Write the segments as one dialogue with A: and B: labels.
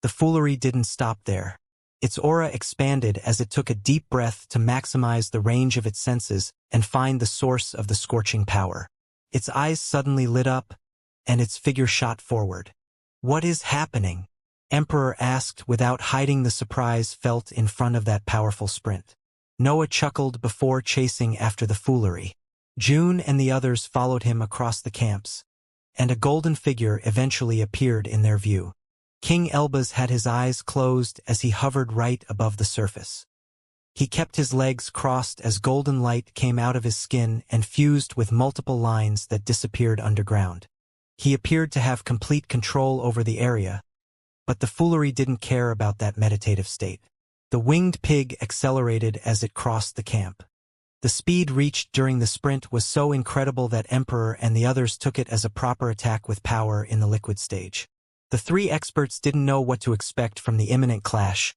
A: The foolery didn't stop there. Its aura expanded as it took a deep breath to maximize the range of its senses and find the source of the scorching power. Its eyes suddenly lit up, and its figure shot forward. "What is happening?" Emperor asked without hiding the surprise felt in front of that powerful sprint. Noah chuckled before chasing after the foolery. June and the others followed him across the camps, and a golden figure eventually appeared in their view. King Elbaz had his eyes closed as he hovered right above the surface. He kept his legs crossed as golden light came out of his skin and fused with multiple lines that disappeared underground. He appeared to have complete control over the area, but the foolery didn't care about that meditative state. The winged pig accelerated as it crossed the camp. The speed reached during the sprint was so incredible that Emperor and the others took it as a proper attack with power in the liquid stage. The three experts didn't know what to expect from the imminent clash,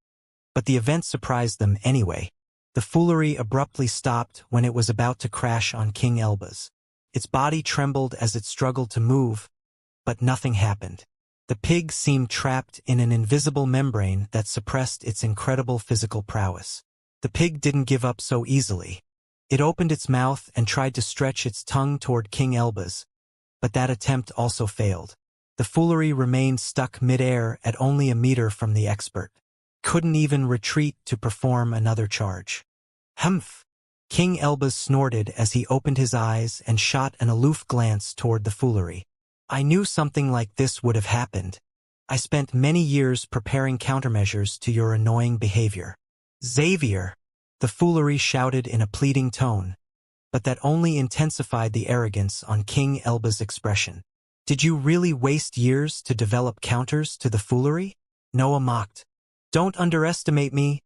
A: but the event surprised them anyway. The foolery abruptly stopped when it was about to crash on King Elbaz. Its body trembled as it struggled to move, but nothing happened. The pig seemed trapped in an invisible membrane that suppressed its incredible physical prowess. The pig didn't give up so easily. It opened its mouth and tried to stretch its tongue toward King Elbaz, but that attempt also failed. The foolery remained stuck mid-air at only a meter from the expert. Couldn't even retreat to perform another charge. Humph! King Elbaz snorted as he opened his eyes and shot an aloof glance toward the foolery. "I knew something like this would have happened. I spent many years preparing countermeasures to your annoying behavior." "Xavier!" the foolery shouted in a pleading tone, but that only intensified the arrogance on King Elbaz's expression. "Did you really waste years to develop counters to the foolery?" Noah mocked. "Don't underestimate me."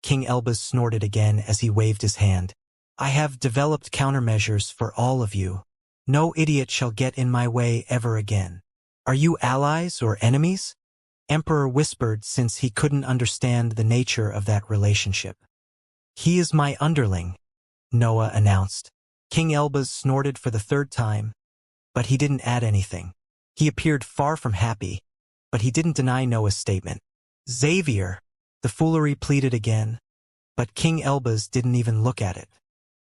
A: King Elbaz snorted again as he waved his hand. "I have developed countermeasures for all of you. No idiot shall get in my way ever again." "Are you allies or enemies?" Emperor whispered since he couldn't understand the nature of that relationship. "He is my underling," Noah announced. King Elbaz snorted for the third time, but he didn't add anything. He appeared far from happy, but he didn't deny Noah's statement. "Xavier!" the foolery pleaded again, but King Elbaz didn't even look at it.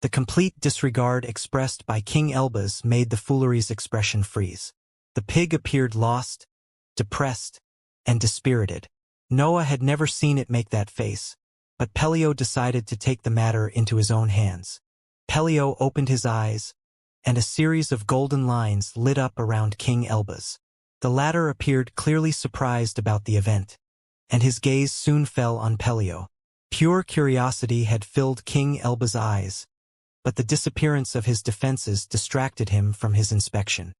A: The complete disregard expressed by King Elbaz made the foolery's expression freeze. The pig appeared lost, depressed, and dispirited. Noah had never seen it make that face, but Pelio decided to take the matter into his own hands. Pelio opened his eyes, and a series of golden lines lit up around King Elbaz. The latter appeared clearly surprised about the event, and his gaze soon fell on Pelio. Pure curiosity had filled King Elbaz's eyes, but the disappearance of his defenses distracted him from his inspection.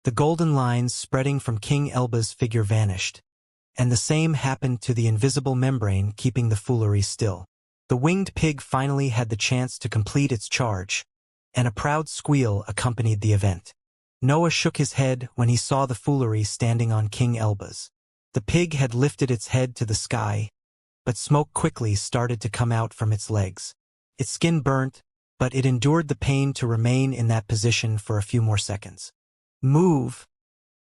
A: The golden lines spreading from King Elbaz's figure vanished, and the same happened to the invisible membrane keeping the foolery still. The winged pig finally had the chance to complete its charge, and a proud squeal accompanied the event. Noah shook his head when he saw the foolery standing on King Elbaz. The pig had lifted its head to the sky, but smoke quickly started to come out from its legs. Its skin burnt, but it endured the pain to remain in that position for a few more seconds. "Move!"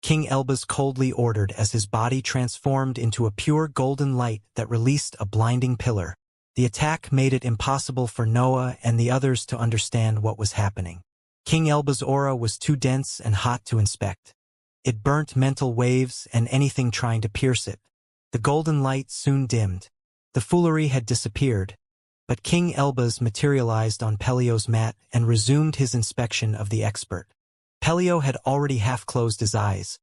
A: King Elbaz coldly ordered as his body transformed into a pure golden light that released a blinding pillar. The attack made it impossible for Noah and the others to understand what was happening. King Elbaz's aura was too dense and hot to inspect. It burnt mental waves and anything trying to pierce it. The golden light soon dimmed. The foolery had disappeared, but King Elbaz materialized on Pelio's mat and resumed his inspection of the expert. Pelio had already half-closed his eyes,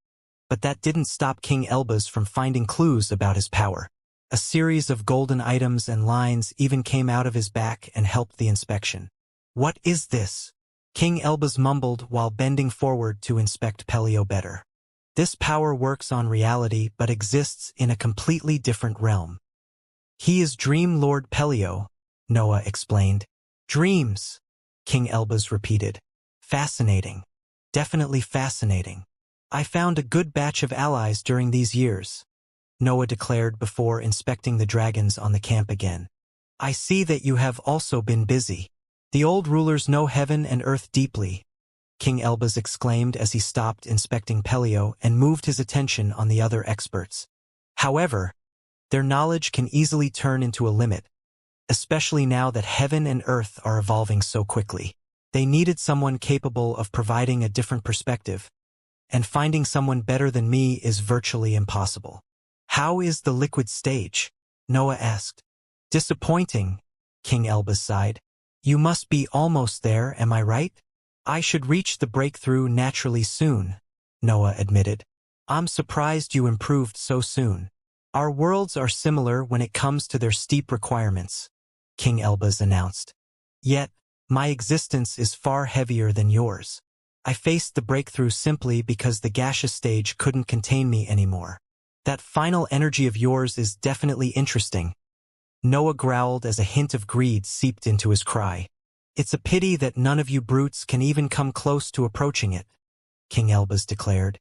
A: but that didn't stop King Elbaz from finding clues about his power. A series of golden items and lines even came out of his back and helped the inspection. "What is this?" King Elbaz mumbled while bending forward to inspect Pelio better. "This power works on reality but exists in a completely different realm." "He is Dream Lord Pelio," Noah explained. "Dreams," King Elbaz repeated. "Fascinating. Definitely fascinating. I found a good batch of allies during these years," Noah declared before inspecting the dragons on the camp again. "I see that you have also been busy. The old rulers know heaven and earth deeply," King Elbaz exclaimed as he stopped inspecting Pelio and moved his attention on the other experts. "However, Their knowledge can easily turn into a limit, especially now that heaven and earth are evolving so quickly. They needed someone capable of providing a different perspective, and finding someone better than me is virtually impossible. How is the liquid stage? Noah asked. Disappointing, King Elbaz sighed. You must be almost there, am I right? I should reach the breakthrough naturally soon, Noah admitted. I'm surprised you improved so soon. Our worlds are similar when it comes to their steep requirements, King Elbaz announced. Yet, my existence is far heavier than yours. I faced the breakthrough simply because the gaseous stage couldn't contain me anymore. That final energy of yours is definitely interesting. Noah growled as a hint of greed seeped into his cry. It's a pity that none of you brutes can even come close to approaching it, King Elbaz declared.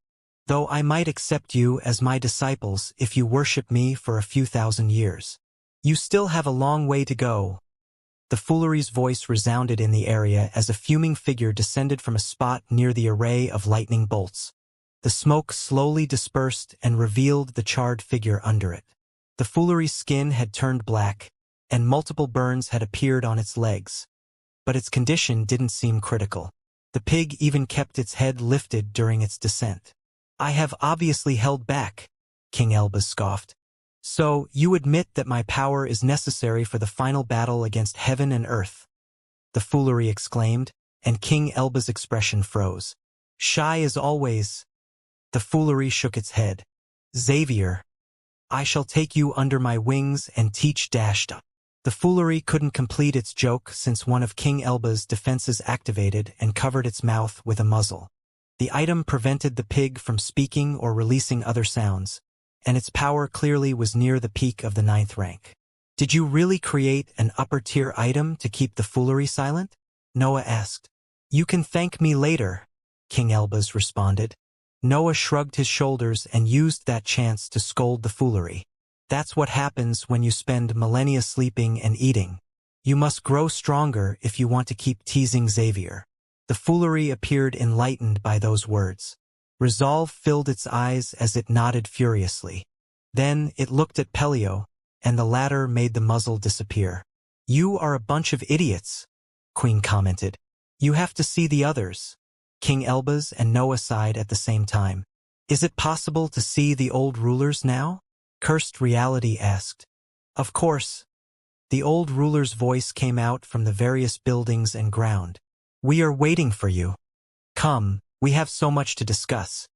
A: Though I might accept you as my disciples if you worship me for a few thousand years. You still have a long way to go. The foolery's voice resounded in the area as a fuming figure descended from a spot near the array of lightning bolts. The smoke slowly dispersed and revealed the charred figure under it. The foolery's skin had turned black, and multiple burns had appeared on its legs. But its condition didn't seem critical. The pig even kept its head lifted during its descent. I have obviously held back, King Elbaz scoffed. So, you admit that my power is necessary for the final battle against heaven and earth? The foolery exclaimed, and King Elbaz's expression froze. Shy as always. The foolery shook its head. Xavier, I shall take you under my wings and teach dashed. The foolery couldn't complete its joke since one of King Elbaz's defenses activated and covered its mouth with a muzzle. The item prevented the pig from speaking or releasing other sounds, and its power clearly was near the peak of the 9th rank. Did you really create an upper-tier item to keep the foolery silent? Noah asked. You can thank me later, King Elbaz responded. Noah shrugged his shoulders and used that chance to scold the foolery. That's what happens when you spend millennia sleeping and eating. You must grow stronger if you want to keep teasing Xavier. The foolery appeared enlightened by those words. Resolve filled its eyes as it nodded furiously. Then it looked at Pelio, and the latter made the muzzle disappear. You are a bunch of idiots, Queen commented. You have to see the others. King Elbaz and Noah sighed at the same time. Is it possible to see the old rulers now? Cursed Reality asked. Of course. The old ruler's voice came out from the various buildings and ground. We are waiting for you. Come, we have so much to discuss.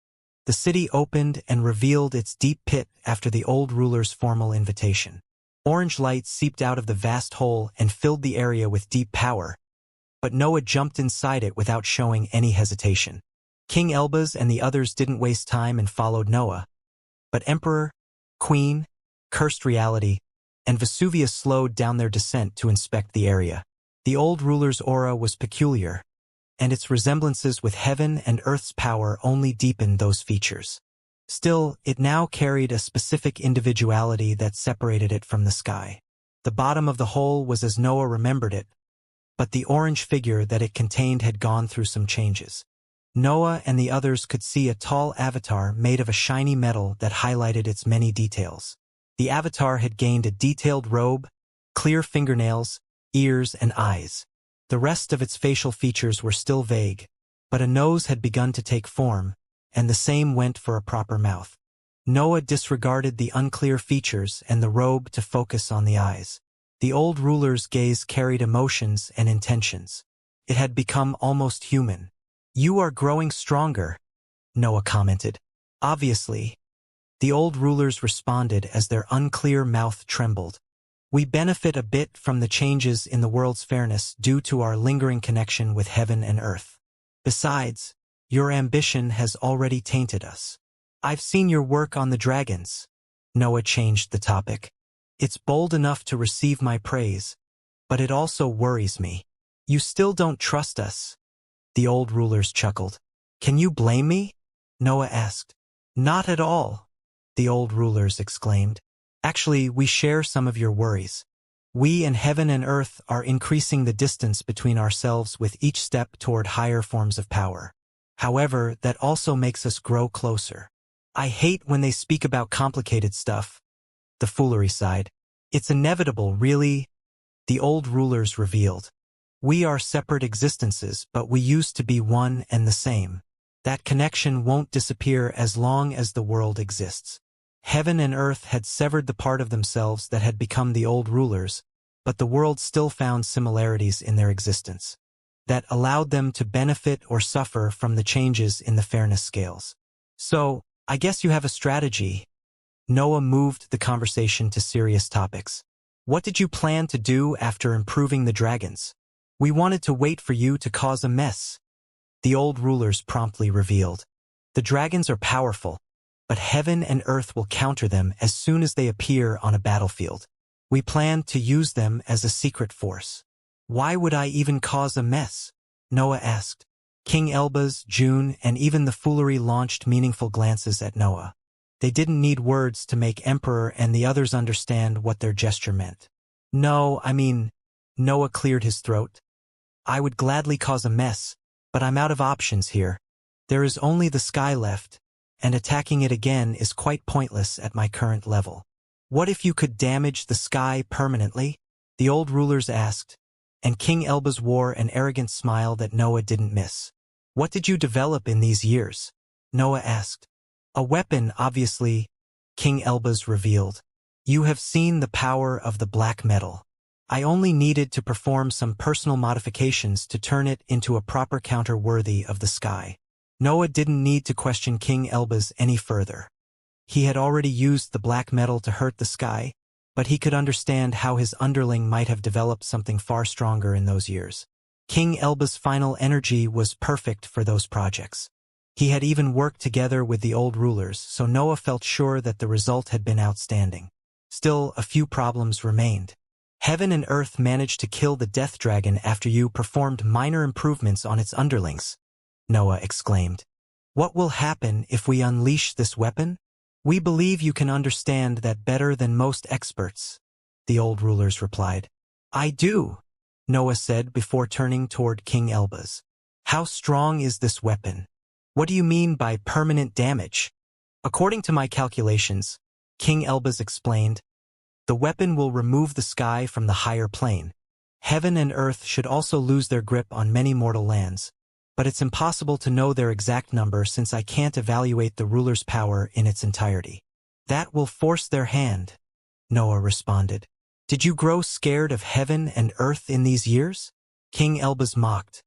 A: The city opened and revealed its deep pit after the old ruler's formal invitation. Orange light seeped out of the vast hole and filled the area with deep power, but Noah jumped inside it without showing any hesitation. King Elbaz and the others didn't waste time and followed Noah. But Emperor, Queen, Cursed Reality, and Vesuvius slowed down their descent to inspect the area. The old ruler's aura was peculiar, and its resemblances with heaven and earth's power only deepened those features. Still, it now carried a specific individuality that separated it from the sky. The bottom of the hole was as Noah remembered it, but the orange figure that it contained had gone through some changes. Noah and the others could see a tall avatar made of a shiny metal that highlighted its many details. The avatar had gained a detailed robe, clear fingernails, ears, and eyes. The rest of its facial features were still vague, but a nose had begun to take form, and the same went for a proper mouth. Noah disregarded the unclear features and the robe to focus on the eyes. The old ruler's gaze carried emotions and intentions. It had become almost human. You are growing stronger, Noah commented. Obviously. The old rulers responded as their unclear mouth trembled. We benefit a bit from the changes in the world's fairness due to our lingering connection with heaven and earth. Besides, your ambition has already tainted us. I've seen your work on the dragons. Noah changed the topic. It's bold enough to receive my praise, but it also worries me. You still don't trust us. The old rulers chuckled. Can you blame me? Noah asked. Not at all, the old rulers exclaimed. Actually, we share some of your worries. We and heaven and earth are increasing the distance between ourselves with each step toward higher forms of power. However, that also makes us grow closer. I hate when they speak about complicated stuff, The foolery sighed. It's inevitable, really, the old rulers revealed. We are separate existences, but we used to be one and the same. That connection won't disappear as long as the world exists. Heaven and earth had severed the part of themselves that had become the old rulers, but the world still found similarities in their existence that allowed them to benefit or suffer from the changes in the fairness scales. So, I guess you have a strategy. Noah moved the conversation to serious topics. What did you plan to do after improving the dragons? We wanted to wait for you to cause a mess. The old rulers promptly revealed. The dragons are powerful, but heaven and earth will counter them as soon as they appear on a battlefield. We plan to use them as a secret force. Why would I even cause a mess? Noah asked. King Elbaz, June, and even the foolery launched meaningful glances at Noah. They didn't need words to make Emperor and the others understand what their gesture meant. No, I mean, Noah cleared his throat. I would gladly cause a mess, but I'm out of options here. There is only the sky left, and attacking it again is quite pointless at my current level. What if you could damage the sky permanently? The old rulers asked, and King Elbaz wore an arrogant smile that Noah didn't miss. What did you develop in these years? Noah asked. A weapon, obviously, King Elbaz revealed. You have seen the power of the black metal. I only needed to perform some personal modifications to turn it into a proper counter worthy of the sky. Noah didn't need to question King Elbaz any further. He had already used the black metal to hurt the sky, but he could understand how his underling might have developed something far stronger in those years. King Elbaz's final energy was perfect for those projects. He had even worked together with the old rulers, so Noah felt sure that the result had been outstanding. Still, a few problems remained. Heaven and earth managed to kill the death dragon after you performed minor improvements on its underlings, Noah exclaimed. What will happen if we unleash this weapon? We believe you can understand that better than most experts, the old rulers replied. I do, Noah said before turning toward King Elbaz. How strong is this weapon? What do you mean by permanent damage? According to my calculations, King Elbaz explained, the weapon will remove the sky from the higher plane. Heaven and earth should also lose their grip on many mortal lands, but it's impossible to know their exact number since I can't evaluate the ruler's power in its entirety. That will force their hand, Noah responded. Did you grow scared of heaven and earth in these years? King Elbaz mocked.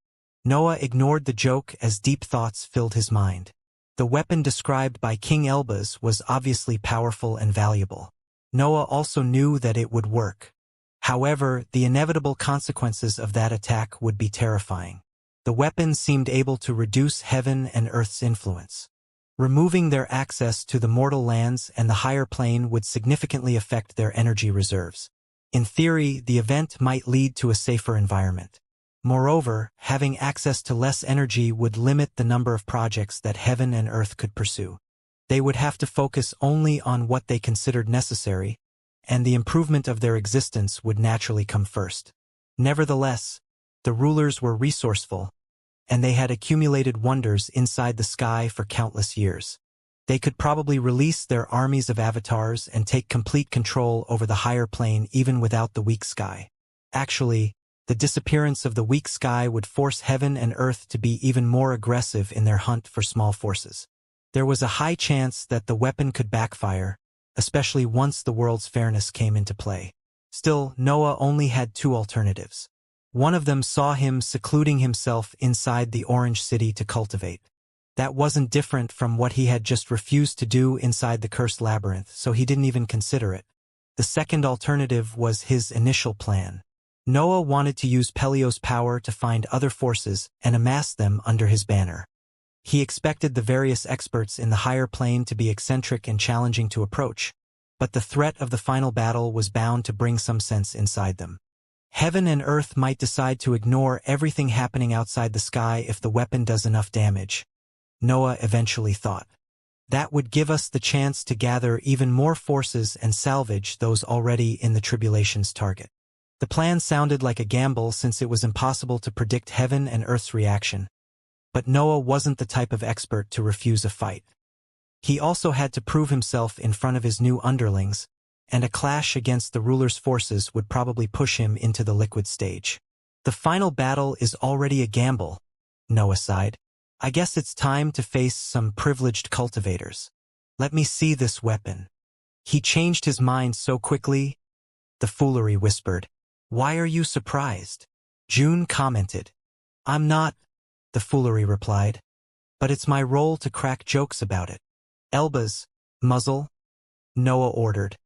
A: Noah ignored the joke as deep thoughts filled his mind. The weapon described by King Elbaz was obviously powerful and valuable. Noah also knew that it would work. However, the inevitable consequences of that attack would be terrifying. The weapon seemed able to reduce heaven and earth's influence. Removing their access to the mortal lands and the higher plane would significantly affect their energy reserves. In theory, the event might lead to a safer environment. Moreover, having access to less energy would limit the number of projects that heaven and earth could pursue. They would have to focus only on what they considered necessary, and the improvement of their existence would naturally come first. Nevertheless, the rulers were resourceful, and they had accumulated wonders inside the sky for countless years. They could probably release their armies of avatars and take complete control over the higher plane even without the weak sky. Actually, the disappearance of the weak sky would force heaven and earth to be even more aggressive in their hunt for small forces. There was a high chance that the weapon could backfire, especially once the world's fairness came into play. Still, Noah only had two alternatives. One of them saw him secluding himself inside the Orange City to cultivate. That wasn't different from what he had just refused to do inside the Cursed Labyrinth, so he didn't even consider it. The second alternative was his initial plan. Noah wanted to use Pelio's power to find other forces and amass them under his banner. He expected the various experts in the higher plane to be eccentric and challenging to approach, but the threat of the final battle was bound to bring some sense inside them. Heaven and earth might decide to ignore everything happening outside the sky if the weapon does enough damage, Noah eventually thought. That would give us the chance to gather even more forces and salvage those already in the tribulation's target. The plan sounded like a gamble since it was impossible to predict heaven and earth's reaction. But Noah wasn't the type of expert to refuse a fight. He also had to prove himself in front of his new underlings, and a clash against the ruler's forces would probably push him into the liquid stage. The final battle is already a gamble, Noah sighed. I guess it's time to face some privileged cultivators. Let me see this weapon. He changed his mind so quickly, the foolery whispered. Why are you surprised? June commented. I'm not, the foolery replied. But it's my role to crack jokes about it. Elba's muzzle, Noah ordered,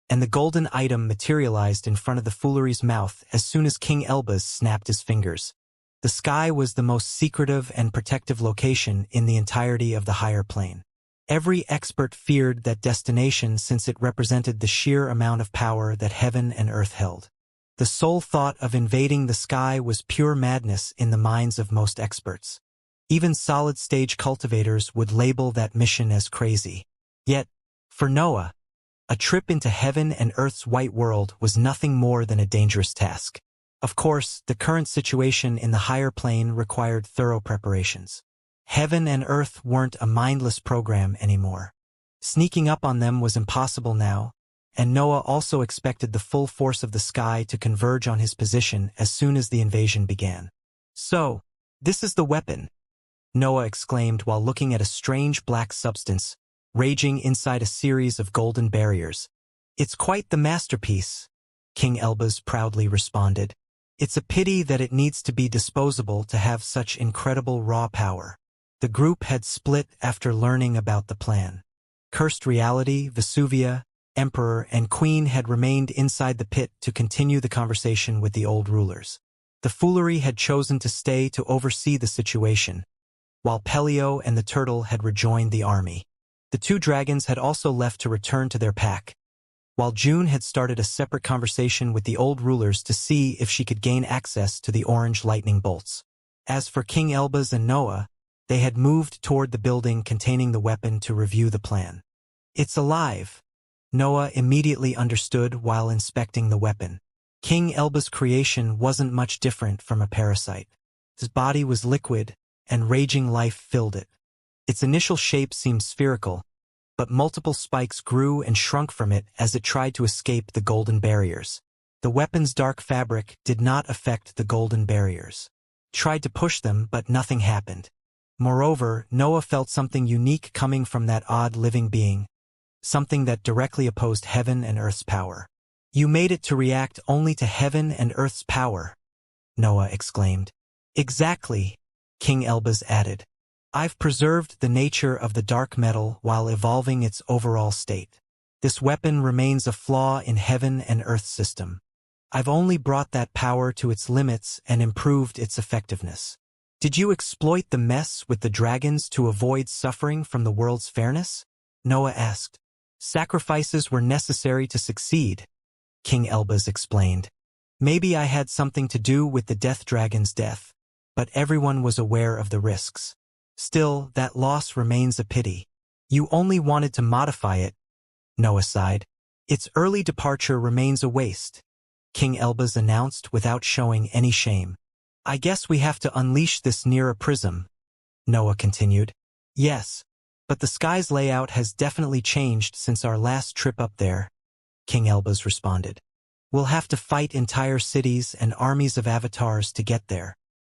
A: and the golden item materialized in front of the foolery's mouth as soon as King Elba's snapped his fingers. The sky was the most secretive and protective location in the entirety of the higher plane. Every expert feared that destination since it represented the sheer amount of power that heaven and earth held. The sole thought of invading the sky was pure madness in the minds of most experts. Even solid-stage cultivators would label that mission as crazy. Yet, for Noah, a trip into heaven and earth's white world was nothing more than a dangerous task. Of course, the current situation in the higher plane required thorough preparations. Heaven and earth weren't a mindless program anymore. Sneaking up on them was impossible now, and Noah also expected the full force of the sky to converge on his position as soon as the invasion began. So, this is the weapon, Noah exclaimed while looking at a strange black substance raging inside a series of golden barriers. It's quite the masterpiece, King Elbaz proudly responded. It's a pity that it needs to be disposable to have such incredible raw power. The group had split after learning about the plan. Cursed Reality, Vesuvia, Emperor, and Queen had remained inside the pit to continue the conversation with the old rulers. The foolery had chosen to stay to oversee the situation, while Pelio and the turtle had rejoined the army. The two dragons had also left to return to their pack, while June had started a separate conversation with the old rulers to see if she could gain access to the orange lightning bolts. As for King Elbaz and Noah, they had moved toward the building containing the weapon to review the plan. It's alive, Noah immediately understood while inspecting the weapon. King Elbaz's creation wasn't much different from a parasite. His body was liquid, and raging life filled it. Its initial shape seemed spherical, but multiple spikes grew and shrunk from it as it tried to escape the golden barriers. The weapon's dark fabric did not affect the golden barriers. It tried to push them, but nothing happened. Moreover, Noah felt something unique coming from that odd living being, something that directly opposed heaven and earth's power. You made it to react only to heaven and earth's power, Noah exclaimed. Exactly, King Elbaz added. I've preserved the nature of the dark metal while evolving its overall state. This weapon remains a flaw in heaven and earth's system. I've only brought that power to its limits and improved its effectiveness. Did you exploit the mess with the dragons to avoid suffering from the world's fairness? Noah asked. Sacrifices were necessary to succeed, King Elbaz explained. Maybe I had something to do with the death dragon's death, but everyone was aware of the risks. Still, that loss remains a pity. You only wanted to modify it, Noah sighed. Its early departure remains a waste, King Elbaz announced without showing any shame. I guess we have to unleash this near a prism, Noah continued. Yes, but the sky's layout has definitely changed since our last trip up there, King Elbaz responded. We'll have to fight entire cities and armies of avatars to get there.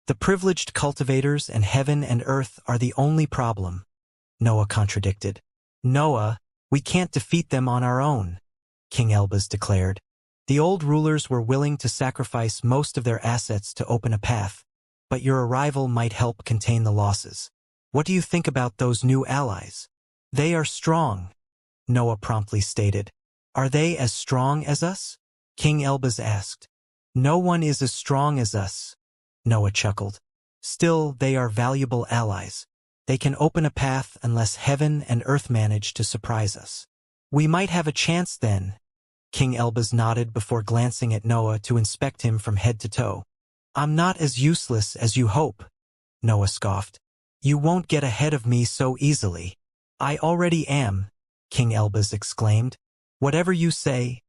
A: The privileged cultivators and heaven and earth are the only problem, Noah contradicted. Noah, we can't defeat them on our own, King Elbaz declared. The old rulers were willing to sacrifice most of their assets to open a path, but your arrival might help contain the losses. What do you think about those new allies? They are strong, Noah promptly stated. Are they as strong as us? King Elbaz asked. No one is as strong as us, Noah chuckled. Still, they are valuable allies. They can open a path unless heaven and earth manage to surprise us. We might have a chance then, King Elbaz nodded before glancing at Noah to inspect him from head to toe. I'm not as useless as you hope, Noah scoffed. You won't get ahead of me so easily. I already am, King Elbaz exclaimed. Whatever you say.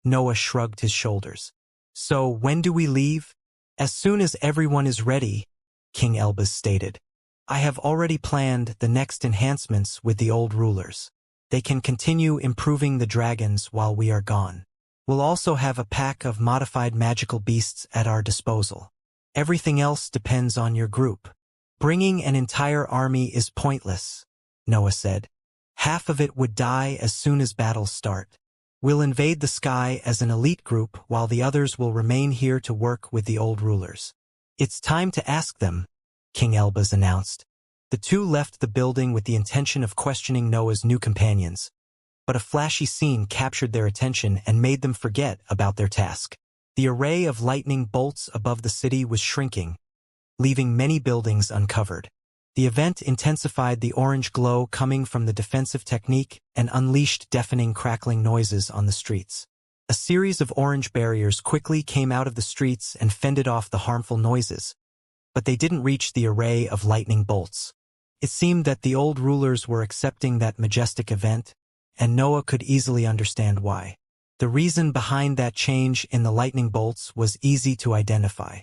A: Noah shrugged his shoulders. So when do we leave? As soon as everyone is ready, King Elbaz stated. I have already planned the next enhancements with the old rulers. They can continue improving the dragons while we are gone. We'll also have a pack of modified magical beasts at our disposal. Everything else depends on your group. Bringing an entire army is pointless, Noah said. Half of it would die as soon as battles start. We'll invade the sky as an elite group while the others will remain here to work with the old rulers. It's time to ask them, King Elbaz announced. The two left the building with the intention of questioning Noah's new companions, but a flashy scene captured their attention and made them forget about their task. The array of lightning bolts above the city was shrinking, leaving many buildings uncovered. The event intensified the orange glow coming from the defensive technique and unleashed deafening crackling noises on the streets. A series of orange barriers quickly came out of the streets and fended off the harmful noises, but they didn't reach the array of lightning bolts. It seemed that the old rulers were accepting that majestic event, and Noah could easily understand why. The reason behind that change in the lightning bolts was easy to identify.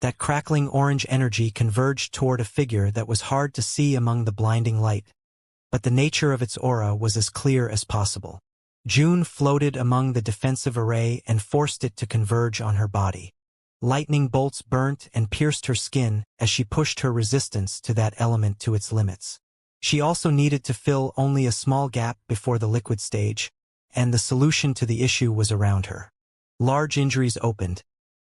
A: That crackling orange energy converged toward a figure that was hard to see among the blinding light, but the nature of its aura was as clear as possible. June floated among the defensive array and forced it to converge on her body. Lightning bolts burnt and pierced her skin as she pushed her resistance to that element to its limits. She also needed to fill only a small gap before the liquid stage, and the solution to the issue was around her. Large injuries opened,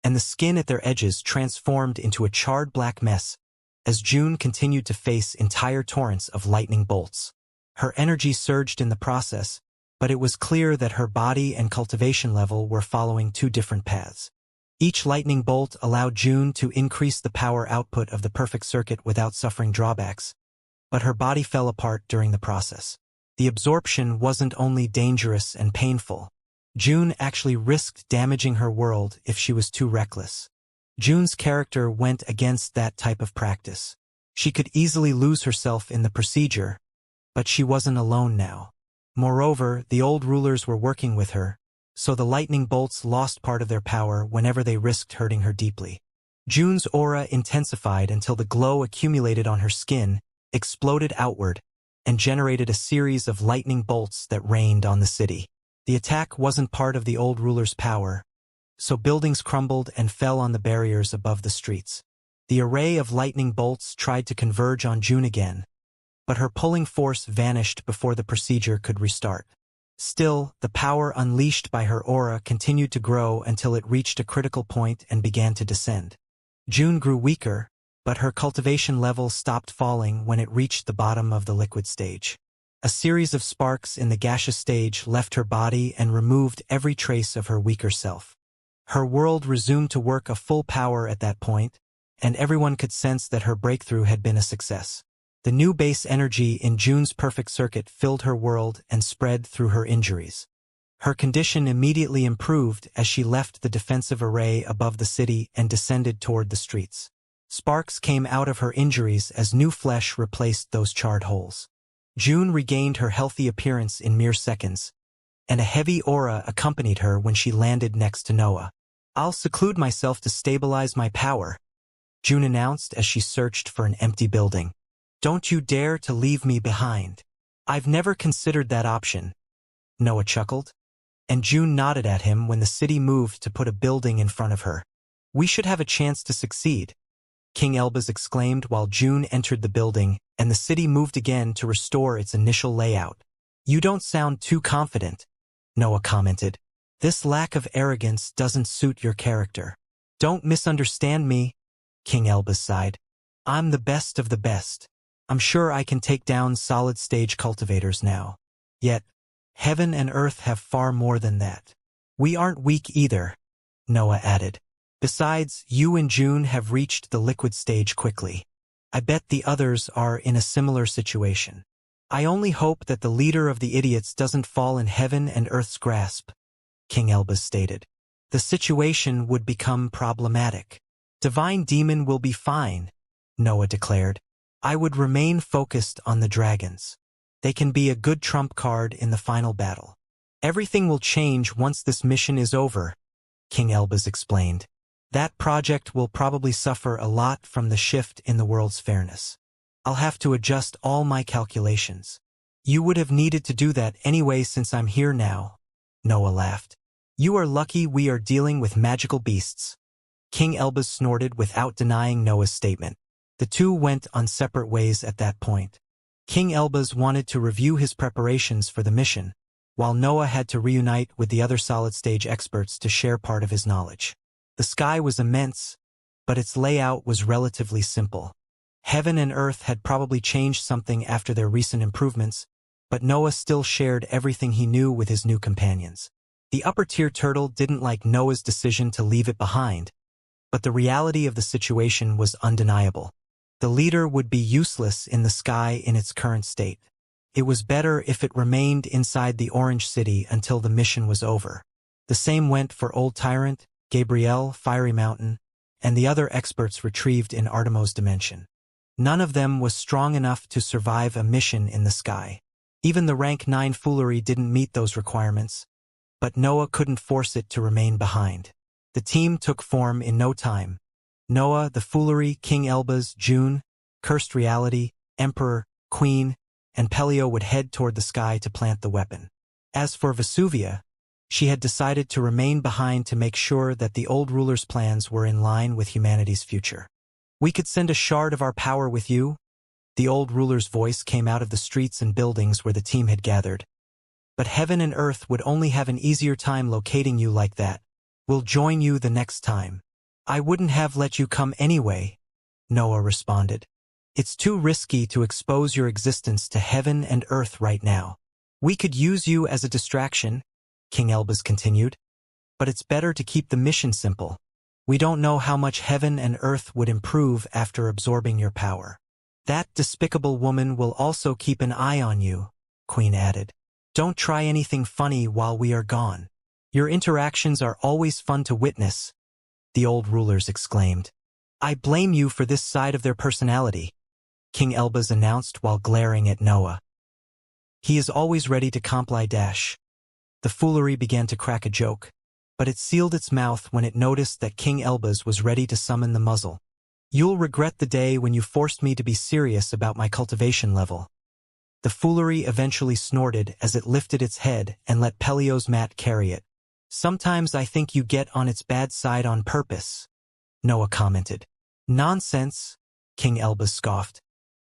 A: and the skin at their edges transformed into a charred black mess as June continued to face entire torrents of lightning bolts. Her energy surged in the process, but it was clear that her body and cultivation level were following two different paths. Each lightning bolt allowed June to increase the power output of the perfect circuit without suffering drawbacks, but her body fell apart during the process. The absorption wasn't only dangerous and painful. June actually risked damaging her world if she was too reckless. June's character went against that type of practice. She could easily lose herself in the procedure, but she wasn't alone now. Moreover, the old rulers were working with her, so the lightning bolts lost part of their power whenever they risked hurting her deeply. June's aura intensified until the glow accumulated on her skin, exploded outward, and generated a series of lightning bolts that rained on the city. The attack wasn't part of the old ruler's power, so buildings crumbled and fell on the barriers above the streets. The array of lightning bolts tried to converge on June again, but her pulling force vanished before the procedure could restart. Still, the power unleashed by her aura continued to grow until it reached a critical point and began to descend. June grew weaker, but her cultivation level stopped falling when it reached the bottom of the liquid stage. A series of sparks in the gaseous stage left her body and removed every trace of her weaker self. Her world resumed to work at full power at that point, and everyone could sense that her breakthrough had been a success. The new base energy in June's perfect circuit filled her world and spread through her injuries. Her condition immediately improved as she left the defensive array above the city and descended toward the streets. Sparks came out of her injuries as new flesh replaced those charred holes. June regained her healthy appearance in mere seconds, and a heavy aura accompanied her when she landed next to Noah. "I'll seclude myself to stabilize my power," June announced as she searched for an empty building. "Don't you dare to leave me behind." "I've never considered that option," Noah chuckled, and June nodded at him when the city moved to put a building in front of her. "We should have a chance to succeed," King Elbaz exclaimed while June entered the building, and the city moved again to restore its initial layout. "You don't sound too confident," Noah commented. "This lack of arrogance doesn't suit your character." "Don't misunderstand me," King Elbaz sighed. "I'm the best of the best. I'm sure I can take down solid-stage cultivators now. Yet, heaven and earth have far more than that." "We aren't weak either," Noah added. "Besides, you and June have reached the liquid stage quickly. I bet the others are in a similar situation. I only hope that the leader of the idiots doesn't fall in heaven and earth's grasp," King Elbaz stated. "The situation would become problematic." "Divine Demon will be fine," Noah declared. "I would remain focused on the dragons. They can be a good trump card in the final battle." "Everything will change once this mission is over," King Elbaz explained. "That project will probably suffer a lot from the shift in the world's fairness. I'll have to adjust all my calculations." You would have needed to do that anyway since I'm here now, Noah laughed. You are lucky we are dealing with magical beasts. King Elbaz snorted without denying Noah's statement. The two went on separate ways at that point. King Elbaz wanted to review his preparations for the mission, while Noah had to reunite with the other solid-stage experts to share part of his knowledge. The sky was immense, but its layout was relatively simple. Heaven and Earth had probably changed something after their recent improvements, but Noah still shared everything he knew with his new companions. The upper-tier turtle didn't like Noah's decision to leave it behind, but the reality of the situation was undeniable. The leader would be useless in the sky in its current state. It was better if it remained inside the Orange City until the mission was over. The same went for Old Tyrant, Gabriel, Fiery Mountain, and the other experts retrieved in Artemo's dimension. None of them was strong enough to survive a mission in the sky. Even the rank 9 foolery didn't meet those requirements, but Noah couldn't force it to remain behind. The team took form in no time. Noah, the foolery, King Elbaz, June, Cursed Reality, Emperor, Queen, and Pelio would head toward the sky to plant the weapon. As for Vesuvia, she had decided to remain behind to make sure that the old ruler's plans were in line with humanity's future. We could send a shard of our power with you? The old ruler's voice came out of the streets and buildings where the team had gathered. But heaven and earth would only have an easier time locating you like that. We'll join you the next time. I wouldn't have let you come anyway, Noah responded. It's too risky to expose your existence to heaven and earth right now. We could use you as a distraction, King Elbaz continued, but it's better to keep the mission simple. We don't know how much heaven and earth would improve after absorbing your power. That despicable woman will also keep an eye on you, Queen added. Don't try anything funny while we are gone. Your interactions are always fun to witness, the old rulers exclaimed. I blame you for this side of their personality, King Elbaz announced while glaring at Noah. He is always ready to comply dash. The foolery began to crack a joke, but it sealed its mouth when it noticed that King Elbaz was ready to summon the muzzle. You'll regret the day when you forced me to be serious about my cultivation level. The foolery eventually snorted as it lifted its head and let Pelio's mat carry it. Sometimes I think you get on its bad side on purpose, Noah commented. Nonsense, King Elbaz scoffed.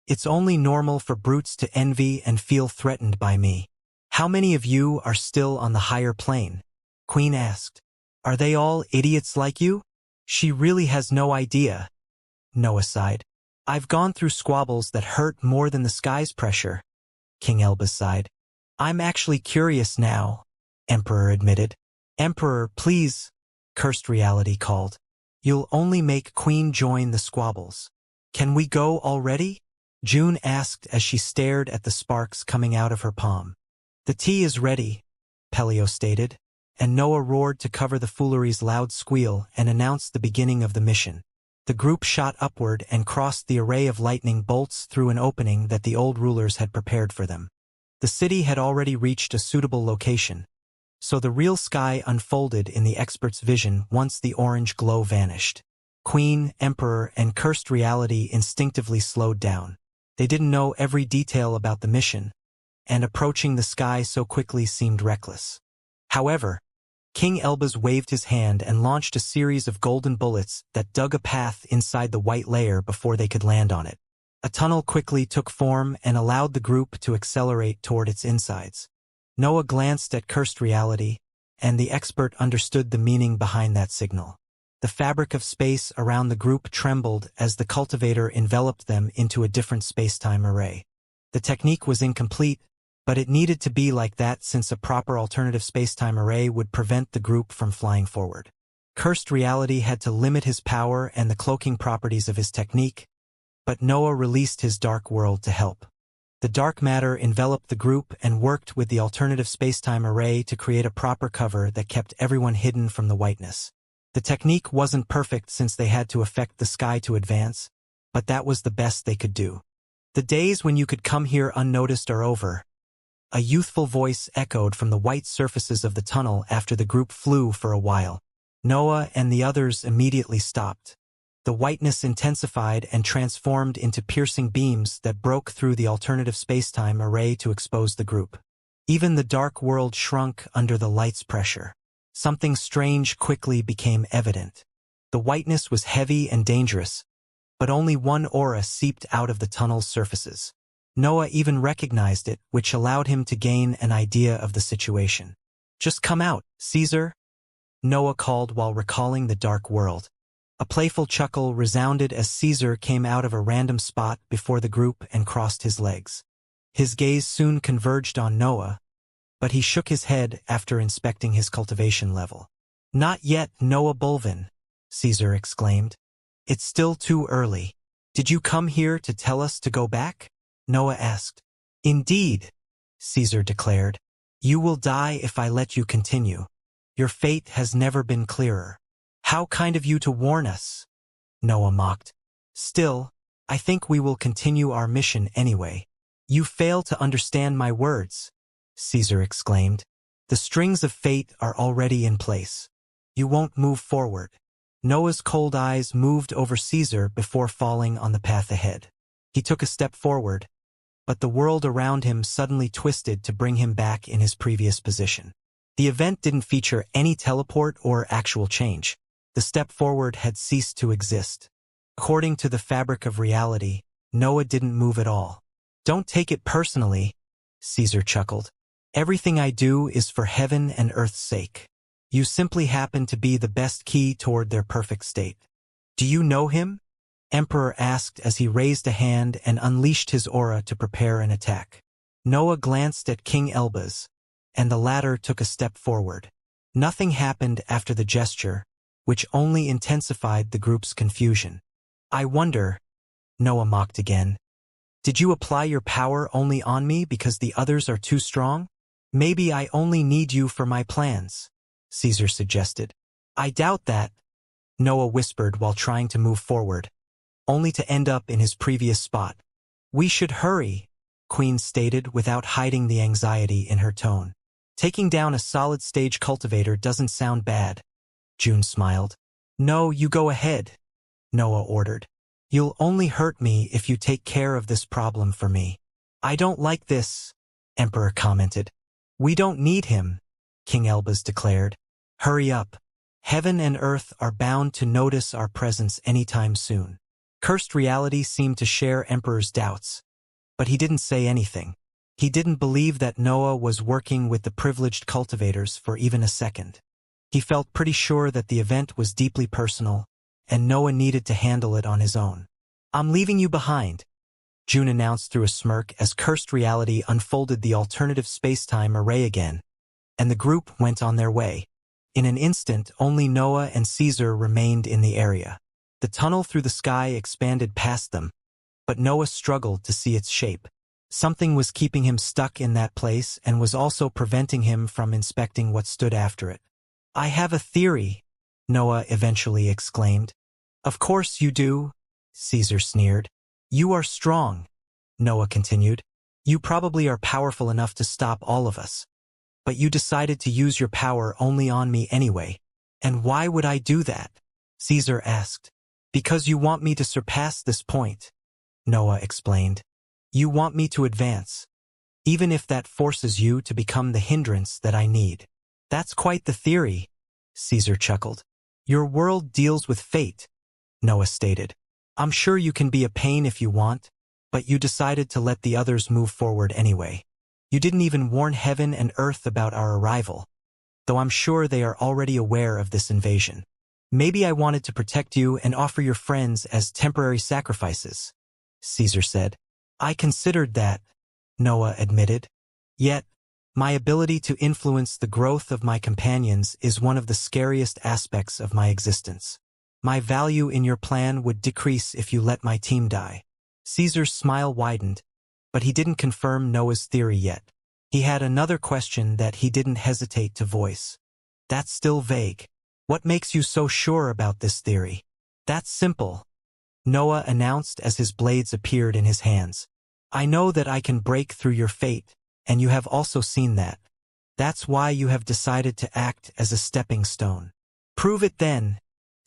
A: It's only normal for brutes to envy and feel threatened by me. How many of you are still on the higher plane? Queen asked. Are they all idiots like you? She really has no idea, Noah sighed. I've gone through squabbles that hurt more than the sky's pressure, King Elbaz sighed. I'm actually curious now, Emperor admitted. Emperor, please, Cursed Reality called. You'll only make Queen join the squabbles. Can we go already? June asked as she stared at the sparks coming out of her palm. The tea is ready, Pelio stated, and Noah roared to cover the foolery's loud squeal and announced the beginning of the mission. The group shot upward and crossed the array of lightning bolts through an opening that the old rulers had prepared for them. The city had already reached a suitable location, so the real sky unfolded in the expert's vision once the orange glow vanished. Queen, Emperor, and Cursed Reality instinctively slowed down. They didn't know every detail about the mission, and approaching the sky so quickly seemed reckless. However, King Elbaz waved his hand and launched a series of golden bullets that dug a path inside the white layer before they could land on it. A tunnel quickly took form and allowed the group to accelerate toward its insides. Noah glanced at Cursed Reality, and the expert understood the meaning behind that signal. The fabric of space around the group trembled as the cultivator enveloped them into a different space-time array. The technique was incomplete, but it needed to be like that since a proper alternative space-time array would prevent the group from flying forward. Cursed Reality had to limit his power and the cloaking properties of his technique, but Noah released his dark world to help. The dark matter enveloped the group and worked with the alternative space-time array to create a proper cover that kept everyone hidden from the whiteness. The technique wasn't perfect since they had to affect the sky to advance, but that was the best they could do. The days when you could come here unnoticed are over. A youthful voice echoed from the white surfaces of the tunnel after the group flew for a while. Noah and the others immediately stopped. The whiteness intensified and transformed into piercing beams that broke through the alternative spacetime array to expose the group. Even the dark world shrunk under the light's pressure. Something strange quickly became evident. The whiteness was heavy and dangerous, but only one aura seeped out of the tunnel's surfaces. Noah even recognized it, which allowed him to gain an idea of the situation. "Just come out, Caesar," Noah called while recalling the dark world. A playful chuckle resounded as Caesar came out of a random spot before the group and crossed his legs. His gaze soon converged on Noah, but he shook his head after inspecting his cultivation level. "Not yet, Noah Bulvin," Caesar exclaimed. "It's still too early. Did you come here to tell us to go back?" Noah asked. "Indeed," Caesar declared. "You will die if I let you continue. Your fate has never been clearer." "How kind of you to warn us," Noah mocked. "Still, I think we will continue our mission anyway." "You fail to understand my words," Caesar exclaimed. "The strings of fate are already in place. You won't move forward." Noah's cold eyes moved over Caesar before falling on the path ahead. He took a step forward, but the world around him suddenly twisted to bring him back in his previous position. The event didn't feature any teleport or actual change. The step forward had ceased to exist. According to the fabric of reality, Noah didn't move at all. "Don't take it personally," Caesar chuckled. "Everything I do is for heaven and earth's sake. You simply happen to be the best key toward their perfect state." "Do you know him?" Emperor asked as he raised a hand and unleashed his aura to prepare an attack. Noah glanced at King Elbaz, and the latter took a step forward. Nothing happened after the gesture, which only intensified the group's confusion. "I wonder," Noah mocked again. "Did you apply your power only on me because the others are too strong? Maybe I only need you for my plans," Caesar suggested. "I doubt that," Noah whispered while trying to move forward, only to end up in his previous spot. "We should hurry," Queen stated without hiding the anxiety in her tone. "Taking down a solid-stage cultivator doesn't sound bad," June smiled. "No, you go ahead," Noah ordered. "You'll only hurt me if you take care of this problem for me." "I don't like this," Emperor commented. "We don't need him," King Elbaz declared. "Hurry up. Heaven and earth are bound to notice our presence anytime soon." Cursed reality seemed to share Emperor's doubts, but he didn't say anything. He didn't believe that Noah was working with the privileged cultivators for even a second. He felt pretty sure that the event was deeply personal, and Noah needed to handle it on his own. "I'm leaving you behind," June announced through a smirk as cursed reality unfolded the alternative spacetime array again, and the group went on their way. In an instant, only Noah and Caesar remained in the area. The tunnel through the sky expanded past them, but Noah struggled to see its shape. Something was keeping him stuck in that place and was also preventing him from inspecting what stood after it. "I have a theory," Noah eventually exclaimed. "Of course you do," Caesar sneered. "You are strong," Noah continued. "You probably are powerful enough to stop all of us. But you decided to use your power only on me anyway. And why would I do that?" Caesar asked. "Because you want me to surpass this point," Noah explained. "You want me to advance, even if that forces you to become the hindrance that I need." "That's quite the theory," Caesar chuckled. "Your world deals with fate," Noah stated. "I'm sure you can be a pain if you want, but you decided to let the others move forward anyway. You didn't even warn heaven and earth about our arrival, though I'm sure they are already aware of this invasion. Maybe I wanted to protect you and offer your friends as temporary sacrifices," Caesar said. "I considered that," Noah admitted. "Yet, my ability to influence the growth of my companions is one of the scariest aspects of my existence. My value in your plan would decrease if you let my team die." Caesar's smile widened, but he didn't confirm Noah's theory yet. He had another question that he didn't hesitate to voice. "That's still vague. What makes you so sure about this theory?" "That's simple," Noah announced as his blades appeared in his hands. "I know that I can break through your fate, and you have also seen that. That's why you have decided to act as a stepping stone." "Prove it then,"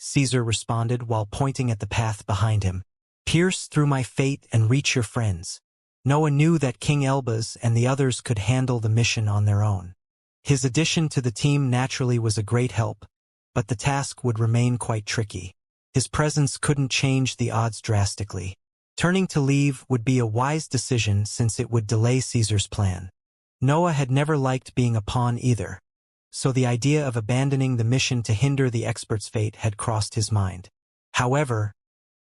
A: Caesar responded while pointing at the path behind him. Pierce through my fate and reach your friends. Noah knew that King Elbaz and the others could handle the mission on their own. His addition to the team naturally was a great help, but the task would remain quite tricky. His presence couldn't change the odds drastically. Turning to leave would be a wise decision since it would delay Caesar's plan. Noah had never liked being a pawn either, so the idea of abandoning the mission to hinder the expert's fate had crossed his mind. However,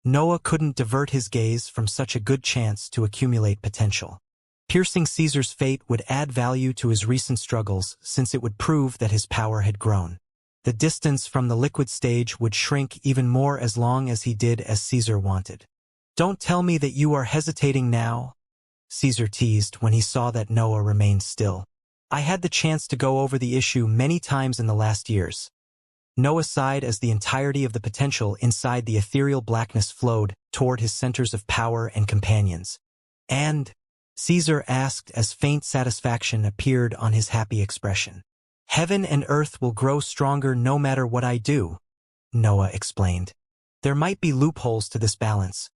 A: Noah couldn't divert his gaze from such a good chance to accumulate potential. Piercing Caesar's fate would add value to his recent struggles since it would prove that his power had grown. The distance from the liquid stage would shrink even more as long as he did as Caesar wanted. Don't tell me that you are hesitating now, Caesar teased when he saw that Noah remained still. I had the chance to go over the issue many times in the last years. Noah sighed as the entirety of the potential inside the ethereal blackness flowed toward his centers of power and companions. And? Caesar asked as faint satisfaction appeared on his happy expression. Heaven and earth will grow stronger no matter what I do, Noah explained. There might be loopholes to this balance,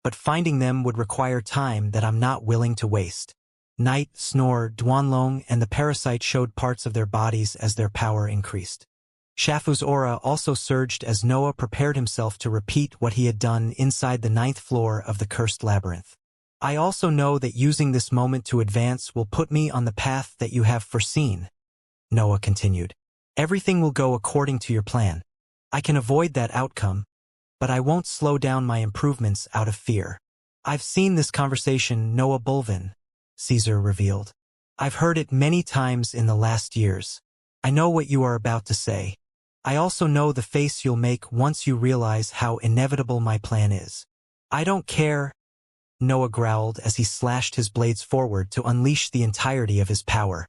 A: but finding them would require time that I'm not willing to waste. Night, Snore, Duanlong, and the parasite showed parts of their bodies as their power increased. Shafu's aura also surged as Noah prepared himself to repeat what he had done inside the 9th floor of the cursed labyrinth. I also know that using this moment to advance will put me on the path that you have foreseen, Noah continued. Everything will go according to your plan. I can avoid that outcome, but I won't slow down my improvements out of fear. I've seen this conversation, Noah Bulvin, Caesar revealed. I've heard it many times in the last years. I know what you are about to say. I also know the face you'll make once you realize how inevitable my plan is. I don't care, Noah growled as he slashed his blades forward to unleash the entirety of his power.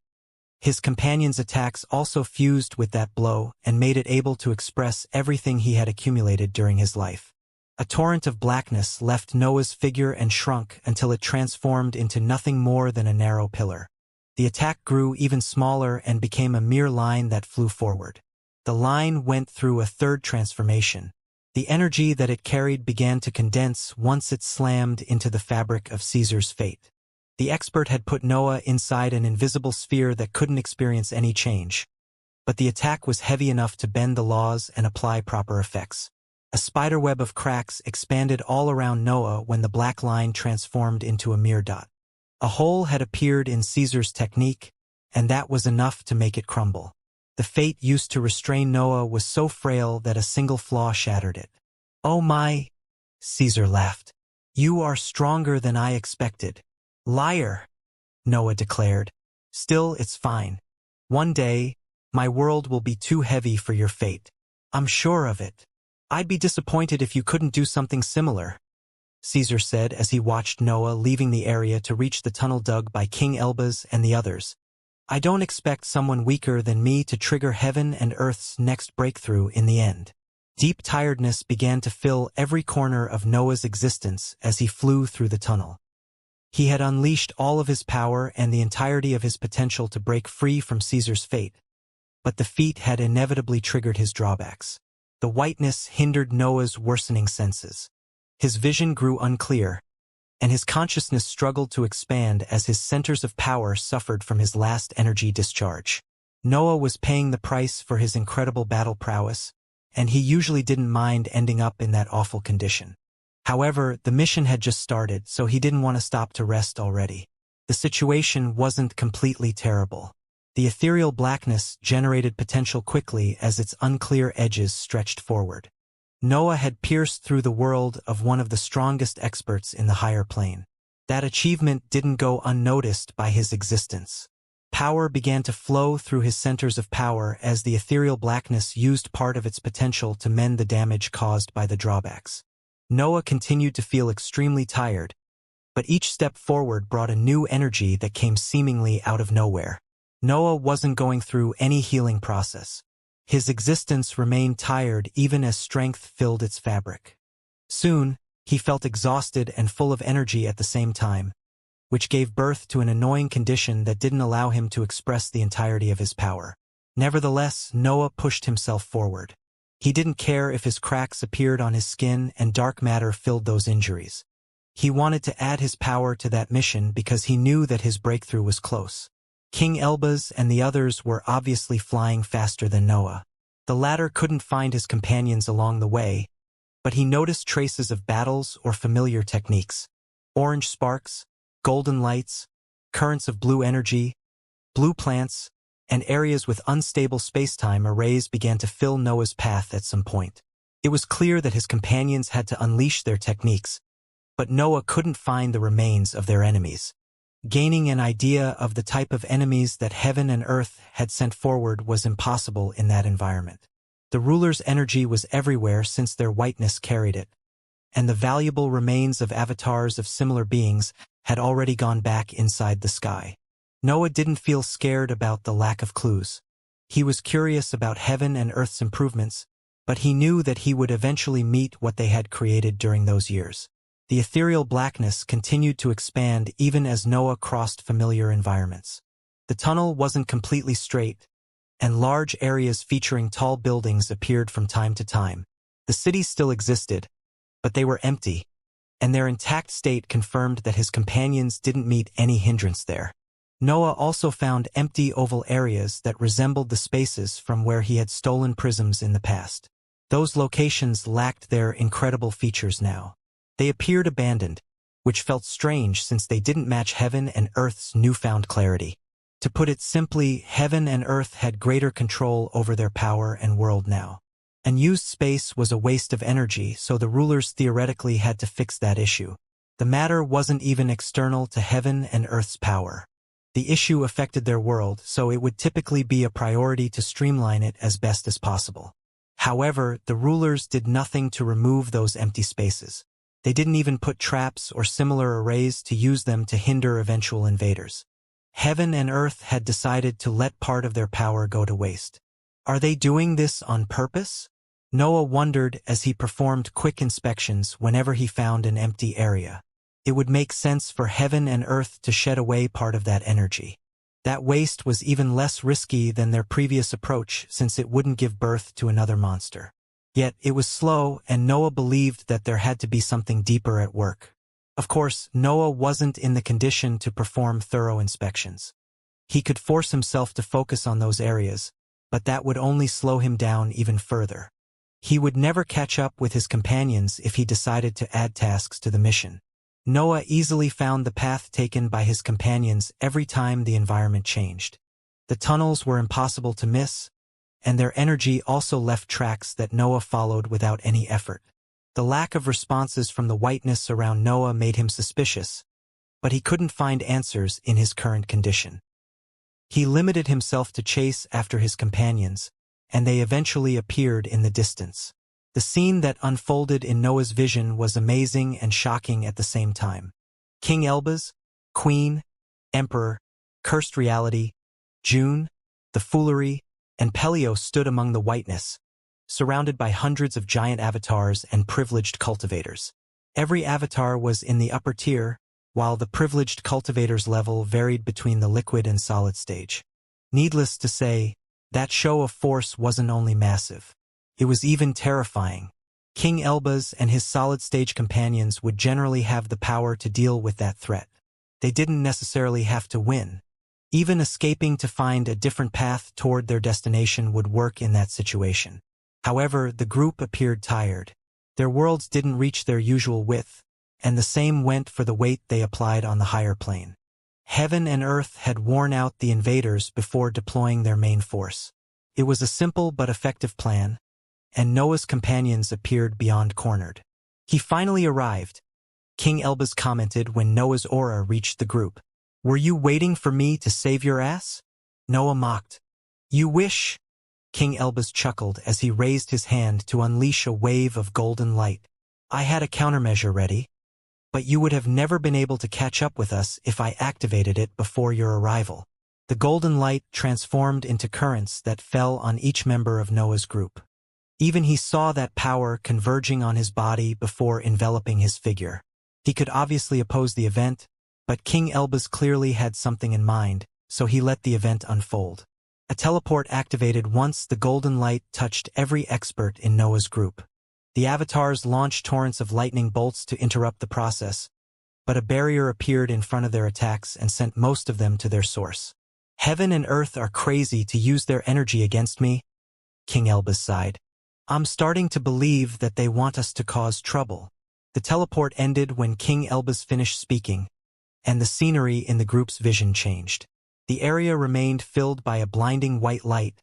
A: His companion's attacks also fused with that blow and made it able to express everything he had accumulated during his life. A torrent of blackness left Noah's figure and shrunk until it transformed into nothing more than a narrow pillar. The attack grew even smaller and became a mere line that flew forward. The line went through a third transformation. The energy that it carried began to condense once it slammed into the fabric of Caesar's fate. The expert had put Noah inside an invisible sphere that couldn't experience any change. But the attack was heavy enough to bend the laws and apply proper effects. A spiderweb of cracks expanded all around Noah when the black line transformed into a mere dot. A hole had appeared in Caesar's technique, and that was enough to make it crumble. The fate used to restrain Noah was so frail that a single flaw shattered it. Oh my, Caesar laughed. You are stronger than I expected. Liar, Noah declared. Still, it's fine. One day, my world will be too heavy for your fate. I'm sure of it. I'd be disappointed if you couldn't do something similar, Caesar said as he watched Noah leaving the area to reach the tunnel dug by King Elbaz and the others. I don't expect someone weaker than me to trigger heaven and earth's next breakthrough in the end. Deep tiredness began to fill every corner of Noah's existence as he flew through the tunnel. He had unleashed all of his power and the entirety of his potential to break free from Caesar's fate, but the feat had inevitably triggered his drawbacks. The whiteness hindered Noah's worsening senses. His vision grew unclear, and his consciousness struggled to expand as his centers of power suffered from his last energy discharge. Noah was paying the price for his incredible battle prowess, and he usually didn't mind ending up in that awful condition. However, the mission had just started, so he didn't want to stop to rest already. The situation wasn't completely terrible. The ethereal blackness generated potential quickly as its unclear edges stretched forward. Noah had pierced through the world of one of the strongest experts in the higher plane. That achievement didn't go unnoticed by his existence. Power began to flow through his centers of power as the ethereal blackness used part of its potential to mend the damage caused by the drawbacks. Noah continued to feel extremely tired, but each step forward brought a new energy that came seemingly out of nowhere. Noah wasn't going through any healing process. His existence remained tired even as strength filled its fabric. Soon, he felt exhausted and full of energy at the same time, which gave birth to an annoying condition that didn't allow him to express the entirety of his power. Nevertheless, Noah pushed himself forward. He didn't care if his cracks appeared on his skin and dark matter filled those injuries. He wanted to add his power to that mission because he knew that his breakthrough was close. King Elbaz and the others were obviously flying faster than Noah. The latter couldn't find his companions along the way, but he noticed traces of battles or familiar techniques. Orange sparks, golden lights, currents of blue energy, blue plants, and areas with unstable spacetime arrays began to fill Noah's path at some point. It was clear that his companions had to unleash their techniques, but Noah couldn't find the remains of their enemies. Gaining an idea of the type of enemies that heaven and earth had sent forward was impossible in that environment. The ruler's energy was everywhere since their whiteness carried it, and the valuable remains of avatars of similar beings had already gone back inside the sky. Noah didn't feel scared about the lack of clues. He was curious about heaven and earth's improvements, but he knew that he would eventually meet what they had created during those years. The ethereal blackness continued to expand even as Noah crossed familiar environments. The tunnel wasn't completely straight, and large areas featuring tall buildings appeared from time to time. The cities still existed, but they were empty, and their intact state confirmed that his companions didn't meet any hindrance there. Noah also found empty oval areas that resembled the spaces from where he had stolen prisms in the past. Those locations lacked their incredible features now. They appeared abandoned, which felt strange since they didn't match heaven and earth's newfound clarity. To put it simply, heaven and earth had greater control over their power and world now. Unused space was a waste of energy, so the rulers theoretically had to fix that issue. The matter wasn't even external to heaven and earth's power. The issue affected their world, so it would typically be a priority to streamline it as best as possible. However, the rulers did nothing to remove those empty spaces. They didn't even put traps or similar arrays to use them to hinder eventual invaders. Heaven and earth had decided to let part of their power go to waste. Are they doing this on purpose? Noah wondered as he performed quick inspections whenever he found an empty area. It would make sense for heaven and earth to shed away part of that energy. That waste was even less risky than their previous approach since it wouldn't give birth to another monster. Yet it was slow, and Noah believed that there had to be something deeper at work. Of course, Noah wasn't in the condition to perform thorough inspections. He could force himself to focus on those areas, but that would only slow him down even further. He would never catch up with his companions if he decided to add tasks to the mission. Noah easily found the path taken by his companions every time the environment changed. The tunnels were impossible to miss, and their energy also left tracks that Noah followed without any effort. The lack of responses from the whiteness around Noah made him suspicious, but he couldn't find answers in his current condition. He limited himself to chase after his companions, and they eventually appeared in the distance. The scene that unfolded in Noah's vision was amazing and shocking at the same time. King Elbaz, Queen, Emperor, Cursed Reality, June, the Foolery, and Pelio stood among the whiteness, surrounded by hundreds of giant avatars and privileged cultivators. Every avatar was in the upper tier, while the privileged cultivators' level varied between the liquid and solid stage. Needless to say, that show of force wasn't only massive. It was even terrifying. King Elbaz and his solid-stage companions would generally have the power to deal with that threat. They didn't necessarily have to win. Even escaping to find a different path toward their destination would work in that situation. However, the group appeared tired. Their worlds didn't reach their usual width, and the same went for the weight they applied on the higher plane. Heaven and earth had worn out the invaders before deploying their main force. It was a simple but effective plan, and Noah's companions appeared beyond cornered. He finally arrived, King Elbaz commented when Noah's aura reached the group. "Were you waiting for me to save your ass?" Noah mocked. "You wish." King Elbaz chuckled as he raised his hand to unleash a wave of golden light. "I had a countermeasure ready, but you would have never been able to catch up with us if I activated it before your arrival." The golden light transformed into currents that fell on each member of Noah's group. Even he saw that power converging on his body before enveloping his figure. He could obviously oppose the event, but King Elbaz clearly had something in mind, so he let the event unfold. A teleport activated once the golden light touched every expert in Noah's group. The avatars launched torrents of lightning bolts to interrupt the process, but a barrier appeared in front of their attacks and sent most of them to their source. Heaven and earth are crazy to use their energy against me, King Elbaz sighed. I'm starting to believe that they want us to cause trouble. The teleport ended when King Elbaz finished speaking, and the scenery in the group's vision changed. The area remained filled by a blinding white light,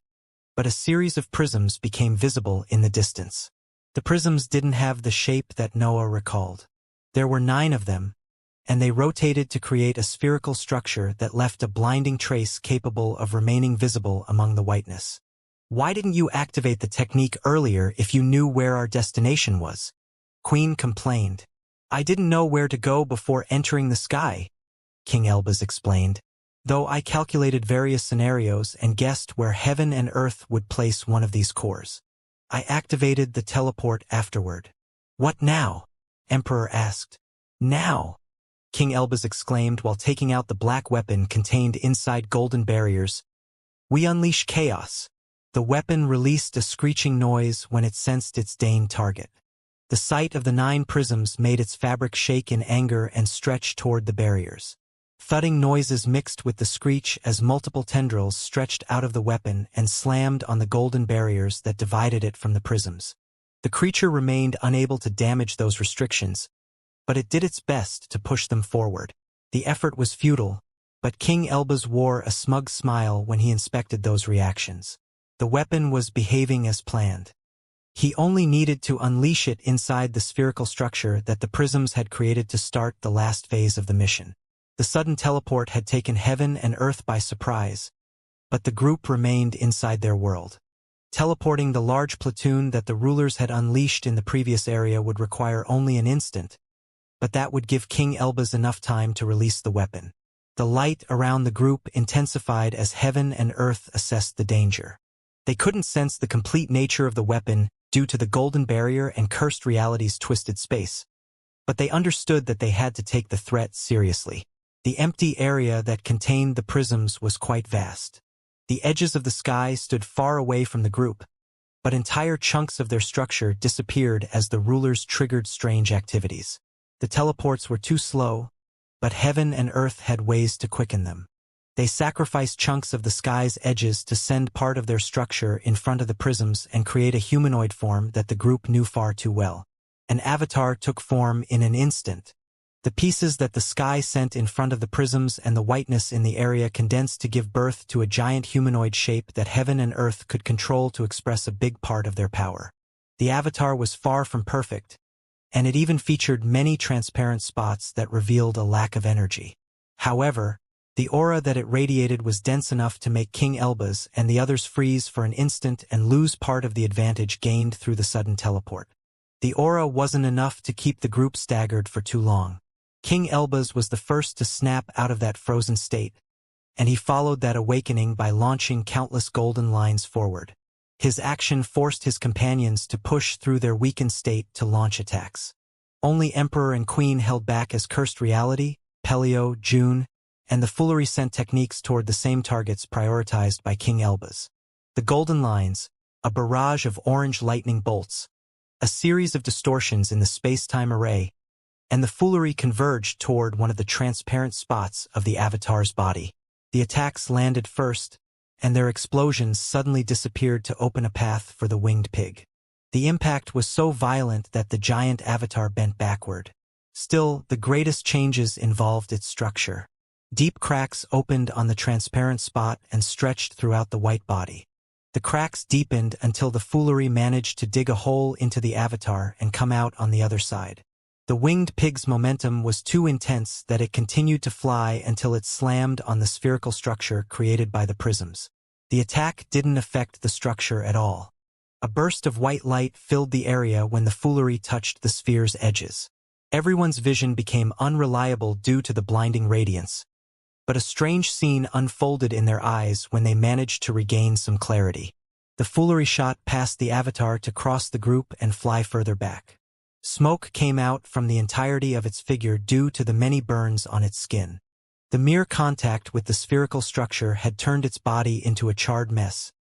A: but a series of prisms became visible in the distance. The prisms didn't have the shape that Noah recalled. There were 9 of them, and they rotated to create a spherical structure that left a blinding trace capable of remaining visible among the whiteness. Why didn't you activate the technique earlier if you knew where our destination was? Queen complained. I didn't know where to go before entering the sky, King Elbaz explained, though I calculated various scenarios and guessed where heaven and earth would place one of these cores. I activated the teleport afterward. What now? Emperor asked. Now, King Elbaz exclaimed while taking out the black weapon contained inside golden barriers. We unleash chaos. The weapon released a screeching noise when it sensed its Dane target. The sight of the 9 prisms made its fabric shake in anger and stretch toward the barriers. Thudding noises mixed with the screech as multiple tendrils stretched out of the weapon and slammed on the golden barriers that divided it from the prisms. The creature remained unable to damage those restrictions, but it did its best to push them forward. The effort was futile, but King Elbaz wore a smug smile when he inspected those reactions. The weapon was behaving as planned. He only needed to unleash it inside the spherical structure that the prisms had created to start the last phase of the mission. The sudden teleport had taken heaven and earth by surprise, but the group remained inside their world. Teleporting the large platoon that the rulers had unleashed in the previous area would require only an instant, but that would give King Elbaz enough time to release the weapon. The light around the group intensified as heaven and earth assessed the danger. They couldn't sense the complete nature of the weapon due to the golden barrier and cursed reality's twisted space, but they understood that they had to take the threat seriously. The empty area that contained the prisms was quite vast. The edges of the sky stood far away from the group, but entire chunks of their structure disappeared as the rulers triggered strange activities. The teleports were too slow, but heaven and earth had ways to quicken them. They sacrificed chunks of the sky's edges to send part of their structure in front of the prisms and create a humanoid form that the group knew far too well. An avatar took form in an instant. The pieces that the sky sent in front of the prisms and the whiteness in the area condensed to give birth to a giant humanoid shape that heaven and earth could control to express a big part of their power. The avatar was far from perfect, and it even featured many transparent spots that revealed a lack of energy. However, the aura that it radiated was dense enough to make King Elbaz and the others freeze for an instant and lose part of the advantage gained through the sudden teleport. The aura wasn't enough to keep the group staggered for too long. King Elbaz was the first to snap out of that frozen state, and he followed that awakening by launching countless golden lines forward. His action forced his companions to push through their weakened state to launch attacks. Only Emperor and Queen held back as Cursed Reality, Pelio, June, and the Foolery sent techniques toward the same targets prioritized by King Elbaz. The golden lines, a barrage of orange lightning bolts, a series of distortions in the space-time array, and the Foolery converged toward one of the transparent spots of the Avatar's body. The attacks landed first, and their explosions suddenly disappeared to open a path for the winged pig. The impact was so violent that the giant Avatar bent backward. Still, the greatest changes involved its structure. Deep cracks opened on the transparent spot and stretched throughout the white body. The cracks deepened until the Foolery managed to dig a hole into the Avatar and come out on the other side. The winged pig's momentum was too intense that it continued to fly until it slammed on the spherical structure created by the prisms. The attack didn't affect the structure at all. A burst of white light filled the area when the Foolery touched the sphere's edges. Everyone's vision became unreliable due to the blinding radiance, but a strange scene unfolded in their eyes when they managed to regain some clarity. The Foolery shot past the Avatar to cross the group and fly further back. Smoke came out from the entirety of its figure due to the many burns on its skin. The mere contact with the spherical structure had turned its body into a charred mess,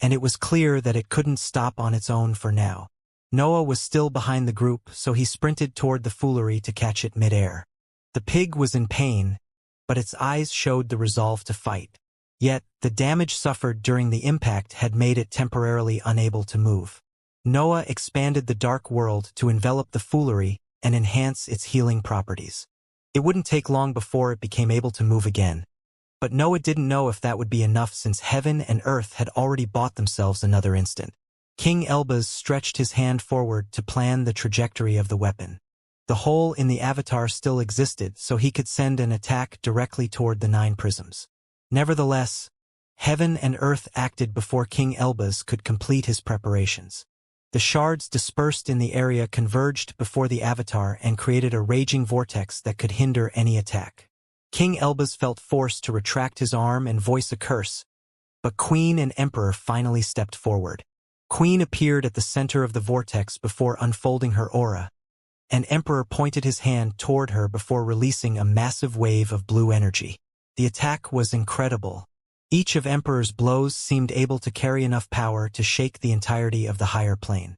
A: and it was clear that it couldn't stop on its own for now. Noah was still behind the group, so he sprinted toward the foolery to catch it midair. The pig was in pain, but its eyes showed the resolve to fight. Yet, the damage suffered during the impact had made it temporarily unable to move. Noah expanded the dark world to envelop the foolery and enhance its healing properties. It wouldn't take long before it became able to move again. But Noah didn't know if that would be enough, since heaven and earth had already bought themselves another instant. King Elbaz stretched his hand forward to plan the trajectory of the weapon. The hole in the avatar still existed, so he could send an attack directly toward the 9 prisms. Nevertheless, heaven and earth acted before King Elbaz could complete his preparations. The shards dispersed in the area converged before the avatar and created a raging vortex that could hinder any attack. King Elbaz felt forced to retract his arm and voice a curse, but Queen and Emperor finally stepped forward. Queen appeared at the center of the vortex before unfolding her aura, and Emperor pointed his hand toward her before releasing a massive wave of blue energy. The attack was incredible. Each of Emperor's blows seemed able to carry enough power to shake the entirety of the higher plane.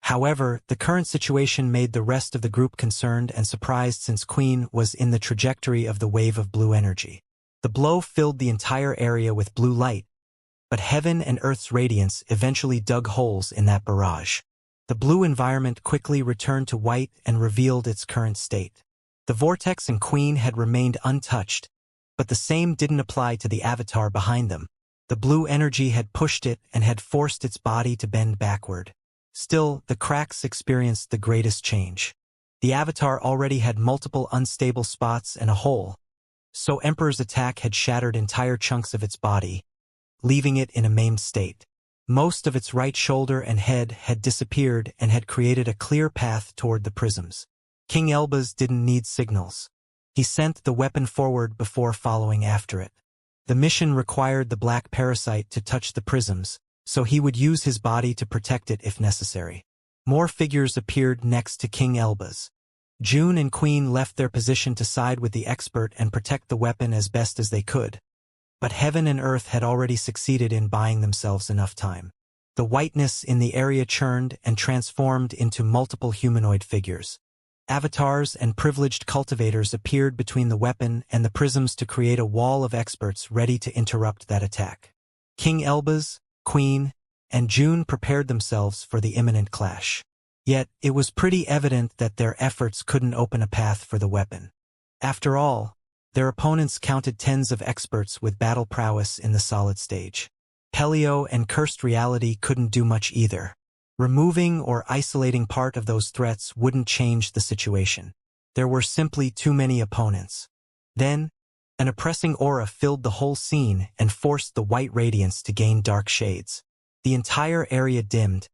A: However, the current situation made the rest of the group concerned and surprised, since Queen was in the trajectory of the wave of blue energy. The blow filled the entire area with blue light, but heaven and earth's radiance eventually dug holes in that barrage. The blue environment quickly returned to white and revealed its current state. The vortex and Queen had remained untouched, but the same didn't apply to the avatar behind them. The blue energy had pushed it and had forced its body to bend backward. Still, the cracks experienced the greatest change. The avatar already had multiple unstable spots and a hole, so Emperor's attack had shattered entire chunks of its body, leaving it in a maimed state. Most of its right shoulder and head had disappeared and had created a clear path toward the prisms. King Elbaz didn't need signals. He sent the weapon forward before following after it. The mission required the black parasite to touch the prisms, so he would use his body to protect it if necessary. More figures appeared next to King Elbaz. June and Queen left their position to side with the expert and protect the weapon as best as they could. But heaven and earth had already succeeded in buying themselves enough time. The whiteness in the area churned and transformed into multiple humanoid figures. Avatars and privileged cultivators appeared between the weapon and the prisms to create a wall of experts ready to interrupt that attack. King Elbaz, Queen, and June prepared themselves for the imminent clash. Yet, it was pretty evident that their efforts couldn't open a path for the weapon. After all, their opponents counted tens of experts with battle prowess in the solid stage. Pelio and Cursed Reality couldn't do much either. Removing or isolating part of those threats wouldn't change the situation. There were simply too many opponents. Then, an oppressing aura filled the whole scene and forced the white radiance to gain dark shades. The entire area dimmed,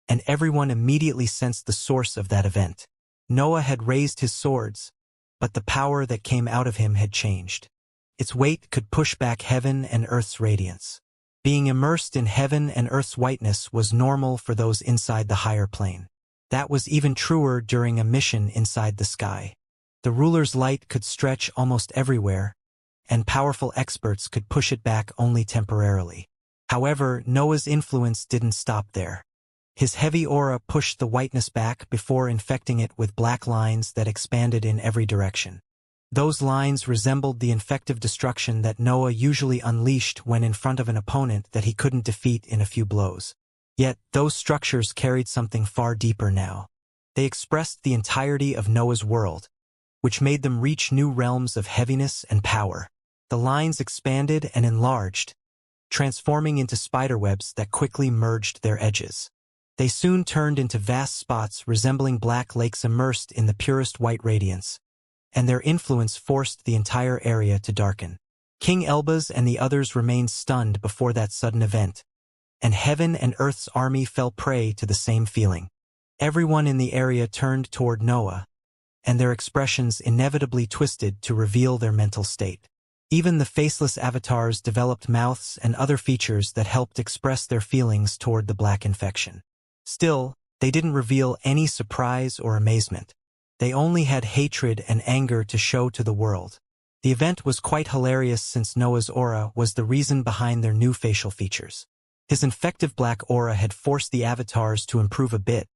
A: and everyone immediately sensed the source of that event. Noah had raised his swords, but the power that came out of him had changed. Its weight could push back heaven and earth's radiance. Being immersed in heaven and earth's whiteness was normal for those inside the higher plane. That was even truer during a mission inside the sky. The ruler's light could stretch almost everywhere, and powerful experts could push it back only temporarily. However, Noah's influence didn't stop there. His heavy aura pushed the whiteness back before infecting it with black lines that expanded in every direction. Those lines resembled the infective destruction that Noah usually unleashed when in front of an opponent that he couldn't defeat in a few blows. Yet, those structures carried something far deeper now. They expressed the entirety of Noah's world, which made them reach new realms of heaviness and power. The lines expanded and enlarged, transforming into spiderwebs that quickly merged their edges. They soon turned into vast spots resembling black lakes immersed in the purest white radiance, and their influence forced the entire area to darken. King Elbaz and the others remained stunned before that sudden event, and heaven and earth's army fell prey to the same feeling. Everyone in the area turned toward Noah, and their expressions inevitably twisted to reveal their mental state. Even the faceless avatars developed mouths and other features that helped express their feelings toward the black infection. Still, they didn't reveal any surprise or amazement. They only had hatred and anger to show to the world. The event was quite hilarious since Noah's aura was the reason behind their new facial features. His infective black aura had forced the avatars to improve a bit,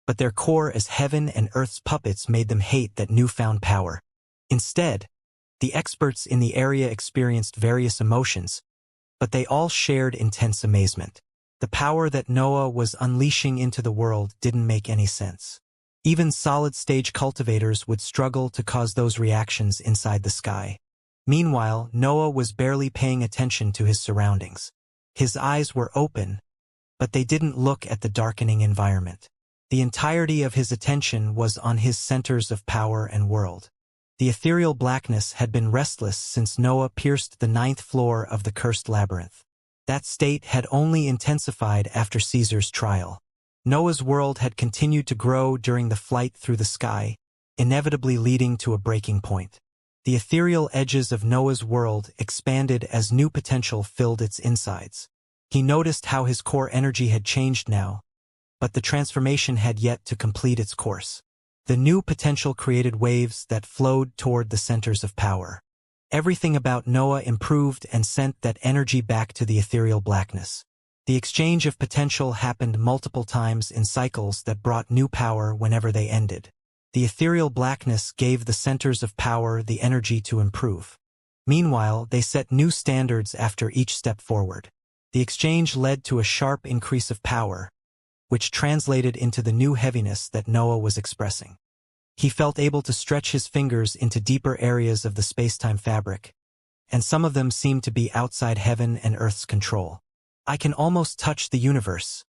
A: but their core as heaven and earth's puppets made them hate that newfound power. Instead, the experts in the area experienced various emotions, but they all shared intense amazement. The power that Noah was unleashing into the world didn't make any sense. Even solid-stage cultivators would struggle to cause those reactions inside the sky. Meanwhile, Noah was barely paying attention to his surroundings. His eyes were open, but they didn't look at the darkening environment. The entirety of his attention was on his centers of power and world. The ethereal blackness had been restless since Noah pierced the 9th floor of the cursed labyrinth. That state had only intensified after Caesar's trial. Noah's world had continued to grow during the flight through the sky, inevitably leading to a breaking point. The ethereal edges of Noah's world expanded as new potential filled its insides. He noticed how his core energy had changed now, but the transformation had yet to complete its course. The new potential created waves that flowed toward the centers of power. Everything about Noah improved and sent that energy back to the ethereal blackness. The exchange of potential happened multiple times in cycles that brought new power whenever they ended. The ethereal blackness gave the centers of power the energy to improve. Meanwhile, they set new standards after each step forward. The exchange led to a sharp increase of power, which translated into the new heaviness that Noah was expressing. He felt able to stretch his fingers into deeper areas of the space-time fabric, and some of them seemed to be outside heaven and earth's control. I can almost touch the universe,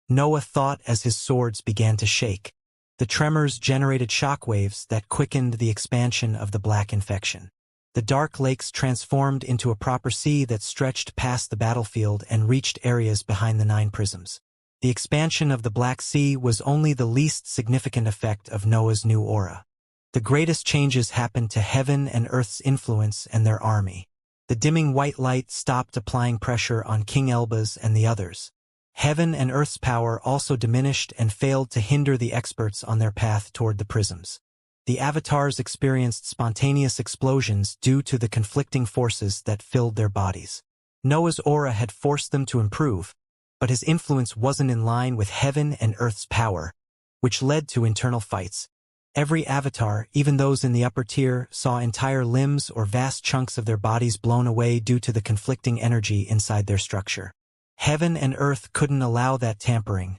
A: Noah thought as his swords began to shake. The tremors generated shockwaves that quickened the expansion of the black infection. The dark lakes transformed into a proper sea that stretched past the battlefield and reached areas behind the 9 prisms. The expansion of the Black Sea was only the least significant effect of Noah's new aura. The greatest changes happened to heaven and earth's influence and their army. The dimming white light stopped applying pressure on King Elbaz and the others. Heaven and earth's power also diminished and failed to hinder the experts on their path toward the prisms. The avatars experienced spontaneous explosions due to the conflicting forces that filled their bodies. Noah's aura had forced them to improve, but his influence wasn't in line with heaven and earth's power, which led to internal fights. Every avatar, even those in the upper tier, saw entire limbs or vast chunks of their bodies blown away due to the conflicting energy inside their structure. Heaven and earth couldn't allow that tampering,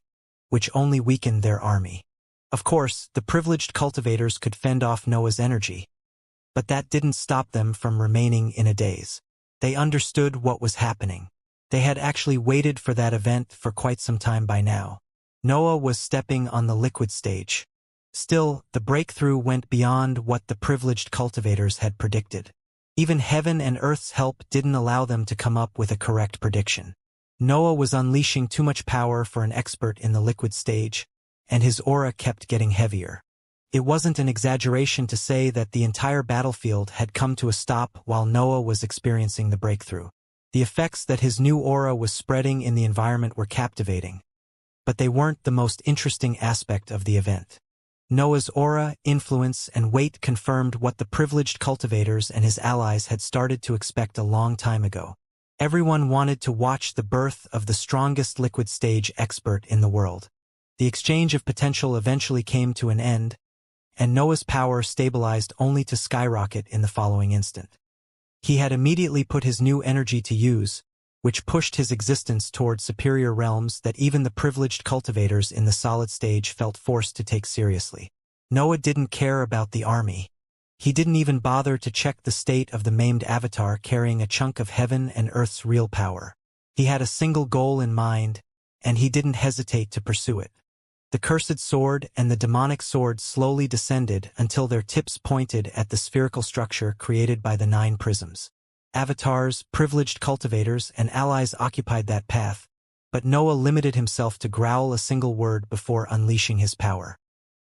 A: which only weakened their army. Of course, the privileged cultivators could fend off Noah's energy, but that didn't stop them from remaining in a daze. They understood what was happening. They had actually waited for that event for quite some time by now. Noah was stepping on the liquid stage. Still, the breakthrough went beyond what the privileged cultivators had predicted. Even heaven and earth's help didn't allow them to come up with a correct prediction. Noah was unleashing too much power for an expert in the liquid stage, and his aura kept getting heavier. It wasn't an exaggeration to say that the entire battlefield had come to a stop while Noah was experiencing the breakthrough. The effects that his new aura was spreading in the environment were captivating, but they weren't the most interesting aspect of the event. Noah's aura, influence, and weight confirmed what the privileged cultivators and his allies had started to expect a long time ago. Everyone wanted to watch the birth of the strongest liquid stage expert in the world. The exchange of potential eventually came to an end, and Noah's power stabilized only to skyrocket in the following instant. He had immediately put his new energy to use, which pushed his existence toward superior realms that even the privileged cultivators in the solid stage felt forced to take seriously. Noah didn't care about the army. He didn't even bother to check the state of the maimed avatar carrying a chunk of heaven and earth's real power. He had a single goal in mind, and he didn't hesitate to pursue it. The cursed sword and the demonic sword slowly descended until their tips pointed at the spherical structure created by the 9 prisms. Avatars, privileged cultivators, and allies occupied that path, but Noah limited himself to growl a single word before unleashing his power.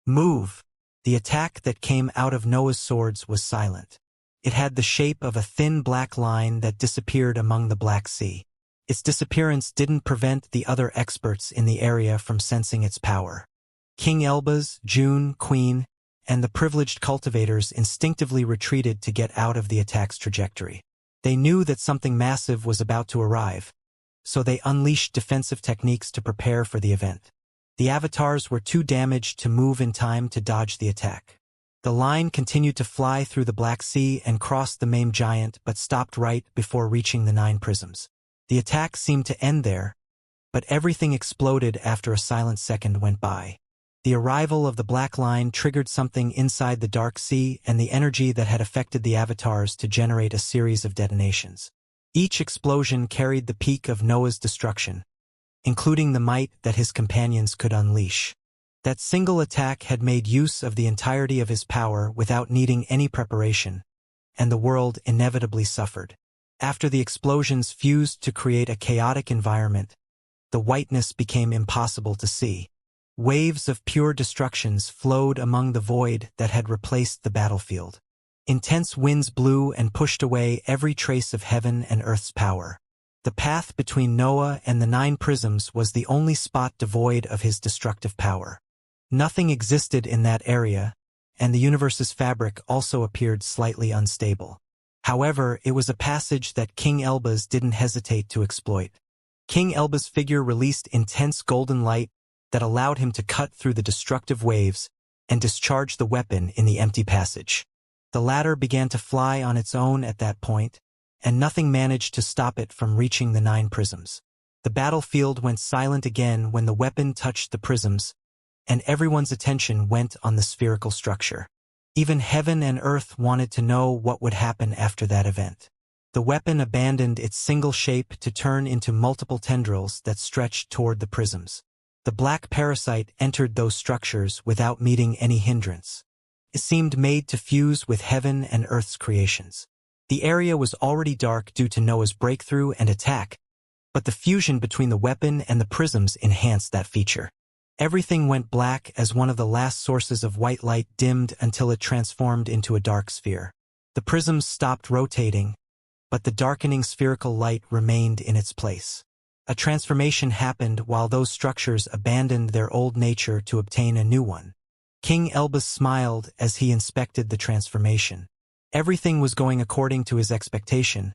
A: Move! The attack that came out of Noah's swords was silent. It had the shape of a thin black line that disappeared among the Black Sea. Its disappearance didn't prevent the other experts in the area from sensing its power. King Elbaz, June, Queen, and the privileged cultivators instinctively retreated to get out of the attack's trajectory. They knew that something massive was about to arrive, so they unleashed defensive techniques to prepare for the event. The avatars were too damaged to move in time to dodge the attack. The line continued to fly through the Black Sea and crossed the maimed giant but stopped right before reaching the 9 prisms. The attack seemed to end there, but everything exploded after a silent second went by. The arrival of the Black Line triggered something inside the Dark Sea and the energy that had affected the avatars to generate a series of detonations. Each explosion carried the peak of Noah's destruction, including the might that his companions could unleash. That single attack had made use of the entirety of his power without needing any preparation, and the world inevitably suffered. After the explosions fused to create a chaotic environment, the whiteness became impossible to see. Waves of pure destructions flowed among the void that had replaced the battlefield. Intense winds blew and pushed away every trace of heaven and earth's power. The path between Noah and the 9 prisms was the only spot devoid of his destructive power. Nothing existed in that area, and the universe's fabric also appeared slightly unstable. However, it was a passage that King Elbaz didn't hesitate to exploit. King Elbaz's figure released intense golden light that allowed him to cut through the destructive waves and discharge the weapon in the empty passage. The latter began to fly on its own at that point, and nothing managed to stop it from reaching the 9 prisms. The battlefield went silent again when the weapon touched the prisms, and everyone's attention went on the spherical structure. Even heaven and earth wanted to know what would happen after that event. The weapon abandoned its single shape to turn into multiple tendrils that stretched toward the prisms. The black parasite entered those structures without meeting any hindrance. It seemed made to fuse with heaven and earth's creations. The area was already dark due to Noah's breakthrough and attack, but the fusion between the weapon and the prisms enhanced that feature. Everything went black as one of the last sources of white light dimmed until it transformed into a dark sphere. The prisms stopped rotating, but the darkening spherical light remained in its place. A transformation happened while those structures abandoned their old nature to obtain a new one. King Elbaz smiled as he inspected the transformation. Everything was going according to his expectation,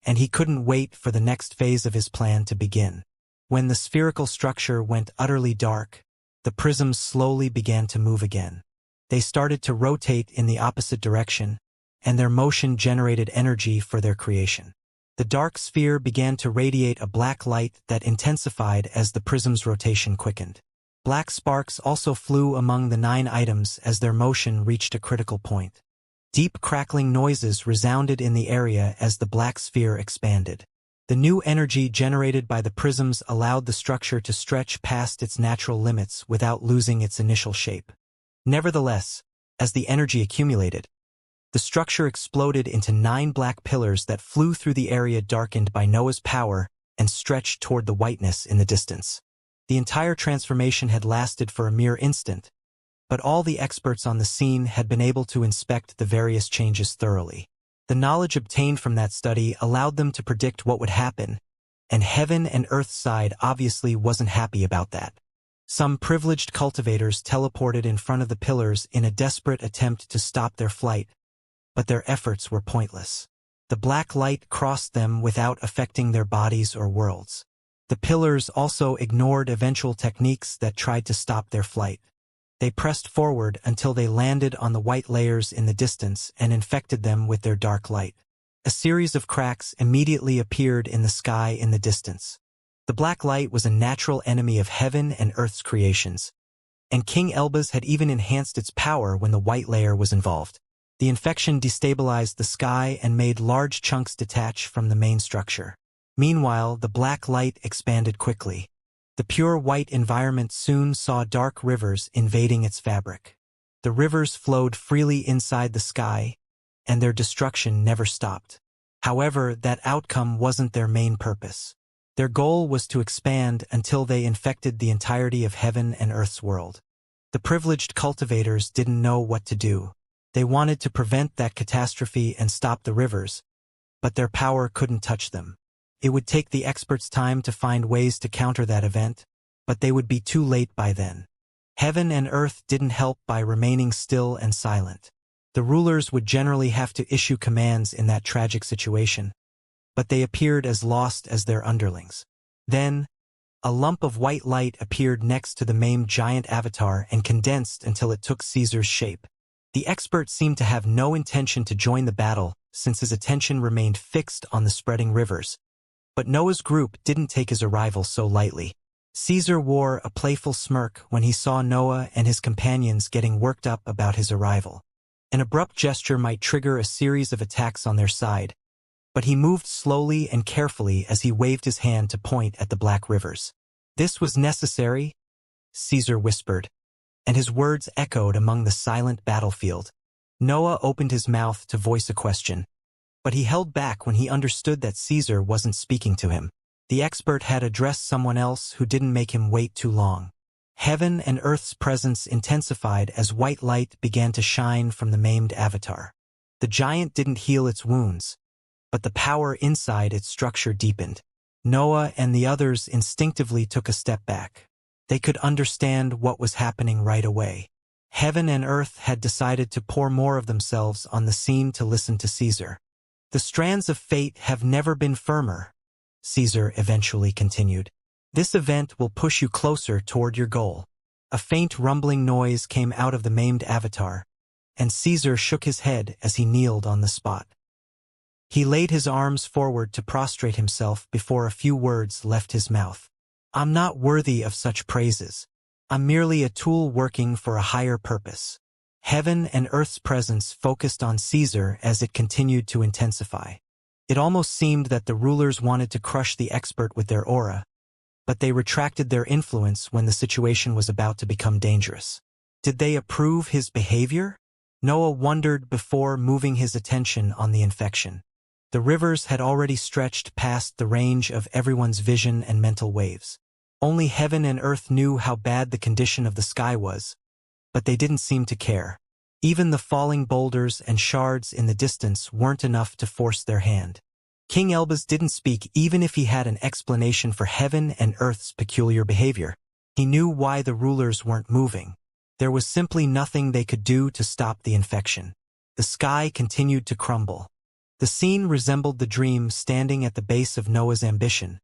A: and he couldn't wait for the next phase of his plan to begin. When the spherical structure went utterly dark, the prisms slowly began to move again. They started to rotate in the opposite direction, and their motion generated energy for their creation. The dark sphere began to radiate a black light that intensified as the prism's rotation quickened. Black sparks also flew among the 9 items as their motion reached a critical point. Deep crackling noises resounded in the area as the black sphere expanded. The new energy generated by the prisms allowed the structure to stretch past its natural limits without losing its initial shape. Nevertheless, as the energy accumulated, the structure exploded into 9 black pillars that flew through the area darkened by Noah's power and stretched toward the whiteness in the distance. The entire transformation had lasted for a mere instant, but all the experts on the scene had been able to inspect the various changes thoroughly. The knowledge obtained from that study allowed them to predict what would happen, and heaven and earth's side obviously wasn't happy about that. Some privileged cultivators teleported in front of the pillars in a desperate attempt to stop their flight, but their efforts were pointless. The black light crossed them without affecting their bodies or worlds. The pillars also ignored eventual techniques that tried to stop their flight. They pressed forward until they landed on the white layers in the distance and infected them with their dark light. A series of cracks immediately appeared in the sky in the distance. The black light was a natural enemy of heaven and earth's creations, and King Elbaz had even enhanced its power when the white layer was involved. The infection destabilized the sky and made large chunks detach from the main structure. Meanwhile, the black light expanded quickly. The pure white environment soon saw dark rivers invading its fabric. The rivers flowed freely inside the sky, and their destruction never stopped. However, that outcome wasn't their main purpose. Their goal was to expand until they infected the entirety of heaven and earth's world. The privileged cultivators didn't know what to do. They wanted to prevent that catastrophe and stop the rivers, but their power couldn't touch them. It would take the experts time to find ways to counter that event, but they would be too late by then. Heaven and earth didn't help by remaining still and silent. The rulers would generally have to issue commands in that tragic situation, but they appeared as lost as their underlings. Then, a lump of white light appeared next to the maimed giant avatar and condensed until it took Caesar's shape. The expert seemed to have no intention to join the battle since his attention remained fixed on the spreading rivers. But Noah's group didn't take his arrival so lightly. Caesar wore a playful smirk when he saw Noah and his companions getting worked up about his arrival. An abrupt gesture might trigger a series of attacks on their side, but he moved slowly and carefully as he waved his hand to point at the black rivers. "This was necessary," Caesar whispered, and his words echoed among the silent battlefield. Noah opened his mouth to voice a question, but he held back when he understood that Caesar wasn't speaking to him. The expert had addressed someone else who didn't make him wait too long. Heaven and earth's presence intensified as white light began to shine from the maimed avatar. The giant didn't heal its wounds, but the power inside its structure deepened. Noah and the others instinctively took a step back. They could understand what was happening right away. Heaven and earth had decided to pour more of themselves on the scene to listen to Caesar. "The strands of fate have never been firmer," Caesar eventually continued. "This event will push you closer toward your goal." A faint rumbling noise came out of the maimed avatar, and Caesar shook his head as he kneeled on the spot. He laid his arms forward to prostrate himself before a few words left his mouth. "I'm not worthy of such praises. I'm merely a tool working for a higher purpose." Heaven and earth's presence focused on Caesar as it continued to intensify. It almost seemed that the rulers wanted to crush the expert with their aura, but they retracted their influence when the situation was about to become dangerous. Did they approve his behavior? Noah wondered before moving his attention on the infection. The rivers had already stretched past the range of everyone's vision and mental waves. Only heaven and earth knew how bad the condition of the sky was, but they didn't seem to care. Even the falling boulders and shards in the distance weren't enough to force their hand. King Elbaz didn't speak even if he had an explanation for heaven and earth's peculiar behavior. He knew why the rulers weren't moving. There was simply nothing they could do to stop the infection. The sky continued to crumble. The scene resembled the dream standing at the base of Noah's ambition,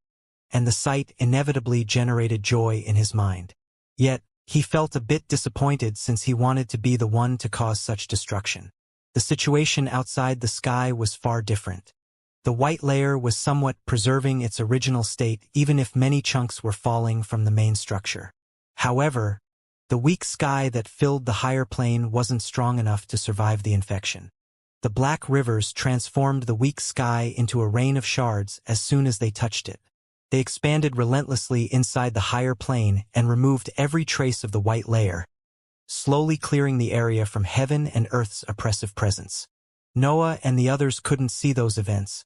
A: and the sight inevitably generated joy in his mind. Yet, he felt a bit disappointed since he wanted to be the one to cause such destruction. The situation outside the sky was far different. The white layer was somewhat preserving its original state even if many chunks were falling from the main structure. However, the weak sky that filled the higher plane wasn't strong enough to survive the infection. The black rivers transformed the weak sky into a rain of shards as soon as they touched it. They expanded relentlessly inside the higher plane and removed every trace of the white layer, slowly clearing the area from heaven and earth's oppressive presence. Noah and the others couldn't see those events,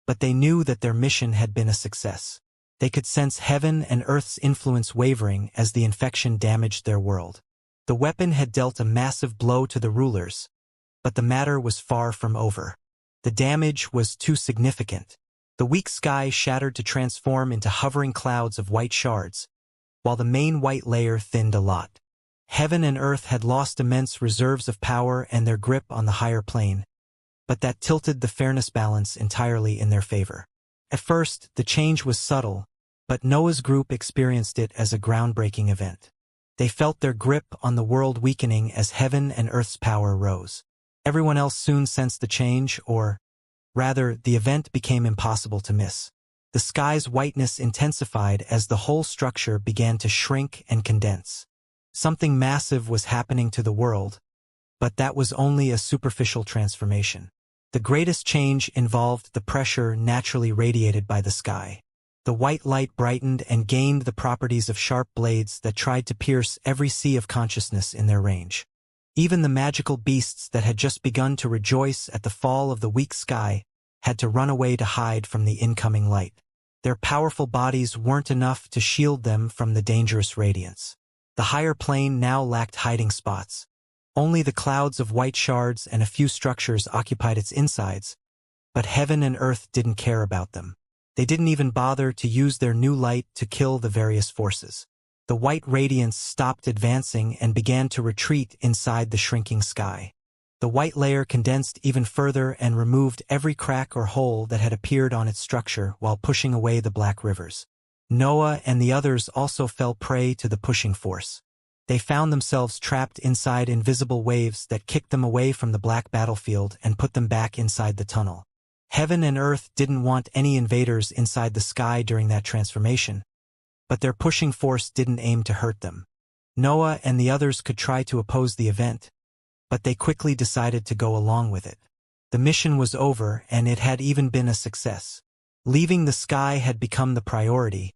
A: but they knew that their mission had been a success. They could sense heaven and earth's influence wavering as the infection damaged their world. The weapon had dealt a massive blow to the rulers, but the matter was far from over. The damage was too significant. The weak sky shattered to transform into hovering clouds of white shards, while the main white layer thinned a lot. Heaven and earth had lost immense reserves of power and their grip on the higher plane, but that tilted the fairness balance entirely in their favor. At first, the change was subtle, but Noah's group experienced it as a groundbreaking event. They felt their grip on the world weakening as heaven and earth's power rose. Everyone else soon sensed the change, or rather, the event became impossible to miss. The sky's whiteness intensified as the whole structure began to shrink and condense. Something massive was happening to the world, but that was only a superficial transformation. The greatest change involved the pressure naturally radiated by the sky. The white light brightened and gained the properties of sharp blades that tried to pierce every sea of consciousness in their range. Even the magical beasts that had just begun to rejoice at the fall of the weak sky had to run away to hide from the incoming light. Their powerful bodies weren't enough to shield them from the dangerous radiance. The higher plane now lacked hiding spots. Only the clouds of white shards and a few structures occupied its insides, but heaven and earth didn't care about them. They didn't even bother to use their new light to kill the various forces. The white radiance stopped advancing and began to retreat inside the shrinking sky. The white layer condensed even further and removed every crack or hole that had appeared on its structure while pushing away the black rivers. Noah and the others also fell prey to the pushing force. They found themselves trapped inside invisible waves that kicked them away from the black battlefield and put them back inside the tunnel. Heaven and earth didn't want any invaders inside the sky during that transformation, but their pushing force didn't aim to hurt them. Noah and the others could try to oppose the event, but they quickly decided to go along with it. The mission was over, and it had even been a success. Leaving the sky had become the priority,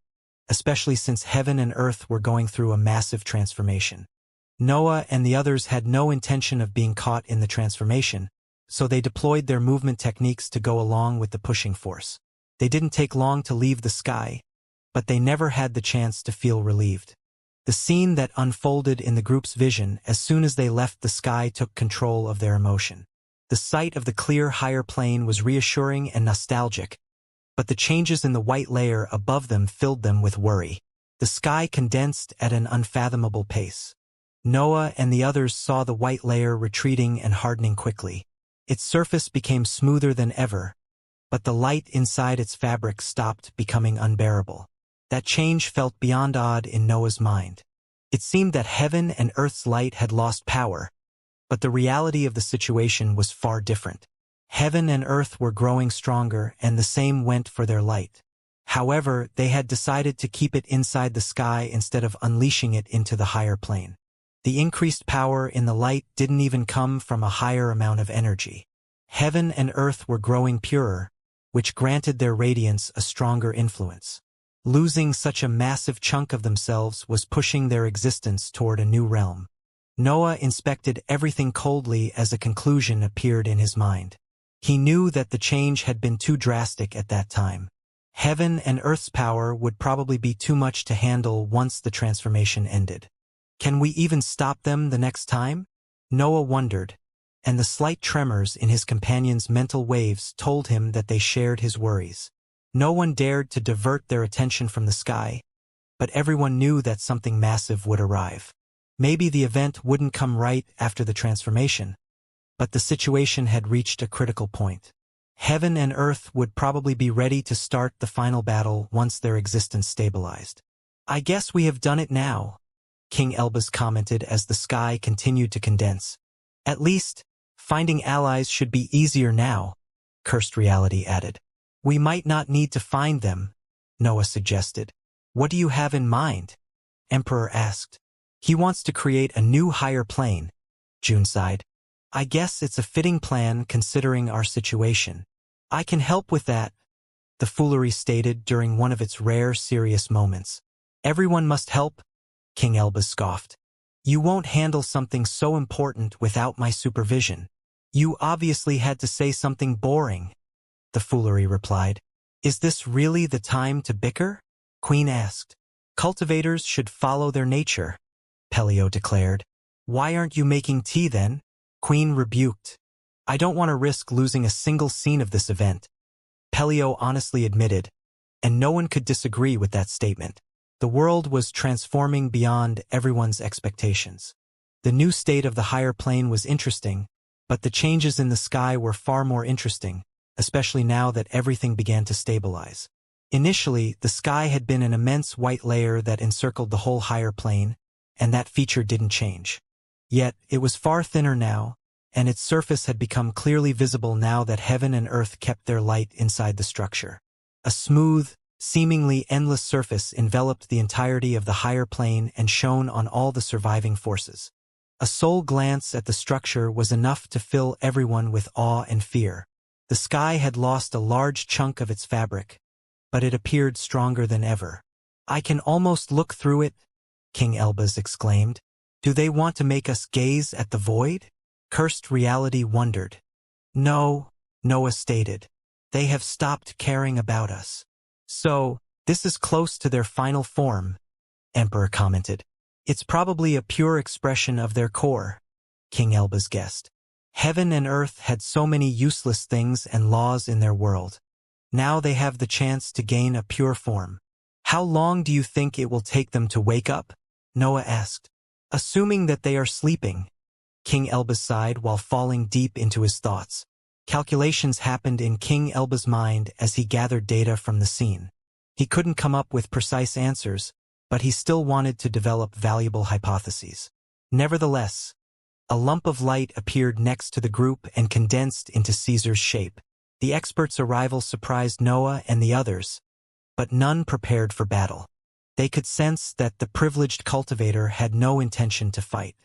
A: especially since heaven and earth were going through a massive transformation. Noah and the others had no intention of being caught in the transformation, so they deployed their movement techniques to go along with the pushing force. They didn't take long to leave the sky, but they never had the chance to feel relieved. The scene that unfolded in the group's vision as soon as they left the sky took control of their emotion. The sight of the clear higher plane was reassuring and nostalgic, but the changes in the white layer above them filled them with worry. The sky condensed at an unfathomable pace. Noah and the others saw the white layer retreating and hardening quickly. Its surface became smoother than ever, but the light inside its fabric stopped becoming unbearable. That change felt beyond odd in Noah's mind. It seemed that heaven and earth's light had lost power, but the reality of the situation was far different. Heaven and earth were growing stronger, and the same went for their light. However, they had decided to keep it inside the sky instead of unleashing it into the higher plane. The increased power in the light didn't even come from a higher amount of energy. Heaven and earth were growing purer, which granted their radiance a stronger influence. Losing such a massive chunk of themselves was pushing their existence toward a new realm. Noah inspected everything coldly as a conclusion appeared in his mind. He knew that the change had been too drastic at that time. Heaven and earth's power would probably be too much to handle once the transformation ended. Can we even stop them the next time? Noah wondered, and the slight tremors in his companion's mental waves told him that they shared his worries. No one dared to divert their attention from the sky, but everyone knew that something massive would arrive. Maybe the event wouldn't come right after the transformation, but the situation had reached a critical point. Heaven and earth would probably be ready to start the final battle once their existence stabilized. "I guess we have done it now," King Elbas commented as the sky continued to condense. "At least, finding allies should be easier now," Cursed Reality added. "We might not need to find them," Noah suggested. "What do you have in mind?" Emperor asked. "He wants to create a new higher plane," June sighed. "I guess it's a fitting plan considering our situation." "I can help with that," the foolery stated during one of its rare serious moments. "Everyone must help," King Elbas scoffed. "You won't handle something so important without my supervision." "You obviously had to say something boring," the foolery replied. "Is this really the time to bicker?" Queen asked. "Cultivators should follow their nature," Pelio declared. "Why aren't you making tea then?" Queen rebuked. "I don't want to risk losing a single scene of this event," Pelio honestly admitted, and no one could disagree with that statement. The world was transforming beyond everyone's expectations. The new state of the higher plane was interesting, but the changes in the sky were far more interesting, especially now that everything began to stabilize. Initially, the sky had been an immense white layer that encircled the whole higher plane, and that feature didn't change. Yet, it was far thinner now, and its surface had become clearly visible now that heaven and earth kept their light inside the structure. A smooth, seemingly endless surface enveloped the entirety of the higher plane and shone on all the surviving forces. A sole glance at the structure was enough to fill everyone with awe and fear. The sky had lost a large chunk of its fabric, but it appeared stronger than ever. "I can almost look through it," King Elbas exclaimed. "Do they want to make us gaze at the void?" Cursed Reality wondered. "No," Noah stated. "They have stopped caring about us." "So, this is close to their final form," Emperor commented. "It's probably a pure expression of their core," King Elbas guessed. Heaven and earth had so many useless things and laws in their world. Now they have the chance to gain a pure form. "How long do you think it will take them to wake up?" Noah asked. Assuming that they are sleeping, King Elba sighed while falling deep into his thoughts. Calculations happened in King Elba's mind as he gathered data from the scene. He couldn't come up with precise answers, but he still wanted to develop valuable hypotheses. Nevertheless, a lump of light appeared next to the group and condensed into Caesar's shape. The expert's arrival surprised Noah and the others, but none prepared for battle. They could sense that the privileged cultivator had no intention to fight.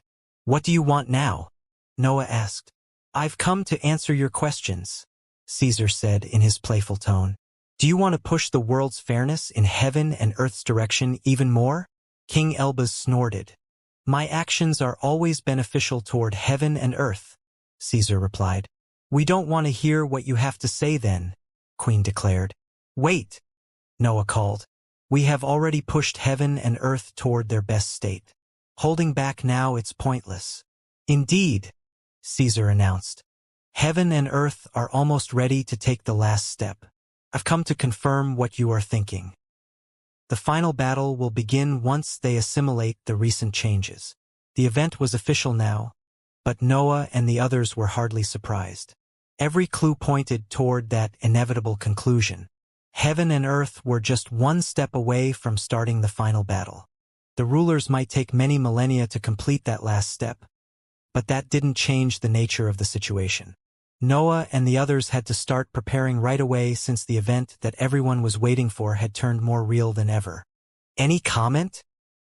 A: "What do you want now?" Noah asked. "I've come to answer your questions," Caesar said in his playful tone. "Do you want to push the world's fairness in heaven and earth's direction even more?" King Elbas snorted. "My actions are always beneficial toward heaven and earth," Caesar replied. "We don't want to hear what you have to say then," Queen declared. "Wait," Noah called. "We have already pushed heaven and earth toward their best state. Holding back now, it's pointless." "Indeed," Caesar announced. "Heaven and earth are almost ready to take the last step. I've come to confirm what you are thinking. The final battle will begin once they assimilate the recent changes." The event was official now, but Noah and the others were hardly surprised. Every clue pointed toward that inevitable conclusion. Heaven and earth were just one step away from starting the final battle. The rulers might take many millennia to complete that last step, but that didn't change the nature of the situation. Noah and the others had to start preparing right away since the event that everyone was waiting for had turned more real than ever. "Any comment?"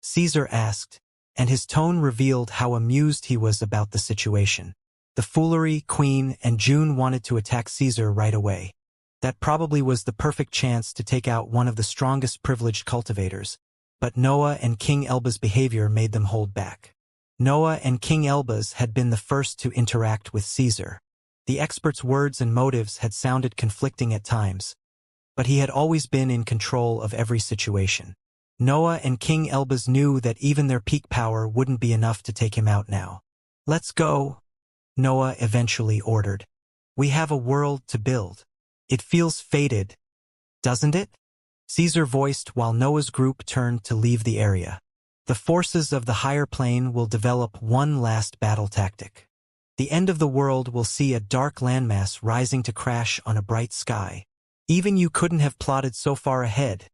A: Caesar asked, and his tone revealed how amused he was about the situation. The foolery, Queen, and June wanted to attack Caesar right away. That probably was the perfect chance to take out one of the strongest privileged cultivators, but Noah and King Elba's behavior made them hold back. Noah and King Elba's had been the first to interact with Caesar. The expert's words and motives had sounded conflicting at times, but he had always been in control of every situation. Noah and King Elba's knew that even their peak power wouldn't be enough to take him out now. "Let's go," Noah eventually ordered. "We have a world to build. It feels fated, doesn't it?" Caesar voiced while Noah's group turned to leave the area. "The forces of the higher plane will develop one last battle tactic. The end of the world will see a dark landmass rising to crash on a bright sky. Even you couldn't have plotted so far ahead."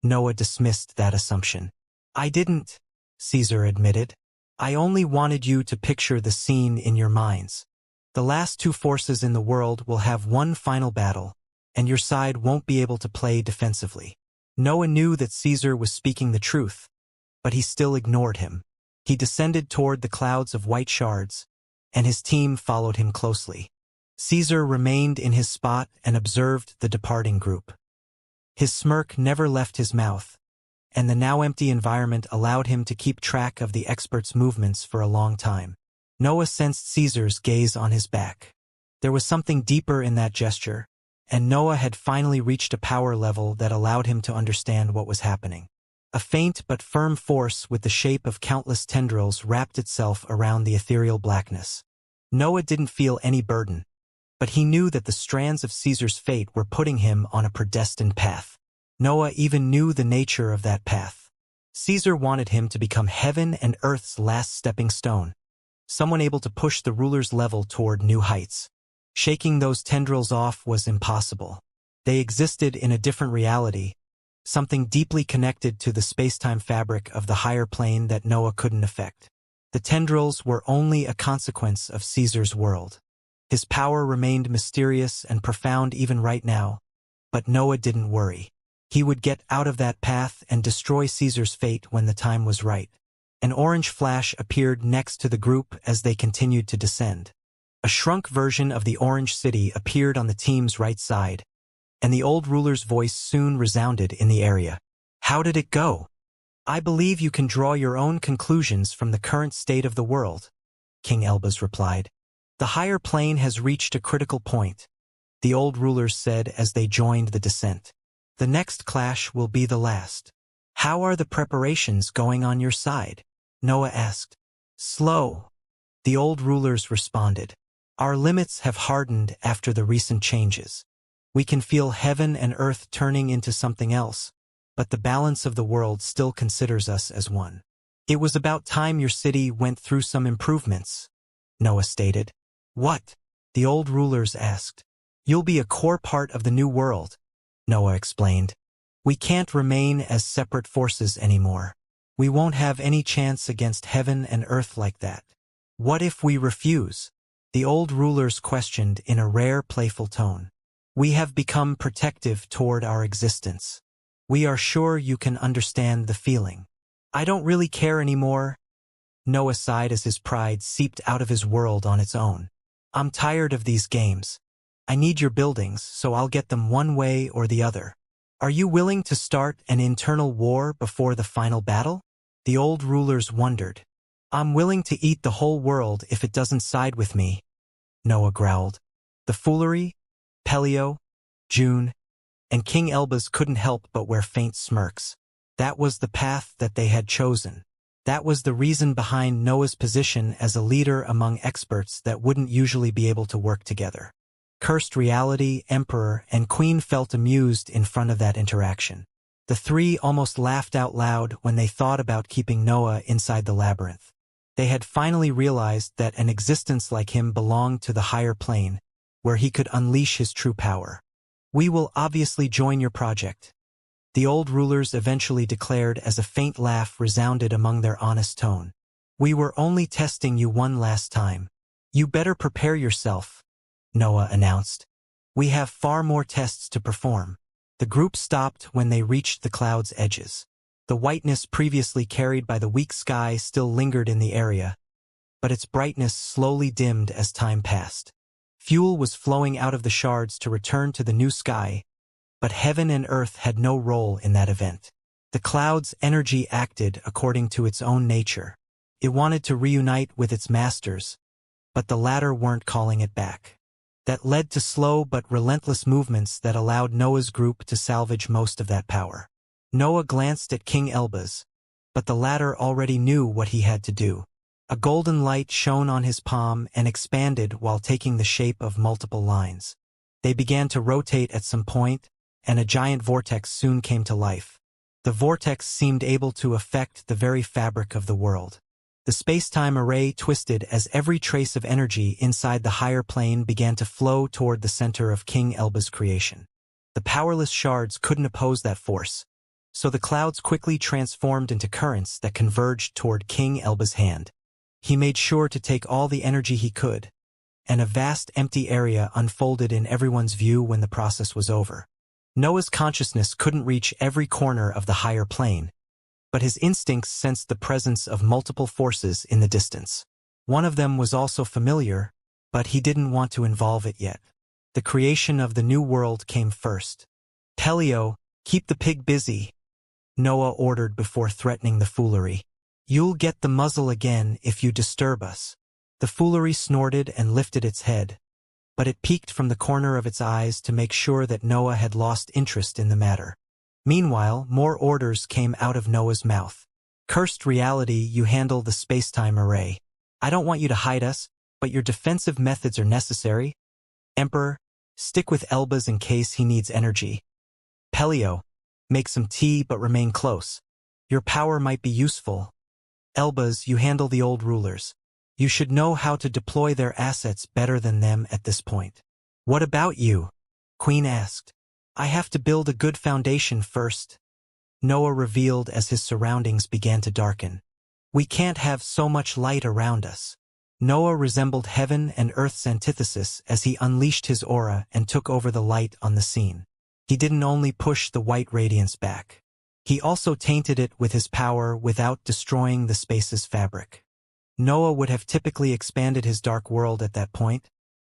A: Noah dismissed that assumption. "I didn't," Caesar admitted. "I only wanted you to picture the scene in your minds. The last two forces in the world will have one final battle, and your side won't be able to play defensively." Noah knew that Caesar was speaking the truth, but he still ignored him. He descended toward the clouds of white shards, and his team followed him closely. Caesar remained in his spot and observed the departing group. His smirk never left his mouth, and the now empty environment allowed him to keep track of the expert's movements for a long time. Noah sensed Caesar's gaze on his back. There was something deeper in that gesture, and Noah had finally reached a power level that allowed him to understand what was happening. A faint but firm force with the shape of countless tendrils wrapped itself around the ethereal blackness. Noah didn't feel any burden, but he knew that the strands of Caesar's fate were putting him on a predestined path. Noah even knew the nature of that path. Caesar wanted him to become heaven and earth's last stepping stone, someone able to push the ruler's level toward new heights. Shaking those tendrils off was impossible. They existed in a different reality, something deeply connected to the space-time fabric of the higher plane that Noah couldn't affect. The tendrils were only a consequence of Caesar's world. His power remained mysterious and profound even right now, but Noah didn't worry. He would get out of that path and destroy Caesar's fate when the time was right. An orange flash appeared next to the group as they continued to descend. A shrunk version of the Orange City appeared on the team's right side, and the old ruler's voice soon resounded in the area. "How did it go?" "I believe you can draw your own conclusions from the current state of the world," King Elbas replied. "The higher plane has reached a critical point," the old rulers said as they joined the descent. "The next clash will be the last." "How are the preparations going on your side?" Noah asked. "Slow," the old rulers responded. "Our limits have hardened after the recent changes. We can feel heaven and earth turning into something else, but the balance of the world still considers us as one." It was about time your city went through some improvements, Noah stated. What? The old rulers asked. You'll be a core part of the new world, Noah explained. We can't remain as separate forces anymore. We won't have any chance against heaven and earth like that. What if we refuse? The old rulers questioned in a rare playful tone. We have become protective toward our existence. We are sure you can understand the feeling. I don't really care anymore. Noah sighed as his pride seeped out of his world on its own. I'm tired of these games. I need your buildings, so I'll get them one way or the other. Are you willing to start an internal war before the final battle? The old rulers wondered. I'm willing to eat the whole world if it doesn't side with me, Noah growled. The foolery, Pelio, June, and King Elbaz couldn't help but wear faint smirks. That was the path that they had chosen. That was the reason behind Noah's position as a leader among experts that wouldn't usually be able to work together. Cursed Reality, Emperor, and Queen felt amused in front of that interaction. The three almost laughed out loud when they thought about keeping Noah inside the labyrinth. They had finally realized that an existence like him belonged to the higher plane, where he could unleash his true power. We will obviously join your project, the old rulers eventually declared as a faint laugh resounded among their honest tone. We were only testing you one last time. You better prepare yourself, Noah announced. We have far more tests to perform. The group stopped when they reached the cloud's edges. The whiteness previously carried by the weak sky still lingered in the area, but its brightness slowly dimmed as time passed. Fuel was flowing out of the shards to return to the new sky, but heaven and earth had no role in that event. The cloud's energy acted according to its own nature. It wanted to reunite with its masters, but the latter weren't calling it back. That led to slow but relentless movements that allowed Noah's group to salvage most of that power. Noah glanced at King Elbaz, but the latter already knew what he had to do. A golden light shone on his palm and expanded while taking the shape of multiple lines. They began to rotate at some point, and a giant vortex soon came to life. The vortex seemed able to affect the very fabric of the world. The space-time array twisted as every trace of energy inside the higher plane began to flow toward the center of King Elbaz's creation. The powerless shards couldn't oppose that force, so the clouds quickly transformed into currents that converged toward King Elbaz's hand. He made sure to take all the energy he could, and a vast empty area unfolded in everyone's view when the process was over. Noah's consciousness couldn't reach every corner of the higher plane, but his instincts sensed the presence of multiple forces in the distance. One of them was also familiar, but he didn't want to involve it yet. The creation of the new world came first. Pelio, keep the pig busy, Noah ordered before threatening the foolery. You'll get the muzzle again if you disturb us. The foolery snorted and lifted its head, but it peeked from the corner of its eyes to make sure that Noah had lost interest in the matter. Meanwhile, more orders came out of Noah's mouth. Cursed Reality, you handle the space-time array. I don't want you to hide us, but your defensive methods are necessary. Emperor, stick with Elbaz in case he needs energy. Pelio, make some tea but remain close. Your power might be useful. Elbaz, you handle the old rulers. You should know how to deploy their assets better than them at this point. What about you? Queen asked. I have to build a good foundation first, Noah revealed as his surroundings began to darken. We can't have so much light around us. Noah resembled heaven and earth's antithesis as he unleashed his aura and took over the light on the scene. He didn't only push the white radiance back. He also tainted it with his power without destroying the space's fabric. Noah would have typically expanded his dark world at that point,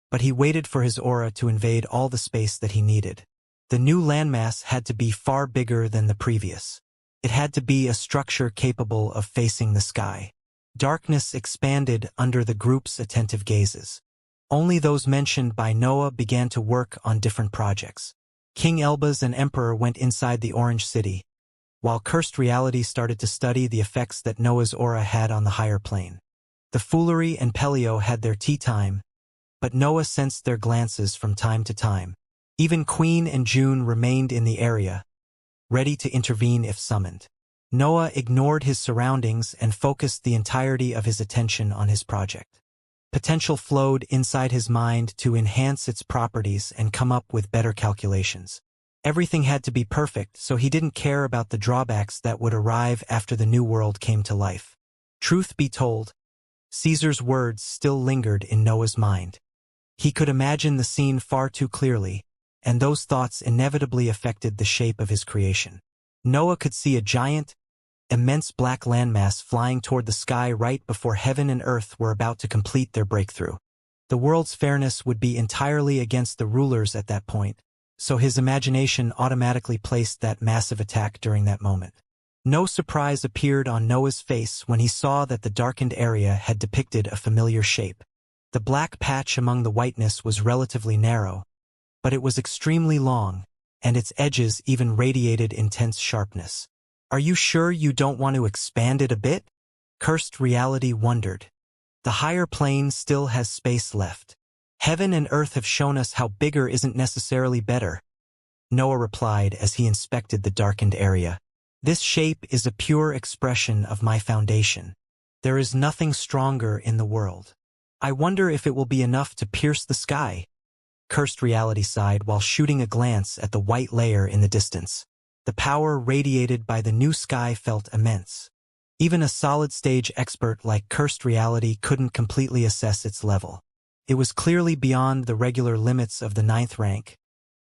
A: but he waited for his aura to invade all the space that he needed. The new landmass had to be far bigger than the previous. It had to be a structure capable of facing the sky. Darkness expanded under the group's attentive gazes. Only those mentioned by Noah began to work on different projects. King Elbaz and Emperor went inside the Orange City, while Cursed Reality started to study the effects that Noah's aura had on the higher plane. The Foolery and Pelio had their tea time, but Noah sensed their glances from time to time. Even Queen and June remained in the area, ready to intervene if summoned. Noah ignored his surroundings and focused the entirety of his attention on his project. Potential flowed inside his mind to enhance its properties and come up with better calculations. Everything had to be perfect, so he didn't care about the drawbacks that would arrive after the new world came to life. Truth be told, Caesar's words still lingered in Noah's mind. He could imagine the scene far too clearly, and those thoughts inevitably affected the shape of his creation. Noah could see a giant, immense black landmass flying toward the sky right before heaven and earth were about to complete their breakthrough. The world's fairness would be entirely against the rulers at that point, so his imagination automatically placed that massive attack during that moment. No surprise appeared on Noah's face when he saw that the darkened area had depicted a familiar shape. The black patch among the whiteness was relatively narrow, but it was extremely long, and its edges even radiated intense sharpness. "Are you sure you don't want to expand it a bit?" Cursed Reality wondered. "The higher plane still has space left. Heaven and earth have shown us how bigger isn't necessarily better," Noah replied as he inspected the darkened area. "This shape is a pure expression of my foundation. There is nothing stronger in the world. I wonder if it will be enough to pierce the sky." Cursed Reality sighed while shooting a glance at the white layer in the distance. The power radiated by the new sky felt immense. Even a solid-stage expert like Cursed Reality couldn't completely assess its level. It was clearly beyond the regular limits of the 9th rank,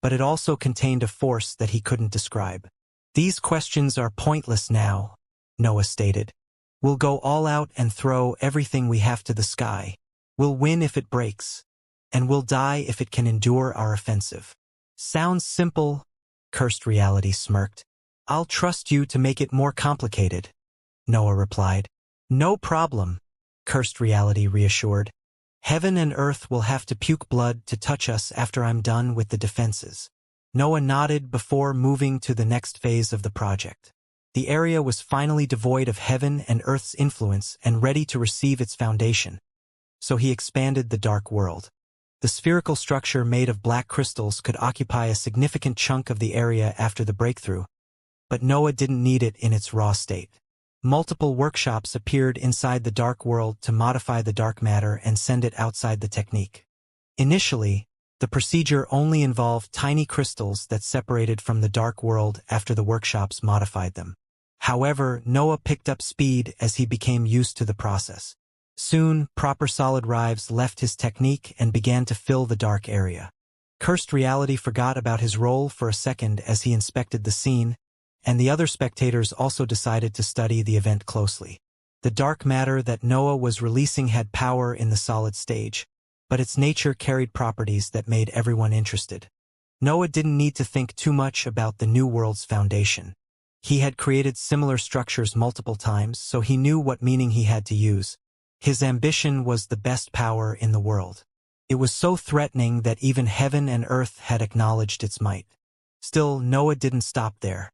A: but it also contained a force that he couldn't describe. "These questions are pointless now," Noah stated. "We'll go all out and throw everything we have to the sky. We'll win if it breaks, and we'll die if it can endure our offensive." "Sounds simple," Cursed Reality smirked. "I'll trust you to make it more complicated," Noah replied. "No problem," Cursed Reality reassured. "Heaven and earth will have to puke blood to touch us after I'm done with the defenses." Noah nodded before moving to the next phase of the project. The area was finally devoid of heaven and earth's influence and ready to receive its foundation, so he expanded the dark world. The spherical structure made of black crystals could occupy a significant chunk of the area after the breakthrough, but Noah didn't need it in its raw state. Multiple workshops appeared inside the dark world to modify the dark matter and send it outside the technique. Initially, the procedure only involved tiny crystals that separated from the dark world after the workshops modified them. However, Noah picked up speed as he became used to the process. Soon, proper solid rives left his technique and began to fill the dark area. Cursed Reality forgot about his role for a second as he inspected the scene, and the other spectators also decided to study the event closely. The dark matter that Noah was releasing had power in the solid stage, but its nature carried properties that made everyone interested. Noah didn't need to think too much about the new world's foundation. He had created similar structures multiple times, so he knew what meaning he had to use. His ambition was the best power in the world. It was so threatening that even heaven and earth had acknowledged its might. Still, Noah didn't stop there.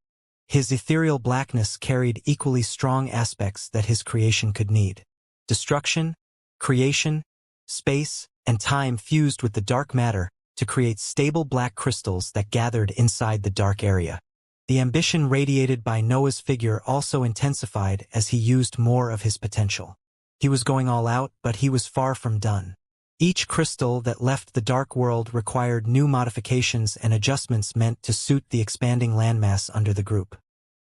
A: His ethereal blackness carried equally strong aspects that his creation could need. Destruction, creation, space, and time fused with the dark matter to create stable black crystals that gathered inside the dark area. The ambition radiated by Noah's figure also intensified as he used more of his potential. He was going all out, but he was far from done. Each crystal that left the dark world required new modifications and adjustments meant to suit the expanding landmass under the group.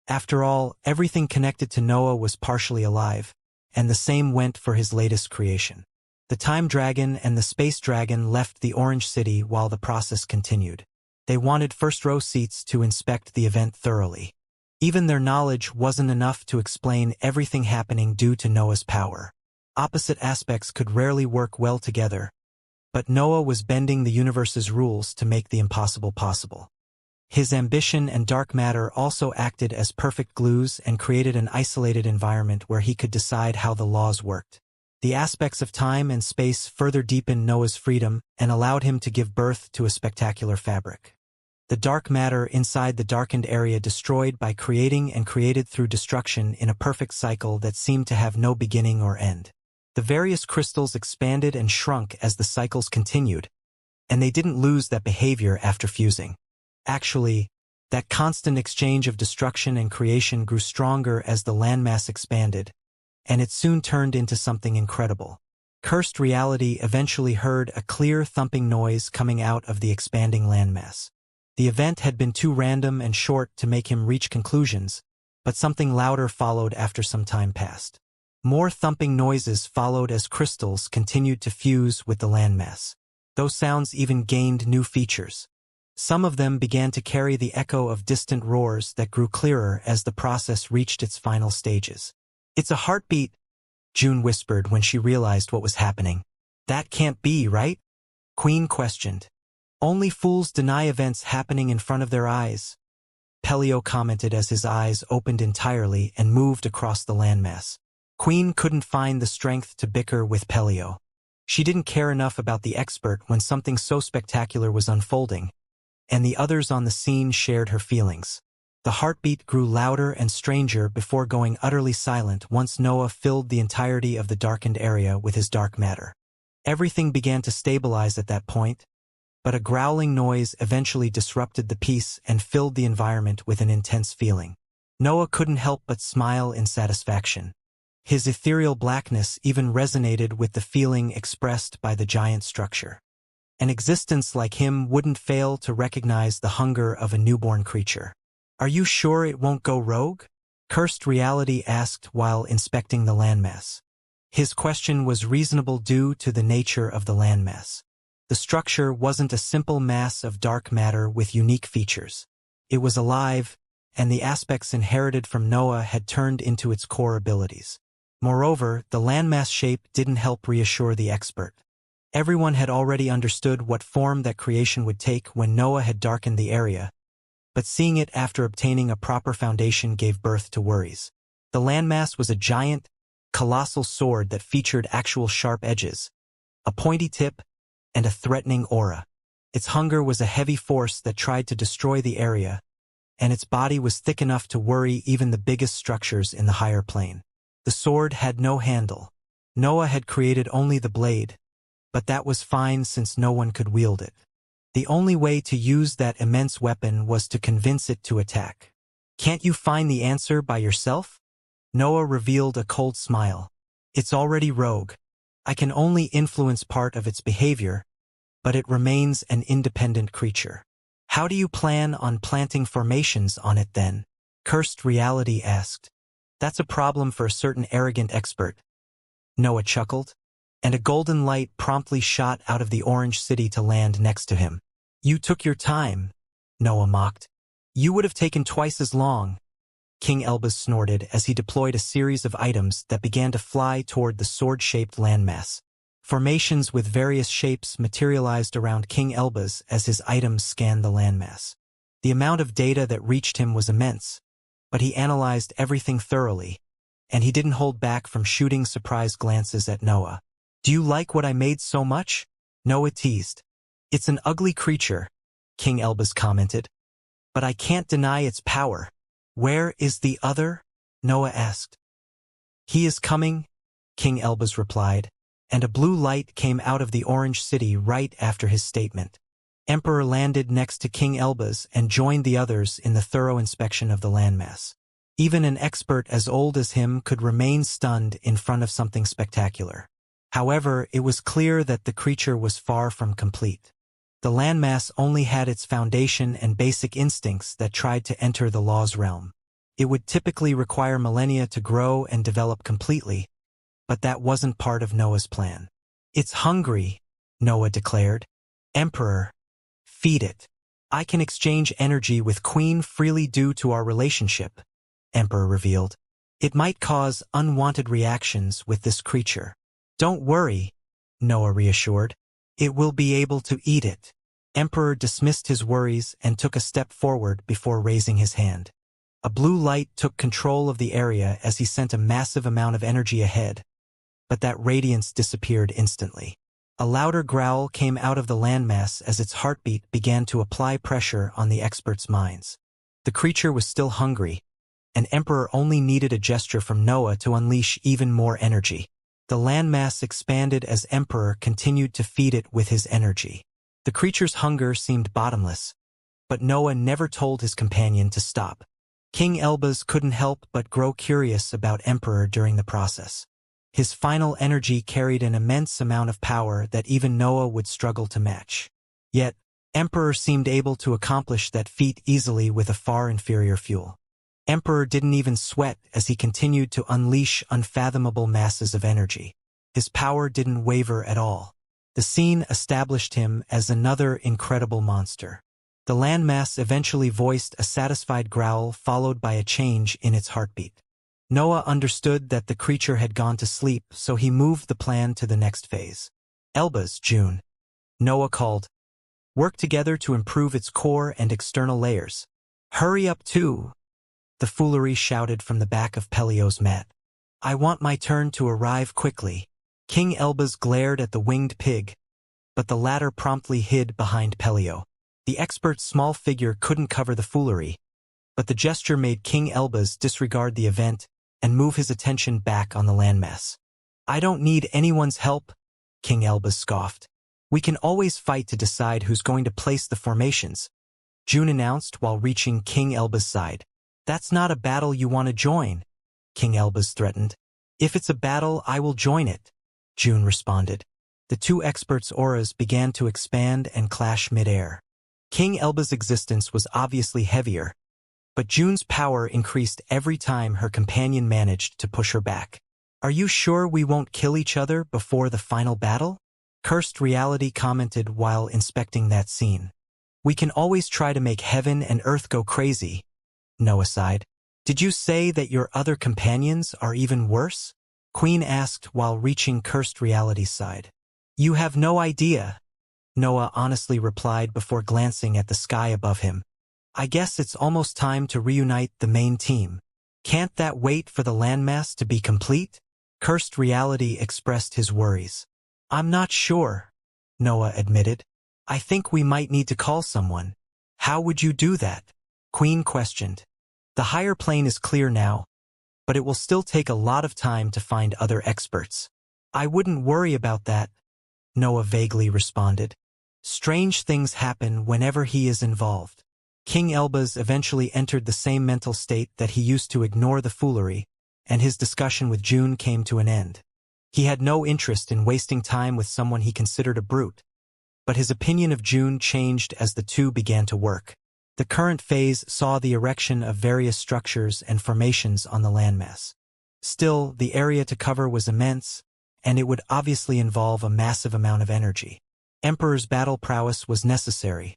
A: After all, everything connected to Noah was partially alive, and the same went for his latest creation. The Time Dragon and the Space Dragon left the Orange City while the process continued. They wanted first-row seats to inspect the event thoroughly. Even their knowledge wasn't enough to explain everything happening due to Noah's power. Opposite aspects could rarely work well together, but Noah was bending the universe's rules to make the impossible possible. His ambition and dark matter also acted as perfect glues and created an isolated environment where he could decide how the laws worked. The aspects of time and space further deepened Noah's freedom and allowed him to give birth to a spectacular fabric. The dark matter inside the darkened area destroyed by creating and created through destruction in a perfect cycle that seemed to have no beginning or end. The various crystals expanded and shrunk as the cycles continued, and they didn't lose that behavior after fusing. Actually, That constant exchange of destruction and creation grew stronger as the landmass expanded, and it soon turned into something incredible. Cursed Reality eventually heard a clear thumping noise coming out of the expanding landmass. The event had been too random and short to make him reach conclusions, but something louder followed after some time passed. More thumping noises followed as crystals continued to fuse with the landmass. Those sounds even gained new features. Some of them began to carry the echo of distant roars that grew clearer as the process reached its final stages. "It's a heartbeat," June whispered when she realized what was happening. "That can't be, right?" Queen questioned. "Only fools deny events happening in front of their eyes," Pelio commented as his eyes opened entirely and moved across the landmass. Queen couldn't find the strength to bicker with Pelio. She didn't care enough about the expert when something so spectacular was unfolding, and the others on the scene shared her feelings. The heartbeat grew louder and stranger before going utterly silent once Noah filled the entirety of the darkened area with his dark matter. Everything began to stabilize at that point, but a growling noise eventually disrupted the peace and filled the environment with an intense feeling. Noah couldn't help but smile in satisfaction. His ethereal blackness even resonated with the feeling expressed by the giant structure. An existence like him wouldn't fail to recognize the hunger of a newborn creature. "Are you sure it won't go rogue?" Cursed Reality asked while inspecting the landmass. His question was reasonable due to the nature of the landmass. The structure wasn't a simple mass of dark matter with unique features. It was alive, and the aspects inherited from Noah had turned into its core abilities. Moreover, the landmass shape didn't help reassure the expert. Everyone had already understood what form that creation would take when Noah had darkened the area, but seeing it after obtaining a proper foundation gave birth to worries. The landmass was a giant, colossal sword that featured actual sharp edges, a pointy tip, and a threatening aura. Its hunger was a heavy force that tried to destroy the area, and its body was thick enough to worry even the biggest structures in the higher plane. The sword had no handle. Noah had created only the blade, but that was fine since no one could wield it. The only way to use that immense weapon was to convince it to attack. "Can't you find the answer by yourself?" Noah revealed a cold smile. "It's already rogue. I can only influence part of its behavior, but it remains an independent creature." "How do you plan on planting formations on it then?" Cursed Reality asked. "That's a problem for a certain arrogant expert," Noah chuckled, and a golden light promptly shot out of the orange city to land next to him. "You took your time," Noah mocked. "You would have taken twice as long." King Elbaz snorted as he deployed a series of items that began to fly toward the sword-shaped landmass. Formations with various shapes materialized around King Elbaz as his items scanned the landmass. The amount of data that reached him was immense, but he analyzed everything thoroughly, and he didn't hold back from shooting surprised glances at Noah. "Do you like what I made so much?" Noah teased. "It's an ugly creature," King Elbaz commented, "but I can't deny its power." "Where is the other?" Noah asked. "He is coming," King Elbaz replied, and a blue light came out of the orange city right after his statement. Emperor landed next to King Elbaz and joined the others in the thorough inspection of the landmass. Even an expert as old as him could remain stunned in front of something spectacular. However, it was clear that the creature was far from complete. The landmass only had its foundation and basic instincts that tried to enter the law's realm. It would typically require millennia to grow and develop completely, but that wasn't part of Noah's plan. "It's hungry," Noah declared. "Emperor, feed it. I can exchange energy with Queen freely due to our relationship," Emperor revealed. "It might cause unwanted reactions with this creature." "Don't worry," Noah reassured. "It will be able to eat it." Emperor dismissed his worries and took a step forward before raising his hand. A blue light took control of the area as he sent a massive amount of energy ahead, but that radiance disappeared instantly. A louder growl came out of the landmass as its heartbeat began to apply pressure on the experts' minds. The creature was still hungry, and Emperor only needed a gesture from Noah to unleash even more energy. The landmass expanded as Emperor continued to feed it with his energy. The creature's hunger seemed bottomless, but Noah never told his companion to stop. King Elbaz couldn't help but grow curious about Emperor during the process. His final energy carried an immense amount of power that even Noah would struggle to match. Yet, Emperor seemed able to accomplish that feat easily with a far inferior fuel. Emperor didn't even sweat as he continued to unleash unfathomable masses of energy. His power didn't waver at all. The scene established him as another incredible monster. The landmass eventually voiced a satisfied growl followed by a change in its heartbeat. Noah understood that the creature had gone to sleep, so he moved the plan to the next phase. Elbaz, June. Noah called. Work together to improve its core and external layers. Hurry up too, the foolery shouted from the back of Pelio's mat. I want my turn to arrive quickly. King Elbaz glared at the winged pig, but the latter promptly hid behind Pelio. The expert's small figure couldn't cover the foolery, but the gesture made King Elbaz disregard the event and move his attention back on the landmass. I don't need anyone's help, King Elbaz scoffed. We can always fight to decide who's going to place the formations, June announced while reaching King Elbaz's side. That's not a battle you want to join, King Elbaz threatened. If it's a battle, I will join it, June responded. The two experts' auras began to expand and clash mid-air. King Elbaz's existence was obviously heavier, but June's power increased every time her companion managed to push her back. Are you sure we won't kill each other before the final battle? Cursed Reality commented while inspecting that scene. We can always try to make heaven and earth go crazy, Noah sighed. Did you say that your other companions are even worse? Queen asked while reaching Cursed Reality's side. You have no idea, Noah honestly replied before glancing at the sky above him. I guess it's almost time to reunite the main team. Can't that wait for the landmass to be complete? Cursed Reality expressed his worries. I'm not sure, Noah admitted. I think we might need to call someone. How would you do that? Queen questioned. The higher plane is clear now, but it will still take a lot of time to find other experts. I wouldn't worry about that, Noah vaguely responded. Strange things happen whenever he is involved. King Elbaz eventually entered the same mental state that he used to ignore the foolery, and his discussion with June came to an end. He had no interest in wasting time with someone he considered a brute, but his opinion of June changed as the two began to work. The current phase saw the erection of various structures and formations on the landmass. Still, the area to cover was immense, and it would obviously involve a massive amount of energy. Emperor's battle prowess was necessary,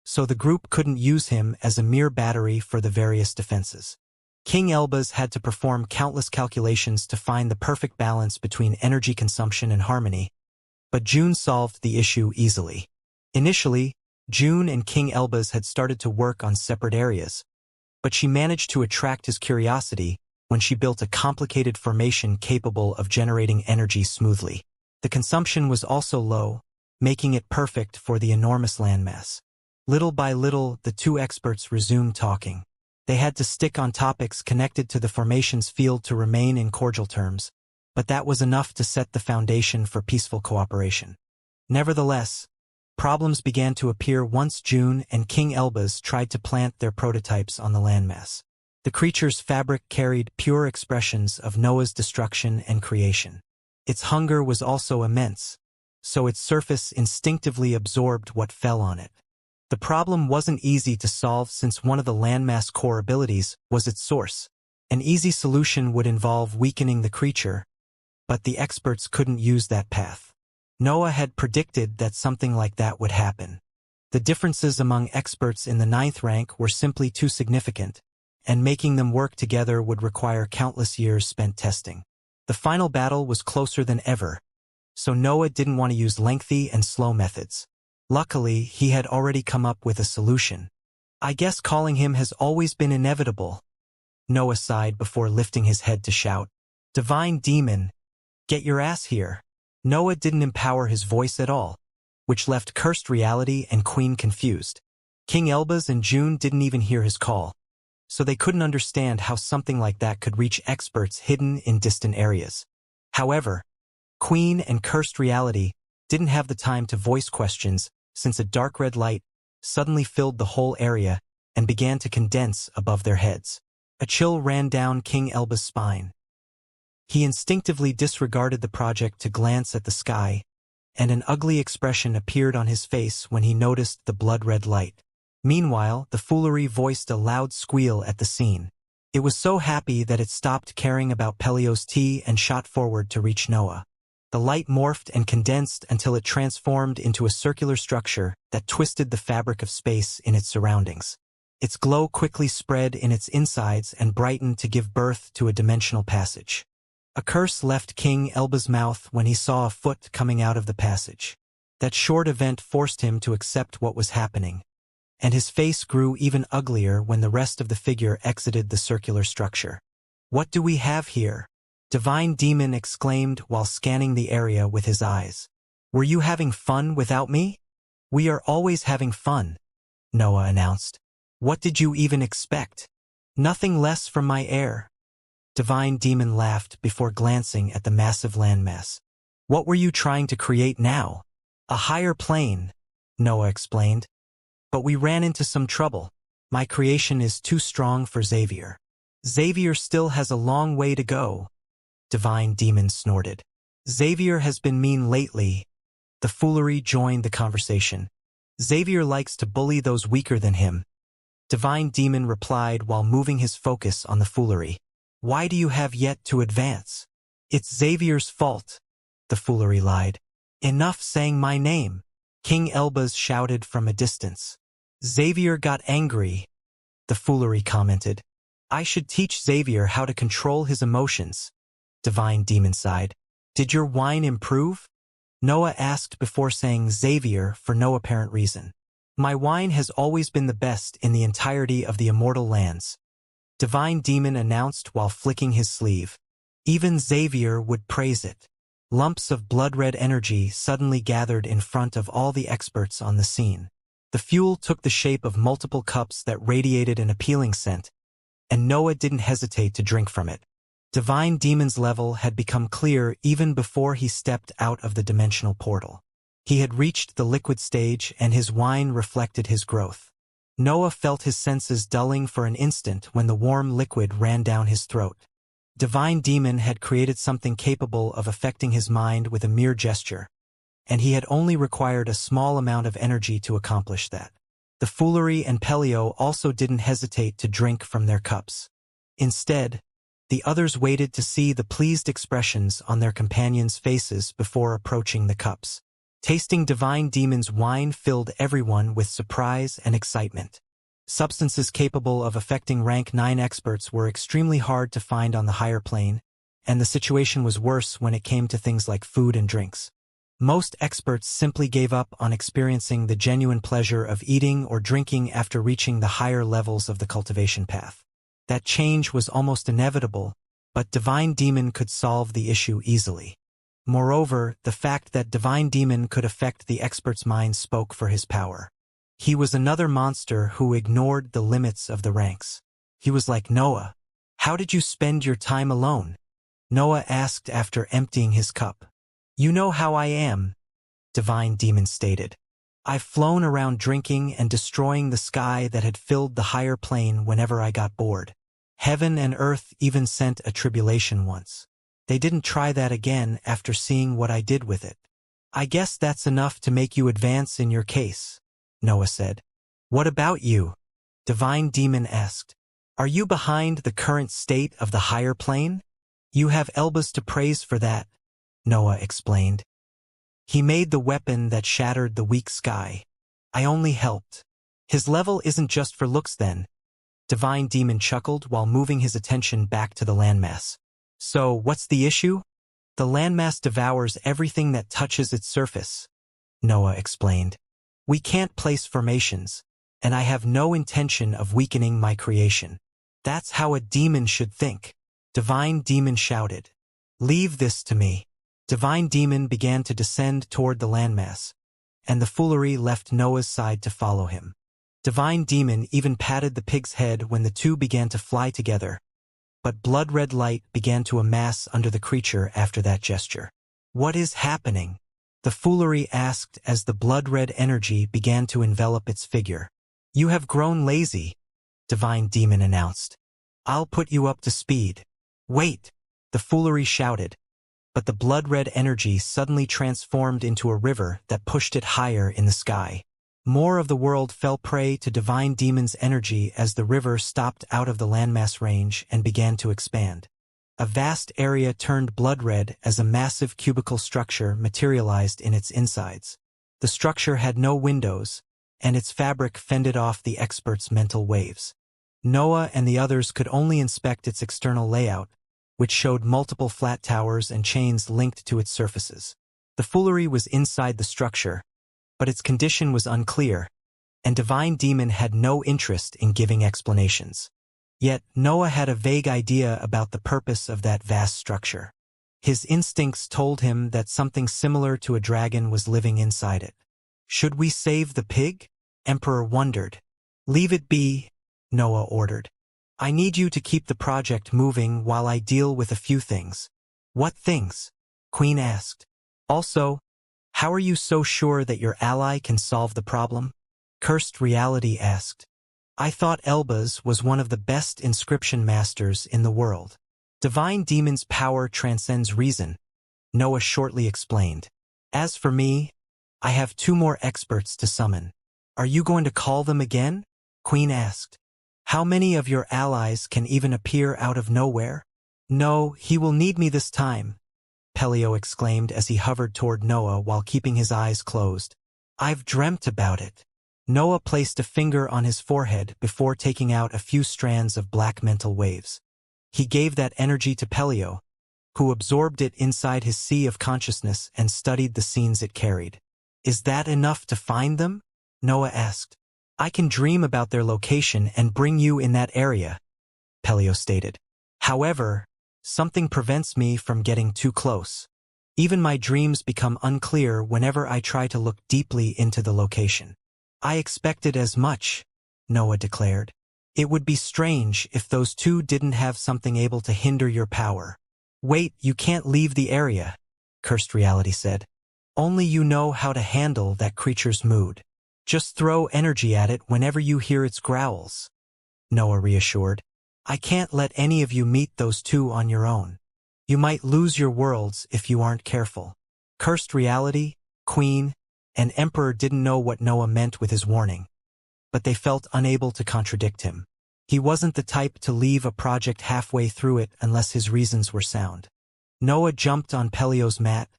A: so the group couldn't use him as a mere battery for the various defenses. King Elbaz had to perform countless calculations to find the perfect balance between energy consumption and harmony, but June solved the issue easily. Initially, June and King Elbaz had started to work on separate areas, but she managed to attract his curiosity when she built a complicated formation capable of generating energy smoothly. The consumption was also low, making it perfect for the enormous landmass. Little by little, the two experts resumed talking. They had to stick on topics connected to the formation's field to remain in cordial terms, but that was enough to set the foundation for peaceful cooperation. Nevertheless, problems began to appear once June and King Elbaz tried to plant their prototypes on the landmass. The creature's fabric carried pure expressions of Noah's destruction and creation. Its hunger was also immense, so its surface instinctively absorbed what fell on it. The problem wasn't easy to solve since one of the landmass core abilities was its source. An easy solution would involve weakening the creature, but the experts couldn't use that path. Noah had predicted that something like that would happen. The differences among experts in the 9th rank were simply too significant, and making them work together would require countless years spent testing. The final battle was closer than ever, so Noah didn't want to use lengthy and slow methods. Luckily, he had already come up with a solution. I guess calling him has always been inevitable, Noah sighed before lifting his head to shout. Divine Demon, get your ass here. Noah didn't empower his voice at all, which left Cursed Reality and Queen confused. King Elbaz and June didn't even hear his call, so they couldn't understand how something like that could reach experts hidden in distant areas. However, Queen and Cursed Reality didn't have the time to voice questions since a dark red light suddenly filled the whole area and began to condense above their heads. A chill ran down King Elba's spine. He instinctively disregarded the project to glance at the sky, and an ugly expression appeared on his face when he noticed the blood-red light. Meanwhile, the foolery voiced a loud squeal at the scene. It was so happy that it stopped caring about Pelio's tea and shot forward to reach Noah. The light morphed and condensed until it transformed into a circular structure that twisted the fabric of space in its surroundings. Its glow quickly spread in its insides and brightened to give birth to a dimensional passage. A curse left King Elba's mouth when he saw a foot coming out of the passage. That short event forced him to accept what was happening, and his face grew even uglier when the rest of the figure exited the circular structure. "What do we have here?" Divine Demon exclaimed while scanning the area with his eyes. "Were you having fun without me?" "We are always having fun," Noah announced. "What did you even expect?" "Nothing less from my heir." Divine Demon laughed before glancing at the massive landmass. "What were you trying to create now?" "A higher plane," Noah explained. "But we ran into some trouble. My creation is too strong for Xavier." "Xavier still has a long way to go," Divine Demon snorted. "Xavier has been mean lately." The foolery joined the conversation. "Xavier likes to bully those weaker than him," Divine Demon replied while moving his focus on the foolery. "Why do you have yet to advance?" "It's Xavier's fault," the foolery lied. "Enough saying my name," King Elbas shouted from a distance. "Xavier got angry," the foolery commented. "I should teach Xavier how to control his emotions," Divine Demon sighed. "Did your wine improve?" Noah asked before saying Xavier for no apparent reason. "My wine has always been the best in the entirety of the Immortal lands," Divine Demon announced while flicking his sleeve. "Even Xavier would praise it." Lumps of blood-red energy suddenly gathered in front of all the experts on the scene. The fuel took the shape of multiple cups that radiated an appealing scent, and Noah didn't hesitate to drink from it. Divine Demon's level had become clear even before he stepped out of the dimensional portal. He had reached the liquid stage, and his wine reflected his growth. Noah felt his senses dulling for an instant when the warm liquid ran down his throat. Divine Demon had created something capable of affecting his mind with a mere gesture, and he had only required a small amount of energy to accomplish that. The foolery and Pelio also didn't hesitate to drink from their cups. Instead, the others waited to see the pleased expressions on their companions' faces before approaching the cups. Tasting Divine Demon's wine filled everyone with surprise and excitement. Substances capable of affecting rank 9 experts were extremely hard to find on the higher plane, and the situation was worse when it came to things like food and drinks. Most experts simply gave up on experiencing the genuine pleasure of eating or drinking after reaching the higher levels of the cultivation path. That change was almost inevitable, but Divine Demon could solve the issue easily. Moreover, the fact that Divine Demon could affect the expert's mind spoke for his power. He was another monster who ignored the limits of the ranks. He was like Noah. "How did you spend your time alone?" Noah asked after emptying his cup. "You know how I am," Divine Demon stated. "I've flown around drinking and destroying the sky that had filled the higher plane whenever I got bored. Heaven and earth even sent a tribulation once. They didn't try that again after seeing what I did with it." "I guess that's enough to make you advance in your case," Noah said. "What about you?" Divine Demon asked. "Are you behind the current state of the higher plane?" "You have Elbas to praise for that," Noah explained. "He made the weapon that shattered the weak sky. I only helped." "His level isn't just for looks then," Divine Demon chuckled while moving his attention back to the landmass. "So, what's the issue?" "The landmass devours everything that touches its surface," Noah explained. "We can't place formations, and I have no intention of weakening my creation." "That's how a demon should think," Divine Demon shouted. "Leave this to me." Divine Demon began to descend toward the landmass, and the foolery left Noah's side to follow him. Divine Demon even patted the pig's head when the two began to fly together, but blood-red light began to amass under the creature after that gesture. "What is happening?" The foolery asked as the blood-red energy began to envelop its figure. You have grown lazy, Divine Demon announced. I'll put you up to speed. Wait, the foolery shouted, but the blood-red energy suddenly transformed into a river that pushed it higher in the sky. More of the world fell prey to Divine Demon's energy as the river stopped out of the landmass range and began to expand. A vast area turned blood-red as a massive cubical structure materialized in its insides. The structure had no windows, and its fabric fended off the experts' mental waves. Noah and the others could only inspect its external layout, which showed multiple flat towers and chains linked to its surfaces. The foolery was inside the structure, but its condition was unclear, and Divine Demon had no interest in giving explanations. Yet Noah had a vague idea about the purpose of that vast structure. His instincts told him that something similar to a dragon was living inside it. Should we save the pig? Emperor wondered. Leave it be, Noah ordered. I need you to keep the project moving while I deal with a few things. What things? Queen asked. Also, how are you so sure that your ally can solve the problem? Cursed Reality asked. I thought Elbaz was one of the best inscription masters in the world. Divine Demon's power transcends reason, Noah shortly explained. As for me, I have 2 more experts to summon. Are you going to call them again? Queen asked. How many of your allies can even appear out of nowhere? No, he will need me this time, Pelio exclaimed as he hovered toward Noah while keeping his eyes closed. I've dreamt about it. Noah placed a finger on his forehead before taking out a few strands of black mental waves. He gave that energy to Pelio, who absorbed it inside his sea of consciousness and studied the scenes it carried. Is that enough to find them? Noah asked. I can dream about their location and bring you in that area, Pelio stated. However, something prevents me from getting too close. Even my dreams become unclear whenever I try to look deeply into the location. I expected as much, Noah declared. It would be strange if those 2 didn't have something able to hinder your power. Wait, you can't leave the area, Cursed Reality said. Only you know how to handle that creature's mood. Just throw energy at it whenever you hear its growls, Noah reassured. I can't let any of you meet those 2 on your own. You might lose your worlds if you aren't careful. Cursed Reality, Queen, and Emperor didn't know what Noah meant with his warning, but they felt unable to contradict him. He wasn't the type to leave a project halfway through it unless his reasons were sound. Noah jumped on Pelio's mat,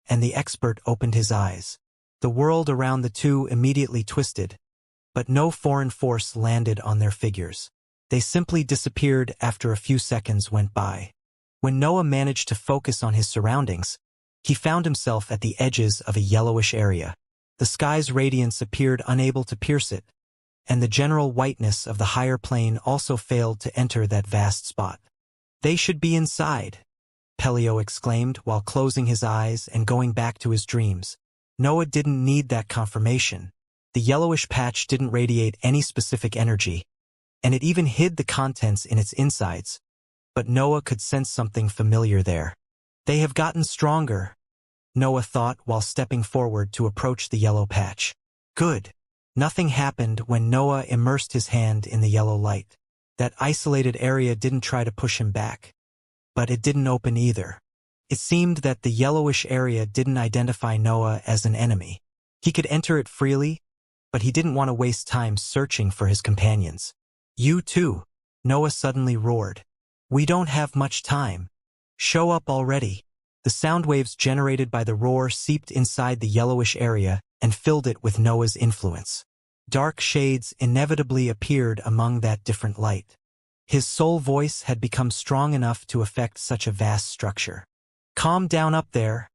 A: and the expert opened his eyes. The world around the 2 immediately twisted, but no foreign force landed on their figures. They simply disappeared after a few seconds went by. When Noah managed to focus on his surroundings, he found himself at the edges of a yellowish area. The sky's radiance appeared unable to pierce it, and the general whiteness of the higher plane also failed to enter that vast spot. They should be inside, Pelio exclaimed while closing his eyes and going back to his dreams. Noah didn't need that confirmation. The yellowish patch didn't radiate any specific energy, and it even hid the contents in its insides, but Noah could sense something familiar there. They have gotten stronger, Noah thought while stepping forward to approach the yellow patch. Good. Nothing happened when Noah immersed his hand in the yellow light. That isolated area didn't try to push him back, but it didn't open either. It seemed that the yellowish area didn't identify Noah as an enemy. He could enter it freely, but he didn't want to waste time searching for his companions. You too, Noah suddenly roared. We don't have much time. Show up already. The sound waves generated by the roar seeped inside the yellowish area and filled it with Noah's influence. Dark shades inevitably appeared among that different light. His soul voice had become strong enough to affect such a vast structure. Calm down up there,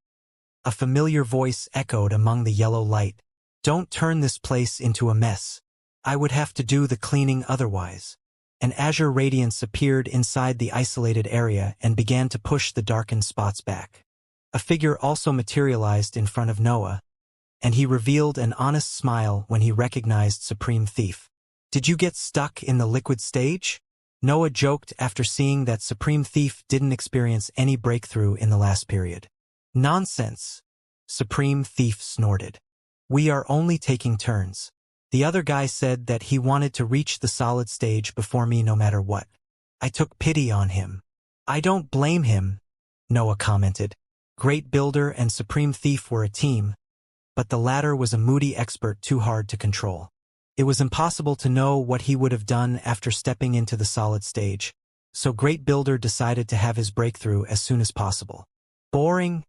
A: a familiar voice echoed among the yellow light. Don't turn this place into a mess. I would have to do the cleaning otherwise. An azure radiance appeared inside the isolated area and began to push the darkened spots back. A figure also materialized in front of Noah, and he revealed an honest smile when he recognized Supreme Thief. Did you get stuck in the liquid stage? Noah joked after seeing that Supreme Thief didn't experience any breakthrough in the last period. Nonsense. Supreme Thief snorted. We are only taking turns. The other guy said that he wanted to reach the solid stage before me no matter what. I took pity on him. I don't blame him, Noah commented. Great Builder and Supreme Thief were a team, but the latter was a moody expert too hard to control. It was impossible to know what he would have done after stepping into the solid stage, so Great Builder decided to have his breakthrough as soon as possible. Boring,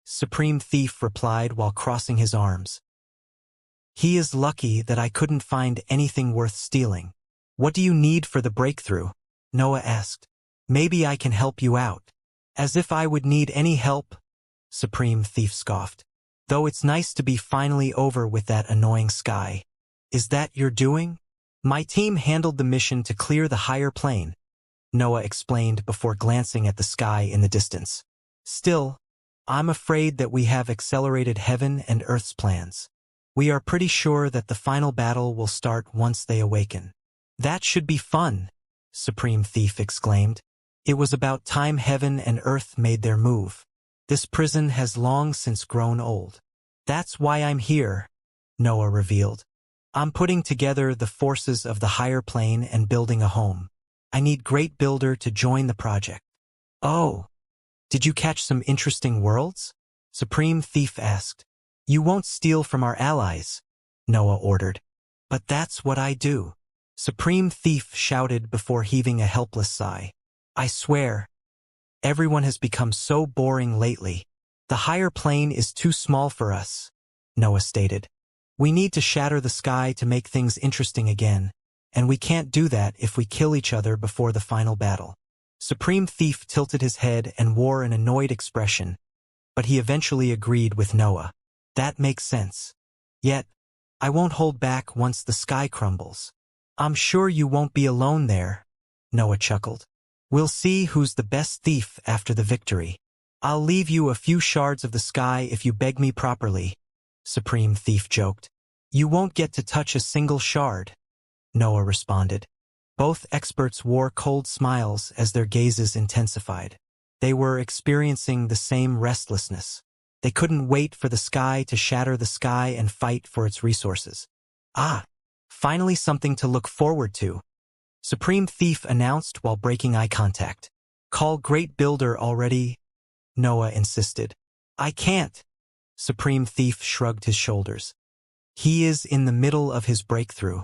A: Supreme Thief replied while crossing his arms. He is lucky that I couldn't find anything worth stealing. What do you need for the breakthrough? Noah asked. Maybe I can help you out. As if I would need any help, Supreme Thief scoffed. Though it's nice to be finally over with that annoying sky. Is that your doing? My team handled the mission to clear the higher plane, Noah explained before glancing at the sky in the distance. Still, I'm afraid that we have accelerated heaven and earth's plans. We are pretty sure that the final battle will start once they awaken. That should be fun, Supreme Thief exclaimed. It was about time heaven and earth made their move. This prison has long since grown old. That's why I'm here, Noah revealed. I'm putting together the forces of the higher plane and building a home. I need Great Builder to join the project. Oh, did you catch some interesting worlds? Supreme Thief asked. You won't steal from our allies, Noah ordered. But that's what I do. Supreme Thief shouted before heaving a helpless sigh. I swear, everyone has become so boring lately. The higher plane is too small for us, Noah stated. We need to shatter the sky to make things interesting again, and we can't do that if we kill each other before the final battle. Supreme Thief tilted his head and wore an annoyed expression, but he eventually agreed with Noah. That makes sense. Yet, I won't hold back once the sky crumbles. I'm sure you won't be alone there, Noah chuckled. We'll see who's the best thief after the victory. I'll leave you a few shards of the sky if you beg me properly, Supreme Thief joked. You won't get to touch a single shard, Noah responded. Both experts wore cold smiles as their gazes intensified. They were experiencing the same restlessness. They couldn't wait for the sky to shatter the sky and fight for its resources. Ah, finally something to look forward to, Supreme Thief announced while breaking eye contact. Call Great Builder already, Noah insisted. I can't, Supreme Thief shrugged his shoulders. He is in the middle of his breakthrough.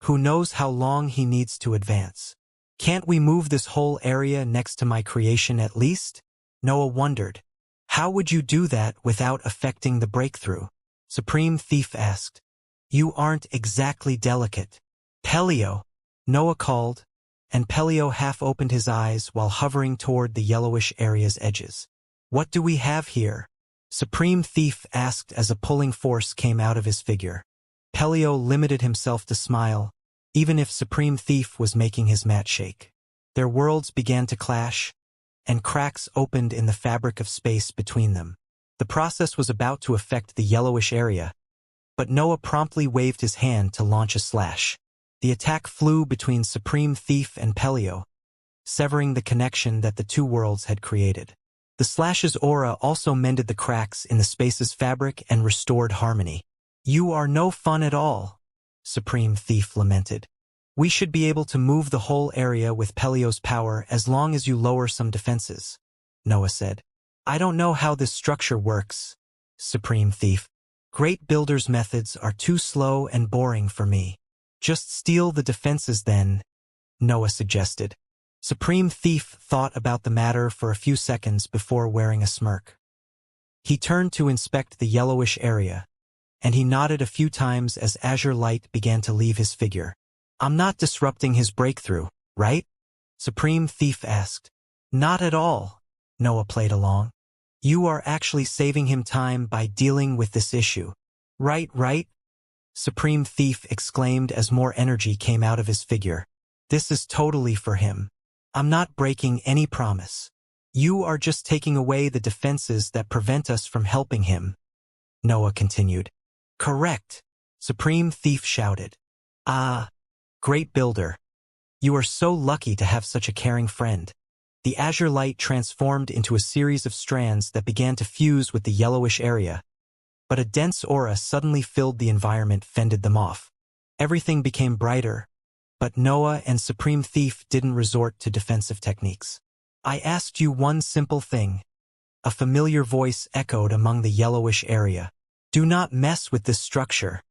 A: Who knows how long he needs to advance? Can't we move this whole area next to my creation at least? Noah wondered. How would you do that without affecting the breakthrough? Supreme Thief asked. You aren't exactly delicate. Pelio, Noah called, and Pelio half opened his eyes while hovering toward the yellowish area's edges. What do we have here? Supreme Thief asked as a pulling force came out of his figure. Pelio limited himself to smile, even if Supreme Thief was making his mat shake. Their worlds began to clash, and cracks opened in the fabric of space between them. The process was about to affect the yellowish area, but Noah promptly waved his hand to launch a slash. The attack flew between Supreme Thief and Pelio, severing the connection that the two worlds had created. The slash's aura also mended the cracks in the space's fabric and restored harmony. You are no fun at all, Supreme Thief lamented. We should be able to move the whole area with Pelio's power as long as you lower some defenses, Noah said. I don't know how this structure works, Supreme Thief. Great Builder's methods are too slow and boring for me. Just steal the defenses then, Noah suggested. Supreme Thief thought about the matter for a few seconds before wearing a smirk. He turned to inspect the yellowish area, and he nodded a few times as azure light began to leave his figure. I'm not disrupting his breakthrough, right? Supreme Thief asked. Not at all, Noah played along. You are actually saving him time by dealing with this issue. Right, Supreme Thief exclaimed as more energy came out of his figure. This is totally for him. I'm not breaking any promise. You are just taking away the defenses that prevent us from helping him, Noah continued. Correct, Supreme Thief shouted. Ah, Great Builder. You are so lucky to have such a caring friend. The azure light transformed into a series of strands that began to fuse with the yellowish area, but a dense aura suddenly filled the environment, fended them off. Everything became brighter, but Noah and Supreme Thief didn't resort to defensive techniques. "I asked you one simple thing," a familiar voice echoed among the yellowish area. "Do not mess with this structure."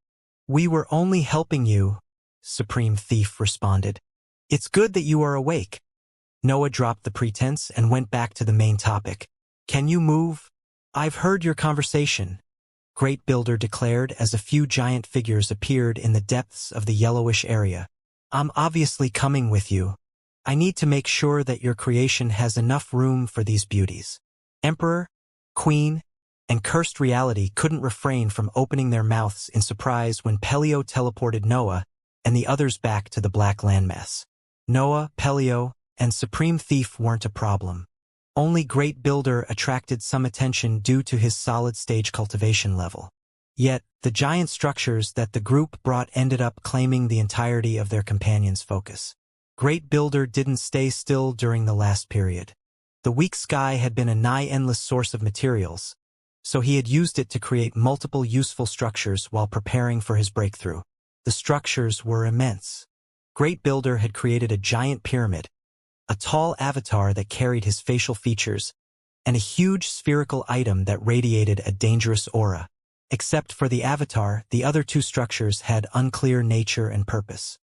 A: "We were only helping you," Supreme Thief responded. "It's good that you are awake." Noah dropped the pretense and went back to the main topic. "Can you move?" "I've heard your conversation," Great Builder declared as a few giant figures appeared in the depths of the yellowish area. "I'm obviously coming with you. I need to make sure that your creation has enough room for these beauties." Emperor, Queen, and Cursed Reality couldn't refrain from opening their mouths in surprise when Pelio teleported Noah and the others back to the black landmass. Noah, Pelio, and Supreme Thief weren't a problem. Only Great Builder attracted some attention due to his solid-stage cultivation level. Yet, the giant structures that the group brought ended up claiming the entirety of their companions' focus. Great Builder didn't stay still during the last period. The weak sky had been a nigh-endless source of materials, so he had used it to create multiple useful structures while preparing for his breakthrough. The structures were immense. Great Builder had created a giant pyramid, a tall avatar that carried his facial features, and a huge spherical item that radiated a dangerous aura. Except for the avatar, the other two structures had unclear nature and purpose.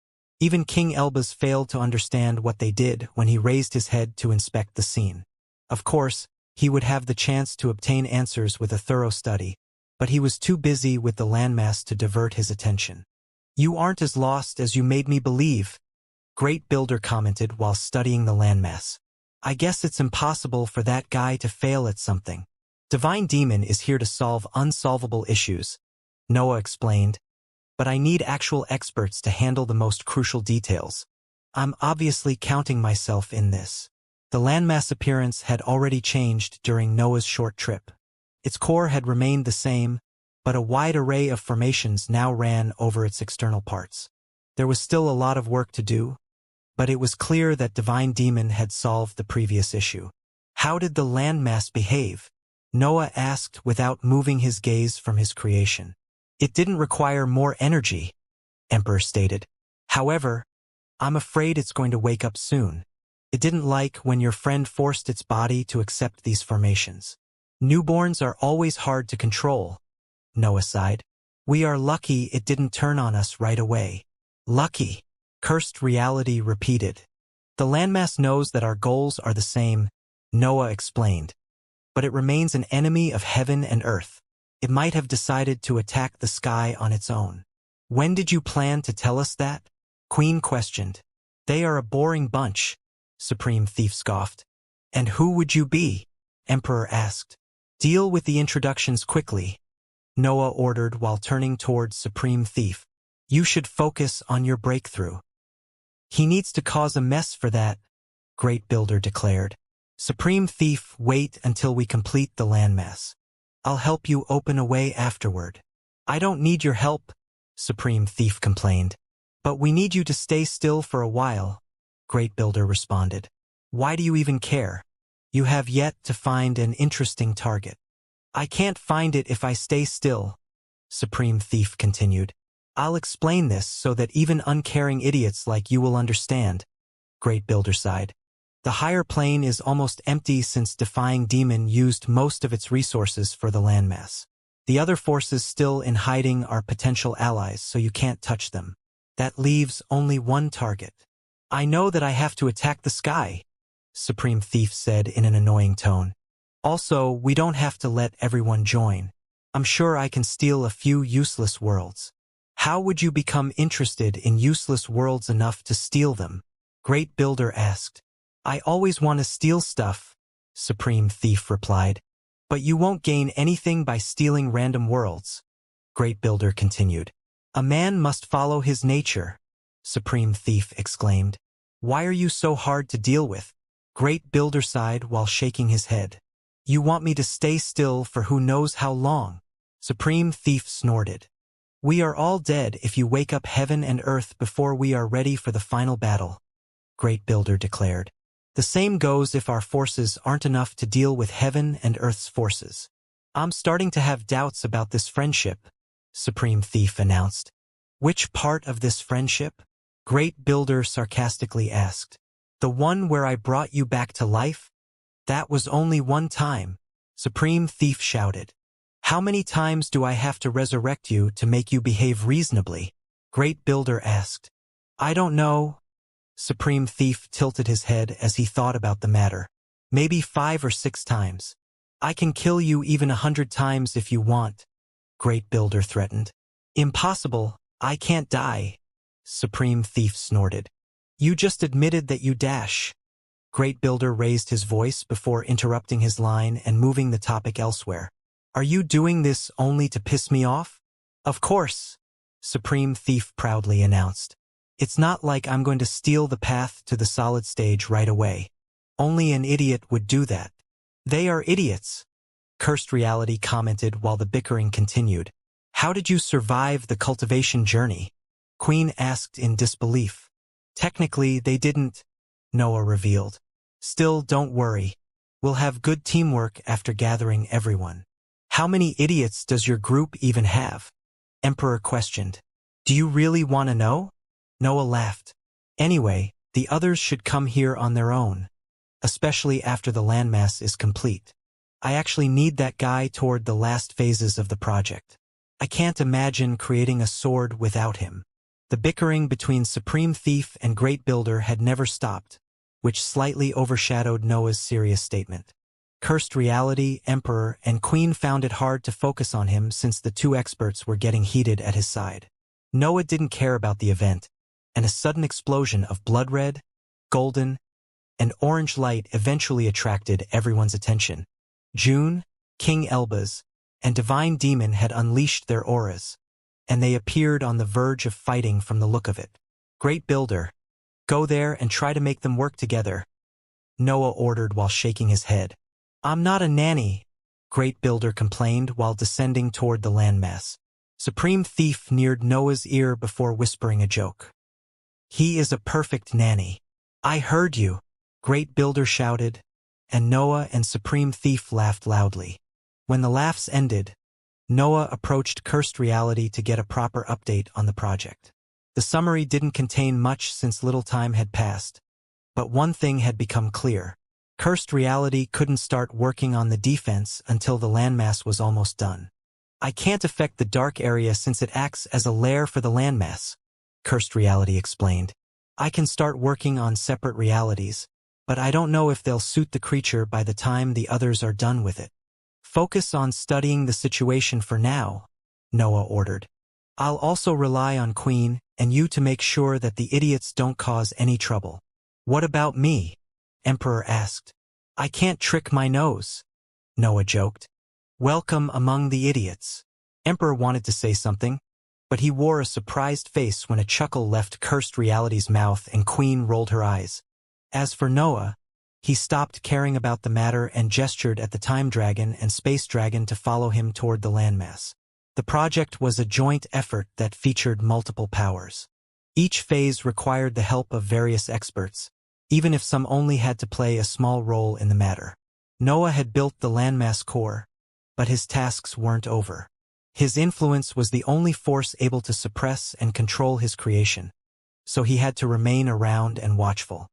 A: Even King Elbaz failed to understand what they did when he raised his head to inspect the scene. Of course, he would have the chance to obtain answers with a thorough study, but he was too busy with the landmass to divert his attention. "You aren't as lost as you made me believe," Great Builder commented while studying the landmass. "I guess it's impossible for that guy to fail at something." "Divine Demon is here to solve unsolvable issues," Noah explained, "but I need actual experts to handle the most crucial details. I'm obviously counting myself in this." The landmass appearance had already changed during Noah's short trip. Its core had remained the same, but a wide array of formations now ran over its external parts. There was still a lot of work to do, but it was clear that Divine Demon had solved the previous issue. "How did the landmass behave?" Noah asked without moving his gaze from his creation. "It didn't require more energy," Emperor stated. "However, I'm afraid it's going to wake up soon. It didn't like when your friend forced its body to accept these formations." "Newborns are always hard to control," Noah sighed. "We are lucky it didn't turn on us right away." "Lucky," Cursed Reality repeated. "The landmass knows that our goals are the same," Noah explained, "but it remains an enemy of heaven and earth. It might have decided to attack the sky on its own." "When did you plan to tell us that?" Queen questioned. "They are a boring bunch," Supreme Thief scoffed. "And who would you be?" Emperor asked. "Deal with the introductions quickly," Noah ordered while turning towards Supreme Thief. "You should focus on your breakthrough." "He needs to cause a mess for that," Great Builder declared. "Supreme Thief, wait until we complete the landmass. I'll help you open a way afterward." "I don't need your help," Supreme Thief complained. "But we need you to stay still for a while," Great Builder responded. "Why do you even care? You have yet to find an interesting target." "I can't find it if I stay still," Supreme Thief continued. "I'll explain this so that even uncaring idiots like you will understand," Great Builder sighed. "The higher plane is almost empty since Defying Demon used most of its resources for the landmass. The other forces still in hiding are potential allies, so you can't touch them. That leaves only one target." "I know that I have to attack the sky," Supreme Thief said in an annoying tone. "Also, we don't have to let everyone join. I'm sure I can steal a few useless worlds." "How would you become interested in useless worlds enough to steal them?" Great Builder asked. "I always want to steal stuff," Supreme Thief replied. "But you won't gain anything by stealing random worlds," Great Builder continued. "A man must follow his nature," Supreme Thief exclaimed. "Why are you so hard to deal with?" Great Builder sighed while shaking his head. "You want me to stay still for who knows how long?" Supreme Thief snorted. "We are all dead if you wake up heaven and earth before we are ready for the final battle," Great Builder declared. "The same goes if our forces aren't enough to deal with heaven and earth's forces." I'm starting to have doubts about this friendship, Supreme Thief announced. Which part of this friendship? Great Builder sarcastically asked. The one where I brought you back to life? That was only one time, Supreme Thief shouted. How many times do I have to resurrect you to make you behave reasonably? Great Builder asked. I don't know. Supreme Thief tilted his head as he thought about the matter. Maybe 5 or 6 times. I can kill you even 100 times if you want, Great Builder threatened. Impossible, I can't die, Supreme Thief snorted. You just admitted that you dash. Great Builder raised his voice before interrupting his line and moving the topic elsewhere. Are you doing this only to piss me off? Of course, Supreme Thief proudly announced. It's not like I'm going to steal the path to the solid stage right away. Only an idiot would do that. They are idiots, Cursed Reality commented while the bickering continued. How did you survive the cultivation journey? Queen asked in disbelief. Technically, they didn't, Noah revealed. Still, don't worry. We'll have good teamwork after gathering everyone. How many idiots does your group even have? Emperor questioned. Do you really want to know? Noah laughed. Anyway, the others should come here on their own, especially after the landmass is complete. I actually need that guy toward the last phases of the project. I can't imagine creating a sword without him. The bickering between Supreme Thief and Great Builder had never stopped, which slightly overshadowed Noah's serious statement. Cursed Reality, Emperor, and Queen found it hard to focus on him since the two experts were getting heated at his side. Noah didn't care about the event, and a sudden explosion of blood red, golden, and orange light eventually attracted everyone's attention. June, King Elbaz, and Divine Demon had unleashed their auras, and they appeared on the verge of fighting from the look of it. Great Builder, go there and try to make them work together, Noah ordered while shaking his head. I'm not a nanny, Great Builder complained while descending toward the landmass. Supreme Thief neared Noah's ear before whispering a joke. He is a perfect nanny. I heard you, Great Builder shouted, and Noah and Supreme Thief laughed loudly. When the laughs ended, Noah approached Cursed Reality to get a proper update on the project. The summary didn't contain much since little time had passed, but one thing had become clear. Cursed Reality couldn't start working on the defense until the landmass was almost done. I can't affect the dark area since it acts as a lair for the landmass, Cursed Reality explained. I can start working on separate realities, but I don't know if they'll suit the creature by the time the others are done with it. Focus on studying the situation for now, Noah ordered. I'll also rely on Queen and you to make sure that the idiots don't cause any trouble. What about me? Emperor asked. I can't trick my nose, Noah joked. Welcome among the idiots. Emperor wanted to say something, but he wore a surprised face when a chuckle left Cursed Reality's mouth and Queen rolled her eyes. As for Noah, he stopped caring about the matter and gestured at the Time Dragon and Space Dragon to follow him toward the landmass. The project was a joint effort that featured multiple powers. Each phase required the help of various experts, even if some only had to play a small role in the matter. Noah had built the landmass core, but his tasks weren't over. His influence was the only force able to suppress and control his creation, so he had to remain around and watchful.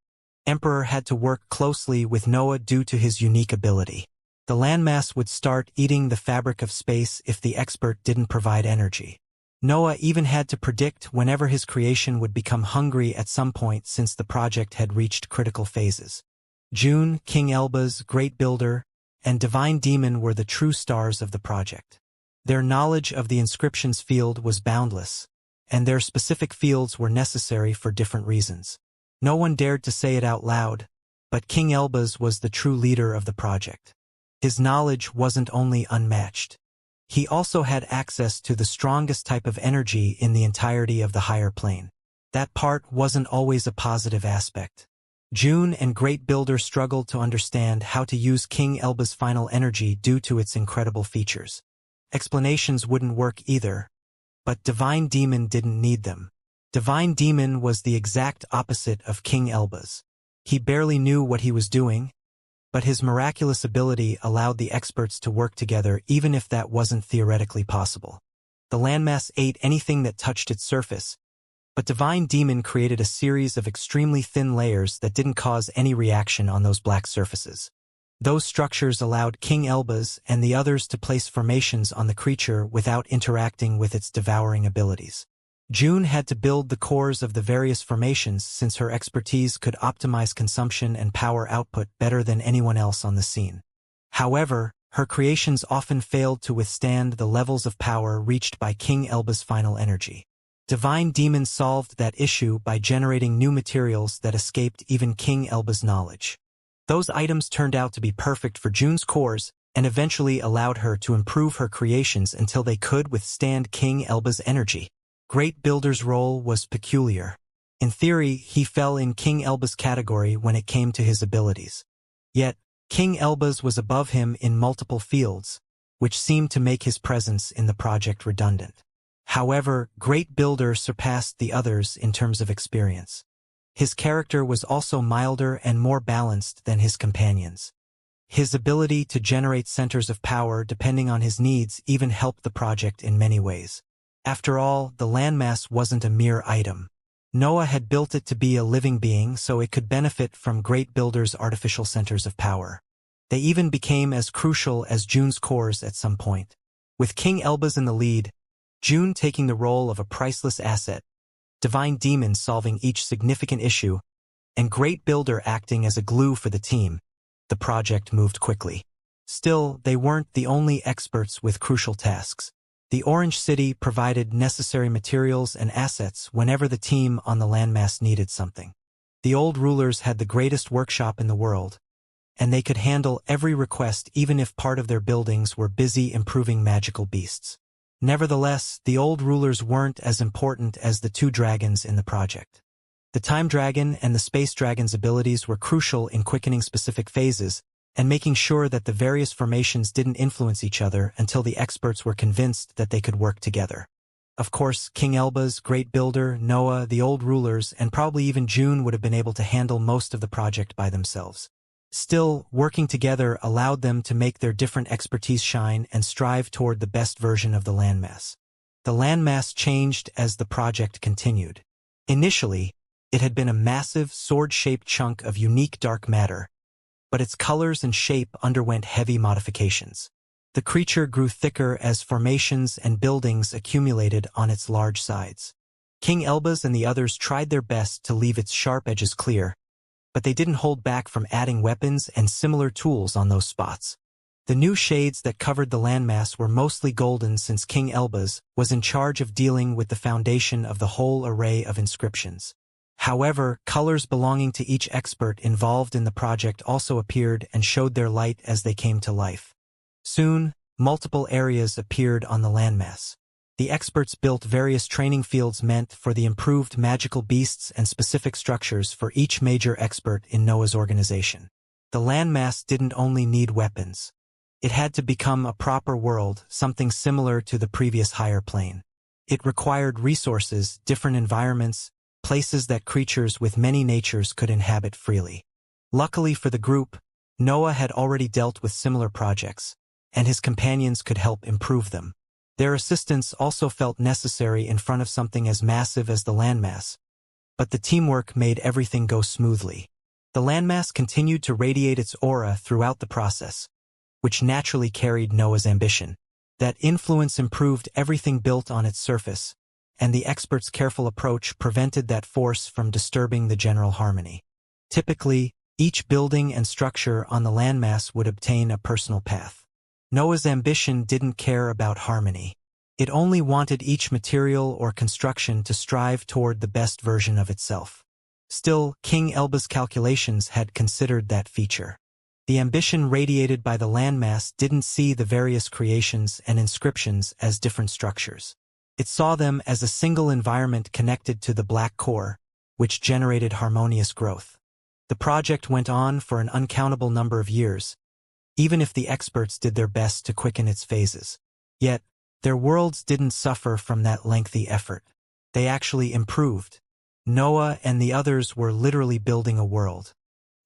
A: Emperor had to work closely with Noah due to his unique ability. The landmass would start eating the fabric of space if the expert didn't provide energy. Noah even had to predict whenever his creation would become hungry at some point since the project had reached critical phases. June, King Elbaz, Great Builder, and Divine Demon were the true stars of the project. Their knowledge of the inscriptions field was boundless, and their specific fields were necessary for different reasons. No one dared to say it out loud, but King Elbaz was the true leader of the project. His knowledge wasn't only unmatched. He also had access to the strongest type of energy in the entirety of the higher plane. That part wasn't always a positive aspect. June and Great Builder struggled to understand how to use King Elbaz's final energy due to its incredible features. Explanations wouldn't work either, but Divine Demon didn't need them. Divine Demon was the exact opposite of King Elbaz. He barely knew what he was doing, but his miraculous ability allowed the experts to work together even if that wasn't theoretically possible. The landmass ate anything that touched its surface, but Divine Demon created a series of extremely thin layers that didn't cause any reaction on those black surfaces. Those structures allowed King Elbaz and the others to place formations on the creature without interacting with its devouring abilities. June had to build the cores of the various formations since her expertise could optimize consumption and power output better than anyone else on the scene. However, her creations often failed to withstand the levels of power reached by King Elbaz's final energy. Divine Demon solved that issue by generating new materials that escaped even King Elbaz's knowledge. Those items turned out to be perfect for June's cores and eventually allowed her to improve her creations until they could withstand King Elbaz's energy. Great Builder's role was peculiar. In theory, he fell in King Elbaz's category when it came to his abilities. Yet, King Elbaz was above him in multiple fields, which seemed to make his presence in the project redundant. However, Great Builder surpassed the others in terms of experience. His character was also milder and more balanced than his companions. His ability to generate centers of power depending on his needs even helped the project in many ways. After all, the landmass wasn't a mere item. Noah had built it to be a living being so it could benefit from Great Builder's artificial centers of power. They even became as crucial as June's cores at some point. With King Elbaz in the lead, June taking the role of a priceless asset, Divine Demon solving each significant issue, and Great Builder acting as a glue for the team, the project moved quickly. Still, they weren't the only experts with crucial tasks. The Orange City provided necessary materials and assets whenever the team on the landmass needed something. The old rulers had the greatest workshop in the world, and they could handle every request even if part of their buildings were busy improving magical beasts. Nevertheless, the old rulers weren't as important as the two dragons in the project. The Time Dragon and the Space Dragon's abilities were crucial in quickening specific phases, and making sure that the various formations didn't influence each other until the experts were convinced that they could work together. Of course, King Elbaz, Great Builder, Noah, the old rulers, and probably even June would have been able to handle most of the project by themselves. Still, working together allowed them to make their different expertise shine and strive toward the best version of the landmass. The landmass changed as the project continued. Initially, it had been a massive, sword-shaped chunk of unique dark matter, but its colors and shape underwent heavy modifications. The creature grew thicker as formations and buildings accumulated on its large sides. King Elbaz and the others tried their best to leave its sharp edges clear, but they didn't hold back from adding weapons and similar tools on those spots. The new shades that covered the landmass were mostly golden since King Elbaz was in charge of dealing with the foundation of the whole array of inscriptions. However, colors belonging to each expert involved in the project also appeared and showed their light as they came to life. Soon, multiple areas appeared on the landmass. The experts built various training fields meant for the improved magical beasts and specific structures for each major expert in Noah's organization. The landmass didn't only need weapons. It had to become a proper world, something similar to the previous higher plane. It required resources, different environments, places that creatures with many natures could inhabit freely. Luckily for the group, Noah had already dealt with similar projects, and his companions could help improve them. Their assistance also felt necessary in front of something as massive as the landmass, but the teamwork made everything go smoothly. The landmass continued to radiate its aura throughout the process, which naturally carried Noah's ambition. That influence improved everything built on its surface, and the expert's careful approach prevented that force from disturbing the general harmony. Typically, each building and structure on the landmass would obtain a personal path. Noah's ambition didn't care about harmony. It only wanted each material or construction to strive toward the best version of itself. Still, King Elbaz's calculations had considered that feature. The ambition radiated by the landmass didn't see the various creations and inscriptions as different structures. It saw them as a single environment connected to the black core, which generated harmonious growth. The project went on for an uncountable number of years, even if the experts did their best to quicken its phases. Yet, their worlds didn't suffer from that lengthy effort. They actually improved. Noah and the others were literally building a world.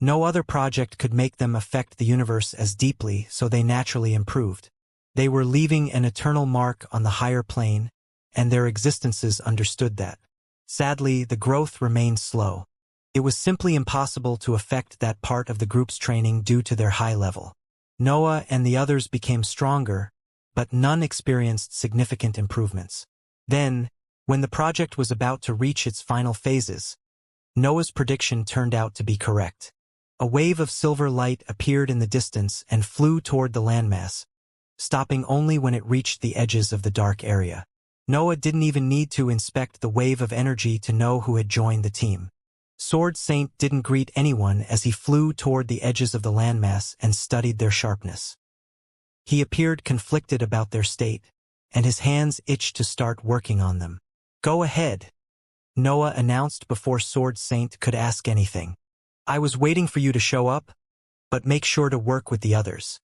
A: No other project could make them affect the universe as deeply, so they naturally improved. They were leaving an eternal mark on the higher plane, and their existences understood that. Sadly, the growth remained slow. It was simply impossible to affect that part of the group's training due to their high level. Noah and the others became stronger, but none experienced significant improvements. Then, when the project was about to reach its final phases, Noah's prediction turned out to be correct. A wave of silver light appeared in the distance and flew toward the landmass, stopping only when it reached the edges of the dark area. Noah didn't even need to inspect the wave of energy to know who had joined the team. Sword Saint didn't greet anyone as he flew toward the edges of the landmass and studied their sharpness. He appeared conflicted about their state, and his hands itched to start working on them. "Go ahead," Noah announced before Sword Saint could ask anything. "I was waiting for you to show up, but make sure to work with the others.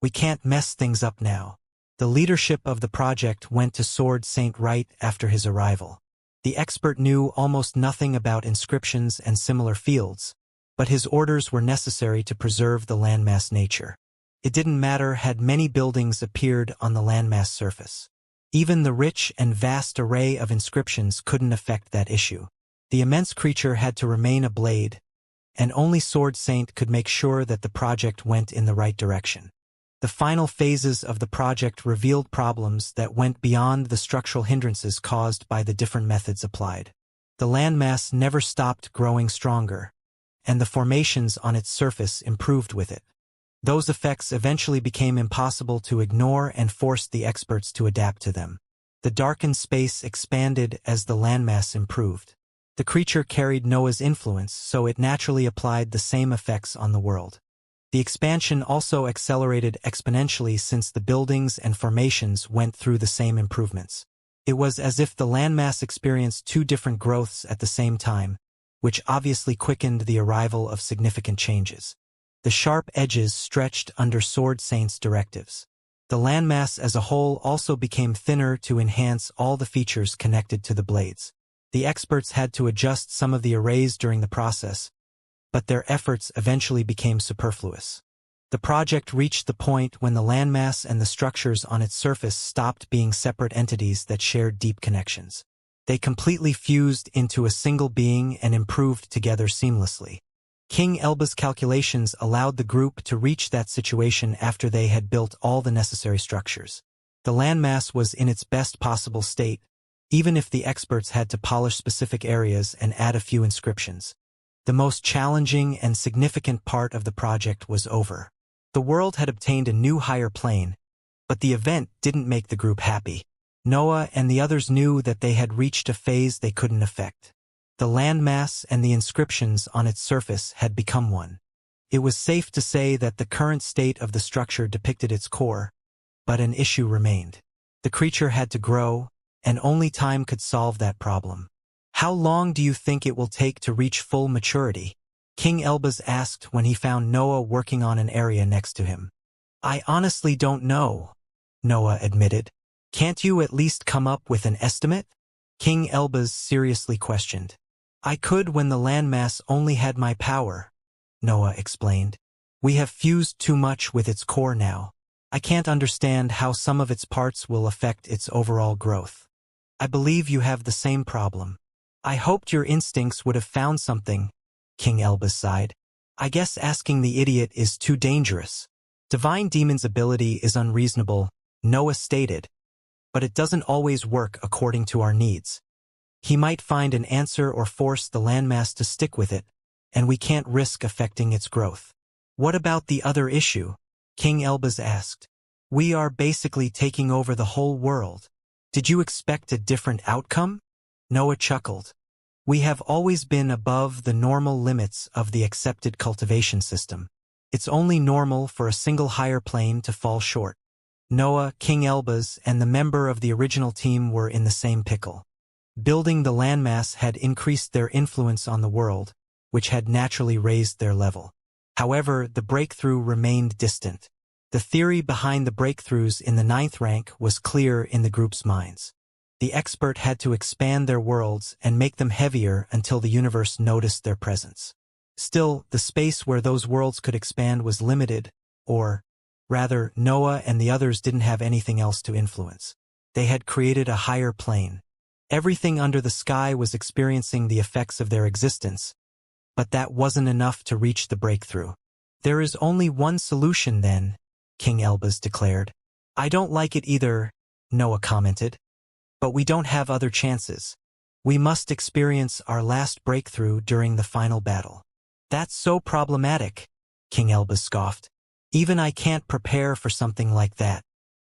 A: We can't mess things up now." The leadership of the project went to Sword Saint right after his arrival. The expert knew almost nothing about inscriptions and similar fields, but his orders were necessary to preserve the landmass nature. It didn't matter had many buildings appeared on the landmass surface. Even the rich and vast array of inscriptions couldn't affect that issue. The immense creature had to remain a blade, and only Sword Saint could make sure that the project went in the right direction. The final phases of the project revealed problems that went beyond the structural hindrances caused by the different methods applied. The landmass never stopped growing stronger, and the formations on its surface improved with it. Those effects eventually became impossible to ignore and forced the experts to adapt to them. The darkened space expanded as the landmass improved. The creature carried Noah's influence, so it naturally applied the same effects on the world. The expansion also accelerated exponentially since the buildings and formations went through the same improvements. It was as if the landmass experienced two different growths at the same time, which obviously quickened the arrival of significant changes. The sharp edges stretched under Sword Saint's directives. The landmass as a whole also became thinner to enhance all the features connected to the blades. The experts had to adjust some of the arrays during the process, but their efforts eventually became superfluous. The project reached the point when the landmass and the structures on its surface stopped being separate entities that shared deep connections. They completely fused into a single being and improved together seamlessly. King Elba's calculations allowed the group to reach that situation after they had built all the necessary structures. The landmass was in its best possible state, even if the experts had to polish specific areas and add a few inscriptions. The most challenging and significant part of the project was over. The world had obtained a new higher plane, but the event didn't make the group happy. Noah and the others knew that they had reached a phase they couldn't affect. The landmass and the inscriptions on its surface had become one. It was safe to say that the current state of the structure depicted its core, but an issue remained. The creature had to grow, and only time could solve that problem. "How long do you think it will take to reach full maturity?" King Elbaz asked when he found Noah working on an area next to him. "I honestly don't know," Noah admitted. "Can't you at least come up with an estimate?" King Elbaz seriously questioned. "I could when the landmass only had my power," Noah explained. "We have fused too much with its core now. I can't understand how some of its parts will affect its overall growth. I believe you have the same problem." "I hoped your instincts would have found something," King Elbaz sighed. "I guess asking the idiot is too dangerous." "Divine Demon's ability is unreasonable," Noah stated, "but it doesn't always work according to our needs. He might find an answer or force the landmass to stick with it, and we can't risk affecting its growth." "What about the other issue?" King Elbaz asked. "We are basically taking over the whole world. Did you expect a different outcome?" Noah chuckled. "We have always been above the normal limits of the accepted cultivation system. It's only normal for a single higher plane to fall short." Noah, King Elbaz, and the member of the original team were in the same pickle. Building the landmass had increased their influence on the world, which had naturally raised their level. However, the breakthrough remained distant. The theory behind the breakthroughs in the 9th rank was clear in the group's minds. The expert had to expand their worlds and make them heavier until the universe noticed their presence. Still, the space where those worlds could expand was limited, or, rather, Noah and the others didn't have anything else to influence. They had created a higher plane. Everything under the sky was experiencing the effects of their existence, but that wasn't enough to reach the breakthrough. There is only one solution then, King Elbaz declared. I don't like it either, Noah commented. But we don't have other chances. We must experience our last breakthrough during the final battle. That's so problematic, King Elbaz scoffed. Even I can't prepare for something like that.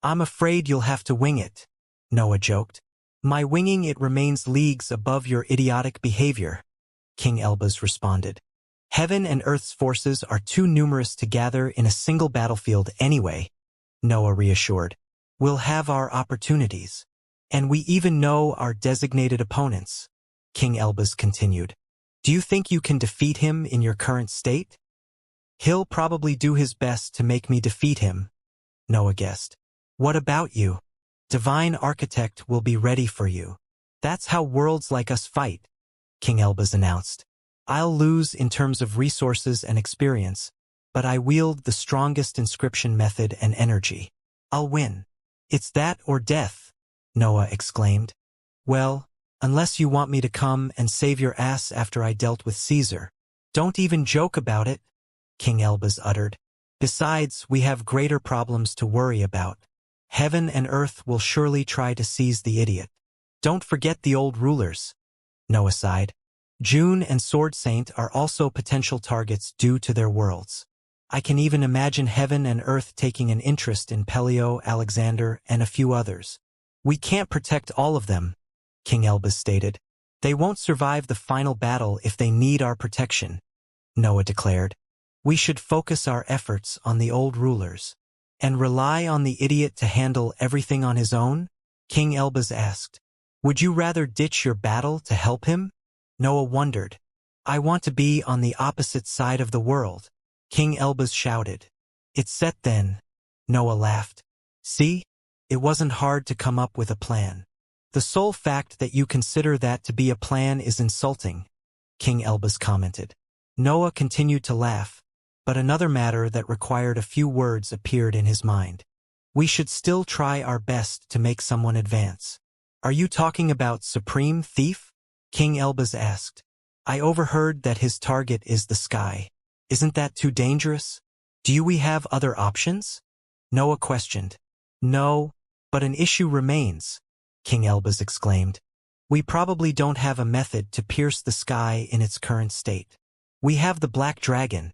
A: I'm afraid you'll have to wing it, Noah joked. My winging it remains leagues above your idiotic behavior, King Elbaz responded. Heaven and Earth's forces are too numerous to gather in a single battlefield anyway, Noah reassured. We'll have our opportunities. And we even know our designated opponents, King Elbaz continued. Do you think you can defeat him in your current state? He'll probably do his best to make me defeat him, Noah guessed. What about you? Divine Architect will be ready for you. That's how worlds like us fight, King Elbaz announced. I'll lose in terms of resources and experience, but I wield the strongest inscription method and energy. I'll win. It's that or death, Noah exclaimed. Well, unless you want me to come and save your ass after I dealt with Caesar. Don't even joke about it, King Elbaz uttered. Besides, we have greater problems to worry about. Heaven and Earth will surely try to seize the idiot. Don't forget the old rulers, Noah sighed. June and Sword Saint are also potential targets due to their worlds. I can even imagine Heaven and Earth taking an interest in Pelio, Alexander, and a few others. We can't protect all of them, King Elbaz stated. They won't survive the final battle if they need our protection, Noah declared. We should focus our efforts on the old rulers. And rely on the idiot to handle everything on his own? King Elbaz asked. Would you rather ditch your battle to help him? Noah wondered. I want to be on the opposite side of the world, King Elbaz shouted. It's set then, Noah laughed. See? It wasn't hard to come up with a plan. The sole fact that you consider that to be a plan is insulting, King Elbaz commented. Noah continued to laugh, but another matter that required a few words appeared in his mind. We should still try our best to make someone advance. Are you talking about Supreme Thief? King Elbaz asked. I overheard that his target is the sky. Isn't that too dangerous? Do we have other options? Noah questioned. No, but an issue remains, King Elbaz exclaimed. We probably don't have a method to pierce the sky in its current state. We have the Black Dragon,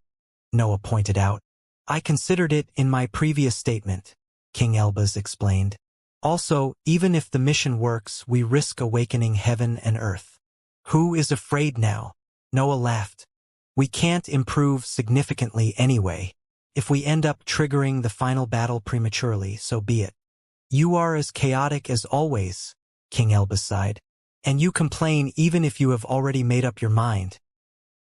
A: Noah pointed out. I considered it in my previous statement, King Elbaz explained. Also, even if the mission works, we risk awakening Heaven and Earth. Who is afraid now? Noah laughed. We can't improve significantly anyway. If we end up triggering the final battle prematurely, so be it. You are as chaotic as always, King Elbaz sighed. And you complain even if you have already made up your mind,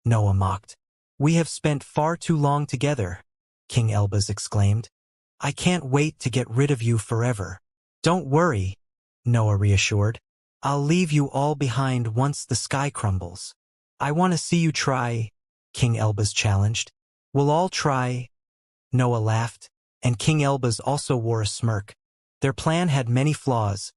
A: Noah mocked. We have spent far too long together, King Elbaz exclaimed. I can't wait to get rid of you forever. Don't worry, Noah reassured. I'll leave you all behind once the sky crumbles. I want to see you try, King Elbaz challenged. We'll all try, Noah laughed, and King Elbaz also wore a smirk. Their plan had many flaws,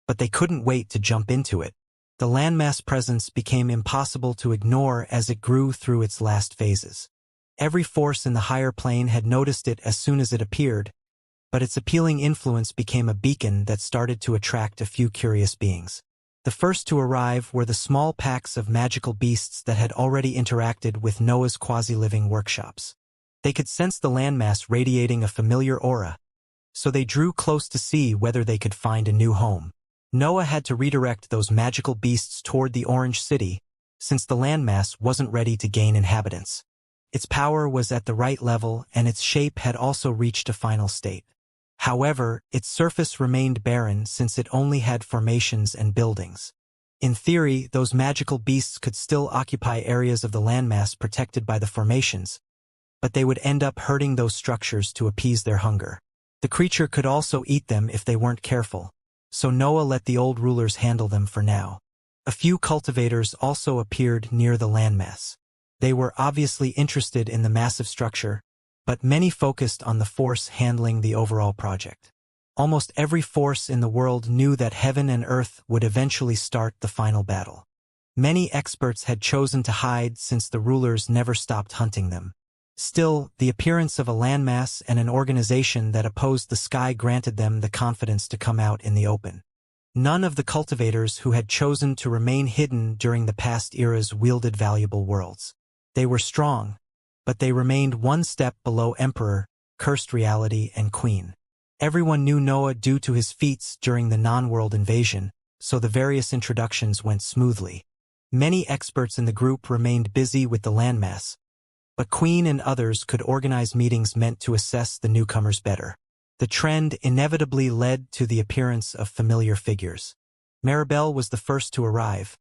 A: but they couldn't wait to jump into it. The landmass presence became impossible to ignore as it grew through its last phases. Every force in the higher plane had noticed it as soon as it appeared, but its appealing influence became a beacon that started to attract a few curious beings. The first to arrive were the small packs of magical beasts that had already interacted with Noah's quasi-living workshops. They could sense the landmass radiating a familiar aura, so they drew close to see whether they could find a new home. Noah had to redirect those magical beasts toward the Orange City, since the landmass wasn't ready to gain inhabitants. Its power was at the right level, and its shape had also reached a final state. However, its surface remained barren since it only had formations and buildings. In theory, those magical beasts could still occupy areas of the landmass protected by the formations, but they would end up hurting those structures to appease their hunger. The creature could also eat them if they weren't careful, so Noah let the old rulers handle them for now. A few cultivators also appeared near the landmass. They were obviously interested in the massive structure, but many focused on the force handling the overall project. Almost every force in the world knew that heaven and earth would eventually start the final battle. Many experts had chosen to hide since the rulers never stopped hunting them. Still, the appearance of a landmass and an organization that opposed the sky granted them the confidence to come out in the open. None of the cultivators who had chosen to remain hidden during the past eras wielded valuable worlds. They were strong, but they remained one step below Emperor, Cursed Reality, and Queen. Everyone knew Noah due to his feats during the non-world invasion, so the various introductions went smoothly. Many experts in the group remained busy with the landmass, but Queen and others could organize meetings meant to assess the newcomers better. The trend inevitably led to the appearance of familiar figures. Maribel was the first to arrive,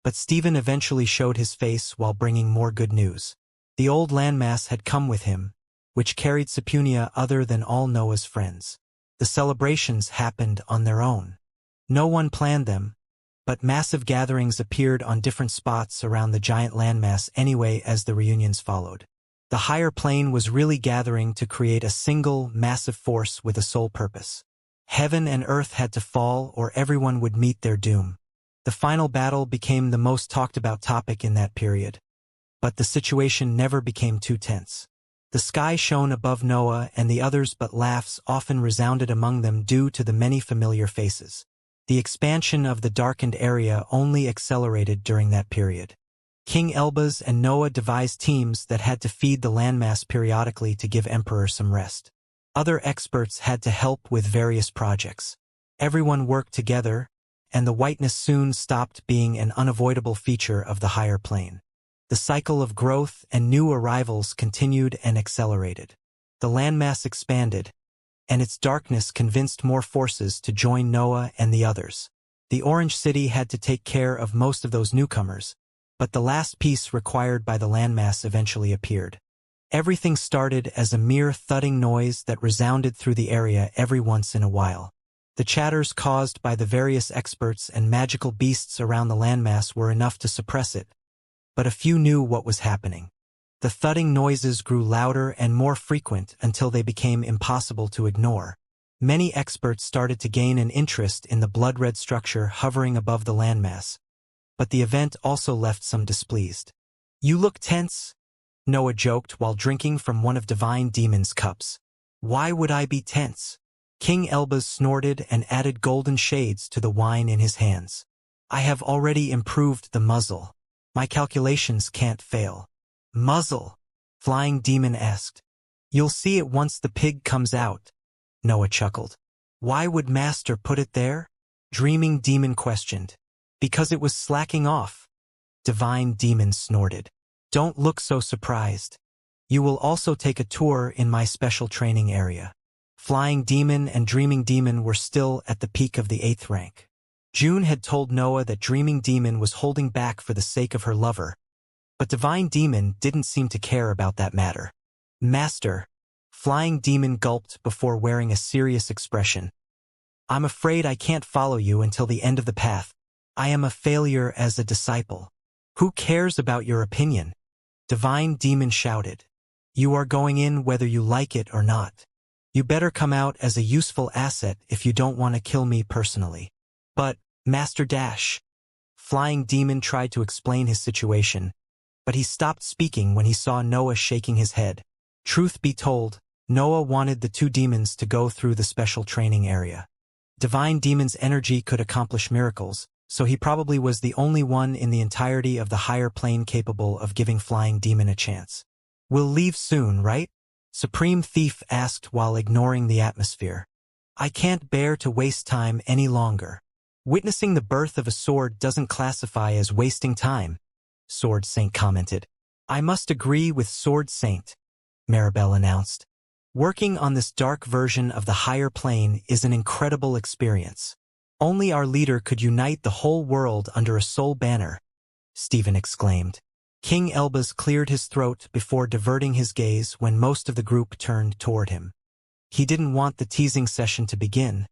A: but Stephen eventually showed his face while bringing more good news. The old landmass had come with him, which carried Sepunia other than all Noah's friends. The celebrations happened on their own. No one planned them, but massive gatherings appeared on different spots around the giant landmass anyway as the reunions followed. The higher plane was really gathering to create a single, massive force with a sole purpose. Heaven and earth had to fall or everyone would meet their doom. The final battle became the most talked about topic in that period. But the situation never became too tense. The sky shone above Noah and the others, but laughs often resounded among them due to the many familiar faces. The expansion of the darkened area only accelerated during that period. King Elbaz and Noah devised teams that had to feed the landmass periodically to give Emperor some rest. Other experts had to help with various projects. Everyone worked together, and the whiteness soon stopped being an unavoidable feature of the higher plane. The cycle of growth and new arrivals continued and accelerated. The landmass expanded, and its darkness convinced more forces to join Noah and the others. The Orange City had to take care of most of those newcomers, but the last piece required by the landmass eventually appeared. Everything started as a mere thudding noise that resounded through the area every once in a while. The chatters caused by the various experts and magical beasts around the landmass were enough to suppress it, but a few knew what was happening. The thudding noises grew louder and more frequent until they became impossible to ignore. Many experts started to gain an interest in the blood-red structure hovering above the landmass, but the event also left some displeased. "You look tense," Noah joked while drinking from one of Divine Demon's cups. "Why would I be tense?" King Elbaz snorted and added golden shades to the wine in his hands. "I have already improved the muzzle. My calculations can't fail." "Muzzle?" Flying Demon asked. "You'll see it once the pig comes out," Noah chuckled. "Why would Master put it there?" Dreaming Demon questioned. "Because it was slacking off." Divine Demon snorted. "Don't look so surprised. You will also take a tour in my special training area." Flying Demon and Dreaming Demon were still at the peak of the 8th rank. June had told Noah that Dreaming Demon was holding back for the sake of her lover, but Divine Demon didn't seem to care about that matter. "Master," Flying Demon gulped before wearing a serious expression. "I'm afraid I can't follow you until the end of the path. I am a failure as a disciple." "Who cares about your opinion?" Divine Demon shouted. "You are going in whether you like it or not. You better come out as a useful asset if you don't want to kill me personally." "But, Master Dash," Flying Demon tried to explain his situation, but he stopped speaking when he saw Noah shaking his head. Truth be told, Noah wanted the two demons to go through the special training area. Divine Demon's energy could accomplish miracles, so he probably was the only one in the entirety of the higher plane capable of giving Flying Demon a chance. "We'll leave soon, right?" Supreme Thief asked while ignoring the atmosphere. "I can't bear to waste time any longer." "Witnessing the birth of a sword doesn't classify as wasting time," Sword Saint commented. "I must agree with Sword Saint," Maribel announced. "Working on this dark version of the higher plane is an incredible experience. Only our leader could unite the whole world under a sole banner," Stephen exclaimed. King Elbaz cleared his throat before diverting his gaze when most of the group turned toward him. He didn't want the teasing session to begin,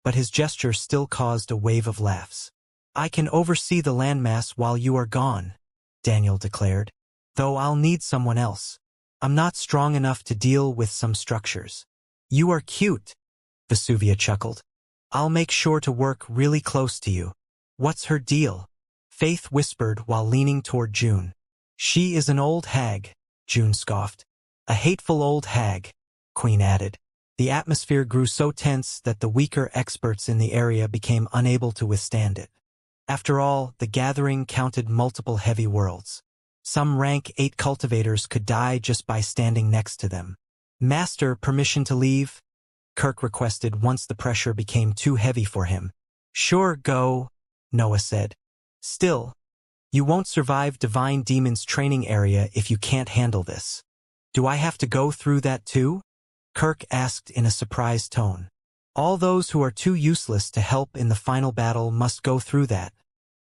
A: but his gesture still caused a wave of laughs. "I can oversee the landmass while you are gone," Daniel declared. though I'll need someone else. I'm not strong enough to deal with some structures. You are cute, Vesuvia chuckled. I'll make sure to work really close to you. What's her deal? Faith whispered while leaning toward June. She is an old hag, June scoffed. A hateful old hag, Queen added. The atmosphere grew so tense that the weaker experts in the area became unable to withstand it. After all, the gathering counted multiple heavy worlds. Some rank 8 cultivators could die just by standing next to them. Master, permission to leave? Kirk requested once the pressure became too heavy for him. Sure, go, Noah said. Still, you won't survive Divine Demon's training area if you can't handle this. Do I have to go through that too? Kirk asked in a surprised tone. All those who are too useless to help in the final battle must go through that,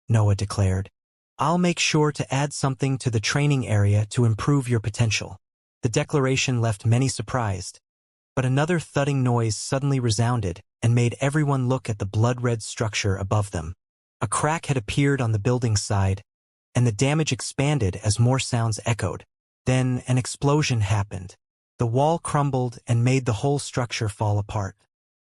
A: Noah declared. I'll make sure to add something to the training area to improve your potential. The declaration left many surprised, but another thudding noise suddenly resounded and made everyone look at the blood-red structure above them. A crack had appeared on the building's side, and the damage expanded as more sounds echoed. Then an explosion happened. The wall crumbled and made the whole structure fall apart.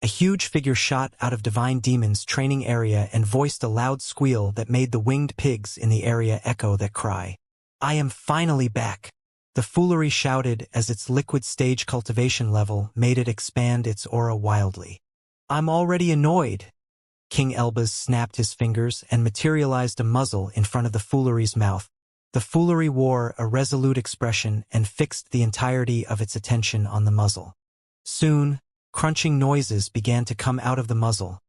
A: A huge figure shot out of Divine Demon's training area and voiced a loud squeal that made the winged pigs in the area echo that cry. I am finally back. The foolery shouted as its liquid stage cultivation level made it expand its aura wildly. I'm already annoyed. King Elbaz snapped his fingers and materialized a muzzle in front of the foolery's mouth. The foolery wore a resolute expression and fixed the entirety of its attention on the muzzle. Soon, crunching noises began to come out of the muzzle,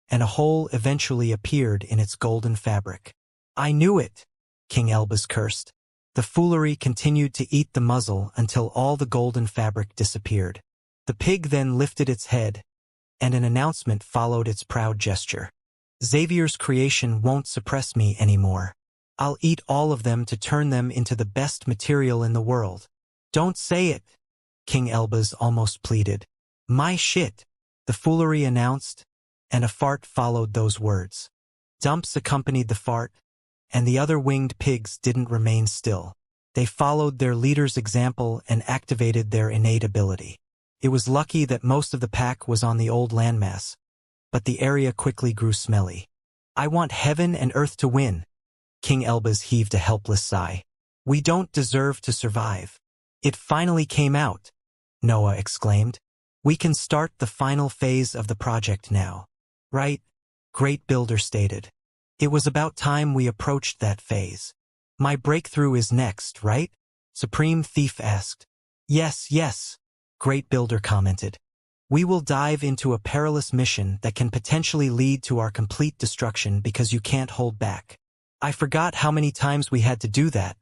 A: and a hole eventually appeared in its golden fabric. I knew it, King Elbaz cursed. The foolery continued to eat the muzzle until all the golden fabric disappeared. The pig then lifted its head, and an announcement followed its proud gesture. Xavier's creation won't suppress me anymore. I'll eat all of them to turn them into the best material in the world. Don't say it, King Elbaz almost pleaded. My shit, the foolery announced, and a fart followed those words. Dumps accompanied the fart, and the other winged pigs didn't remain still. They followed their leader's example and activated their innate ability. It was lucky that most of the pack was on the old landmass, but the area quickly grew smelly. I want heaven and earth to win. King Elbaz heaved a helpless sigh. We don't deserve to survive. It finally came out, Noah exclaimed. We can start the final phase of the project now. Right? Great Builder stated. It was about time we approached that phase. My breakthrough is next, right? Supreme Thief asked. Yes, Great Builder commented. We will dive into a perilous mission that can potentially lead to our complete destruction because you can't hold back. I forgot how many times we had to do that.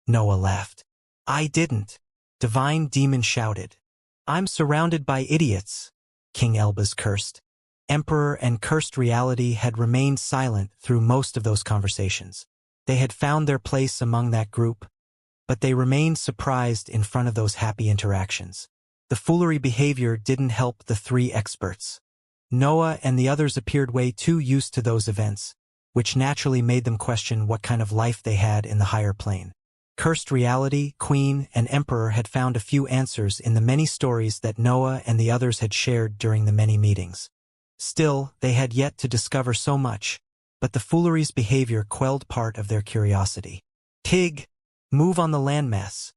A: Noah laughed. I didn't. Divine Demon shouted. I'm surrounded by idiots, King Elbaz cursed. Emperor and Cursed Reality had remained silent through most of those conversations. They had found their place among that group, but they remained surprised in front of those happy interactions. The foolery behavior didn't help the 3 experts. Noah and the others appeared way too used to those events, which naturally made them question what kind of life they had in the higher plane. Cursed Reality, Queen, and Emperor had found a few answers in the many stories that Noah and the others had shared during the many meetings. Still, they had yet to discover so much, but the foolery's behavior quelled part of their curiosity. Pig, move on the landmass,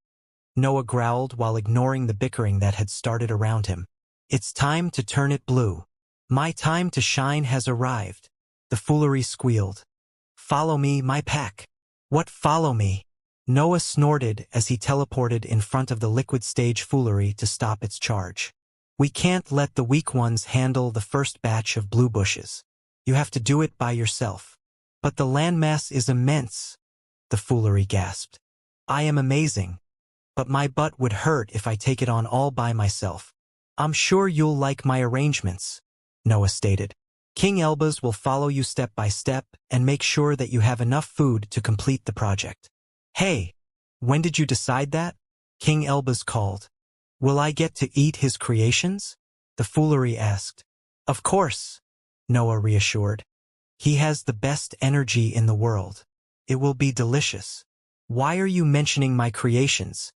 A: Noah growled while ignoring the bickering that had started around him. It's time to turn it blue. My time to shine has arrived. The foolery squealed. Follow me, my pack. What follow me? Noah snorted as he teleported in front of the liquid stage foolery to stop its charge. We can't let the weak ones handle the first batch of blue bushes. You have to do it by yourself. But the landmass is immense, the foolery gasped. I am amazing, but my butt would hurt if I take it on all by myself. I'm sure you'll like my arrangements, Noah stated. King Elbaz will follow you step by step and make sure that you have enough food to complete the project. Hey, when did you decide that? King Elbaz called. Will I get to eat his creations? The foolery asked. Of course, Noah reassured. He has the best energy in the world. It will be delicious. Why are you mentioning my creations?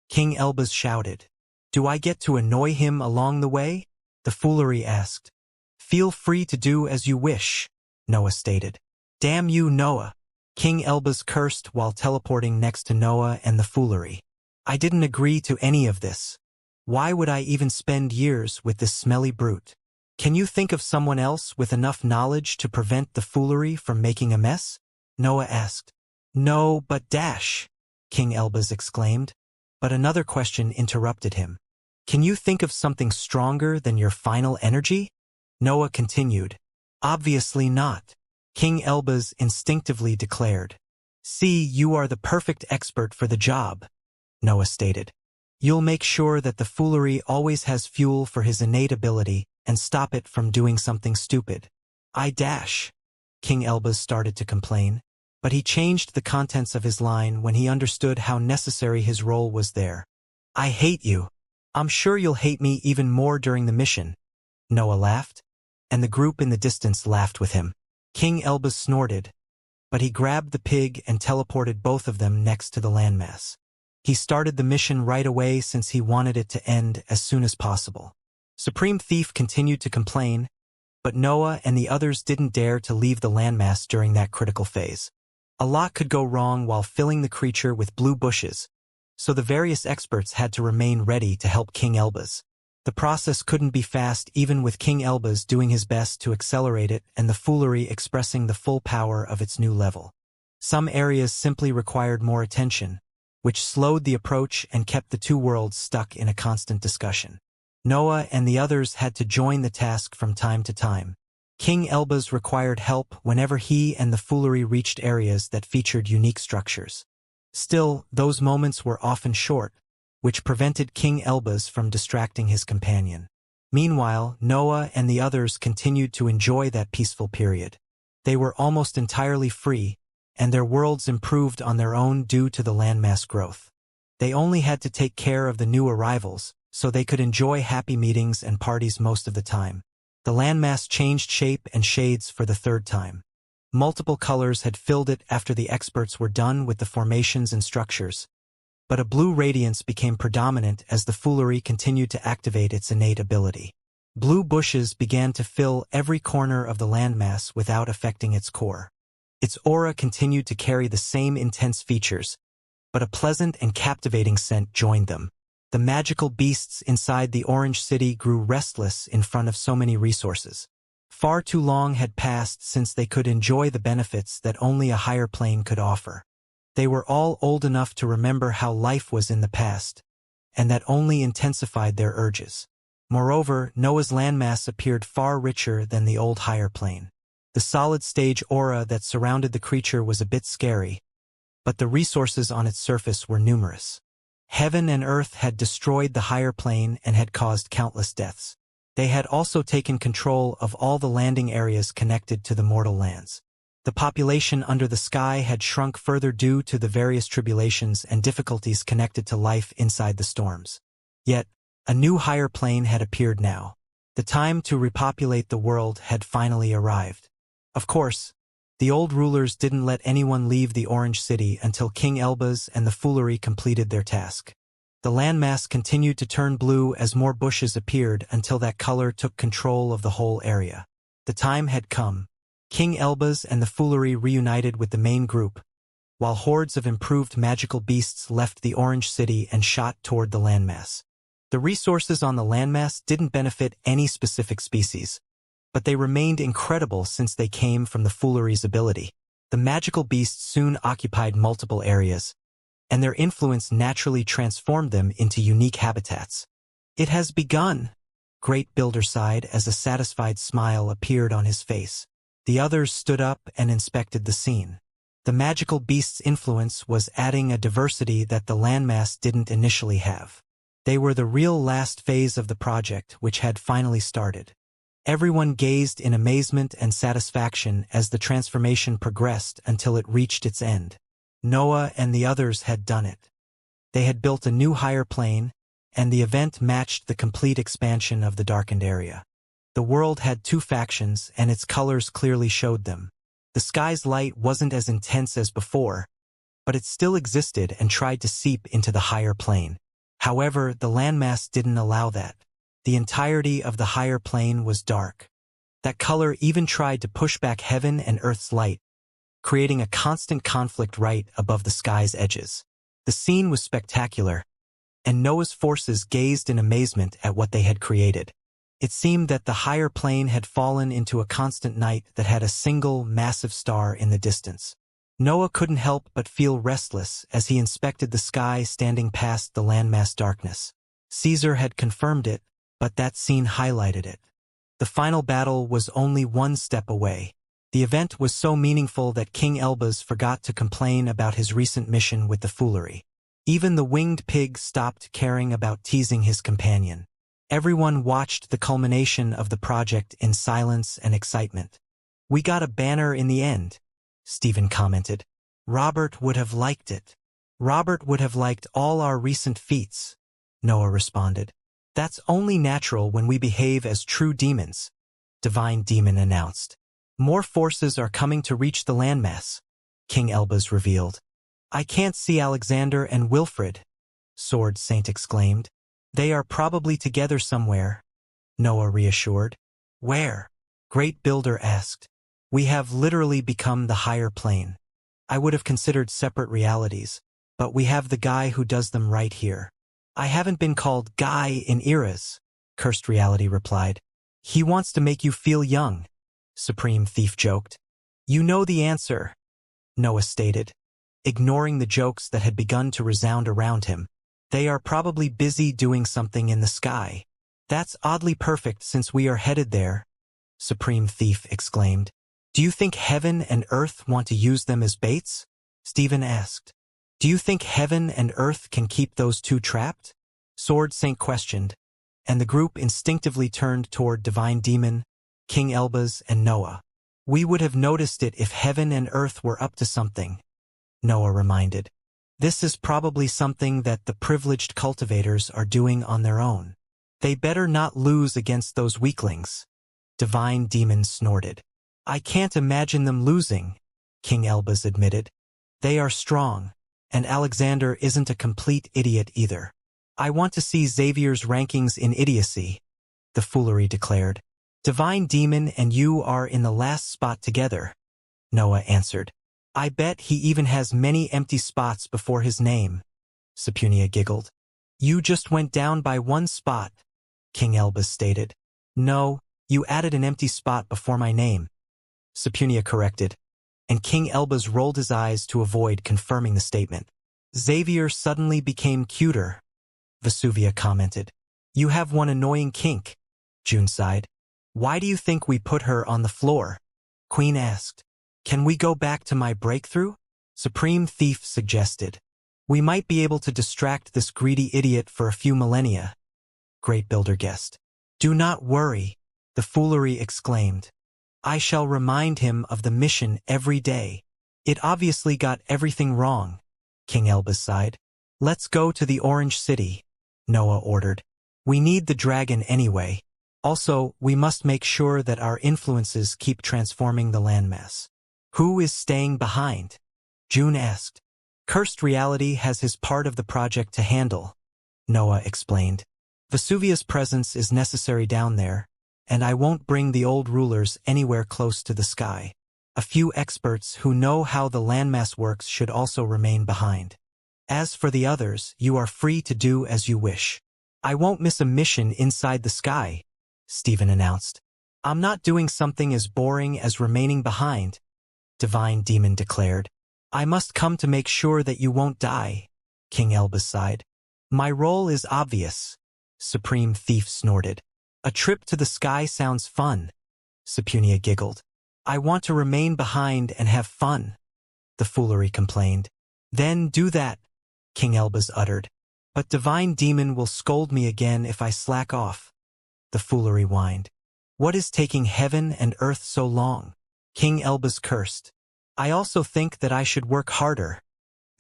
A: King Elbaz shouted. Do I get to annoy him along the way? The foolery asked. Feel free to do as you wish, Noah stated. Damn you, Noah! King Elbaz cursed while teleporting next to Noah and the foolery. I didn't agree to any of this. Why would I even spend years with this smelly brute? Can you think of someone else with enough knowledge to prevent the foolery from making a mess? Noah asked. No, but dash, King Elbaz exclaimed. But another question interrupted him. Can you think of something stronger than your final energy? Noah continued. Obviously not. King Elbaz instinctively declared. See, you are the perfect expert for the job, Noah stated. You'll make sure that the foolery always has fuel for his innate ability and stop it from doing something stupid. I dash. King Elbaz started to complain, but he changed the contents of his line when he understood how necessary his role was there. I hate you. I'm sure you'll hate me even more during the mission. Noah laughed, and the group in the distance laughed with him. King Elbaz snorted, but he grabbed the pig and teleported both of them next to the landmass. He started the mission right away since he wanted it to end as soon as possible. Supreme Thief continued to complain, but Noah and the others didn't dare to leave the landmass during that critical phase. A lot could go wrong while filling the creature with blue bushes, so the various experts had to remain ready to help King Elbaz. The process couldn't be fast even with King Elbaz doing his best to accelerate it and the foolery expressing the full power of its new level. Some areas simply required more attention, which slowed the approach and kept the two worlds stuck in a constant discussion. Noah and the others had to join the task from time to time. King Elbaz required help whenever he and the foolery reached areas that featured unique structures. Still, those moments were often short, which prevented King Elbaz from distracting his companion. Meanwhile, Noah and the others continued to enjoy that peaceful period. They were almost entirely free, and their worlds improved on their own due to the landmass growth. They only had to take care of the new arrivals, so they could enjoy happy meetings and parties most of the time. The landmass changed shape and shades for the third time. Multiple colors had filled it after the experts were done with the formations and structures, but a blue radiance became predominant as the foolery continued to activate its innate ability. Blue bushes began to fill every corner of the landmass without affecting its core. Its aura continued to carry the same intense features, but a pleasant and captivating scent joined them. The magical beasts inside the Orange City grew restless in front of so many resources. Far too long had passed since they could enjoy the benefits that only a higher plane could offer. They were all old enough to remember how life was in the past, and that only intensified their urges. Moreover, Noah's landmass appeared far richer than the old higher plane. The solid stage aura that surrounded the creature was a bit scary, but the resources on its surface were numerous. Heaven and earth had destroyed the higher plane and had caused countless deaths. They had also taken control of all the landing areas connected to the mortal lands. The population under the sky had shrunk further due to the various tribulations and difficulties connected to life inside the storms. Yet, a new higher plane had appeared now. The time to repopulate the world had finally arrived. Of course, the old rulers didn't let anyone leave the Orange City until King Elbaz and the foolery completed their task. The landmass continued to turn blue as more bushes appeared until that color took control of the whole area. The time had come. King Elbaz and the foolery reunited with the main group, while hordes of improved magical beasts left the Orange City and shot toward the landmass. The resources on the landmass didn't benefit any specific species, but they remained incredible since they came from the foolery's ability. The magical beasts soon occupied multiple areas, and their influence naturally transformed them into unique habitats. It has begun, Great Builder sighed as a satisfied smile appeared on his face. The others stood up and inspected the scene. The magical beast's influence was adding a diversity that the landmass didn't initially have. They were the real last phase of the project, which had finally started. Everyone gazed in amazement and satisfaction as the transformation progressed until it reached its end. Noah and the others had done it. They had built a new higher plane, and the event matched the complete expansion of the darkened area. The world had two factions, and its colors clearly showed them. The sky's light wasn't as intense as before, but it still existed and tried to seep into the higher plane. However, the landmass didn't allow that. The entirety of the higher plane was dark. That color even tried to push back heaven and earth's light, creating a constant conflict right above the sky's edges. The scene was spectacular, and Noah's forces gazed in amazement at what they had created. It seemed that the higher plane had fallen into a constant night that had a single, massive star in the distance. Noah couldn't help but feel restless as he inspected the sky standing past the landmass darkness. Caesar had confirmed it, but that scene highlighted it. The final battle was only one step away. The event was so meaningful that King Elbaz forgot to complain about his recent mission with the foolery. Even the winged pig stopped caring about teasing his companion. Everyone watched the culmination of the project in silence and excitement. "We got a banner in the end," Stephen commented. "Robert would have liked it." "Robert would have liked all our recent feats," Noah responded. "That's only natural when we behave as true demons," Divine Demon announced. "More forces are coming to reach the landmass," King Elbaz revealed. "I can't see Alexander and Wilfred," Sword Saint exclaimed. "They are probably together somewhere," Noah reassured. "Where?" Great Builder asked. "We have literally become the higher plane. I would have considered separate realities, but we have the guy who does them right here." "I haven't been called Guy in eras," Cursed Reality replied. "He wants to make you feel young," Supreme Thief joked. "You know the answer," Noah stated, ignoring the jokes that had begun to resound around him. "They are probably busy doing something in the sky." "That's oddly perfect since we are headed there," Supreme Thief exclaimed. "Do you think heaven and earth want to use them as baits?" Stephen asked. "Do you think heaven and earth can keep those two trapped?" Sword Saint questioned, and the group instinctively turned toward Divine Demon, King Elbaz, and Noah. "We would have noticed it if heaven and earth were up to something," Noah reminded. "This is probably something that the privileged cultivators are doing on their own. They better not lose against those weaklings," Divine Demon snorted. "I can't imagine them losing," King Elbaz admitted. "They are strong, and Alexander isn't a complete idiot either." "I want to see Xavier's rankings in idiocy," the foolery declared. "Divine Demon and you are in the last spot together," Noah answered. "I bet he even has many empty spots before his name," Sepunia giggled. "You just went down by one spot," King Elbaz stated. "No, you added an empty spot before my name," Sepunia corrected, and King Elbaz rolled his eyes to avoid confirming the statement. "Xavier suddenly became cuter," Vesuvia commented. "You have one annoying kink," June sighed. "Why do you think we put her on the floor?" Queen asked. "Can we go back to my breakthrough?" Supreme Thief suggested. "We might be able to distract this greedy idiot for a few millennia," Great Builder guessed. "Do not worry," the foolery exclaimed. "I shall remind him of the mission every day. It obviously got everything wrong," King Elbaz sighed. "Let's go to the Orange City," Noah ordered. "We need the dragon anyway. Also, we must make sure that our influences keep transforming the landmass." "Who is staying behind?" June asked. "Cursed Reality has his part of the project to handle," Noah explained. "Vesuvia's presence is necessary down there, and I won't bring the old rulers anywhere close to the sky. A few experts who know how the landmass works should also remain behind. As for the others, you are free to do as you wish." "I won't miss a mission inside the sky," Stephen announced. "I'm not doing something as boring as remaining behind," Divine Demon declared. "I must come to make sure that you won't die," King Elbaz sighed. "My role is obvious," Supreme Thief snorted. "A trip to the sky sounds fun," Sepunia giggled. "I want to remain behind and have fun," the foolery complained. "Then do that," King Elbaz uttered. "But Divine Demon will scold me again if I slack off," the foolery whined. "What is taking heaven and earth so long?" King Elbaz cursed. "I also think that I should work harder,"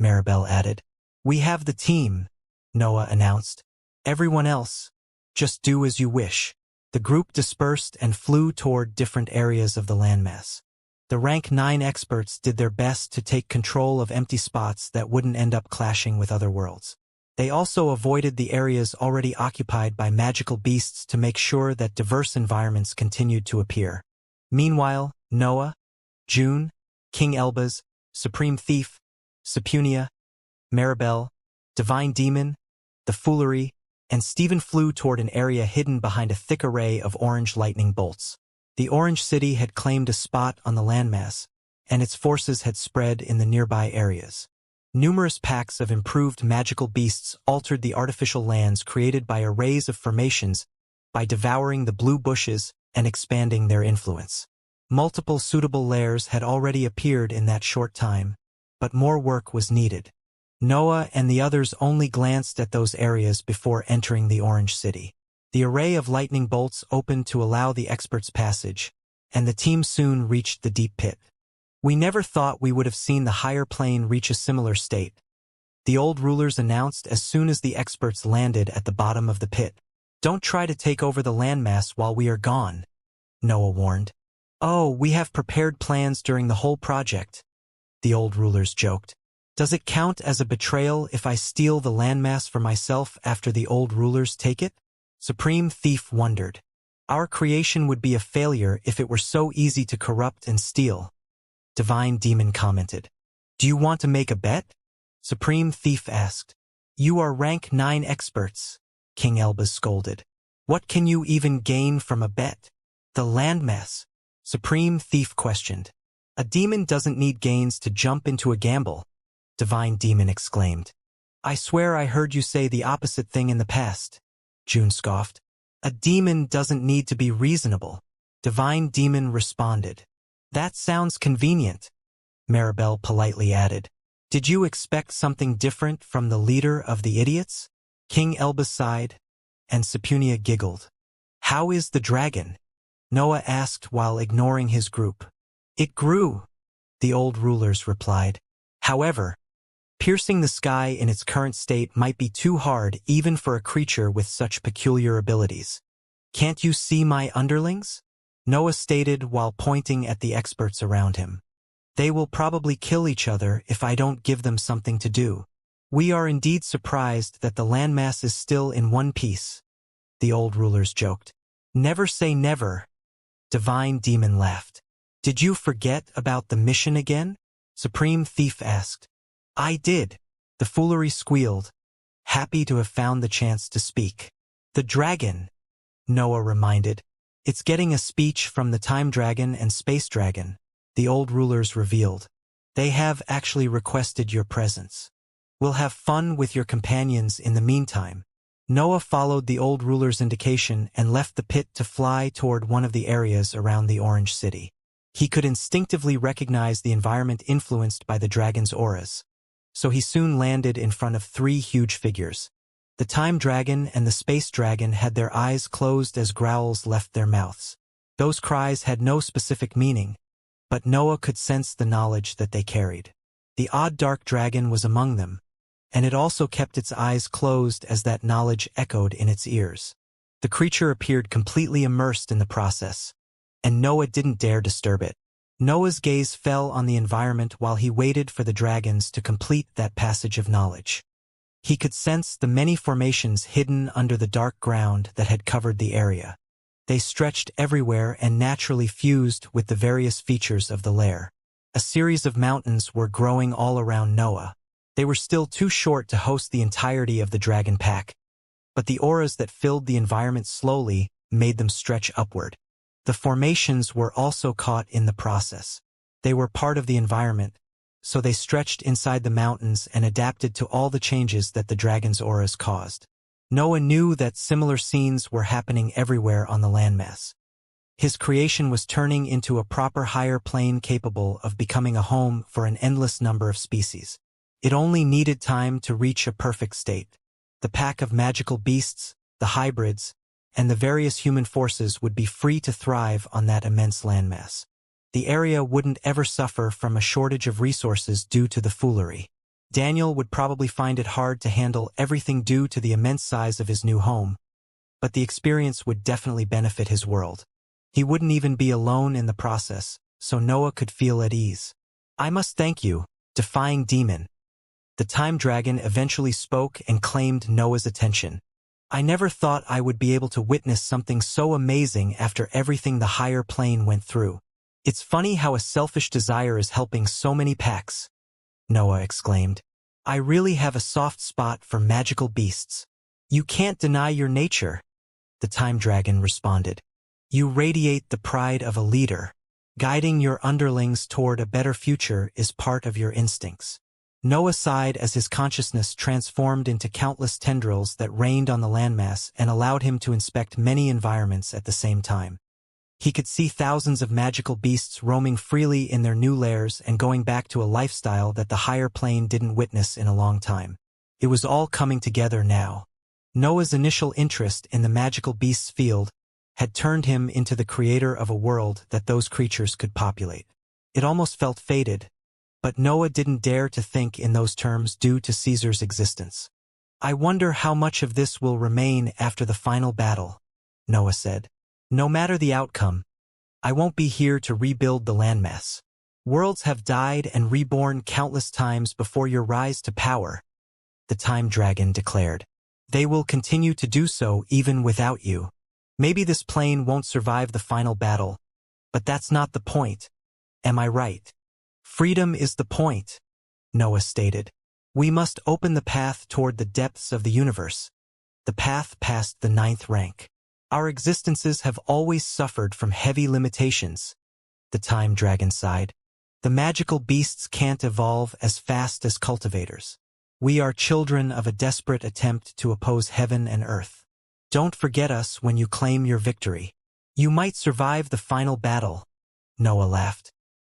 A: Maribel added. "We have the team," Noah announced. "Everyone else, just do as you wish." The group dispersed and flew toward different areas of the landmass. The rank 9 experts did their best to take control of empty spots that wouldn't end up clashing with other worlds. They also avoided the areas already occupied by magical beasts to make sure that diverse environments continued to appear. Meanwhile, Noah, June, King Elbaz, Supreme Thief, Sepunia, Maribel, Divine Demon, the Foolery, and Stephen flew toward an area hidden behind a thick array of orange lightning bolts. The Orange City had claimed a spot on the landmass, and its forces had spread in the nearby areas. Numerous packs of improved magical beasts altered the artificial lands created by arrays of formations by devouring the blue bushes and expanding their influence. Multiple suitable lairs had already appeared in that short time, but more work was needed. Noah and the others only glanced at those areas before entering the Orange City. The array of lightning bolts opened to allow the experts' passage, and the team soon reached the deep pit. "We never thought we would have seen the higher plane reach a similar state," the old rulers announced as soon as the experts landed at the bottom of the pit. "Don't try to take over the landmass while we are gone," Noah warned. "Oh, we have prepared plans during the whole project," the old rulers joked. "Does it count as a betrayal if I steal the landmass for myself after the old rulers take it?" Supreme Thief wondered. "Our creation would be a failure if it were so easy to corrupt and steal," Divine Demon commented. "Do you want to make a bet?" Supreme Thief asked. "You are rank 9 experts," King Elbaz scolded. "What can you even gain from a bet?" "The landmass," Supreme Thief questioned. "A demon doesn't need gains to jump into a gamble," Divine Demon exclaimed. "I swear I heard you say the opposite thing in the past," June scoffed. "A demon doesn't need to be reasonable," Divine Demon responded. "That sounds convenient," Maribel politely added. "Did you expect something different from the leader of the idiots?" King Elbaz sighed, and Sepunia giggled. "How is the dragon?" Noah asked while ignoring his group. "It grew," the old rulers replied. "However, piercing the sky in its current state might be too hard even for a creature with such peculiar abilities." "Can't you see my underlings?" Noah stated while pointing at the experts around him. "They will probably kill each other if I don't give them something to do. We are indeed surprised that the landmass is still in one piece," the old rulers joked. "Never say never," Divine Demon laughed. "Did you forget about the mission again?" Supreme Thief asked. "I did," the Foolery squealed, happy to have found the chance to speak. "The dragon," Noah reminded. "It's getting a speech from the Time Dragon and Space Dragon," the old rulers revealed. "They have actually requested your presence. We'll have fun with your companions in the meantime." Noah followed the old ruler's indication and left the pit to fly toward one of the areas around the Orange City. He could instinctively recognize the environment influenced by the dragon's auras, so he soon landed in front of 3 huge figures. The Time Dragon and the Space Dragon had their eyes closed as growls left their mouths. Those cries had no specific meaning, but Noah could sense the knowledge that they carried. The odd dark dragon was among them, and it also kept its eyes closed as that knowledge echoed in its ears. The creature appeared completely immersed in the process, and Noah didn't dare disturb it. Noah's gaze fell on the environment while he waited for the dragons to complete that passage of knowledge. He could sense the many formations hidden under the dark ground that had covered the area. They stretched everywhere and naturally fused with the various features of the lair. A series of mountains were growing all around Noah. They were still too short to host the entirety of the dragon pack, but the auras that filled the environment slowly made them stretch upward. The formations were also caught in the process. They were part of the environment, so they stretched inside the mountains and adapted to all the changes that the dragon's auras caused. Noah knew that similar scenes were happening everywhere on the landmass. His creation was turning into a proper higher plane capable of becoming a home for an endless number of species. It only needed time to reach a perfect state. The pack of magical beasts, the hybrids, and the various human forces would be free to thrive on that immense landmass. The area wouldn't ever suffer from a shortage of resources due to the Foolery. Daniel would probably find it hard to handle everything due to the immense size of his new home, but the experience would definitely benefit his world. He wouldn't even be alone in the process, so Noah could feel at ease. "I must thank you, defying demon." The time dragon eventually spoke and claimed Noah's attention. "I never thought I would be able to witness something so amazing after everything the higher plane went through. It's funny how a selfish desire is helping so many packs," Noah exclaimed. "I really have a soft spot for magical beasts." "You can't deny your nature," the time dragon responded. "You radiate the pride of a leader. Guiding your underlings toward a better future is part of your instincts." Noah sighed as his consciousness transformed into countless tendrils that rained on the landmass and allowed him to inspect many environments at the same time. He could see thousands of magical beasts roaming freely in their new lairs and going back to a lifestyle that the higher plane didn't witness in a long time. It was all coming together now. Noah's initial interest in the magical beasts field had turned him into the creator of a world that those creatures could populate. It almost felt fated, but Noah didn't dare to think in those terms due to Caesar's existence. "I wonder how much of this will remain after the final battle," Noah said. "No matter the outcome, I won't be here to rebuild the landmass. Worlds have died and reborn countless times before your rise to power," the time dragon declared. "They will continue to do so even without you. Maybe this plane won't survive the final battle, but that's not the point. Am I right?" "Freedom is the point," Noah stated. "We must open the path toward the depths of the universe, the path past the 9th rank. Our existences have always suffered from heavy limitations," the time dragon sighed. "The magical beasts can't evolve as fast as cultivators. We are children of a desperate attempt to oppose heaven and earth. Don't forget us when you claim your victory. You might survive the final battle," Noah laughed.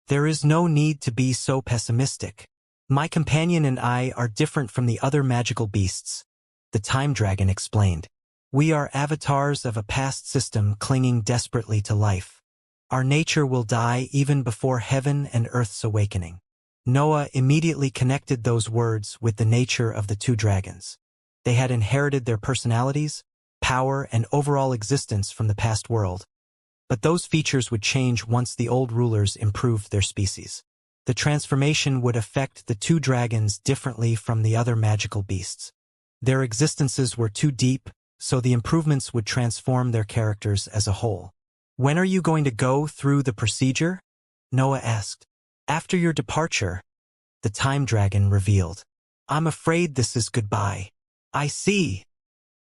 A: "There is no need to be so pessimistic. My companion and I are different from the other magical beasts," the time dragon explained. "We are avatars of a past system clinging desperately to life. Our nature will die even before heaven and earth's awakening." Noah immediately connected those words with the nature of the two dragons. They had inherited their personalities, power, and overall existence from the past world. But those features would change once the old rulers improved their species. The transformation would affect the two dragons differently from the other magical beasts. Their existences were too deep, so the improvements would transform their characters as a whole. "When are you going to go through the procedure?" Noah asked. "After your departure," the time dragon revealed. "I'm afraid this is goodbye." "I see,"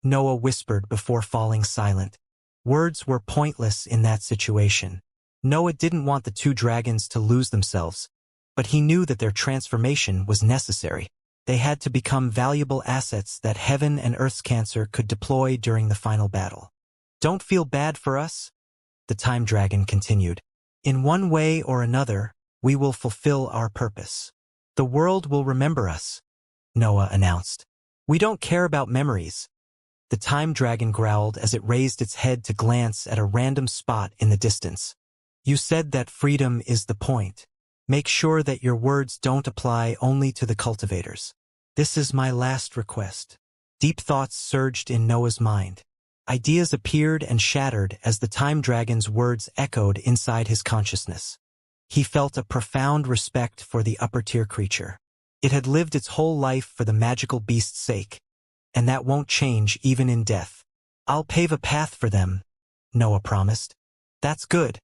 A: Noah whispered before falling silent. Words were pointless in that situation. Noah didn't want the two dragons to lose themselves, but he knew that their transformation was necessary. They had to become valuable assets that heaven and earth's cancer could deploy during the final battle. "Don't feel bad for us," the time dragon continued. "In one way or another, we will fulfill our purpose. The world will remember us," Noah announced. "We don't care about memories," the time dragon growled as it raised its head to glance at a random spot in the distance. "You said that freedom is the point. Make sure that your words don't apply only to the cultivators. This is my last request." Deep thoughts surged in Noah's mind. Ideas appeared and shattered as the time dragon's words echoed inside his consciousness. He felt a profound respect for the upper-tier creature. It had lived its whole life for the magical beast's sake, and that won't change even in death. "I'll pave a path for them," Noah promised. "That's good."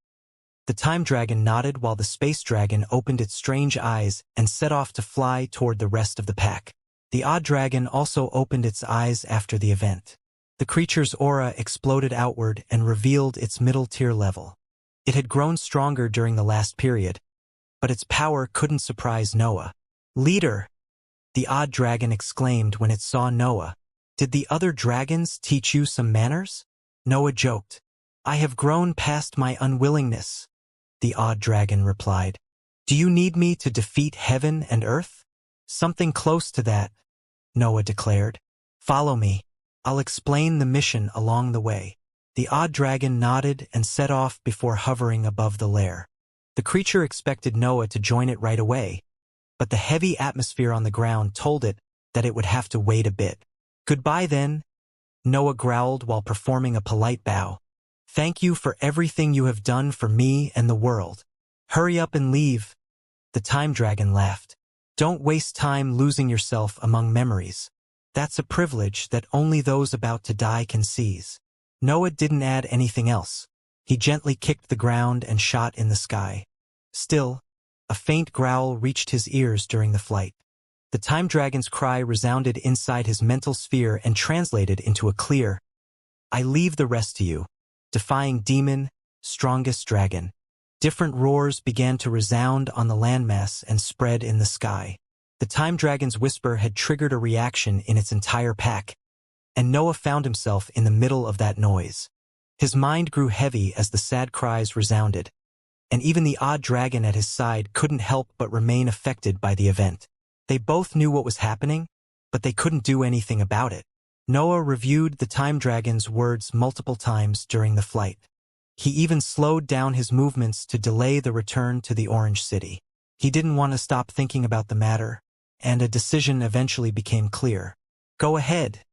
A: The time dragon nodded while the space dragon opened its strange eyes and set off to fly toward the rest of the pack. The odd dragon also opened its eyes after the event. The creature's aura exploded outward and revealed its middle-tier level. It had grown stronger during the last period, but its power couldn't surprise Noah. "Leader," the odd dragon exclaimed when it saw Noah. "Did the other dragons teach you some manners?" Noah joked. "I have grown past my unwillingness," the odd dragon replied. "Do you need me to defeat heaven and earth?" "Something close to that," Noah declared. "Follow me. I'll explain the mission along the way." The odd dragon nodded and set off before hovering above the lair. The creature expected Noah to join it right away, but the heavy atmosphere on the ground told it that it would have to wait a bit. "Goodbye then," Noah growled while performing a polite bow. "Thank you for everything you have done for me and the world." Hurry up and leave, the time dragon laughed. Don't waste time losing yourself among memories. That's a privilege that only those about to die can seize. Noah didn't add anything else. He gently kicked the ground and shot in the sky. Still, a faint growl reached his ears during the flight. The time dragon's cry resounded inside his mental sphere and translated into a clear, "I leave the rest to you, defying demon, strongest dragon." Different roars began to resound on the landmass and spread in the sky. The time dragon's whisper had triggered a reaction in its entire pack, and Noah found himself in the middle of that noise. His mind grew heavy as the sad cries resounded, and even the odd dragon at his side couldn't help but remain affected by the event. They both knew what was happening, but they couldn't do anything about it. Noah reviewed the time dragon's words multiple times during the flight. He even slowed down his movements to delay the return to the Orange City. He didn't want to stop thinking about the matter, and a decision eventually became clear. "Go ahead,"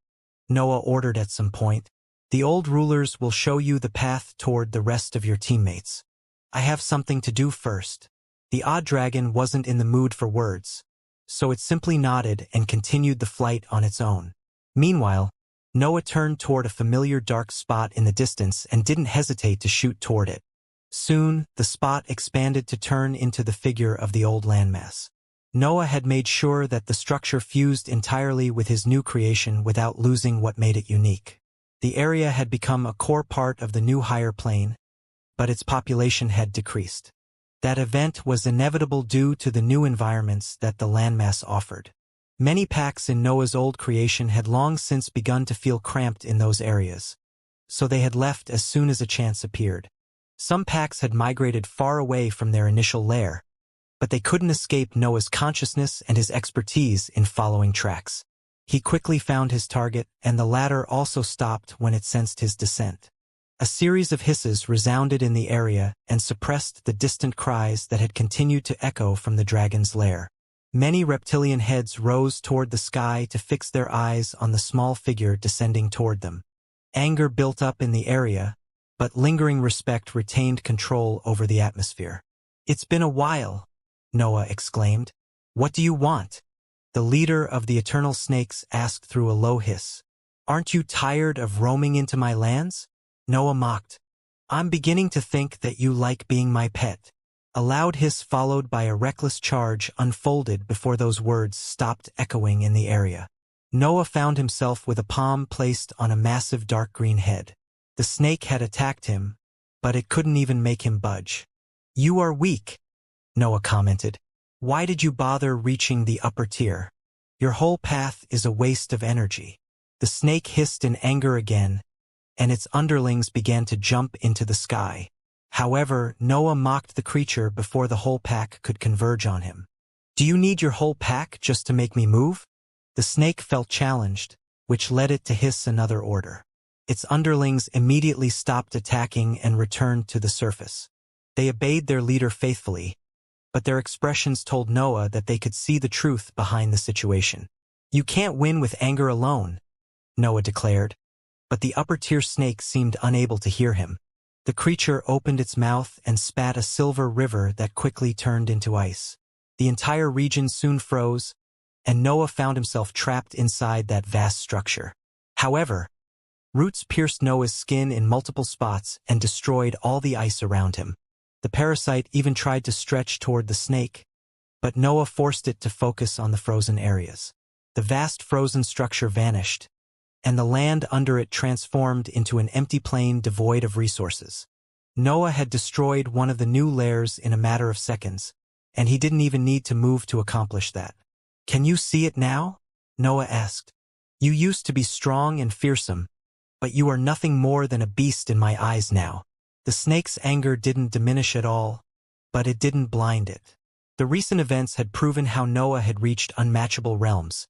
A: Noah ordered at some point. "The old rulers will show you the path toward the rest of your teammates. I have something to do first." The odd dragon wasn't in the mood for words, so it simply nodded and continued the flight on its own. Meanwhile, Noah turned toward a familiar dark spot in the distance and didn't hesitate to shoot toward it. Soon, the spot expanded to turn into the figure of the old landmass. Noah had made sure that the structure fused entirely with his new creation without losing what made it unique. The area had become a core part of the new higher plane, but its population had decreased. That event was inevitable due to the new environments that the landmass offered. Many packs in Noah's old creation had long since begun to feel cramped in those areas, so they had left as soon as a chance appeared. Some packs had migrated far away from their initial lair, but they couldn't escape Noah's consciousness and his expertise in following tracks. He quickly found his target, and the latter also stopped when it sensed his descent. A series of hisses resounded in the area and suppressed the distant cries that had continued to echo from the dragon's lair. Many reptilian heads rose toward the sky to fix their eyes on the small figure descending toward them. Anger built up in the area, but lingering respect retained control over the atmosphere. "It's been a while," Noah exclaimed. "What do you want?" The leader of the Eternal Snakes asked through a low hiss. "Aren't you tired of roaming into my lands?" Noah mocked. "I'm beginning to think that you like being my pet." A loud hiss followed by a reckless charge unfolded before those words stopped echoing in the area. Noah found himself with a palm placed on a massive dark green head. The snake had attacked him, but it couldn't even make him budge. "You are weak," Noah commented. "Why did you bother reaching the upper tier? Your whole path is a waste of energy." The snake hissed in anger again, and its underlings began to jump into the sky. However, Noah mocked the creature before the whole pack could converge on him. "Do you need your whole pack just to make me move?" The snake felt challenged, which led it to hiss another order. Its underlings immediately stopped attacking and returned to the surface. They obeyed their leader faithfully, but their expressions told Noah that they could see the truth behind the situation. "You can't win with anger alone," Noah declared, but the upper-tier snake seemed unable to hear him. The creature opened its mouth and spat a silver river that quickly turned into ice. The entire region soon froze, and Noah found himself trapped inside that vast structure. However, roots pierced Noah's skin in multiple spots and destroyed all the ice around him. The parasite even tried to stretch toward the snake, but Noah forced it to focus on the frozen areas. The vast frozen structure vanished, and the land under it transformed into an empty plain devoid of resources. Noah had destroyed one of the new lairs in a matter of seconds, and he didn't even need to move to accomplish that. "Can you see it now?" Noah asked. "You used to be strong and fearsome, but you are nothing more than a beast in my eyes now." The snake's anger didn't diminish at all, but it didn't blind it. The recent events had proven how Noah had reached unmatchable realms,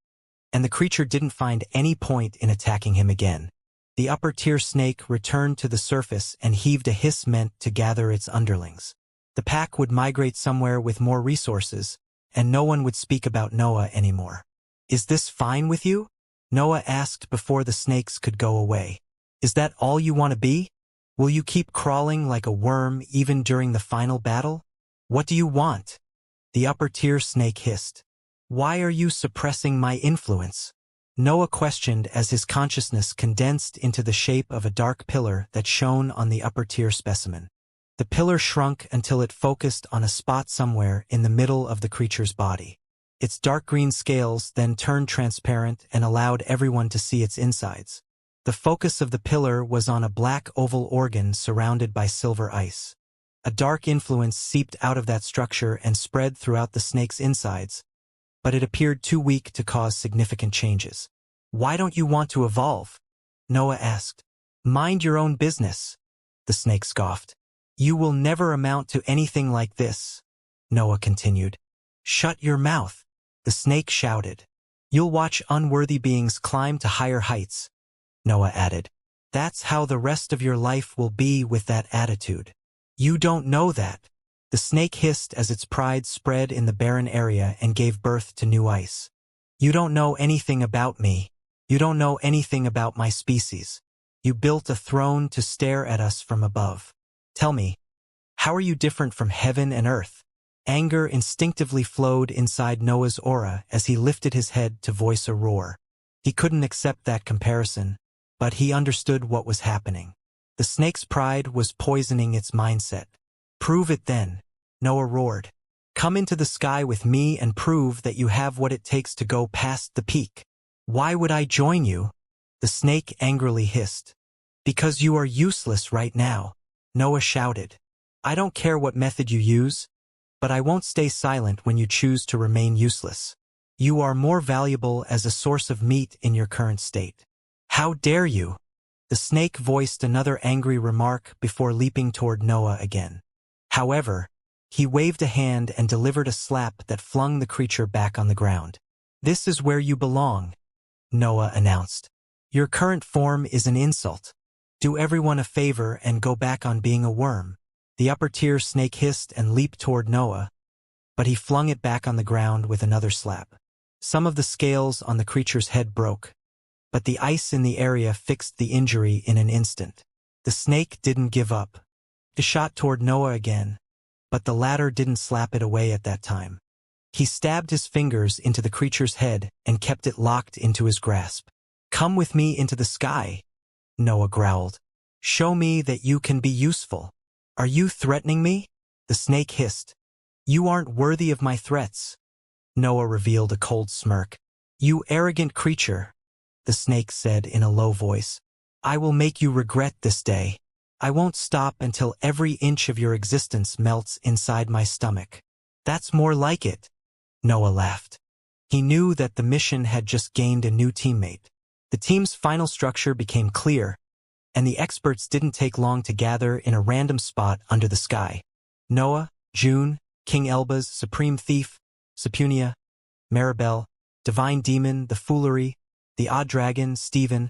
A: and the creature didn't find any point in attacking him again. The upper-tier snake returned to the surface and heaved a hiss meant to gather its underlings. The pack would migrate somewhere with more resources, and no one would speak about Noah anymore. "Is this fine with you?" Noah asked before the snakes could go away. "Is that all you want to be? Will you keep crawling like a worm even during the final battle?" What do you want? The upper-tier snake hissed. Why are you suppressing my influence? Noah questioned as his consciousness condensed into the shape of a dark pillar that shone on the upper-tier specimen. The pillar shrunk until it focused on a spot somewhere in the middle of the creature's body. Its dark green scales then turned transparent and allowed everyone to see its insides. The focus of the pillar was on a black oval organ surrounded by silver ice. A dark influence seeped out of that structure and spread throughout the snake's insides, but it appeared too weak to cause significant changes. Why don't you want to evolve? Noah asked. Mind your own business, the snake scoffed. You will never amount to anything like this, Noah continued. Shut your mouth, the snake shouted. You'll watch unworthy beings climb to higher heights, Noah added. That's how the rest of your life will be with that attitude. You don't know that. The snake hissed as its pride spread in the barren area and gave birth to new ice. You don't know anything about me. You don't know anything about my species. You built a throne to stare at us from above. Tell me, how are you different from heaven and earth? Anger instinctively flowed inside Noah's aura as he lifted his head to voice a roar. He couldn't accept that comparison, but he understood what was happening. The snake's pride was poisoning its mindset. Prove it then, Noah roared. Come into the sky with me and prove that you have what it takes to go past the peak. Why would I join you? The snake angrily hissed. Because you are useless right now, Noah shouted. I don't care what method you use, but I won't stay silent when you choose to remain useless. You are more valuable as a source of meat in your current state. How dare you? The snake voiced another angry remark before leaping toward Noah again. However, he waved a hand and delivered a slap that flung the creature back on the ground. This is where you belong, Noah announced. Your current form is an insult. Do everyone a favor and go back on being a worm. The upper-tier snake hissed and leaped toward Noah, but he flung it back on the ground with another slap. Some of the scales on the creature's head broke, but the ice in the area fixed the injury in an instant. The snake didn't give up. It shot toward Noah again, but the latter didn't slap it away at that time. He stabbed his fingers into the creature's head and kept it locked into his grasp. Come with me into the sky, Noah growled. Show me that you can be useful. Are you threatening me? The snake hissed. You aren't worthy of my threats. Noah revealed a cold smirk. You arrogant creature, the snake said in a low voice. I will make you regret this day. I won't stop until every inch of your existence melts inside my stomach. That's more like it, Noah laughed. He knew that the mission had just gained a new teammate. The team's final structure became clear, and the experts didn't take long to gather in a random spot under the sky. Noah, June, King Elbaz, Supreme Thief, Sepunia, Maribel, Divine Demon, the Foolery, the Odd Dragon, Stephen,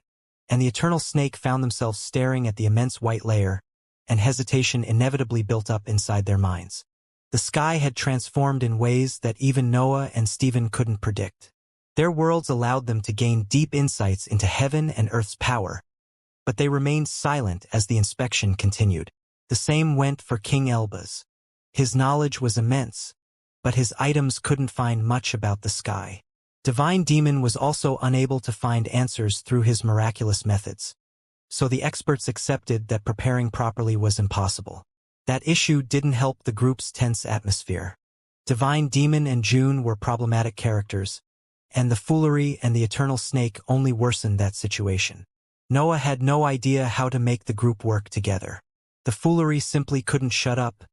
A: and the Eternal Snake found themselves staring at the immense white layer, and hesitation inevitably built up inside their minds. The sky had transformed in ways that even Noah and Stephen couldn't predict. Their worlds allowed them to gain deep insights into heaven and earth's power, but they remained silent as the inspection continued. The same went for King Elbaz. His knowledge was immense, but his items couldn't find much about the sky. Divine Demon was also unable to find answers through his miraculous methods, so the experts accepted that preparing properly was impossible. That issue didn't help the group's tense atmosphere. Divine Demon and June were problematic characters, and the Foolery and the Eternal Snake only worsened that situation. Noah had no idea how to make the group work together. The Foolery simply couldn't shut up,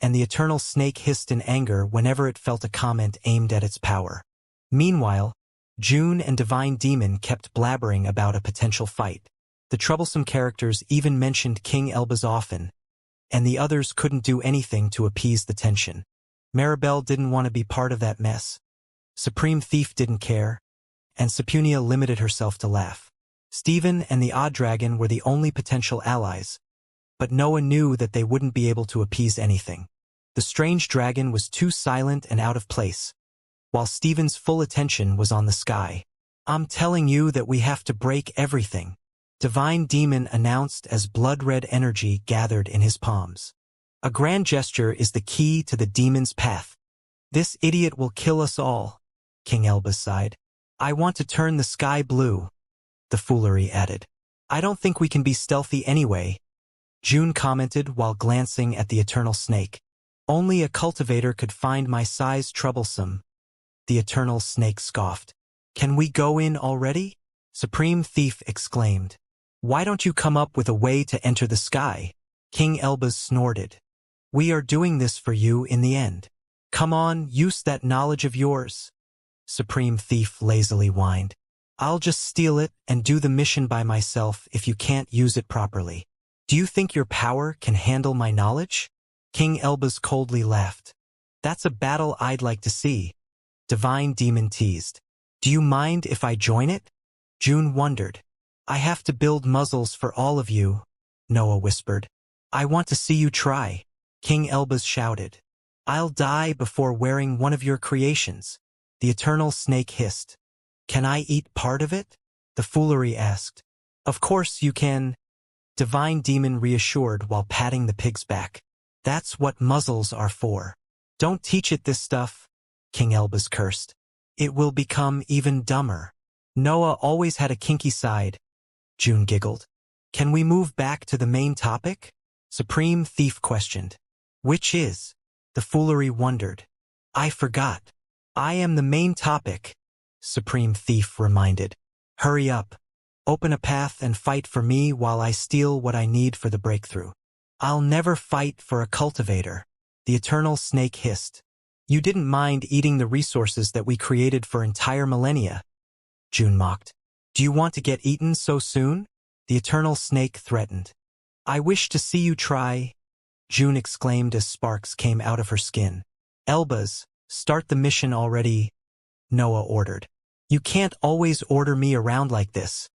A: and the Eternal Snake hissed in anger whenever it felt a comment aimed at its power. Meanwhile, June and Divine Demon kept blabbering about a potential fight. The troublesome characters even mentioned King Elbaz often, and the others couldn't do anything to appease the tension. Maribel didn't want to be part of that mess. Supreme Thief didn't care, and Sepunia limited herself to laugh. Stephen and the Odd Dragon were the only potential allies, but Noah knew that they wouldn't be able to appease anything. The strange dragon was too silent and out of place, while Stephen's full attention was on the sky. I'm telling you that we have to break everything, Divine Demon announced as blood-red energy gathered in his palms. A grand gesture is the key to the demon's path. This idiot will kill us all, King Elbas sighed. I want to turn the sky blue, the foolery added. I don't think we can be stealthy anyway, June commented while glancing at the eternal snake. Only a cultivator could find my size troublesome, the eternal snake scoffed. Can we go in already? Supreme Thief exclaimed. Why don't you come up with a way to enter the sky? King Elbas snorted. We are doing this for you in the end. Come on, use that knowledge of yours. Supreme Thief lazily whined. I'll just steal it and do the mission by myself if you can't use it properly. Do you think your power can handle my knowledge? King Elbas coldly laughed. That's a battle I'd like to see. Divine Demon teased. Do you mind if I join it? June wondered. I have to build muzzles for all of you, Noah whispered. I want to see you try, King Elbas shouted. I'll die before wearing one of your creations, the eternal snake hissed. Can I eat part of it? The foolery asked. Of course you can, Divine Demon reassured while patting the pig's back. That's what muzzles are for. Don't teach it this stuff, King Elbas cursed. It will become even dumber. Noah always had a kinky side, June giggled. Can we move back to the main topic? Supreme Thief questioned. Which is? The foolery wondered. I forgot. I am the main topic, Supreme Thief reminded. Hurry up. Open a path and fight for me while I steal what I need for the breakthrough. I'll never fight for a cultivator, the eternal snake hissed. You didn't mind eating the resources that we created for entire millennia, June mocked. Do you want to get eaten so soon? The eternal snake threatened. I wish to see you try, June exclaimed as sparks came out of her skin. Elbas, start the mission already, Noah ordered. You can't always order me around like this,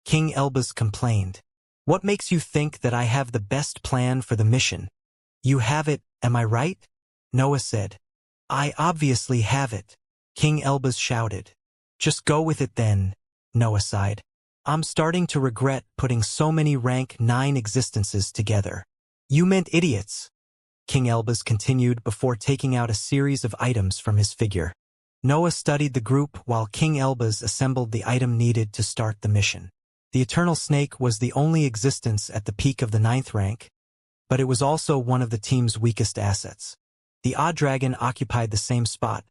A: King Elbas complained. What makes you think that I have the best plan for the mission? You have it, am I right? Noah said. I obviously have it, King Elbas shouted. Just go with it then, Noah sighed. I'm starting to regret putting so many rank 9 existences together. You meant idiots, King Elbas continued before taking out a series of items from his figure. Noah studied the group while King Elbas assembled the item needed to start the mission. The Eternal Snake was the only existence at the peak of the 9th rank, but it was also one of the team's weakest assets. The Odd Dragon occupied the same spot,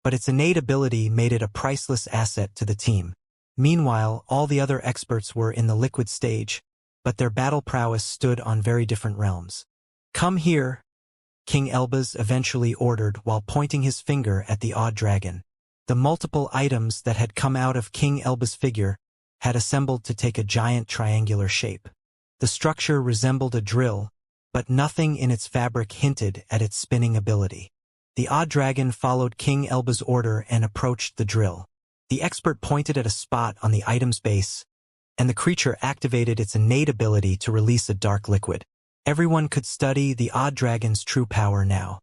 A: but its innate ability made it a priceless asset to the team. Meanwhile, all the other experts were in the liquid stage, but their battle prowess stood on very different realms. Come here, King Elbas eventually ordered while pointing his finger at the Odd Dragon. The multiple items that had come out of King Elbas' figure had assembled to take a giant triangular shape. The structure resembled a drill, but nothing in its fabric hinted at its spinning ability. The Odd Dragon followed King Elbas' order and approached the drill. The expert pointed at a spot on the item's base, and the creature activated its innate ability to release a dark liquid. Everyone could study the Odd Dragon's true power now.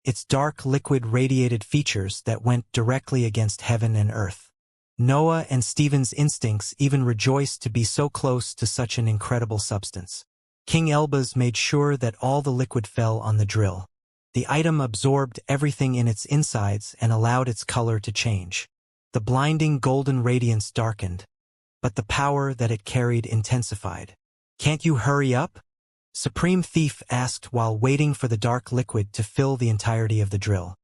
A: Its dark liquid radiated features that went directly against heaven and earth. Noah and Stephen's instincts even rejoiced to be so close to such an incredible substance. King Elbas made sure that all the liquid fell on the drill. The item absorbed everything in its insides and allowed its color to change. The blinding golden radiance darkened, but the power that it carried intensified. Can't you hurry up? Supreme Thief asked while waiting for the dark liquid to fill the entirety of the drill.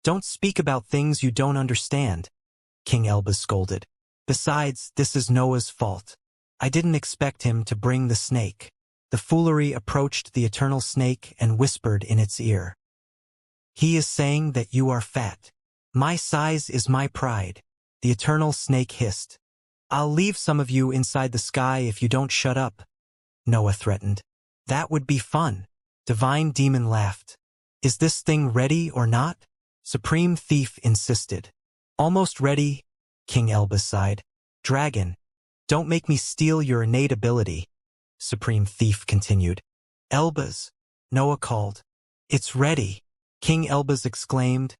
A: Don't speak about things you don't understand, King Elbas scolded. Besides, this is Noah's fault. I didn't expect him to bring the snake. The foolery approached the eternal snake and whispered in its ear. He is saying that you are fat. My size is my pride, the eternal snake hissed. I'll leave some of you inside the sky if you don't shut up, Noah threatened. That would be fun. Divine Demon laughed. Is this thing ready or not? Supreme Thief insisted. Almost ready, King Elbas sighed. Dragon, don't make me steal your innate ability, Supreme Thief continued. Elbas, Noah called. It's ready, King Elbas exclaimed,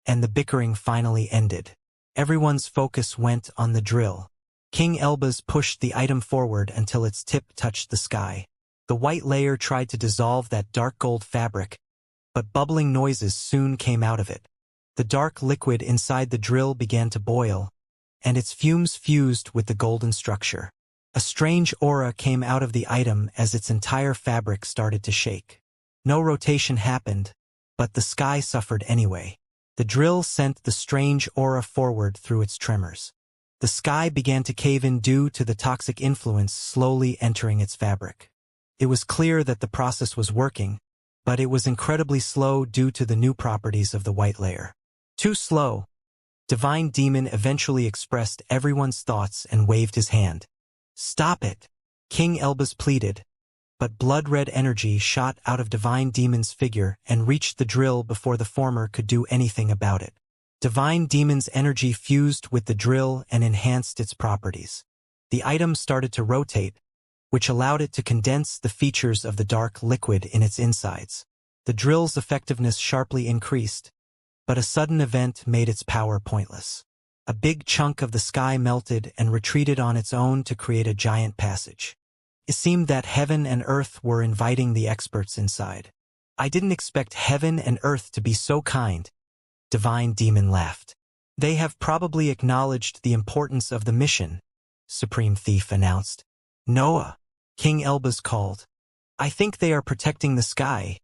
A: and the bickering finally ended. Everyone's focus went on the drill. King Elbas pushed the item forward until its tip touched the sky. The white layer tried to dissolve that dark gold fabric, but bubbling noises soon came out of it. The dark liquid inside the drill began to boil, and its fumes fused with the golden structure. A strange aura came out of the item as its entire fabric started to shake. No rotation happened, but the sky suffered anyway. The drill sent the strange aura forward through its tremors. The sky began to cave in due to the toxic influence slowly entering its fabric. It was clear that the process was working, but it was incredibly slow due to the new properties of the white layer. Too slow. Divine Demon eventually expressed everyone's thoughts and waved his hand. "Stop it," King Elbaz pleaded, but blood-red energy shot out of Divine Demon's figure and reached the drill before the former could do anything about it. Divine Demon's energy fused with the drill and enhanced its properties. The item started to rotate, which allowed it to condense the features of the dark liquid in its insides. The drill's effectiveness sharply increased, but a sudden event made its power pointless. A big chunk of the sky melted and retreated on its own to create a giant passage. It seemed that heaven and earth were inviting the experts inside. "I didn't expect heaven and earth to be so kind," Divine Demon laughed. "They have probably acknowledged the importance of the mission," Supreme Thief announced. "Noah," King Elbaz called. "I think they are protecting the sky,"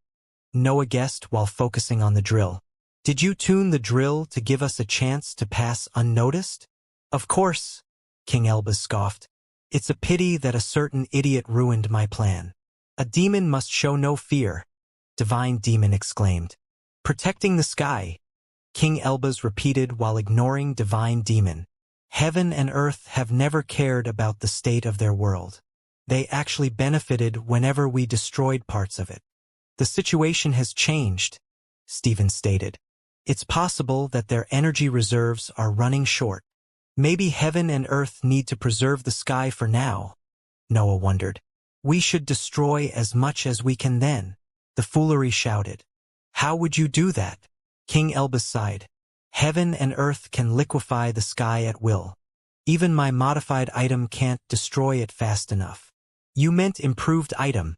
A: Noah guessed while focusing on the drill. "Did you tune the drill to give us a chance to pass unnoticed?" "Of course," King Elbaz scoffed. "It's a pity that a certain idiot ruined my plan." "A demon must show no fear," Divine Demon exclaimed. "Protecting the sky," King Elbaz repeated while ignoring Divine Demon. "Heaven and earth have never cared about the state of their world. They actually benefited whenever we destroyed parts of it." "The situation has changed," Stephen stated. "It's possible that their energy reserves are running short. Maybe heaven and earth need to preserve the sky for now," Noah wondered. "We should destroy as much as we can then," the foolery shouted. "How would you do that?" King Elbaz sighed. "Heaven and earth can liquefy the sky at will. Even my modified item can't destroy it fast enough." "You meant improved item,"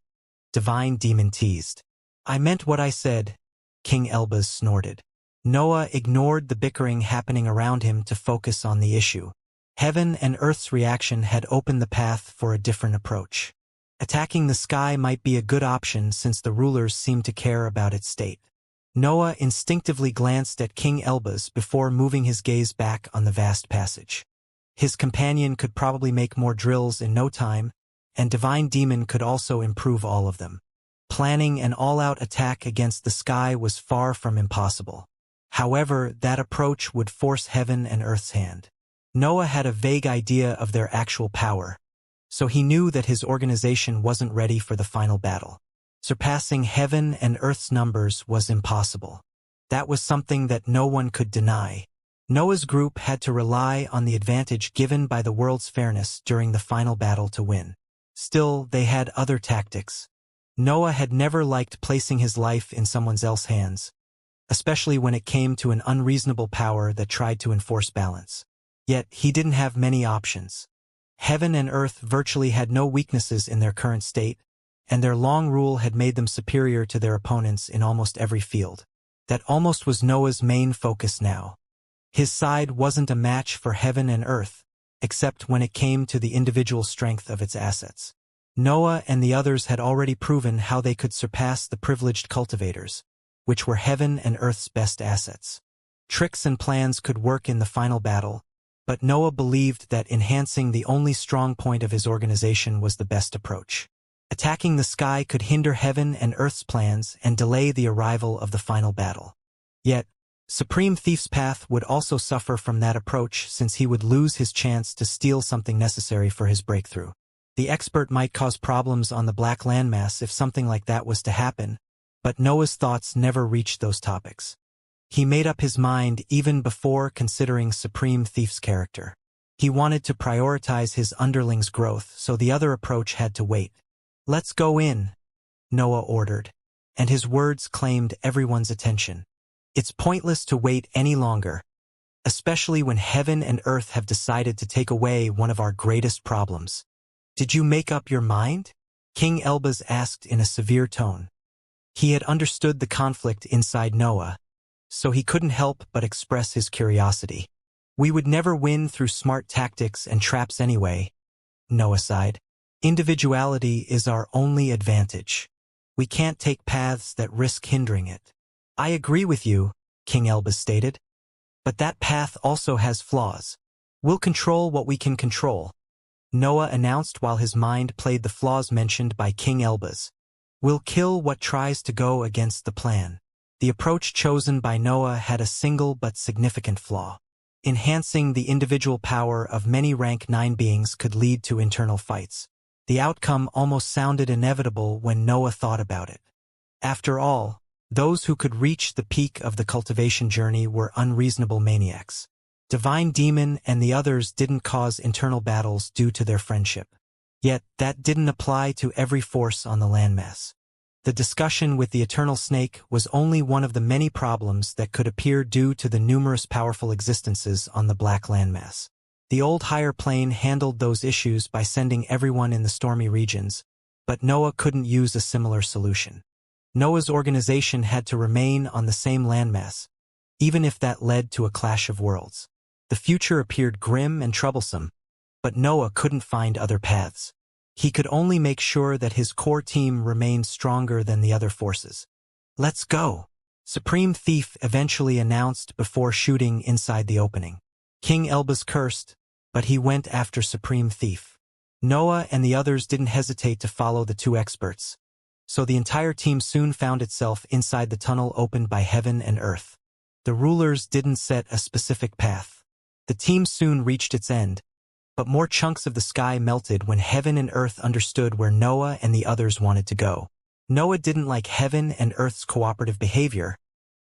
A: Divine Demon teased. "I meant what I said," King Elbaz snorted. Noah ignored the bickering happening around him to focus on the issue. Heaven and earth's reaction had opened the path for a different approach. Attacking the sky might be a good option since the rulers seemed to care about its state. Noah instinctively glanced at King Elbaz before moving his gaze back on the vast passage. His companion could probably make more drills in no time, and Divine Demon could also improve all of them. Planning an all-out attack against the sky was far from impossible. However, that approach would force heaven and earth's hand. Noah had a vague idea of their actual power, so he knew that his organization wasn't ready for the final battle. Surpassing heaven and earth's numbers was impossible. That was something that no one could deny. Noah's group had to rely on the advantage given by the world's fairness during the final battle to win. Still, they had other tactics. Noah had never liked placing his life in someone else's hands, especially when it came to an unreasonable power that tried to enforce balance. Yet, he didn't have many options. Heaven and earth virtually had no weaknesses in their current state, and their long rule had made them superior to their opponents in almost every field. That almost was Noah's main focus now. His side wasn't a match for heaven and earth, except when it came to the individual strength of its assets. Noah and the others had already proven how they could surpass the privileged cultivators, which were heaven and earth's best assets. Tricks and plans could work in the final battle, but Noah believed that enhancing the only strong point of his organization was the best approach. Attacking the sky could hinder heaven and earth's plans and delay the arrival of the final battle. Yet, Supreme Thief's path would also suffer from that approach since he would lose his chance to steal something necessary for his breakthrough. The expert might cause problems on the black landmass if something like that was to happen, but Noah's thoughts never reached those topics. He made up his mind even before considering Supreme Thief's character. He wanted to prioritize his underling's growth, so the other approach had to wait. "Let's go in," Noah ordered, and his words claimed everyone's attention. "It's pointless to wait any longer, especially when heaven and earth have decided to take away one of our greatest problems." "Did you make up your mind?" King Elbaz asked in a severe tone. He had understood the conflict inside Noah, so he couldn't help but express his curiosity. We would never win through smart tactics and traps anyway, Noah sighed. Individuality is our only advantage. We can't take paths that risk hindering it. I agree with you, King Elbaz stated. But that path also has flaws. We'll control what we can control, Noah announced while his mind played the flaws mentioned by King Elbaz. We'll kill what tries to go against the plan. The approach chosen by Noah had a single but significant flaw. Enhancing the individual power of many rank 9 beings could lead to internal fights. The outcome almost sounded inevitable when Noah thought about it. After all, those who could reach the peak of the cultivation journey were unreasonable maniacs. Divine Demon and the others didn't cause internal battles due to their friendship. Yet, that didn't apply to every force on the landmass. The discussion with the Eternal Snake was only one of the many problems that could appear due to the numerous powerful existences on the Black landmass. The old higher plane handled those issues by sending everyone in the stormy regions, but Noah couldn't use a similar solution. Noah's organization had to remain on the same landmass, even if that led to a clash of worlds. The future appeared grim and troublesome, but Noah couldn't find other paths. He could only make sure that his core team remained stronger than the other forces. Let's go, Supreme Thief eventually announced before shooting inside the opening. King Elbaz cursed, but he went after Supreme Thief. Noah and the others didn't hesitate to follow the two experts, so the entire team soon found itself inside the tunnel opened by heaven and earth. The rulers didn't set a specific path. The team soon reached its end, but more chunks of the sky melted when heaven and earth understood where Noah and the others wanted to go. Noah didn't like heaven and earth's cooperative behavior,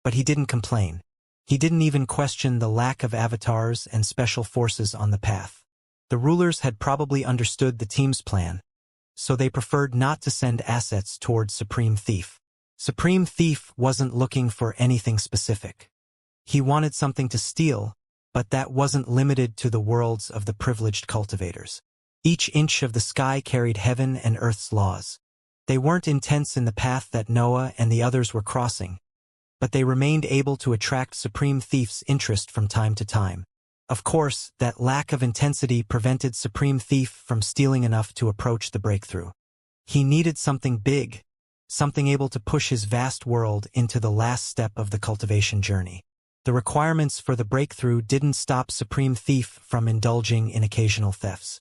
A: but he didn't complain. He didn't even question the lack of avatars and special forces on the path. The rulers had probably understood the team's plan, so they preferred not to send assets towards Supreme Thief. Supreme Thief wasn't looking for anything specific. He wanted something to steal, but that wasn't limited to the worlds of the privileged cultivators. Each inch of the sky carried heaven and earth's laws. They weren't intense in the path that Noah and the others were crossing, but they remained able to attract Supreme Thief's interest from time to time. Of course, that lack of intensity prevented Supreme Thief from stealing enough to approach the breakthrough. He needed something big, something able to push his vast world into the last step of the cultivation journey. The requirements for the breakthrough didn't stop Supreme Thief from indulging in occasional thefts.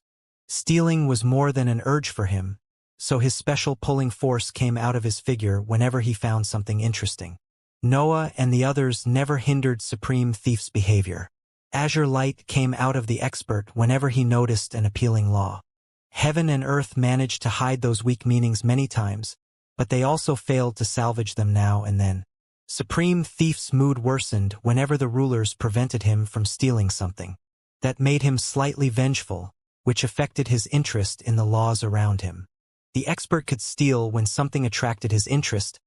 A: Stealing was more than an urge for him, so his special pulling force came out of his figure whenever he found something interesting. Noah and the others never hindered Supreme Thief's behavior. Azure light came out of the expert whenever he noticed an appealing law. Heaven and earth managed to hide those weak meanings many times, but they also failed to salvage them now and then. Supreme Thief's mood worsened whenever the rulers prevented him from stealing something. That made him slightly vengeful, which affected his interest in the laws around him. The expert could steal when something attracted his interest,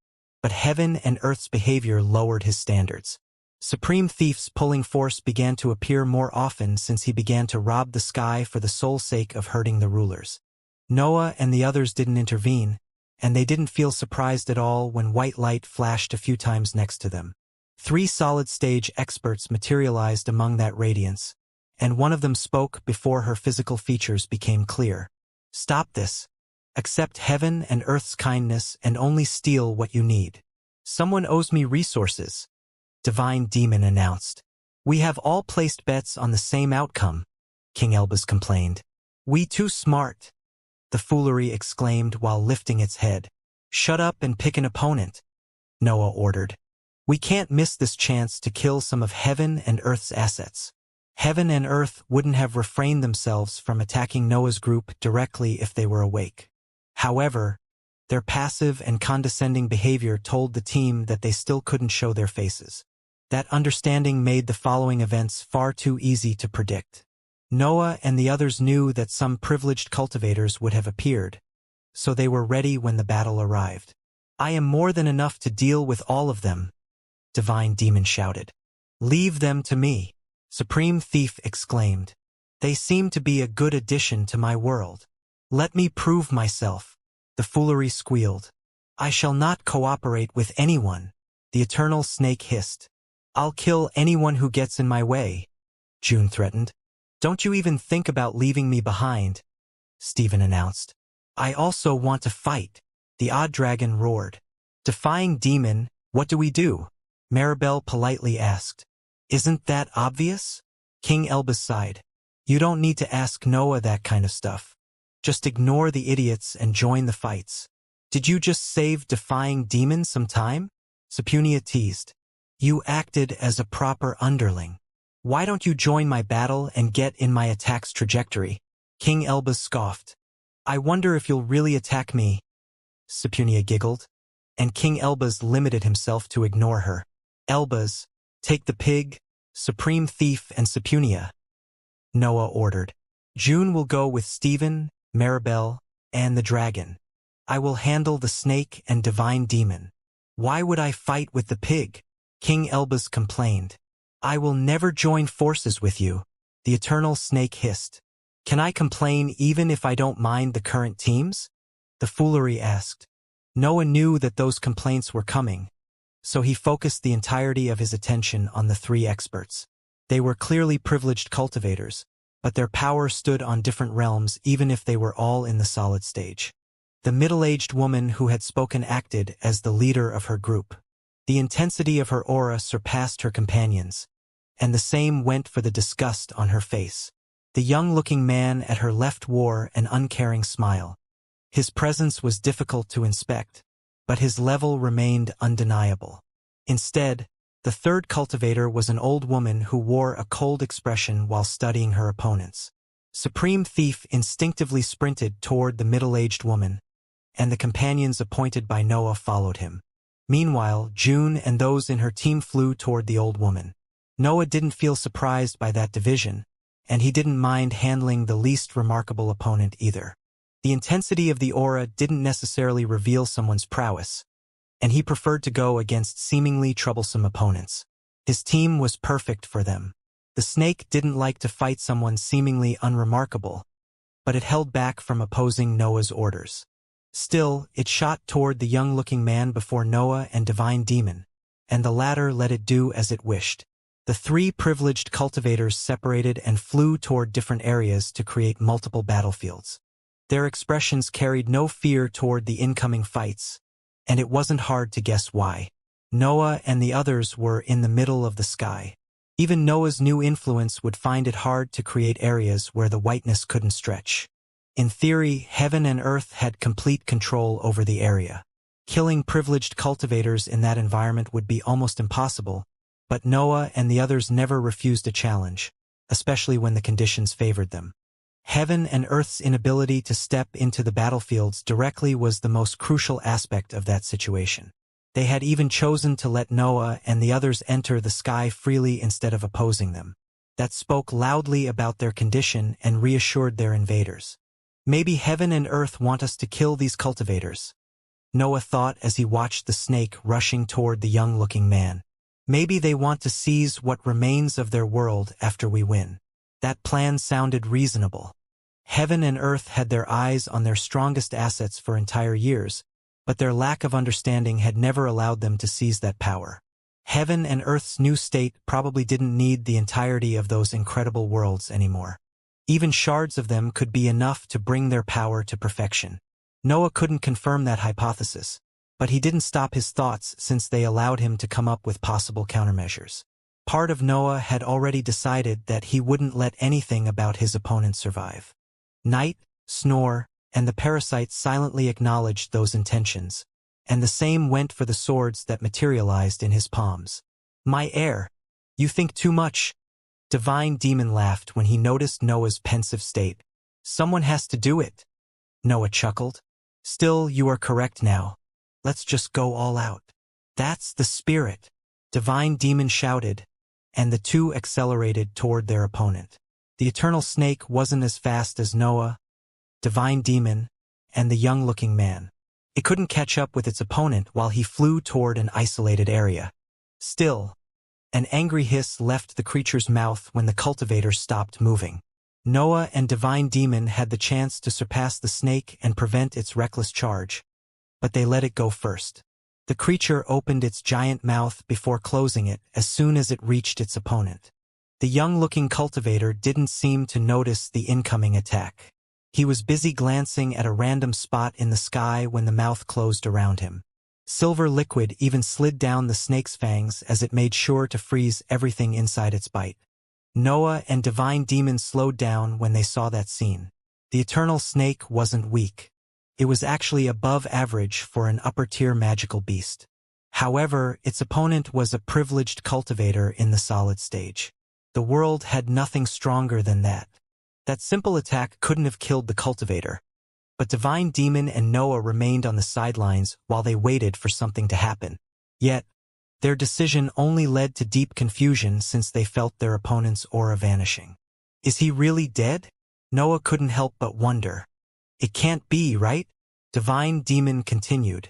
A: but heaven and earth's behavior lowered his standards. Supreme Thief's pulling force began to appear more often since he began to rob the sky for the sole sake of hurting the rulers. Noah and the others didn't intervene, and they didn't feel surprised at all when white light flashed a few times next to them. 3 solid-stage experts materialized among that radiance, and one of them spoke before her physical features became clear. Stop this. Accept heaven and earth's kindness and only steal what you need. Someone owes me resources, Divine Demon announced. We have all placed bets on the same outcome, King Elbaz complained. We too smart, the foolery exclaimed while lifting its head. Shut up and pick an opponent, Noah ordered. We can't miss this chance to kill some of heaven and earth's assets. Heaven and earth wouldn't have refrained themselves from attacking Noah's group directly if they were awake. However, their passive and condescending behavior told the team that they still couldn't show their faces. That understanding made the following events far too easy to predict. Noah and the others knew that some privileged cultivators would have appeared, so they were ready when the battle arrived. I am more than enough to deal with all of them, Divine Demon shouted. Leave them to me, Supreme Thief exclaimed. They seem to be a good addition to my world. Let me prove myself. The foolery squealed. I shall not cooperate with anyone, the eternal snake hissed. I'll kill anyone who gets in my way, June threatened. Don't you even think about leaving me behind, Stephen announced. I also want to fight, the odd dragon roared. Defying demon, what do we do? Maribel politely asked. Isn't that obvious? King Elbas sighed. You don't need to ask Noah that kind of stuff. Just ignore the idiots and join the fights. Did you just save defying demons some time? Sepunia teased. You acted as a proper underling. Why don't you join my battle and get in my attack's trajectory? King Elbas scoffed. I wonder if you'll really attack me. Sepunia giggled. And King Elbas limited himself to ignore her. Elbas, take the pig, Supreme Thief and Sepunia, Noah ordered. June will go with Stephen, Maribel, and the dragon. I will handle the snake and divine demon. Why would I fight with the pig? King Elbas complained. I will never join forces with you, the eternal snake hissed. Can I complain even if I don't mind the current teams? The foolery asked. Noah knew that those complaints were coming, so he focused the entirety of his attention on the three experts. They were clearly privileged cultivators, but their power stood on different realms even if they were all in the solid stage. The middle-aged woman who had spoken acted as the leader of her group. The intensity of her aura surpassed her companions, and the same went for the disgust on her face. The young-looking man at her left wore an uncaring smile. His presence was difficult to inspect, but his level remained undeniable. Instead, the third cultivator was an old woman who wore a cold expression while studying her opponents. Supreme Thief instinctively sprinted toward the middle-aged woman, and the companions appointed by Noah followed him. Meanwhile, June and those in her team flew toward the old woman. Noah didn't feel surprised by that division, and he didn't mind handling the least remarkable opponent either. The intensity of the aura didn't necessarily reveal someone's prowess, and he preferred to go against seemingly troublesome opponents. His team was perfect for them. The snake didn't like to fight someone seemingly unremarkable, but it held back from opposing Noah's orders. Still, it shot toward the young-looking man before Noah and Divine Demon, and the latter let it do as it wished. The three privileged cultivators separated and flew toward different areas to create multiple battlefields. Their expressions carried no fear toward the incoming fights, and it wasn't hard to guess why. Noah and the others were in the middle of the sky. Even Noah's new influence would find it hard to create areas where the whiteness couldn't stretch. In theory, heaven and earth had complete control over the area. Killing privileged cultivators in that environment would be almost impossible, but Noah and the others never refused a challenge, especially when the conditions favored them. Heaven and earth's inability to step into the battlefields directly was the most crucial aspect of that situation. They had even chosen to let Noah and the others enter the sky freely instead of opposing them. That spoke loudly about their condition and reassured their invaders. Maybe heaven and earth want us to kill these cultivators, Noah thought as he watched the snake rushing toward the young-looking man. Maybe they want to seize what remains of their world after we win. That plan sounded reasonable. Heaven and earth had their eyes on their strongest assets for entire years, but their lack of understanding had never allowed them to seize that power. Heaven and earth's new state probably didn't need the entirety of those incredible worlds anymore. Even shards of them could be enough to bring their power to perfection. Noah couldn't confirm that hypothesis, but he didn't stop his thoughts since they allowed him to come up with possible countermeasures. Part of Noah had already decided that he wouldn't let anything about his opponent survive. Night, Snore, and the parasites silently acknowledged those intentions, and the same went for the swords that materialized in his palms. My heir, you think too much. Divine Demon laughed when he noticed Noah's pensive state. Someone has to do it. Noah chuckled. Still, you are correct now. Let's just go all out. That's the spirit, Divine Demon shouted, and the two accelerated toward their opponent. The eternal snake wasn't as fast as Noah, Divine Demon, and the young-looking man. It couldn't catch up with its opponent while he flew toward an isolated area. Still, an angry hiss left the creature's mouth when the cultivator stopped moving. Noah and Divine Demon had the chance to surpass the snake and prevent its reckless charge, but they let it go first. The creature opened its giant mouth before closing it as soon as it reached its opponent. The young-looking cultivator didn't seem to notice the incoming attack. He was busy glancing at a random spot in the sky when the mouth closed around him. Silver liquid even slid down the snake's fangs as it made sure to freeze everything inside its bite. Noah and Divine Demon slowed down when they saw that scene. The eternal snake wasn't weak. It was actually above average for an upper-tier magical beast. However, its opponent was a privileged cultivator in the solid stage. The world had nothing stronger than that. That simple attack couldn't have killed the cultivator. But Divine Demon and Noah remained on the sidelines while they waited for something to happen. Yet, their decision only led to deep confusion since they felt their opponent's aura vanishing. Is he really dead? Noah couldn't help but wonder. It can't be, right? Divine Demon continued.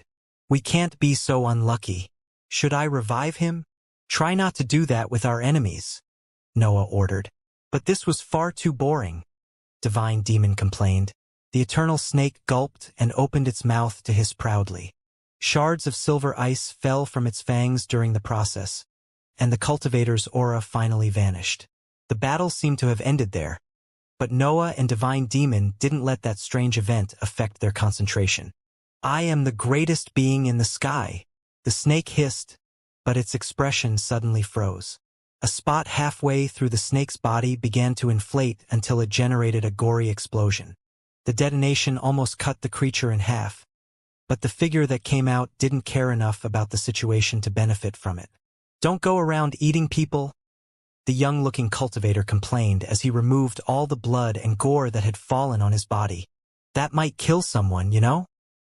A: We can't be so unlucky. Should I revive him? Try not to do that with our enemies, Noah ordered. But this was far too boring, Divine Demon complained. The eternal snake gulped and opened its mouth to hiss proudly. Shards of silver ice fell from its fangs during the process, and the cultivator's aura finally vanished. The battle seemed to have ended there, but Noah and Divine Demon didn't let that strange event affect their concentration. I am the greatest being in the sky, the snake hissed, but its expression suddenly froze. A spot halfway through the snake's body began to inflate until it generated a gory explosion. The detonation almost cut the creature in half, but the figure that came out didn't care enough about the situation to benefit from it. Don't go around eating people, the young-looking cultivator complained as he removed all the blood and gore that had fallen on his body. That might kill someone, you know?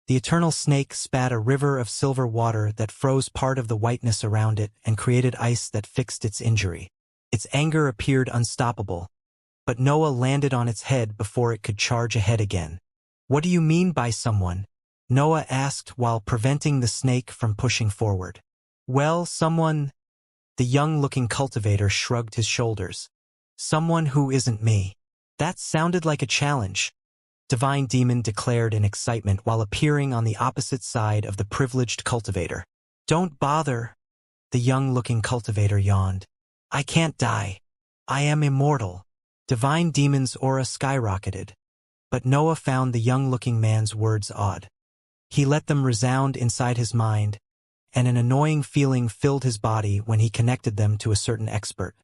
A: The eternal snake spat a river of silver water that froze part of the whiteness around it and created ice that fixed its injury. Its anger appeared unstoppable, but Noah landed on its head before it could charge ahead again. What do you mean by someone? Noah asked while preventing the snake from pushing forward. Well, someone... The young-looking cultivator shrugged his shoulders. Someone who isn't me. That sounded like a challenge, Divine Demon declared in excitement while appearing on the opposite side of the privileged cultivator. Don't bother, the young-looking cultivator yawned. I can't die. I am immortal. Divine Demon's aura skyrocketed, but Noah found the young-looking man's words odd. He let them resound inside his mind, and an annoying feeling filled his body when he connected them to a certain expert.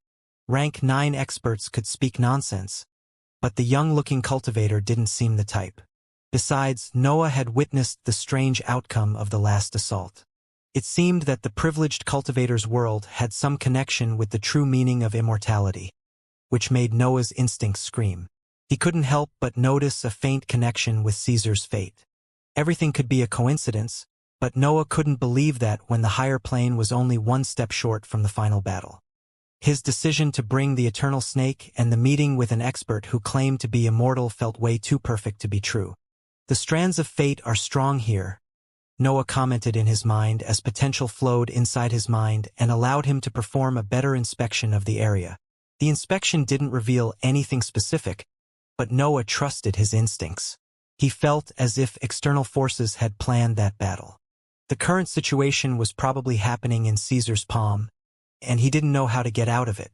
A: Rank 9 experts could speak nonsense, but the young-looking cultivator didn't seem the type. Besides, Noah had witnessed the strange outcome of the last assault. It seemed that the privileged cultivator's world had some connection with the true meaning of immortality, which made Noah's instincts scream. He couldn't help but notice a faint connection with Caesar's fate. Everything could be a coincidence, but Noah couldn't believe that when the higher plane was only one step short from the final battle. His decision to bring the eternal snake and the meeting with an expert who claimed to be immortal felt way too perfect to be true. The strands of fate are strong here, Noah commented in his mind as potential flowed inside his mind and allowed him to perform a better inspection of the area. The inspection didn't reveal anything specific, but Noah trusted his instincts. He felt as if external forces had planned that battle. The current situation was probably happening in Caesar's palm, and he didn't know how to get out of it.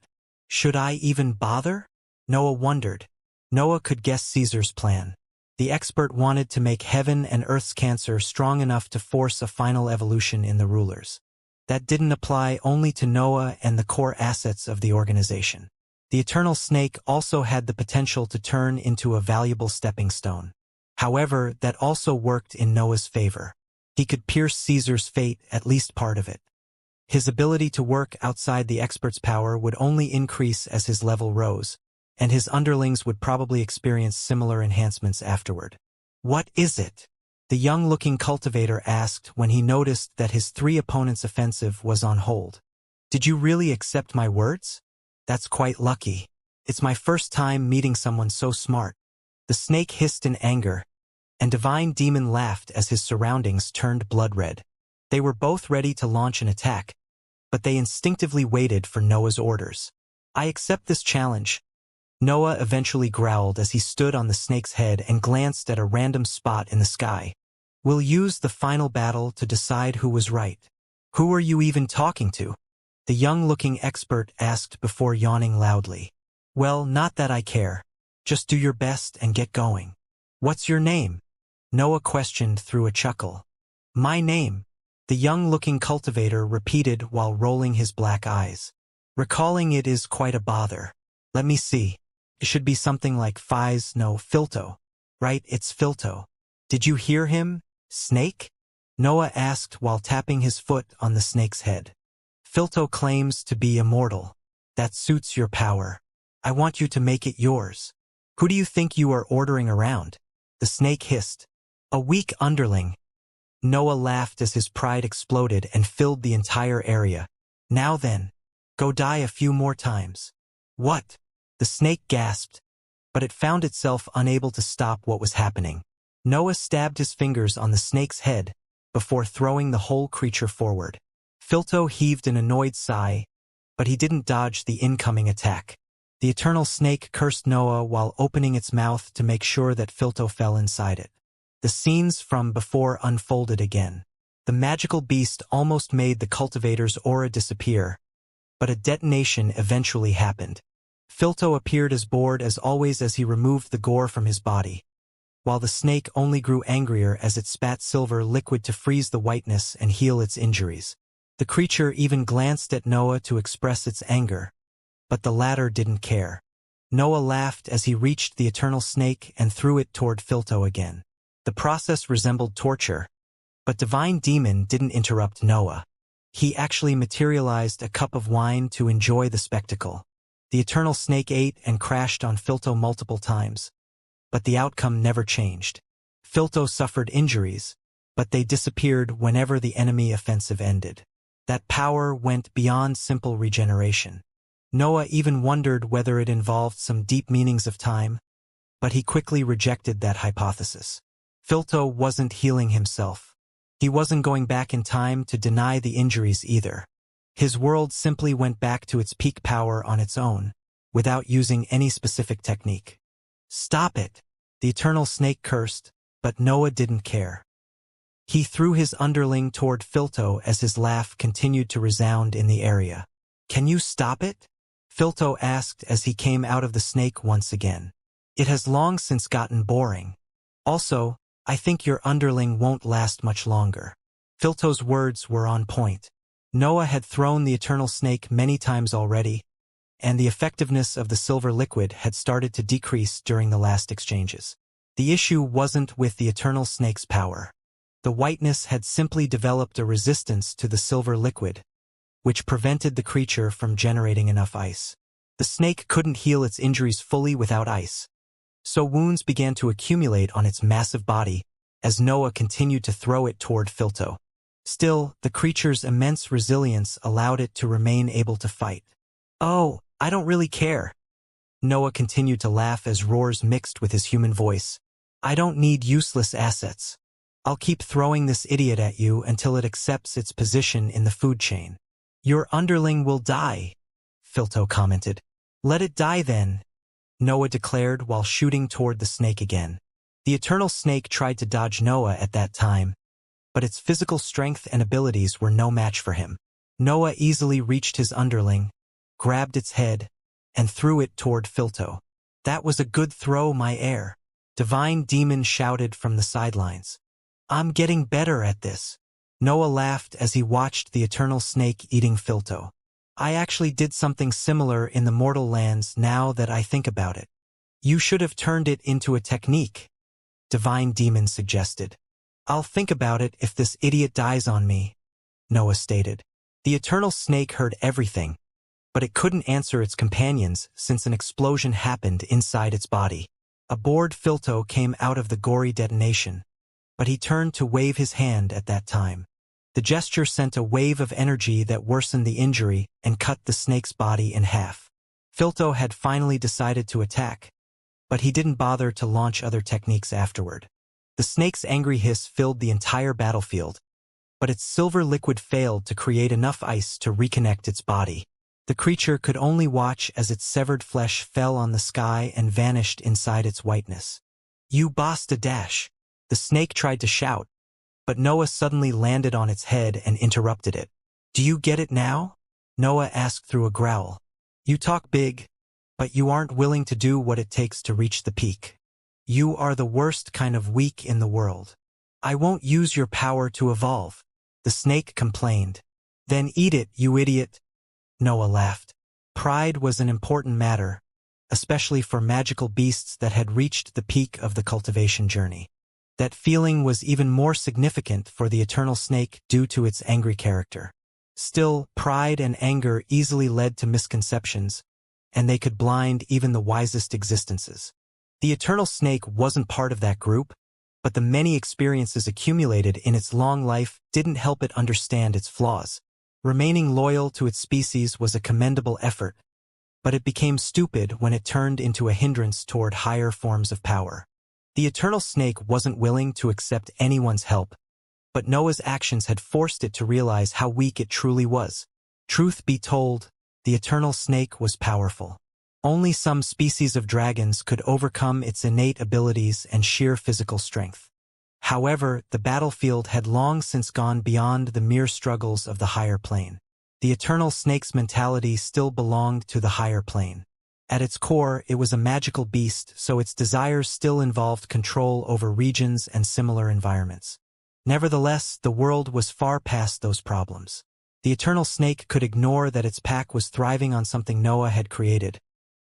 A: Should I even bother? Noah wondered. Noah could guess Caesar's plan. The expert wanted to make heaven and earth's cancer strong enough to force a final evolution in the rulers. That didn't apply only to Noah and the core assets of the organization. The eternal snake also had the potential to turn into a valuable stepping stone. However, that also worked in Noah's favor. He could pierce Caesar's fate, at least part of it. His ability to work outside the expert's power would only increase as his level rose, and his underlings would probably experience similar enhancements afterward. What is it? The young-looking cultivator asked when he noticed that his 3 opponents' offensive was on hold. Did you really accept my words? That's quite lucky. It's my first time meeting someone so smart. The snake hissed in anger, and Divine Demon laughed as his surroundings turned blood red. They were both ready to launch an attack, but they instinctively waited for Noah's orders. I accept this challenge, Noah eventually growled as he stood on the snake's head and glanced at a random spot in the sky. We'll use the final battle to decide who was right. Who are you even talking to? The young-looking expert asked before yawning loudly. Well, not that I care. Just do your best and get going. What's your name? Noah questioned through a chuckle. My name, the young-looking cultivator repeated while rolling his black eyes. Recalling it is quite a bother. Let me see. It should be something like Filto. Right, it's Filto. Did you hear him, snake? Noah asked while tapping his foot on the snake's head. Filto claims to be immortal. That suits your power. I want you to make it yours. Who do you think you are ordering around? The snake hissed. A weak underling. Noah laughed as his pride exploded and filled the entire area. Now then, go die a few more times. What? The snake gasped, but it found itself unable to stop what was happening. Noah stabbed his fingers on the snake's head before throwing the whole creature forward. Filto heaved an annoyed sigh, but he didn't dodge the incoming attack. The eternal snake cursed Noah while opening its mouth to make sure that Filto fell inside it. The scenes from before unfolded again. The magical beast almost made the cultivator's aura disappear, but a detonation eventually happened. Filto appeared as bored as always as he removed the gore from his body, while the snake only grew angrier as it spat silver liquid to freeze the whiteness and heal its injuries. The creature even glanced at Noah to express its anger, but the latter didn't care. Noah laughed as he reached the eternal snake and threw it toward Filto again. The process resembled torture, but Divine Demon didn't interrupt Noah. He actually materialized a cup of wine to enjoy the spectacle. The eternal snake ate and crashed on Filto multiple times, but the outcome never changed. Filto suffered injuries, but they disappeared whenever the enemy offensive ended. That power went beyond simple regeneration. Noah even wondered whether it involved some deep meanings of time, but he quickly rejected that hypothesis. Filto wasn't healing himself. He wasn't going back in time to deny the injuries either. His world simply went back to its peak power on its own, without using any specific technique. Stop it! The eternal snake cursed, but Noah didn't care. He threw his underling toward Filto as his laugh continued to resound in the area. Can you stop it? Filto asked as he came out of the snake once again. It has long since gotten boring. Also, I think your underling won't last much longer. Filto's words were on point. Noah had thrown the eternal snake many times already, and the effectiveness of the silver liquid had started to decrease during the last exchanges. The issue wasn't with the eternal snake's power. The whiteness had simply developed a resistance to the silver liquid, which prevented the creature from generating enough ice. The snake couldn't heal its injuries fully without ice, so wounds began to accumulate on its massive body as Noah continued to throw it toward Filto. Still, the creature's immense resilience allowed it to remain able to fight. Oh, I don't really care. Noah continued to laugh as roars mixed with his human voice. I don't need useless assets. I'll keep throwing this idiot at you until it accepts its position in the food chain. Your underling will die, Filto commented. Let it die then, Noah declared while shooting toward the snake again. The eternal snake tried to dodge Noah at that time, but its physical strength and abilities were no match for him. Noah easily reached his underling, grabbed its head, and threw it toward Filto. That was a good throw, my heir. Divine Demon shouted from the sidelines. I'm getting better at this. Noah laughed as he watched the eternal snake eating Filto. I actually did something similar in the mortal lands now that I think about it. You should have turned it into a technique, Divine Demon suggested. I'll think about it if this idiot dies on me, Noah stated. The eternal snake heard everything, but it couldn't answer its companions since an explosion happened inside its body. A bored Filto came out of the gory detonation, but he turned to wave his hand at that time. The gesture sent a wave of energy that worsened the injury and cut the snake's body in half. Filto had finally decided to attack, but he didn't bother to launch other techniques afterward. The snake's angry hiss filled the entire battlefield, but its silver liquid failed to create enough ice to reconnect its body. The creature could only watch as its severed flesh fell on the sky and vanished inside its whiteness. "You bossed a dash." The snake tried to shout, but Noah suddenly landed on its head and interrupted it. "Do you get it now?" Noah asked through a growl. "You talk big, but you aren't willing to do what it takes to reach the peak. You are the worst kind of weak in the world. I won't use your power to evolve," the snake complained. "Then eat it, you idiot." Noah laughed. Pride was an important matter, especially for magical beasts that had reached the peak of the cultivation journey. That feeling was even more significant for the eternal snake due to its angry character. Still, pride and anger easily led to misconceptions, and they could blind even the wisest existences. The eternal snake wasn't part of that group, but the many experiences accumulated in its long life didn't help it understand its flaws. Remaining loyal to its species was a commendable effort, but it became stupid when it turned into a hindrance toward higher forms of power. The eternal snake wasn't willing to accept anyone's help, but Noah's actions had forced it to realize how weak it truly was. Truth be told, the eternal snake was powerful. Only some species of dragons could overcome its innate abilities and sheer physical strength. However, the battlefield had long since gone beyond the mere struggles of the higher plane. The eternal snake's mentality still belonged to the higher plane. At its core, it was a magical beast, so its desires still involved control over regions and similar environments. Nevertheless, the world was far past those problems. The eternal snake could ignore that its pack was thriving on something Noah had created,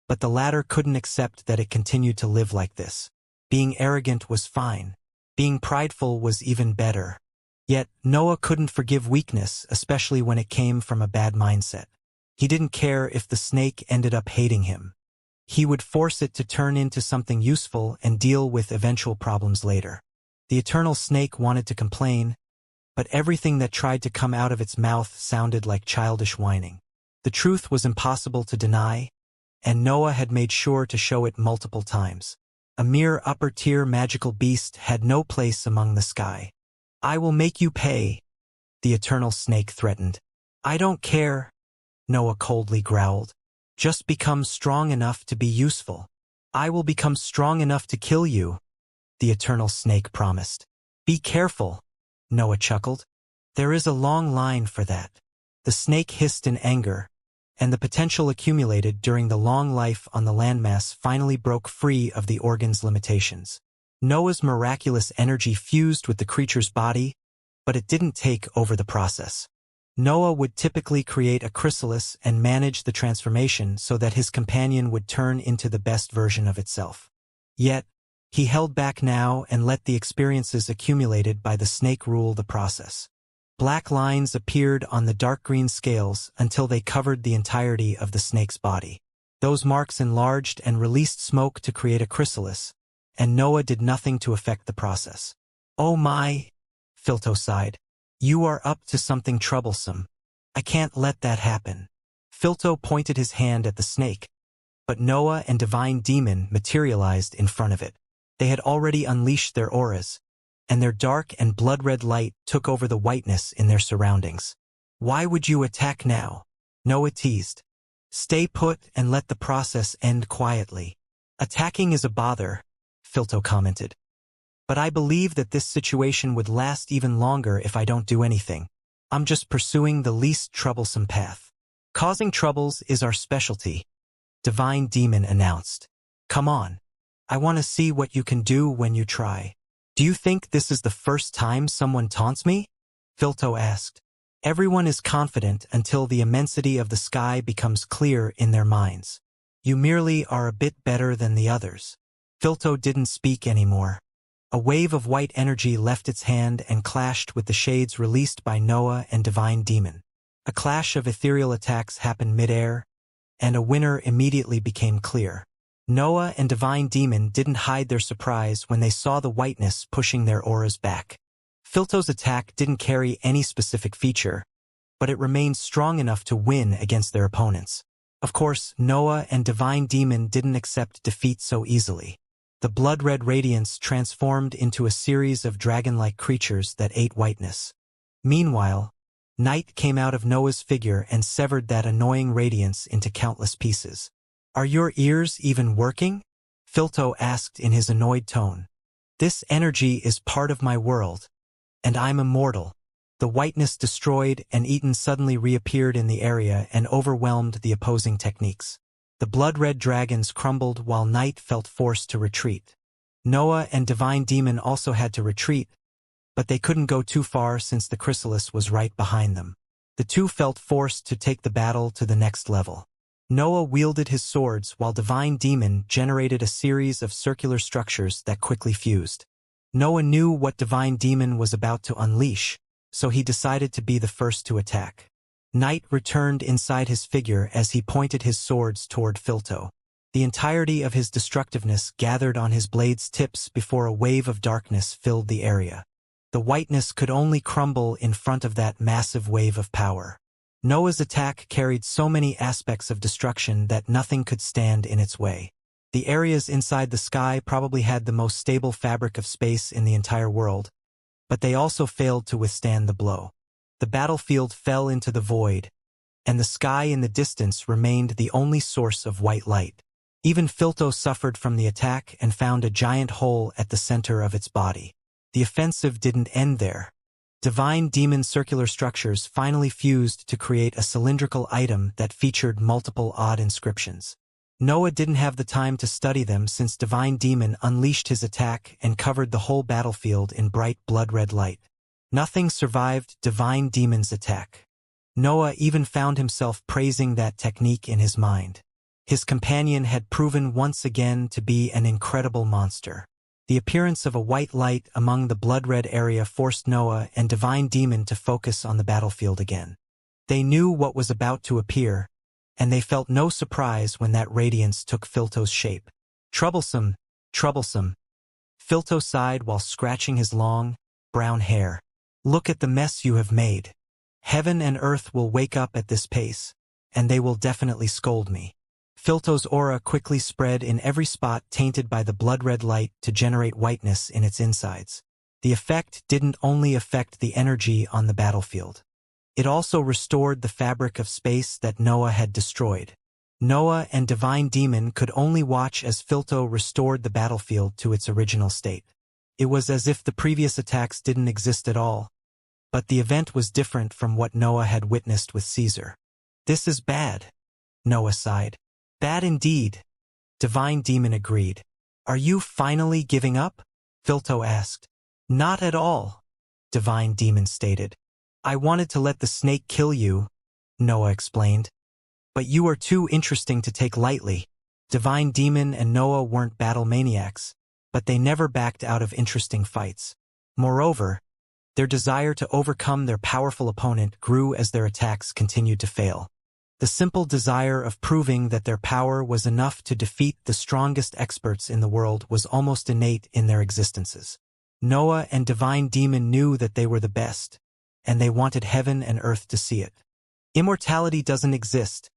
A: but the latter couldn't accept that it continued to live like this. Being arrogant was fine. Being prideful was even better. Yet, Noah couldn't forgive weakness, especially when it came from a bad mindset. He didn't care if the snake ended up hating him. He would force it to turn into something useful and deal with eventual problems later. The eternal snake wanted to complain, but everything that tried to come out of its mouth sounded like childish whining. The truth was impossible to deny, and Noah had made sure to show it multiple times. A mere upper-tier magical beast had no place among the sky. "I will make you pay," the eternal snake threatened. "I don't care," Noah coldly growled. "Just become strong enough to be useful." "I will become strong enough to kill you," the eternal snake promised. "Be careful," Noah chuckled. "There is a long line for that." The snake hissed in anger, and the potential accumulated during the long life on the landmass finally broke free of the organ's limitations. Noah's miraculous energy fused with the creature's body, but it didn't take over the process. Noah would typically create a chrysalis and manage the transformation so that his companion would turn into the best version of itself. Yet, he held back now and let the experiences accumulated by the snake rule the process. Black lines appeared on the dark green scales until they covered the entirety of the snake's body. Those marks enlarged and released smoke to create a chrysalis, and Noah did nothing to affect the process. "Oh my," Filto sighed. "You are up to something troublesome. I can't let that happen." Filto pointed his hand at the snake, but Noah and Divine Demon materialized in front of it. They had already unleashed their auras, and their dark and blood-red light took over the whiteness in their surroundings. "Why would you attack now?" Noah teased. "Stay put and let the process end quietly." "Attacking is a bother," Filto commented. "But I believe that this situation would last even longer if I don't do anything. I'm just pursuing the least troublesome path." "Causing troubles is our specialty," Divine Demon announced. "Come on. I want to see what you can do when you try." "Do you think this is the first time someone taunts me?" Filto asked. "Everyone is confident until the immensity of the sky becomes clear in their minds. You merely are a bit better than the others." Filto didn't speak anymore. A wave of white energy left its hand and clashed with the shades released by Noah and Divine Demon. A clash of ethereal attacks happened mid-air, and a winner immediately became clear. Noah and Divine Demon didn't hide their surprise when they saw the whiteness pushing their auras back. Filto's attack didn't carry any specific feature, but it remained strong enough to win against their opponents. Of course, Noah and Divine Demon didn't accept defeat so easily. The blood-red radiance transformed into a series of dragon-like creatures that ate whiteness. Meanwhile, Night came out of Noah's figure and severed that annoying radiance into countless pieces. "Are your ears even working?" Filto asked in his annoyed tone. "This energy is part of my world, and I'm immortal." The whiteness destroyed and Eaton suddenly reappeared in the area and overwhelmed the opposing techniques. The blood-red dragons crumbled while Night felt forced to retreat. Noah and Divine Demon also had to retreat, but they couldn't go too far since the chrysalis was right behind them. The two felt forced to take the battle to the next level. Noah wielded his swords while Divine Demon generated a series of circular structures that quickly fused. Noah knew what Divine Demon was about to unleash, so he decided to be the first to attack. Night returned inside his figure as he pointed his swords toward Filto. The entirety of his destructiveness gathered on his blade's tips before a wave of darkness filled the area. The whiteness could only crumble in front of that massive wave of power. Noah's attack carried so many aspects of destruction that nothing could stand in its way. The areas inside the sky probably had the most stable fabric of space in the entire world, but they also failed to withstand the blow. The battlefield fell into the void, and the sky in the distance remained the only source of white light. Even Filto suffered from the attack and found a giant hole at the center of its body. The offensive didn't end there. Divine Demon circular structures finally fused to create a cylindrical item that featured multiple odd inscriptions. Noah didn't have the time to study them since Divine Demon unleashed his attack and covered the whole battlefield in bright blood-red light. Nothing survived Divine Demon's attack. Noah even found himself praising that technique in his mind. His companion had proven once again to be an incredible monster. The appearance of a white light among the blood-red area forced Noah and Divine Demon to focus on the battlefield again. They knew what was about to appear, and they felt no surprise when that radiance took Filto's shape. "Troublesome, troublesome." Filto sighed while scratching his long, brown hair. "Look at the mess you have made. Heaven and earth will wake up at this pace, and they will definitely scold me." Filto's aura quickly spread in every spot tainted by the blood-red light to generate whiteness in its insides. The effect didn't only affect the energy on the battlefield. It also restored the fabric of space that Noah had destroyed. Noah and Divine Demon could only watch as Filto restored the battlefield to its original state. It was as if the previous attacks didn't exist at all, but the event was different from what Noah had witnessed with Caesar. "This is bad," Noah sighed. "Bad indeed," Divine Demon agreed. "Are you finally giving up?" Filto asked. "Not at all," Divine Demon stated. "I wanted to let the snake kill you," Noah explained. "But you are too interesting to take lightly." Divine Demon and Noah weren't battle maniacs, but they never backed out of interesting fights. Moreover, their desire to overcome their powerful opponent grew as their attacks continued to fail. The simple desire of proving that their power was enough to defeat the strongest experts in the world was almost innate in their existences. Noah and Divine Demon knew that they were the best, and they wanted heaven and earth to see it. "Immortality doesn't exist,"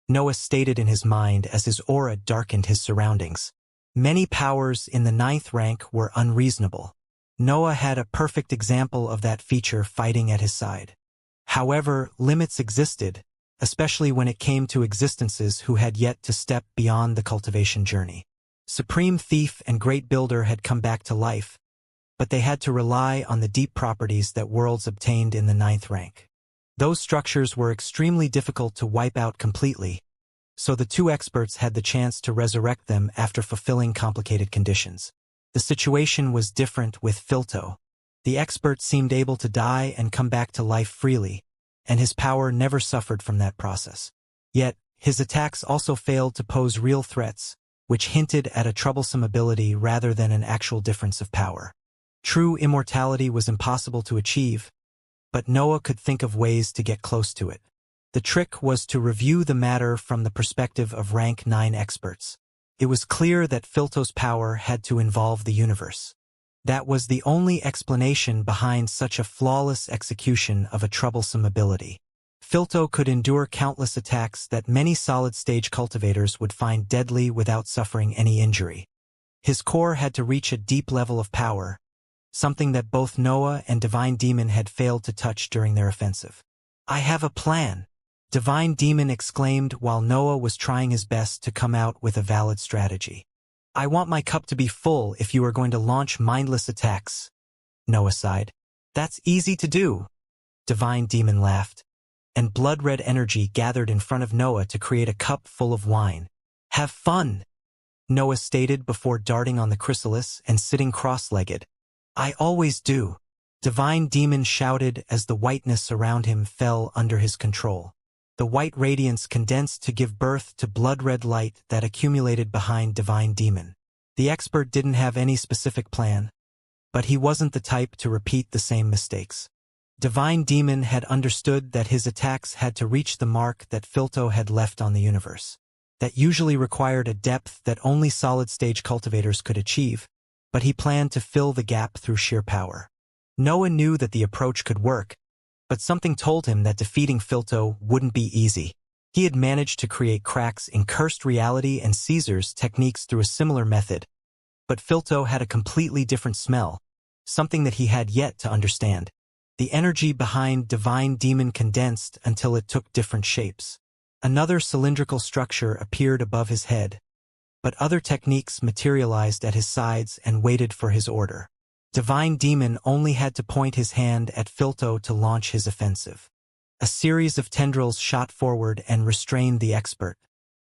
A: Noah stated in his mind as his aura darkened his surroundings. Many powers in the 9th rank were unreasonable. Noah had a perfect example of that feature fighting at his side. However, limits existed, especially when it came to existences who had yet to step beyond the cultivation journey. Supreme Thief and Great Builder had come back to life, but they had to rely on the deep properties that worlds obtained in the 9th rank. Those structures were extremely difficult to wipe out completely, so the two experts had the chance to resurrect them after fulfilling complicated conditions. The situation was different with Filto. The expert seemed able to die and come back to life freely, and his power never suffered from that process. Yet, his attacks also failed to pose real threats, which hinted at a troublesome ability rather than an actual difference of power. True immortality was impossible to achieve, but Noah could think of ways to get close to it. The trick was to review the matter from the perspective of rank 9 experts. It was clear that Filto's power had to involve the universe. That was the only explanation behind such a flawless execution of a troublesome ability. Filto could endure countless attacks that many solid-stage cultivators would find deadly without suffering any injury. His core had to reach a deep level of power, something that both Noah and Divine Demon had failed to touch during their offensive. I have a plan, Divine Demon exclaimed while Noah was trying his best to come out with a valid strategy. I want my cup to be full if you are going to launch mindless attacks. Noah sighed. That's easy to do. Divine Demon laughed, and blood-red energy gathered in front of Noah to create a cup full of wine. Have fun, Noah stated before darting on the chrysalis and sitting cross-legged. I always do, Divine Demon shouted as the whiteness around him fell under his control. The white radiance condensed to give birth to blood-red light that accumulated behind Divine Demon. The expert didn't have any specific plan, but he wasn't the type to repeat the same mistakes. Divine Demon had understood that his attacks had to reach the mark that Filto had left on the universe. That usually required a depth that only solid-stage cultivators could achieve, but he planned to fill the gap through sheer power. Noah knew that the approach could work, but something told him that defeating Filto wouldn't be easy. He had managed to create cracks in Cursed Reality and Caesar's techniques through a similar method, but Filto had a completely different smell, something that he had yet to understand. The energy behind Divine Demon condensed until it took different shapes. Another cylindrical structure appeared above his head, but other techniques materialized at his sides and waited for his order. Divine Demon only had to point his hand at Filto to launch his offensive. A series of tendrils shot forward and restrained the expert.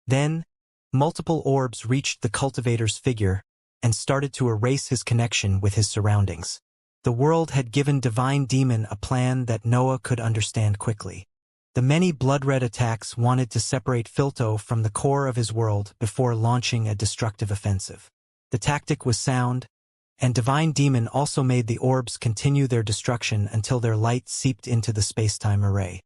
A: Then, multiple orbs reached the cultivator's figure and started to erase his connection with his surroundings. The world had given Divine Demon a plan that Noah could understand quickly. The many blood-red attacks wanted to separate Filto from the core of his world before launching a destructive offensive. The tactic was sound, and Divine Demon also made the orbs continue their destruction until their light seeped into the space-time array.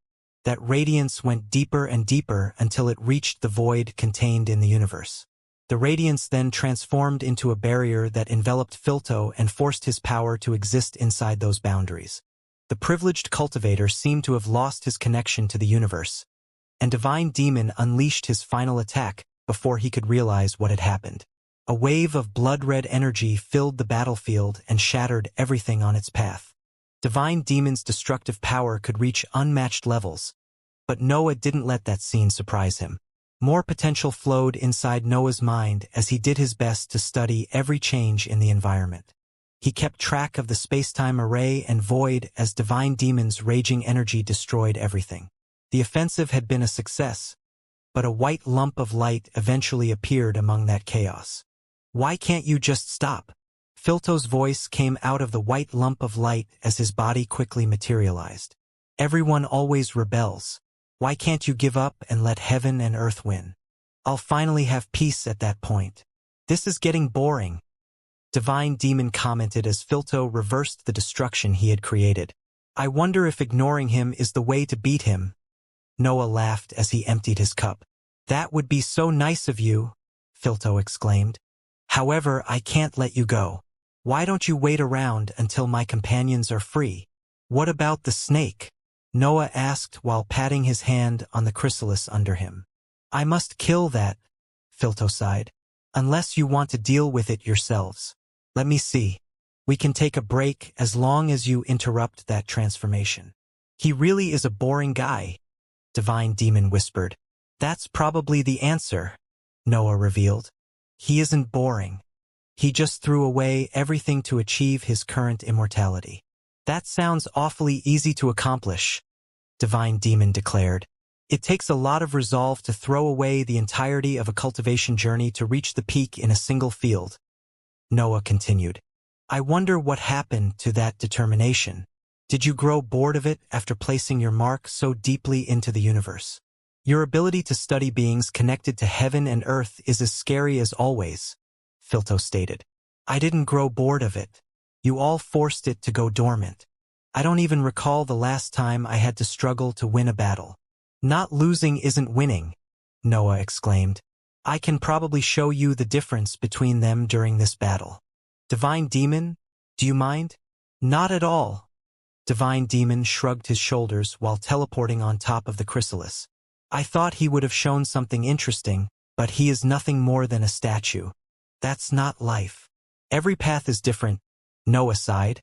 A: That radiance went deeper and deeper until it reached the void contained in the universe. The radiance then transformed into a barrier that enveloped Filto and forced his power to exist inside those boundaries. The privileged cultivator seemed to have lost his connection to the universe, and Divine Demon unleashed his final attack before he could realize what had happened. A wave of blood-red energy filled the battlefield and shattered everything on its path. Divine Demon's destructive power could reach unmatched levels, but Noah didn't let that scene surprise him. More potential flowed inside Noah's mind as he did his best to study every change in the environment. He kept track of the space-time array and void as Divine Demon's raging energy destroyed everything. The offensive had been a success, but a white lump of light eventually appeared among that chaos. Why can't you just stop? Filto's voice came out of the white lump of light as his body quickly materialized. Everyone always rebels. Why can't you give up and let heaven and earth win? I'll finally have peace at that point. This is getting boring, Divine Demon commented as Filto reversed the destruction he had created. I wonder if ignoring him is the way to beat him. Noah laughed as he emptied his cup. That would be so nice of you, Filto exclaimed. However, I can't let you go. Why don't you wait around until my companions are free? What about the snake? Noah asked while patting his hand on the chrysalis under him. I must kill that, Filto sighed. Unless you want to deal with it yourselves. Let me see. We can take a break as long as you interrupt that transformation. He really is a boring guy, Divine Demon whispered. That's probably the answer, Noah revealed. He isn't boring. He just threw away everything to achieve his current immortality. That sounds awfully easy to accomplish, Divine Demon declared. It takes a lot of resolve to throw away the entirety of a cultivation journey to reach the peak in a single field. Noah continued. I wonder what happened to that determination. Did you grow bored of it after placing your mark so deeply into the universe? Your ability to study beings connected to heaven and earth is as scary as always, Filto stated. I didn't grow bored of it. You all forced it to go dormant. I don't even recall the last time I had to struggle to win a battle. Not losing isn't winning, Noah exclaimed. I can probably show you the difference between them during this battle. Divine Demon, do you mind? Not at all. Divine Demon shrugged his shoulders while teleporting on top of the chrysalis. I thought he would have shown something interesting, but he is nothing more than a statue. That's not life. Every path is different, Noah sighed.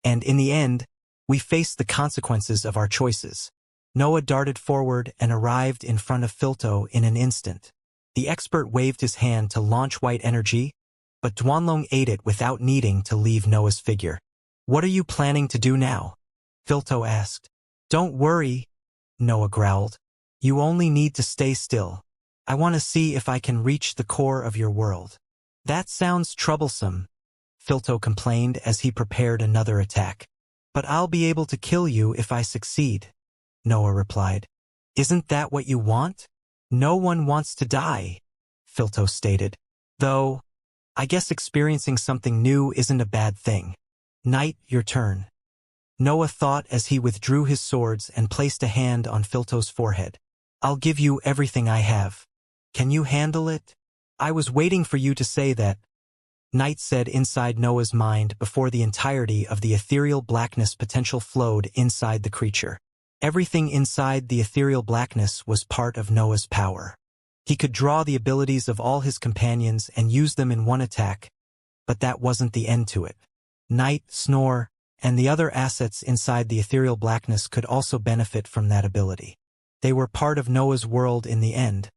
A: And in the end, we face the consequences of our choices. Noah darted forward and arrived in front of Filto in an instant. The expert waved his hand to launch white energy, but Duanlong ate it without needing to leave Noah's figure. "What are you planning to do now?" Filto asked. "Don't worry," Noah growled. "You only need to stay still. I want to see if I can reach the core of your world." "That sounds troublesome," Filto complained as he prepared another attack. "But I'll be able to kill you if I succeed," Noah replied. "Isn't that what you want?" "No one wants to die," Filto stated. "Though, I guess experiencing something new isn't a bad thing." "Knight, your turn," Noah thought as he withdrew his swords and placed a hand on Filto's forehead. "I'll give you everything I have. Can you handle it?" "I was waiting for you to say that," Knight said inside Noah's mind before the entirety of the ethereal blackness potential flowed inside the creature. Everything inside the ethereal blackness was part of Noah's power. He could draw the abilities of all his companions and use them in one attack, but that wasn't the end to it. Night, Snore, and the other assets inside the ethereal blackness could also benefit from that ability. They were part of Noah's world in the end,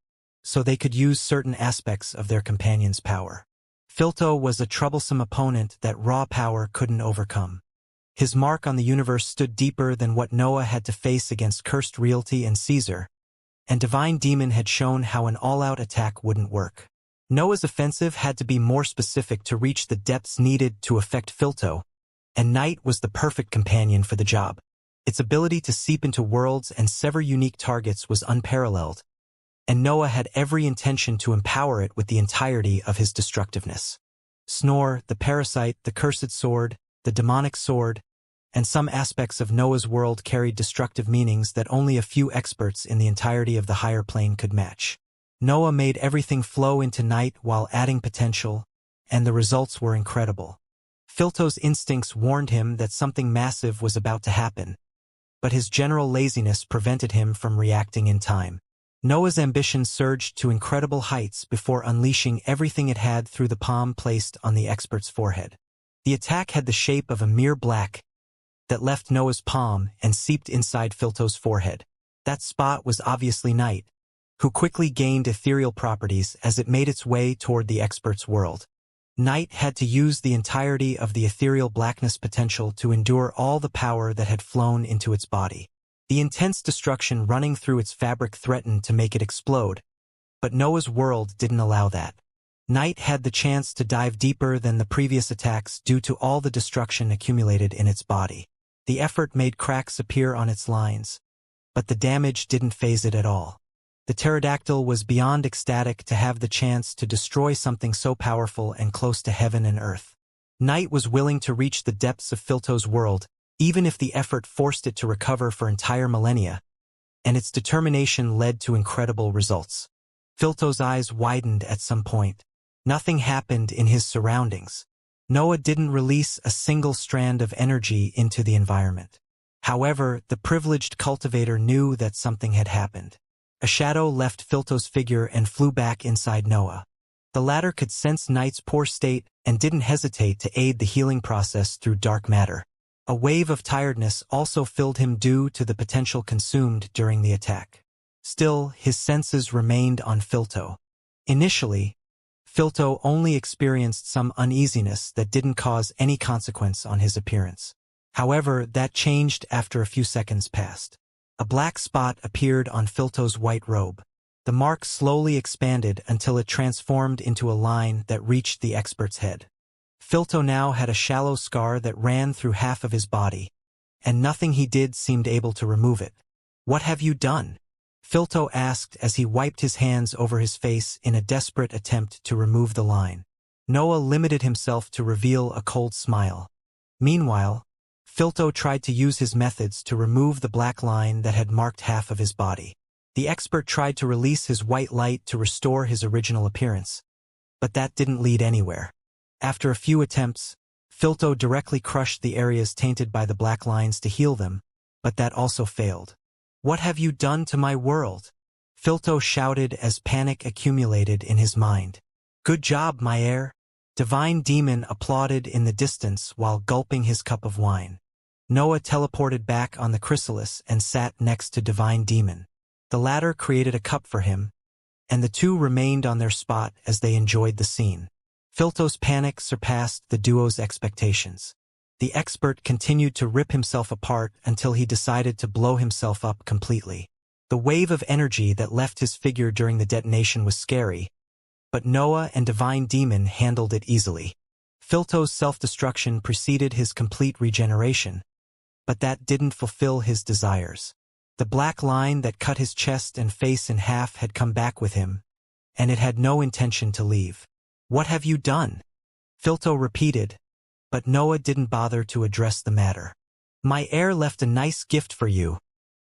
A: so they could use certain aspects of their companion's power. Filto was a troublesome opponent that raw power couldn't overcome. His mark on the universe stood deeper than what Noah had to face against Cursed Realty and Caesar, and Divine Demon had shown how an all-out attack wouldn't work. Noah's offensive had to be more specific to reach the depths needed to affect Filto, and Night was the perfect companion for the job. Its ability to seep into worlds and sever unique targets was unparalleled, and Noah had every intention to empower it with the entirety of his destructiveness. Snore, the parasite, the cursed sword, the demonic sword, and some aspects of Noah's world carried destructive meanings that only a few experts in the entirety of the higher plane could match. Noah made everything flow into Night while adding potential, and the results were incredible. Filto's instincts warned him that something massive was about to happen, but his general laziness prevented him from reacting in time. Noah's ambition surged to incredible heights before unleashing everything it had through the palm placed on the expert's forehead. The attack had the shape of a mere black that left Noah's palm and seeped inside Filto's forehead. That spot was obviously Night, who quickly gained ethereal properties as it made its way toward the expert's world. Night had to use the entirety of the ethereal blackness potential to endure all the power that had flown into its body. The intense destruction running through its fabric threatened to make it explode, but Noah's world didn't allow that. Night had the chance to dive deeper than the previous attacks due to all the destruction accumulated in its body. The effort made cracks appear on its lines, but the damage didn't faze it at all. The pterodactyl was beyond ecstatic to have the chance to destroy something so powerful and close to heaven and earth. Night was willing to reach the depths of Filto's world, even if the effort forced it to recover for entire millennia, and its determination led to incredible results. Filto's eyes widened at some point. Nothing happened in his surroundings. Noah didn't release a single strand of energy into the environment. However, the privileged cultivator knew that something had happened. A shadow left Filto's figure and flew back inside Noah. The latter could sense Night's poor state and didn't hesitate to aid the healing process through dark matter. A wave of tiredness also filled him due to the potential consumed during the attack. Still, his senses remained on Filto. Initially, Filto only experienced some uneasiness that didn't cause any consequence on his appearance. However, that changed after a few seconds passed. A black spot appeared on Filto's white robe. The mark slowly expanded until it transformed into a line that reached the expert's head. Filto now had a shallow scar that ran through half of his body, and nothing he did seemed able to remove it. "What have you done?" Filto asked as he wiped his hands over his face in a desperate attempt to remove the line. Noah limited himself to reveal a cold smile. Meanwhile, Filto tried to use his methods to remove the black line that had marked half of his body. The expert tried to release his white light to restore his original appearance, but that didn't lead anywhere. After a few attempts, Filto directly crushed the areas tainted by the black lines to heal them, but that also failed. "What have you done to my world?" Filto shouted as panic accumulated in his mind. "Good job, my heir." Divine Demon applauded in the distance while gulping his cup of wine. Noah teleported back on the chrysalis and sat next to Divine Demon. The latter created a cup for him, and the two remained on their spot as they enjoyed the scene. Filto's panic surpassed the duo's expectations. The expert continued to rip himself apart until he decided to blow himself up completely. The wave of energy that left his figure during the detonation was scary, but Noah and Divine Demon handled it easily. Filto's self-destruction preceded his complete regeneration, but that didn't fulfill his desires. The black line that cut his chest and face in half had come back with him, and it had no intention to leave. "What have you done?" Filto repeated, but Noah didn't bother to address the matter. "My heir left a nice gift for you,"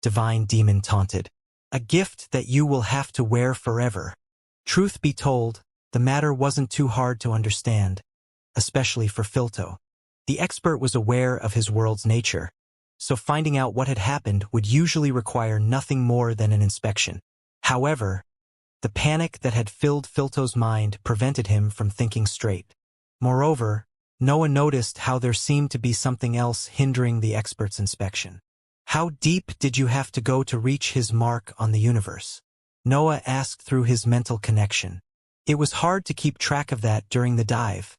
A: Divine Demon taunted. "A gift that you will have to wear forever." Truth be told, the matter wasn't too hard to understand, especially for Filto. The expert was aware of his world's nature, so finding out what had happened would usually require nothing more than an inspection. However, the panic that had filled Filto's mind prevented him from thinking straight. Moreover, Noah noticed how there seemed to be something else hindering the expert's inspection. "How deep did you have to go to reach his mark on the universe?" Noah asked through his mental connection. "It was hard to keep track of that during the dive,"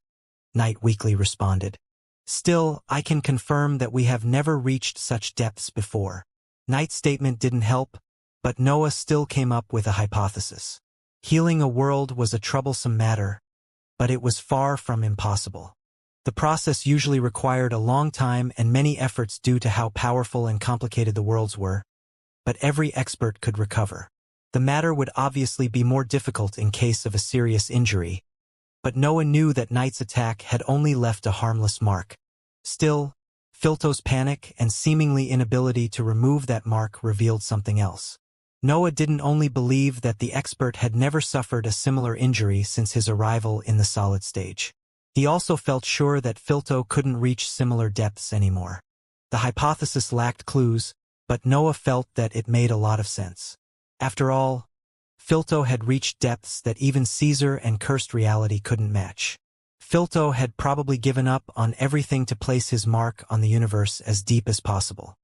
A: Knight weakly responded. "Still, I can confirm that we have never reached such depths before." Knight's statement didn't help, but Noah still came up with a hypothesis. Healing a world was a troublesome matter, but it was far from impossible. The process usually required a long time and many efforts due to how powerful and complicated the worlds were, but every expert could recover. The matter would obviously be more difficult in case of a serious injury, but Noah knew that Knight's attack had only left a harmless mark. Still, Filto's panic and seemingly inability to remove that mark revealed something else. Noah didn't only believe that the expert had never suffered a similar injury since his arrival in the solid stage. He also felt sure that Filto couldn't reach similar depths anymore. The hypothesis lacked clues, but Noah felt that it made a lot of sense. After all, Filto had reached depths that even Caesar and cursed reality couldn't match. Filto had probably given up on everything to place his mark on the universe as deep as possible.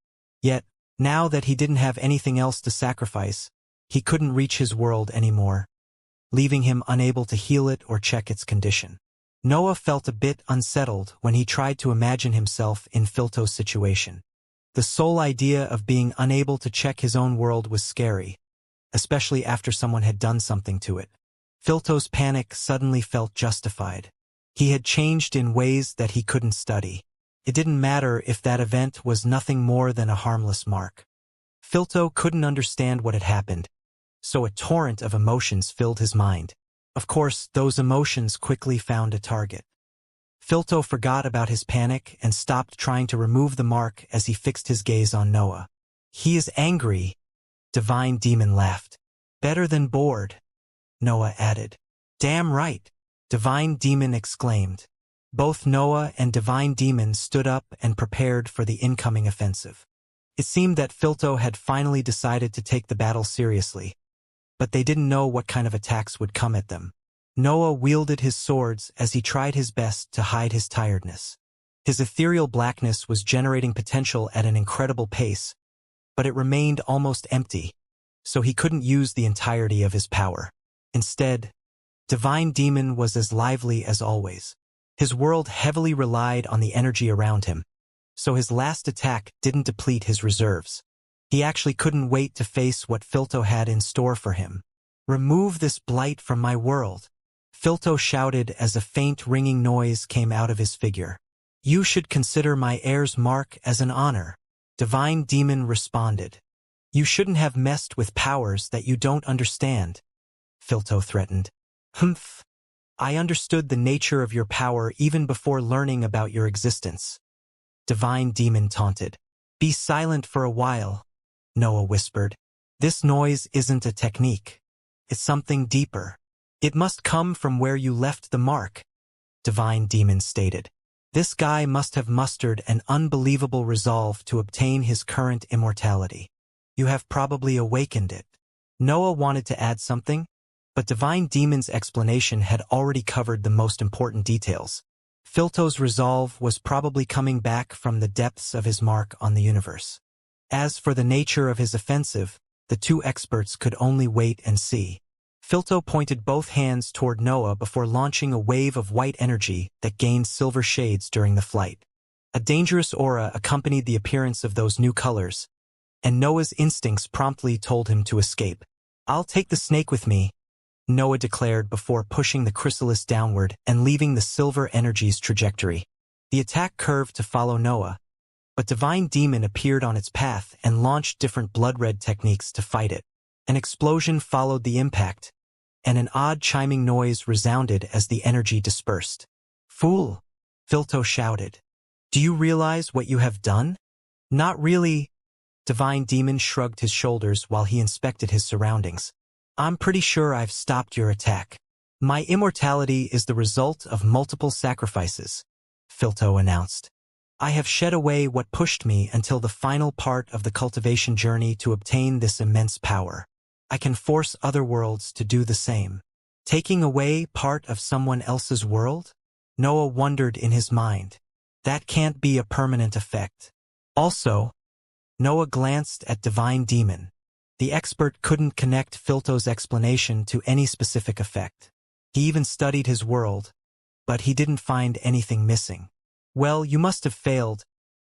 A: Yet, now that he didn't have anything else to sacrifice, he couldn't reach his world anymore, leaving him unable to heal it or check its condition. Noah felt a bit unsettled when he tried to imagine himself in Filto's situation. The sole idea of being unable to check his own world was scary, especially after someone had done something to it. Filto's panic suddenly felt justified. He had changed in ways that he couldn't study. It didn't matter if that event was nothing more than a harmless mark. Filto couldn't understand what had happened, so a torrent of emotions filled his mind. Of course, those emotions quickly found a target. Filto forgot about his panic and stopped trying to remove the mark as he fixed his gaze on Noah. "He is angry," Divine Demon laughed. "Better than bored," Noah added. "Damn right," Divine Demon exclaimed. Both Noah and Divine Demon stood up and prepared for the incoming offensive. It seemed that Filto had finally decided to take the battle seriously, but they didn't know what kind of attacks would come at them. Noah wielded his swords as he tried his best to hide his tiredness. His ethereal blackness was generating potential at an incredible pace, but it remained almost empty, so he couldn't use the entirety of his power. Instead, Divine Demon was as lively as always. His world heavily relied on the energy around him, so his last attack didn't deplete his reserves. He actually couldn't wait to face what Filto had in store for him. "Remove this blight from my world," Filto shouted as a faint ringing noise came out of his figure. "You should consider my heir's mark as an honor," Divine Demon responded. "You shouldn't have messed with powers that you don't understand," Filto threatened. "Humph. I understood the nature of your power even before learning about your existence," Divine Demon taunted. "Be silent for a while," Noah whispered. "This noise isn't a technique. It's something deeper. It must come from where you left the mark," Divine Demon stated. "This guy must have mustered an unbelievable resolve to obtain his current immortality. You have probably awakened it." Noah wanted to add something, but Divine Demon's explanation had already covered the most important details. Filto's resolve was probably coming back from the depths of his mark on the universe. As for the nature of his offensive, the two experts could only wait and see. Filto pointed both hands toward Noah before launching a wave of white energy that gained silver shades during the flight. A dangerous aura accompanied the appearance of those new colors, and Noah's instincts promptly told him to escape. "I'll take the snake with me," Noah declared before pushing the chrysalis downward and leaving the silver energy's trajectory. The attack curved to follow Noah, but Divine Demon appeared on its path and launched different blood-red techniques to fight it. An explosion followed the impact, and an odd chiming noise resounded as the energy dispersed. "Fool!" Filto shouted. "Do you realize what you have done?" "Not really." Divine Demon shrugged his shoulders while he inspected his surroundings. "I'm pretty sure I've stopped your attack. My immortality is the result of multiple sacrifices," Filto announced. "I have shed away what pushed me until the final part of the cultivation journey to obtain this immense power. I can force other worlds to do the same." Taking away part of someone else's world? Noah wondered in his mind. That can't be a permanent effect. Also, Noah glanced at Divine Demon. The expert couldn't connect Filto's explanation to any specific effect. He even studied his world, but he didn't find anything missing. "Well, you must have failed,"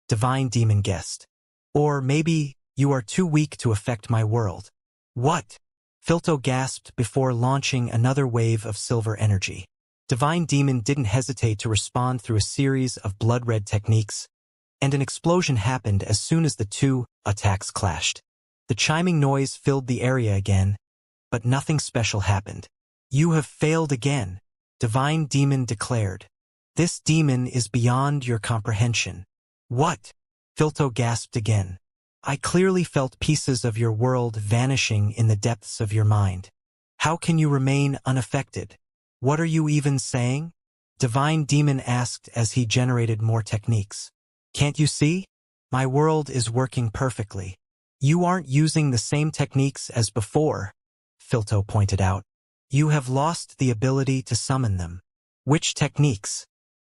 A: Divine Demon guessed. "Or maybe you are too weak to affect my world." "What?" Filto gasped before launching another wave of silver energy. Divine Demon didn't hesitate to respond through a series of blood-red techniques, and an explosion happened as soon as the two attacks clashed. The chiming noise filled the area again, but nothing special happened. "You have failed again," Divine Demon declared. "This demon is beyond your comprehension." "What?" Filto gasped again. "I clearly felt pieces of your world vanishing in the depths of your mind. How can you remain unaffected? What are you even saying?" Divine Demon asked as he generated more techniques. "Can't you see? My world is working perfectly. You aren't using the same techniques as before," Filto pointed out. "You have lost the ability to summon them." "Which techniques?"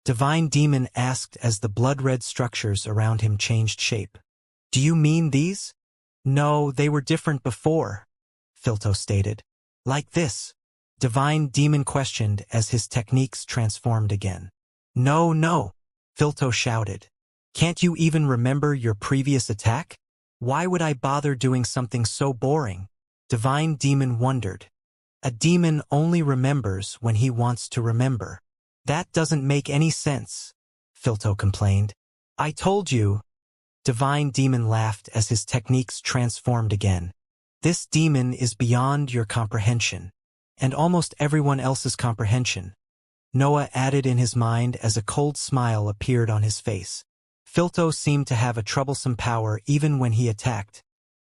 A: Divine Demon asked as the blood-red structures around him changed shape. "Do you mean these?" "No, they were different before," Filto stated. "Like this?" Divine Demon questioned as his techniques transformed again. No, Filto shouted. "Can't you even remember your previous attack? Why would I bother doing something so boring?" Divine Demon wondered. "A demon only remembers when he wants to remember." "That doesn't make any sense," Filto complained. "I told you." Divine Demon laughed as his techniques transformed again. "This demon is beyond your comprehension, and almost everyone else's comprehension," Noah added in his mind as a cold smile appeared on his face. Filto seemed to have a troublesome power even when he attacked,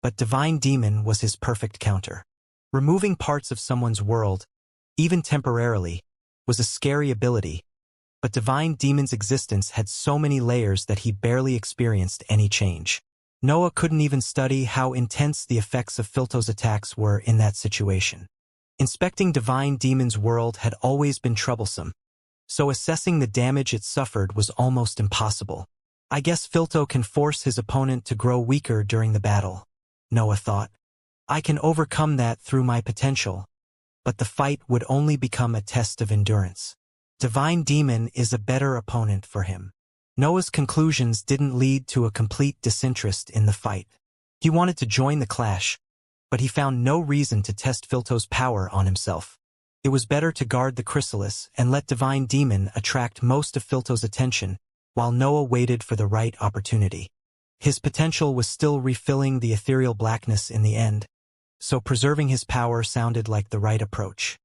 A: but Divine Demon was his perfect counter. Removing parts of someone's world, even temporarily, was a scary ability, but Divine Demon's existence had so many layers that he barely experienced any change. Noah couldn't even study how intense the effects of Filto's attacks were in that situation. Inspecting Divine Demon's world had always been troublesome, so assessing the damage it suffered was almost impossible. "I guess Filto can force his opponent to grow weaker during the battle," Noah thought. "I can overcome that through my potential, but the fight would only become a test of endurance. Divine Demon is a better opponent for him." Noah's conclusions didn't lead to a complete disinterest in the fight. He wanted to join the clash, but he found no reason to test Filto's power on himself. It was better to guard the chrysalis and let Divine Demon attract most of Filto's attention while Noah waited for the right opportunity. His potential was still refilling the ethereal blackness in the end, so preserving his power sounded like the right approach.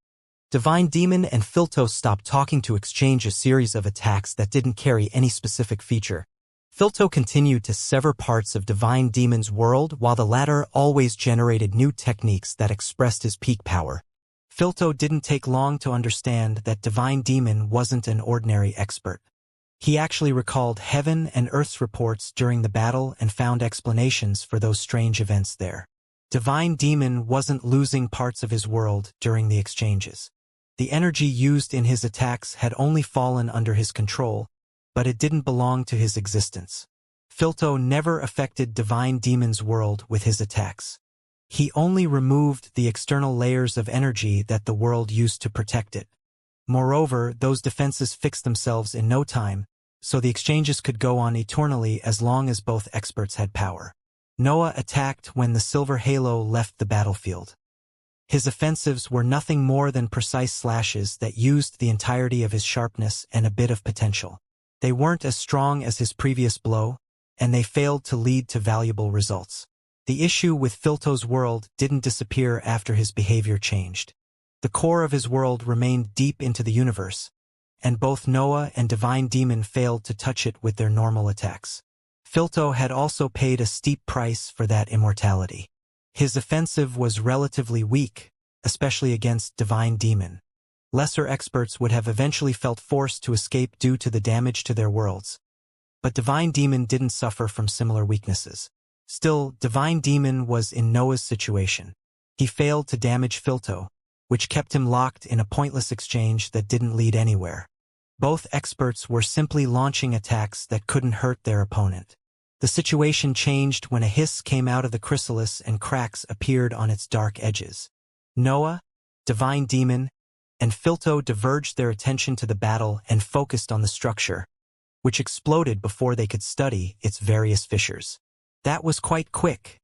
A: Divine Demon and Filto stopped talking to exchange a series of attacks that didn't carry any specific feature. Filto continued to sever parts of Divine Demon's world while the latter always generated new techniques that expressed his peak power. Filto didn't take long to understand that Divine Demon wasn't an ordinary expert. He actually recalled Heaven and Earth's reports during the battle and found explanations for those strange events there. Divine Demon wasn't losing parts of his world during the exchanges. The energy used in his attacks had only fallen under his control, but it didn't belong to his existence. Filto never affected Divine Demon's world with his attacks. He only removed the external layers of energy that the world used to protect it. Moreover, those defenses fixed themselves in no time, so the exchanges could go on eternally as long as both experts had power. Noah attacked when the Silver Halo left the battlefield. His offensives were nothing more than precise slashes that used the entirety of his sharpness and a bit of potential. They weren't as strong as his previous blow, and they failed to lead to valuable results. The issue with Filto's world didn't disappear after his behavior changed. The core of his world remained deep into the universe, and both Noah and Divine Demon failed to touch it with their normal attacks. Filto had also paid a steep price for that immortality. His offensive was relatively weak, especially against Divine Demon. Lesser experts would have eventually felt forced to escape due to the damage to their worlds. But Divine Demon didn't suffer from similar weaknesses. Still, Divine Demon was in Noah's situation. He failed to damage Filto, which kept him locked in a pointless exchange that didn't lead anywhere. Both experts were simply launching attacks that couldn't hurt their opponent. The situation changed when a hiss came out of the chrysalis and cracks appeared on its dark edges. Noah, Divine Demon, and Filto diverged their attention to the battle and focused on the structure, which exploded before they could study its various fissures. That was quite quick,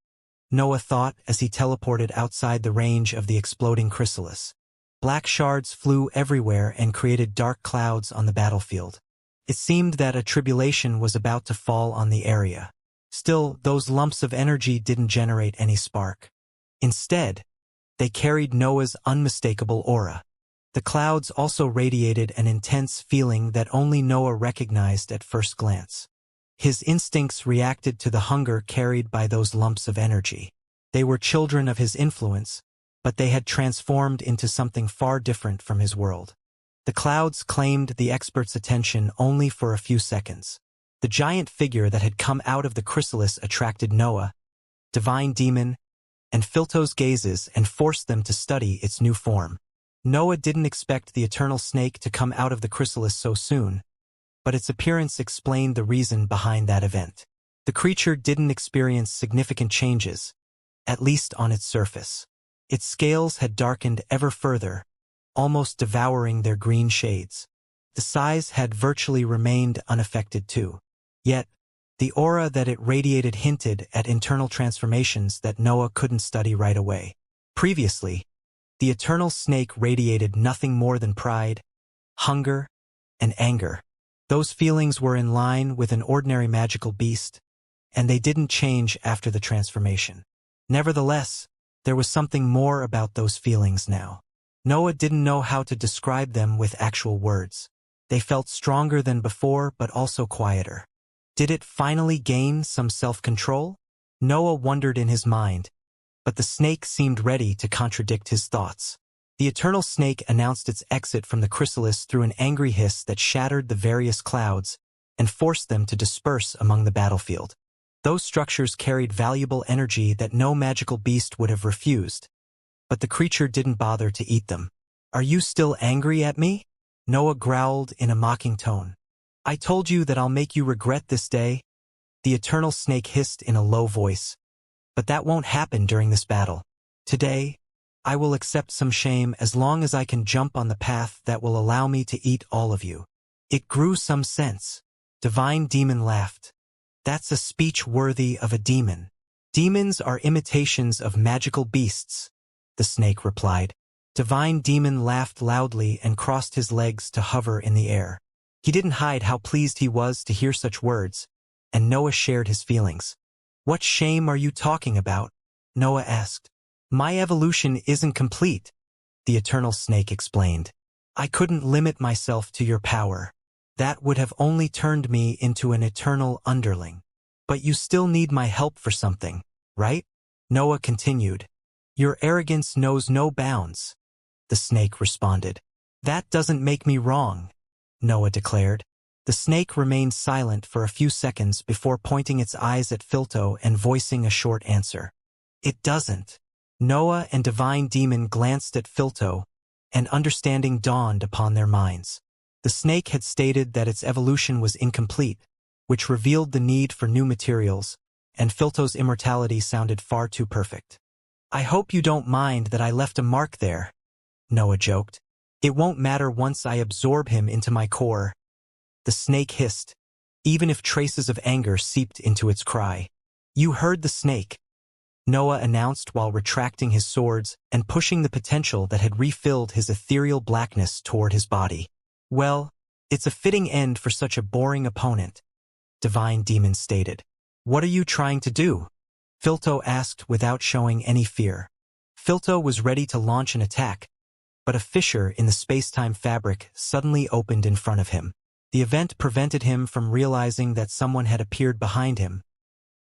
A: Noah thought as he teleported outside the range of the exploding chrysalis. Black shards flew everywhere and created dark clouds on the battlefield. It seemed that a tribulation was about to fall on the area. Still, those lumps of energy didn't generate any spark. Instead, they carried Noah's unmistakable aura. The clouds also radiated an intense feeling that only Noah recognized at first glance. His instincts reacted to the hunger carried by those lumps of energy. They were children of his influence, but they had transformed into something far different from his world. The clouds claimed the expert's attention only for a few seconds. The giant figure that had come out of the chrysalis attracted Noah, Divine Demon, and Filto's gazes and forced them to study its new form. Noah didn't expect the eternal snake to come out of the chrysalis so soon, but its appearance explained the reason behind that event. The creature didn't experience significant changes, at least on its surface. Its scales had darkened ever further, almost devouring their green shades. The size had virtually remained unaffected too. Yet, the aura that it radiated hinted at internal transformations that Noah couldn't study right away. Previously, the eternal snake radiated nothing more than pride, hunger, and anger. Those feelings were in line with an ordinary magical beast, and they didn't change after the transformation. Nevertheless, there was something more about those feelings now. Noah didn't know how to describe them with actual words. They felt stronger than before, but also quieter. Did it finally gain some self-control? Noah wondered in his mind, but the snake seemed ready to contradict his thoughts. The eternal snake announced its exit from the chrysalis through an angry hiss that shattered the various clouds and forced them to disperse among the battlefield. Those structures carried valuable energy that no magical beast would have refused, but the creature didn't bother to eat them. "Are you still angry at me?" Noah growled in a mocking tone. "I told you that I'll make you regret this day," the eternal snake hissed in a low voice. "But that won't happen during this battle. Today, I will accept some shame as long as I can jump on the path that will allow me to eat all of you." It grew some sense. Divine Demon laughed. "That's a speech worthy of a demon. Demons are imitations of magical beasts," the snake replied. Divine Demon laughed loudly and crossed his legs to hover in the air. He didn't hide how pleased he was to hear such words, and Noah shared his feelings. "What shame are you talking about?" Noah asked. "My evolution isn't complete," the eternal snake explained. "I couldn't limit myself to your power. That would have only turned me into an eternal underling. But you still need my help for something, right?" Noah continued. "Your arrogance knows no bounds," the snake responded. "That doesn't make me wrong," Noah declared. The snake remained silent for a few seconds before pointing its eyes at Filto and voicing a short answer. "It doesn't." Noah and Divine Demon glanced at Filto, and understanding dawned upon their minds. The snake had stated that its evolution was incomplete, which revealed the need for new materials, and Filto's immortality sounded far too perfect. "I hope you don't mind that I left a mark there," Noah joked. "It won't matter once I absorb him into my core." The snake hissed, even if traces of anger seeped into its cry. "You heard the snake," Noah announced while retracting his swords and pushing the potential that had refilled his ethereal blackness toward his body. "Well, it's a fitting end for such a boring opponent," Divine Demon stated. "What are you trying to do?" Filto asked without showing any fear. Filto was ready to launch an attack, but a fissure in the space-time fabric suddenly opened in front of him. The event prevented him from realizing that someone had appeared behind him,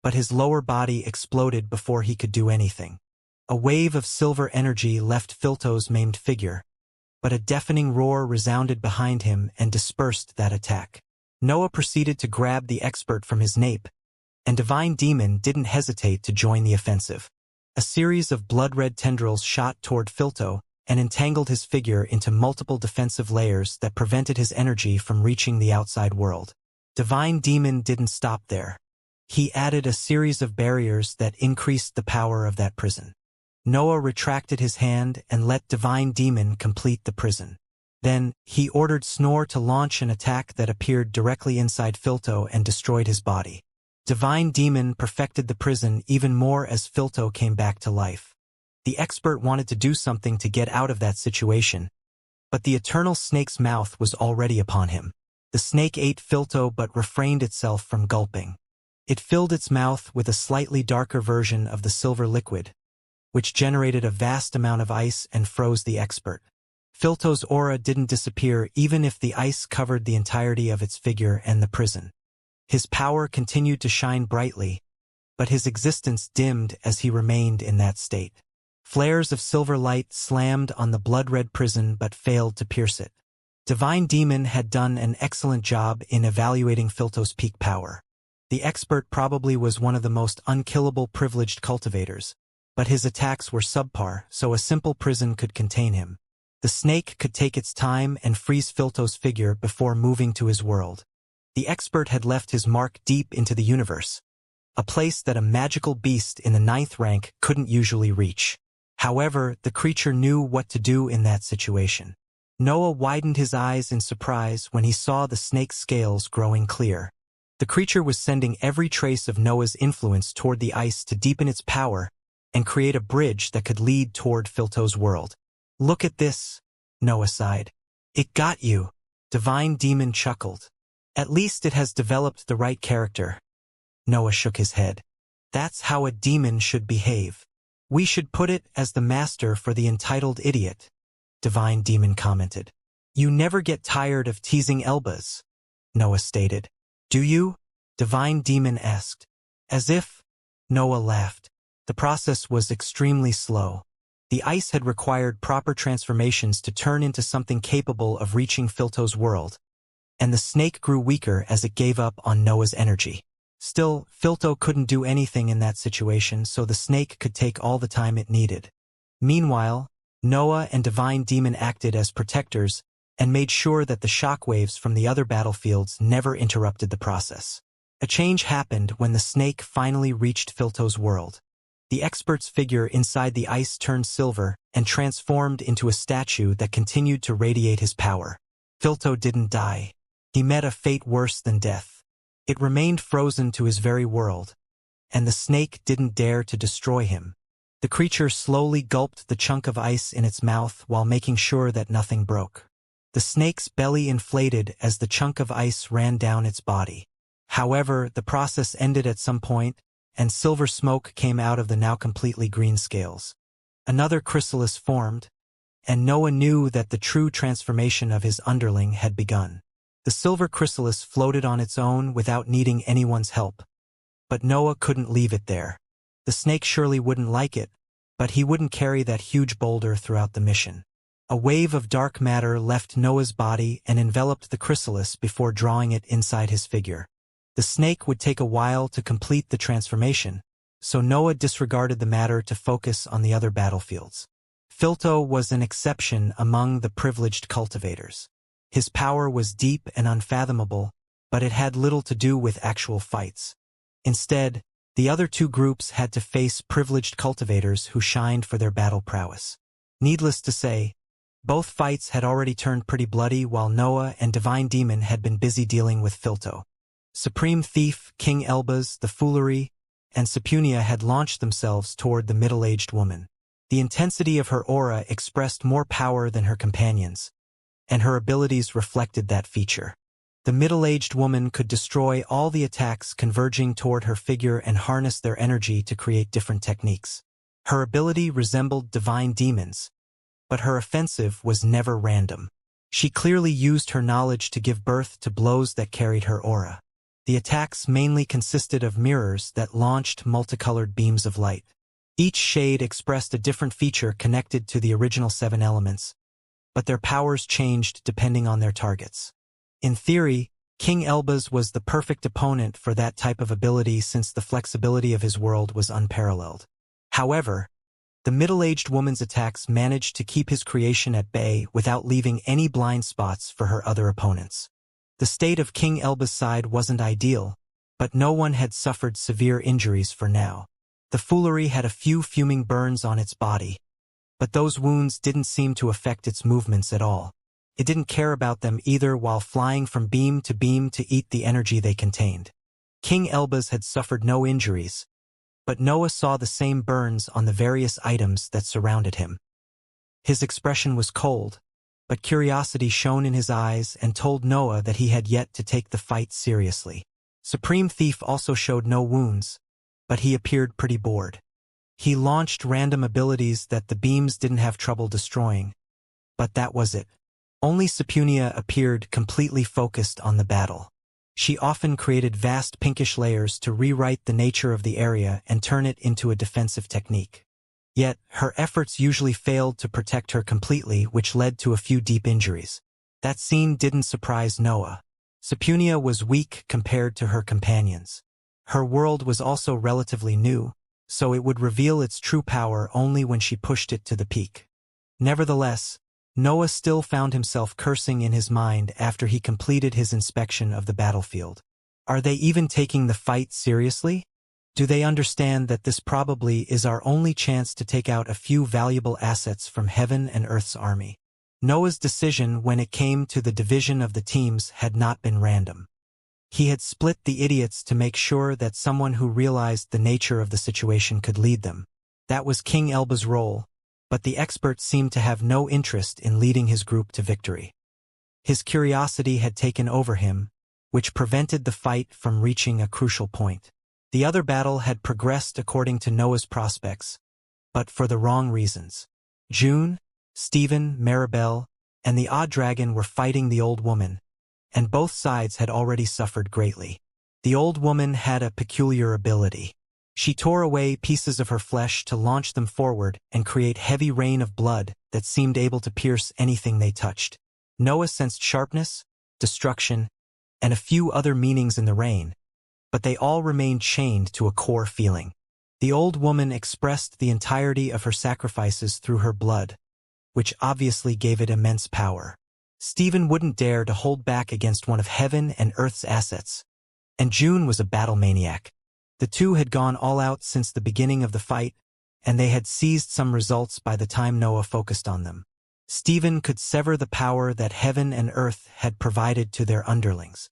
A: but his lower body exploded before he could do anything. A wave of silver energy left Filto's maimed figure, but a deafening roar resounded behind him and dispersed that attack. Noah proceeded to grab the expert from his nape, and Divine Demon didn't hesitate to join the offensive. A series of blood-red tendrils shot toward Filto and entangled his figure into multiple defensive layers that prevented his energy from reaching the outside world. Divine Demon didn't stop there. He added a series of barriers that increased the power of that prison. Noah retracted his hand and let Divine Demon complete the prison. Then, he ordered Snore to launch an attack that appeared directly inside Filto and destroyed his body. Divine Demon perfected the prison even more as Filto came back to life. The expert wanted to do something to get out of that situation, but the eternal snake's mouth was already upon him. The snake ate Filto but refrained itself from gulping. It filled its mouth with a slightly darker version of the silver liquid, which generated a vast amount of ice and froze the expert. Filto's aura didn't disappear even if the ice covered the entirety of its figure and the prison. His power continued to shine brightly, but his existence dimmed as he remained in that state. Flares of silver light slammed on the blood-red prison but failed to pierce it. Divine Demon had done an excellent job in evaluating Filto's peak power. The expert probably was one of the most unkillable privileged cultivators, but his attacks were subpar, so a simple prison could contain him. The snake could take its time and freeze Filto's figure before moving to his world. The expert had left his mark deep into the universe, a place that a magical beast in the 9th rank couldn't usually reach. However, the creature knew what to do in that situation. Noah widened his eyes in surprise when he saw the snake's scales growing clear. The creature was sending every trace of Noah's influence toward the ice to deepen its power and create a bridge that could lead toward Filto's world. "Look at this," Noah sighed. "It got you," Divine Demon chuckled. "At least it has developed the right character." Noah shook his head. "That's how a demon should behave. We should put it as the master for the entitled idiot," Divine Demon commented. "You never get tired of teasing Elbas," Noah stated. "Do you?" Divine Demon asked. "As if," Noah laughed. The process was extremely slow. The ice had required proper transformations to turn into something capable of reaching Filto's world, and the snake grew weaker as it gave up on Noah's energy. Still, Filto couldn't do anything in that situation, so the snake could take all the time it needed. Meanwhile, Noah and Divine Demon acted as protectors and made sure that the shockwaves from the other battlefields never interrupted the process. A change happened when the snake finally reached Filto's world. The expert's figure inside the ice turned silver and transformed into a statue that continued to radiate his power. Filto didn't die. He met a fate worse than death. It remained frozen to his very world, and the snake didn't dare to destroy him. The creature slowly gulped the chunk of ice in its mouth while making sure that nothing broke. The snake's belly inflated as the chunk of ice ran down its body. However, the process ended at some point, and silver smoke came out of the now completely green scales. Another chrysalis formed, and Noah knew that the true transformation of his underling had begun. The silver chrysalis floated on its own without needing anyone's help, but Noah couldn't leave it there. The snake surely wouldn't like it, but he wouldn't carry that huge boulder throughout the mission. A wave of dark matter left Noah's body and enveloped the chrysalis before drawing it inside his figure. The snake would take a while to complete the transformation, so Noah disregarded the matter to focus on the other battlefields. Filto was an exception among the privileged cultivators. His power was deep and unfathomable, but it had little to do with actual fights. Instead, the other two groups had to face privileged cultivators who shined for their battle prowess. Needless to say, both fights had already turned pretty bloody while Noah and Divine Demon had been busy dealing with Filto. Supreme Thief, King Elbaz, the Foolery, and Sepunia had launched themselves toward the middle-aged woman. The intensity of her aura expressed more power than her companions, and her abilities reflected that feature. The middle-aged woman could destroy all the attacks converging toward her figure and harness their energy to create different techniques. Her ability resembled Divine Demon's, but her offensive was never random. She clearly used her knowledge to give birth to blows that carried her aura. The attacks mainly consisted of mirrors that launched multicolored beams of light. Each shade expressed a different feature connected to the original 7 elements, but their powers changed depending on their targets. In theory, King Elbaz was the perfect opponent for that type of ability since the flexibility of his world was unparalleled. However, the middle-aged woman's attacks managed to keep his creation at bay without leaving any blind spots for her other opponents. The state of King Elbaz's side wasn't ideal, but no one had suffered severe injuries for now. The Foolery had a few fuming burns on its body, but those wounds didn't seem to affect its movements at all. It didn't care about them either while flying from beam to eat the energy they contained. King Elbaz had suffered no injuries, but Noah saw the same burns on the various items that surrounded him. His expression was cold, but curiosity shone in his eyes and told Noah that he had yet to take the fight seriously. Supreme Thief also showed no wounds, but he appeared pretty bored. He launched random abilities that the beams didn't have trouble destroying, but that was it. Only Sepunia appeared completely focused on the battle. She often created vast pinkish layers to rewrite the nature of the area and turn it into a defensive technique. Yet, her efforts usually failed to protect her completely, which led to a few deep injuries. That scene didn't surprise Noah. Sepunia was weak compared to her companions. Her world was also relatively new, so it would reveal its true power only when she pushed it to the peak. Nevertheless, Noah still found himself cursing in his mind after he completed his inspection of the battlefield. Are they even taking the fight seriously? Do they understand that this probably is our only chance to take out a few valuable assets from Heaven and Earth's army? Noah's decision when it came to the division of the teams had not been random. He had split the idiots to make sure that someone who realized the nature of the situation could lead them. That was King Elbaz's role, but the expert seemed to have no interest in leading his group to victory. His curiosity had taken over him, which prevented the fight from reaching a crucial point. The other battle had progressed according to Noah's prospects, but for the wrong reasons. June, Stephen, Maribel, and the Odd Dragon were fighting the old woman, and both sides had already suffered greatly. The old woman had a peculiar ability. She tore away pieces of her flesh to launch them forward and create heavy rain of blood that seemed able to pierce anything they touched. Noah sensed sharpness, destruction, and a few other meanings in the rain, but they all remained chained to a core feeling. The old woman expressed the entirety of her sacrifices through her blood, which obviously gave it immense power. Stephen wouldn't dare to hold back against one of Heaven and Earth's assets, and June was a battle maniac. The two had gone all out since the beginning of the fight, and they had seized some results by the time Noah focused on them. Stephen could sever the power that Heaven and Earth had provided to their underlings.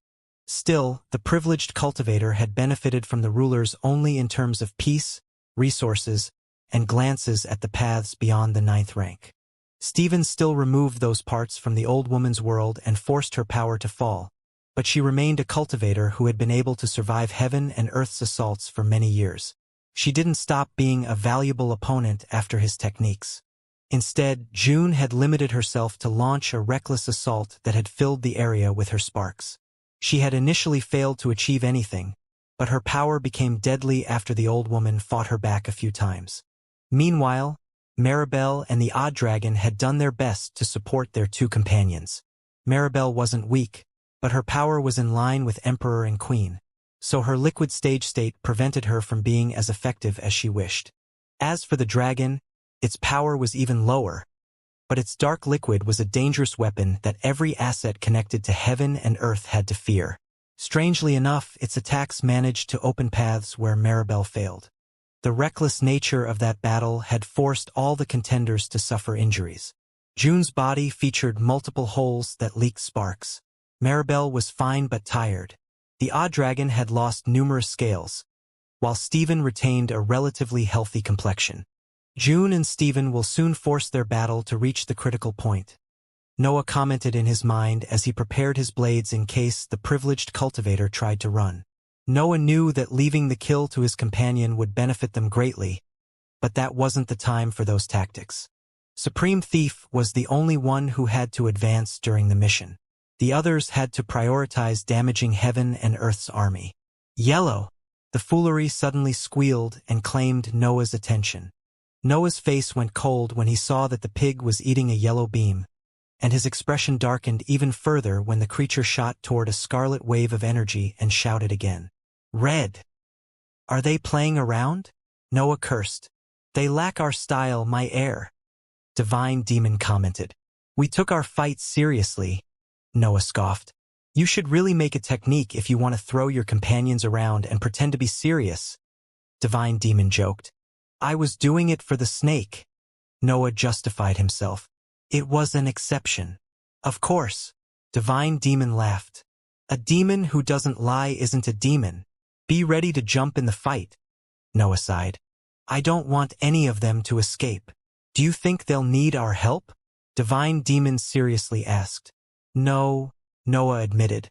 A: Still, the privileged cultivator had benefited from the rulers only in terms of peace, resources, and glances at the paths beyond the 9th rank. Stephen still removed those parts from the old woman's world and forced her power to fall, but she remained a cultivator who had been able to survive Heaven and Earth's assaults for many years. She didn't stop being a valuable opponent after his techniques. Instead, June had limited herself to launch a reckless assault that had filled the area with her sparks. She had initially failed to achieve anything, but her power became deadly after the old woman fought her back a few times. Meanwhile, Maribel and the Odd Dragon had done their best to support their two companions. Maribel wasn't weak, but her power was in line with Emperor and Queen, so her liquid stage state prevented her from being as effective as she wished. As for the dragon, Its power was even lower, but its dark liquid was a dangerous weapon that every asset connected to heaven and earth had to fear. Strangely enough, its attacks managed to open paths where Maribel failed. The reckless nature of that battle had forced all the contenders to suffer injuries. June's body featured multiple holes that leaked sparks. Maribel was fine but tired. The odd dragon had lost numerous scales, while Stephen retained a relatively healthy complexion. June and Stephen will soon force their battle to reach the critical point. Noah commented in his mind as he prepared his blades in case the privileged cultivator tried to run. Noah knew that leaving the kill to his companion would benefit them greatly, but that wasn't the time for those tactics. Supreme Thief was the only one who had to advance during the mission. The others had to prioritize damaging heaven and earth's army. Yellow! The foolery suddenly squealed and claimed Noah's attention. Noah's face went cold when he saw that the pig was eating a yellow beam, and his expression darkened even further when the creature shot toward a scarlet wave of energy and shouted again. Red! Are they playing around? Noah cursed. They lack our style, my heir. Divine Demon commented. We took our fight seriously, Noah scoffed. You should really make a technique if you want to throw your companions around and pretend to be serious, Divine Demon joked. I was doing it for the snake. Noah justified himself. It was an exception. Of course. Divine Demon laughed. A demon who doesn't lie isn't a demon. Be ready to jump in the fight. Noah sighed. I don't want any of them to escape. Do you think they'll need our help? Divine Demon seriously asked. No, Noah admitted.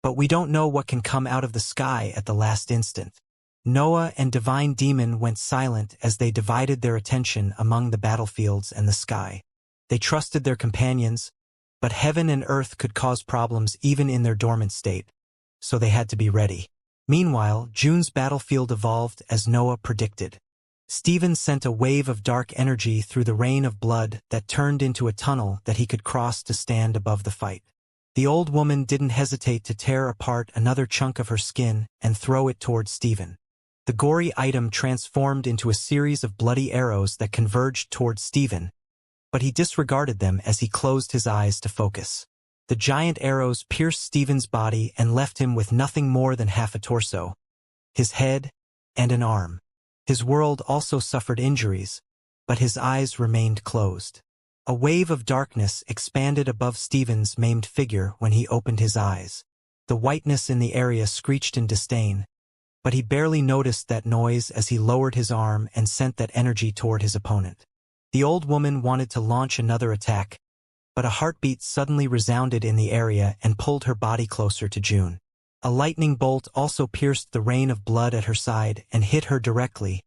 A: But we don't know what can come out of the sky at the last instant. Noah and Divine Demon went silent as they divided their attention among the battlefields and the sky. They trusted their companions, but heaven and earth could cause problems even in their dormant state, so they had to be ready. Meanwhile, June's battlefield evolved as Noah predicted. Stephen sent a wave of dark energy through the rain of blood that turned into a tunnel that he could cross to stand above the fight. The old woman didn't hesitate to tear apart another chunk of her skin and throw it toward Stephen. The gory item transformed into a series of bloody arrows that converged toward Stephen, but he disregarded them as he closed his eyes to focus. The giant arrows pierced Stephen's body and left him with nothing more than half a torso, his head, and an arm. His world also suffered injuries, but his eyes remained closed. A wave of darkness expanded above Stephen's maimed figure when he opened his eyes. The whiteness in the area screeched in disdain, but he barely noticed that noise as he lowered his arm and sent that energy toward his opponent. The old woman wanted to launch another attack, but a heartbeat suddenly resounded in the area and pulled her body closer to June. A lightning bolt also pierced the rain of blood at her side and hit her directly,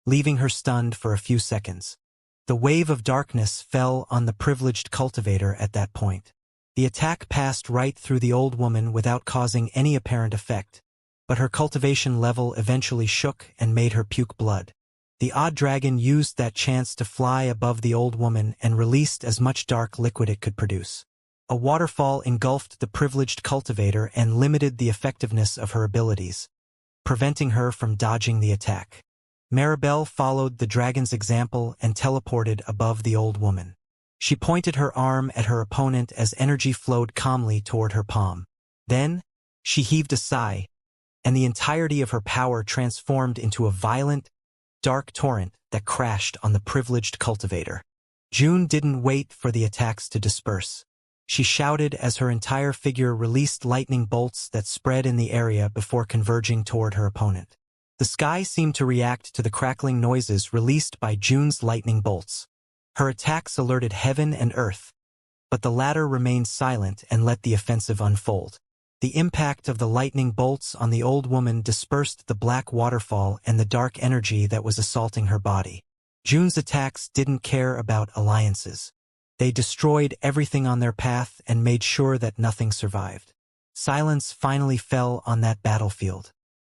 A: leaving her stunned for a few seconds. The wave of darkness fell on the privileged cultivator at that point. The attack passed right through the old woman without causing any apparent effect, but her cultivation level eventually shook and made her puke blood. The odd dragon used that chance to fly above the old woman and released as much dark liquid it could produce. A waterfall engulfed the privileged cultivator and limited the effectiveness of her abilities, preventing her from dodging the attack. Maribel followed the dragon's example and teleported above the old woman. She pointed her arm at her opponent as energy flowed calmly toward her palm. Then, she heaved a sigh, and the entirety of her power transformed into a violent, dark torrent that crashed on the privileged cultivator. June didn't wait for the attacks to disperse. She shouted as her entire figure released lightning bolts that spread in the area before converging toward her opponent. The sky seemed to react to the crackling noises released by June's lightning bolts. Her attacks alerted heaven and earth, but the latter remained silent and let the offensive unfold. The impact of the lightning bolts on the old woman dispersed the black waterfall and the dark energy that was assaulting her body. June's attacks didn't care about alliances. They destroyed everything on their path and made sure that nothing survived. Silence finally fell on that battlefield.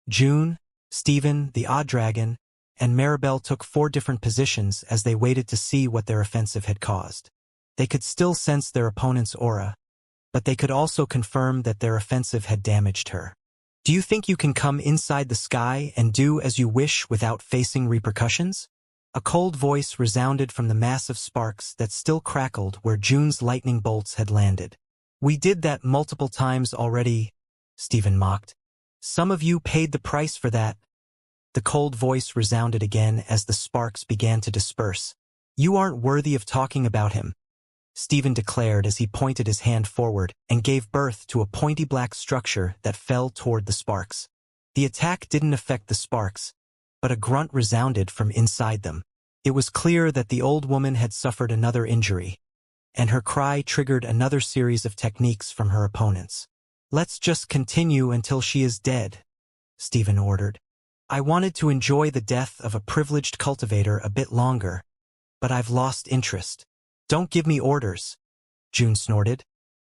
A: June, Stephen, the odd dragon, and Maribel took 4 different positions as they waited to see what their offensive had caused. They could still sense their opponent's aura, but they could also confirm that their offensive had damaged her. Do you think you can come inside the sky and do as you wish without facing repercussions? A cold voice resounded from the mass of sparks that still crackled where June's lightning bolts had landed. "We did that multiple times already," Stephen mocked. "Some of you paid the price for that." The cold voice resounded again as the sparks began to disperse. "You aren't worthy of talking about him," Stephen declared as he pointed his hand forward and gave birth to a pointy black structure that fell toward the sparks. The attack didn't affect the sparks, but a grunt resounded from inside them. It was clear that the old woman had suffered another injury, and her cry triggered another series of techniques from her opponents. "Let's just continue until she is dead," Stephen ordered. "I wanted to enjoy the death of a privileged cultivator a bit longer, but I've lost interest." "Don't give me orders," June snorted,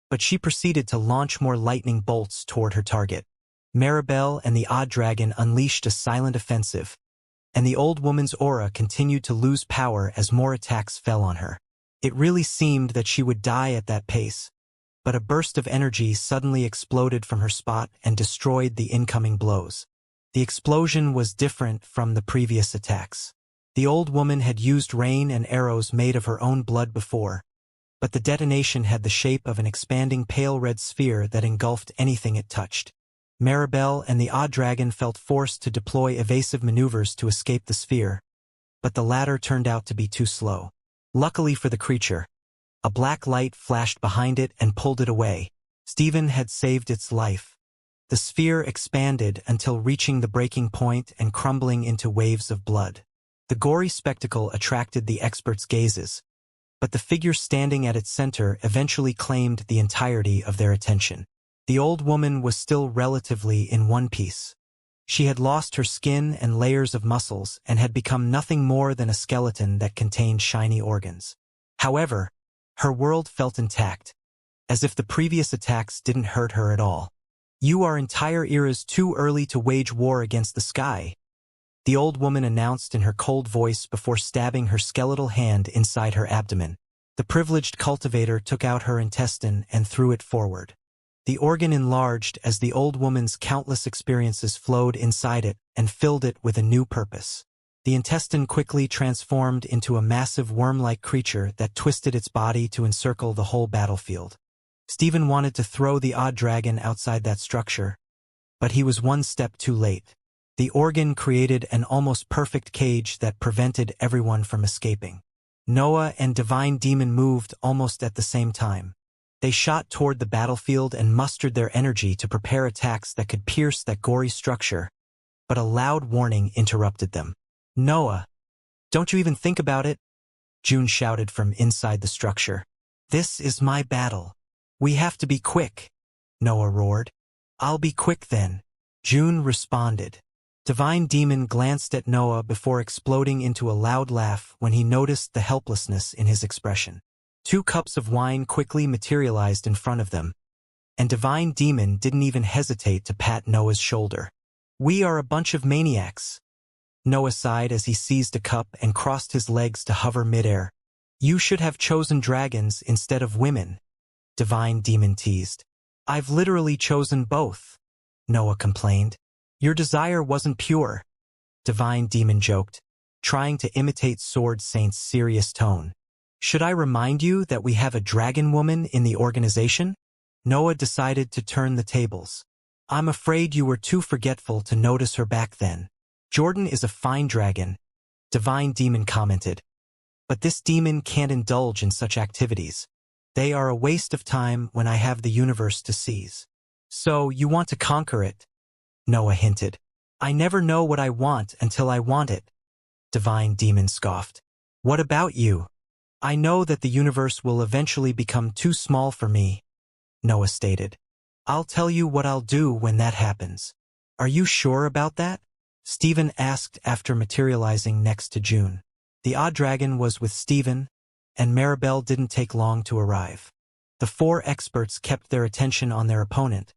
A: but she proceeded to launch more lightning bolts toward her target. Maribel and the Odd Dragon unleashed a silent offensive, and the old woman's aura continued to lose power as more attacks fell on her. It really seemed that she would die at that pace, but a burst of energy suddenly exploded from her spot and destroyed the incoming blows. The explosion was different from the previous attacks. The old woman had used rain and arrows made of her own blood before, but the detonation had the shape of an expanding pale red sphere that engulfed anything it touched. Maribel and the Odd Dragon felt forced to deploy evasive maneuvers to escape the sphere, but the latter turned out to be too slow. Luckily for the creature, a black light flashed behind it and pulled it away. Stephen had saved its life. The sphere expanded until reaching the breaking point and crumbling into waves of blood. The gory spectacle attracted the experts' gazes, but the figure standing at its center eventually claimed the entirety of their attention. The old woman was still relatively in one piece. She had lost her skin and layers of muscles and had become nothing more than a skeleton that contained shiny organs. However, her world felt intact, as if the previous attacks didn't hurt her at all. "You are entire eras too early to wage war against the sky," the old woman announced in her cold voice before stabbing her skeletal hand inside her abdomen. The privileged cultivator took out her intestine and threw it forward. The organ enlarged as the old woman's countless experiences flowed inside it and filled it with a new purpose. The intestine quickly transformed into a massive worm-like creature that twisted its body to encircle the whole battlefield. Stephen wanted to throw the Odd Dragon outside that structure, but he was one step too late. The organ created an almost perfect cage that prevented everyone from escaping. Noah and Divine Demon moved almost at the same time. They shot toward the battlefield and mustered their energy to prepare attacks that could pierce that gory structure, but a loud warning interrupted them. "Noah, don't you even think about it?" June shouted from inside the structure. "This is my battle. We have to be quick," Noah roared. "I'll be quick then," June responded. Divine Demon glanced at Noah before exploding into a loud laugh when he noticed the helplessness in his expression. 2 cups of wine quickly materialized in front of them, and Divine Demon didn't even hesitate to pat Noah's shoulder. "We are a bunch of maniacs," Noah sighed as he seized a cup and crossed his legs to hover midair. "You should have chosen dragons instead of women," Divine Demon teased. "I've literally chosen both," Noah complained. "Your desire wasn't pure," Divine Demon joked, trying to imitate Sword Saint's serious tone. "Should I remind you that we have a dragon woman in the organization?" Noah decided to turn the tables. "I'm afraid you were too forgetful to notice her back then." "Jordan is a fine dragon," Divine Demon commented, "but this demon can't indulge in such activities. They are a waste of time when I have the universe to seize." "So you want to conquer it?" Noah hinted. "I never know what I want until I want it," Divine Demon scoffed. "What about you?" "I know that the universe will eventually become too small for me," Noah stated. "I'll tell you what I'll do when that happens." "Are you sure about that?" Stephen asked after materializing next to June. The Odd Dragon was with Stephen, and Maribel didn't take long to arrive. The 4 experts kept their attention on their opponent,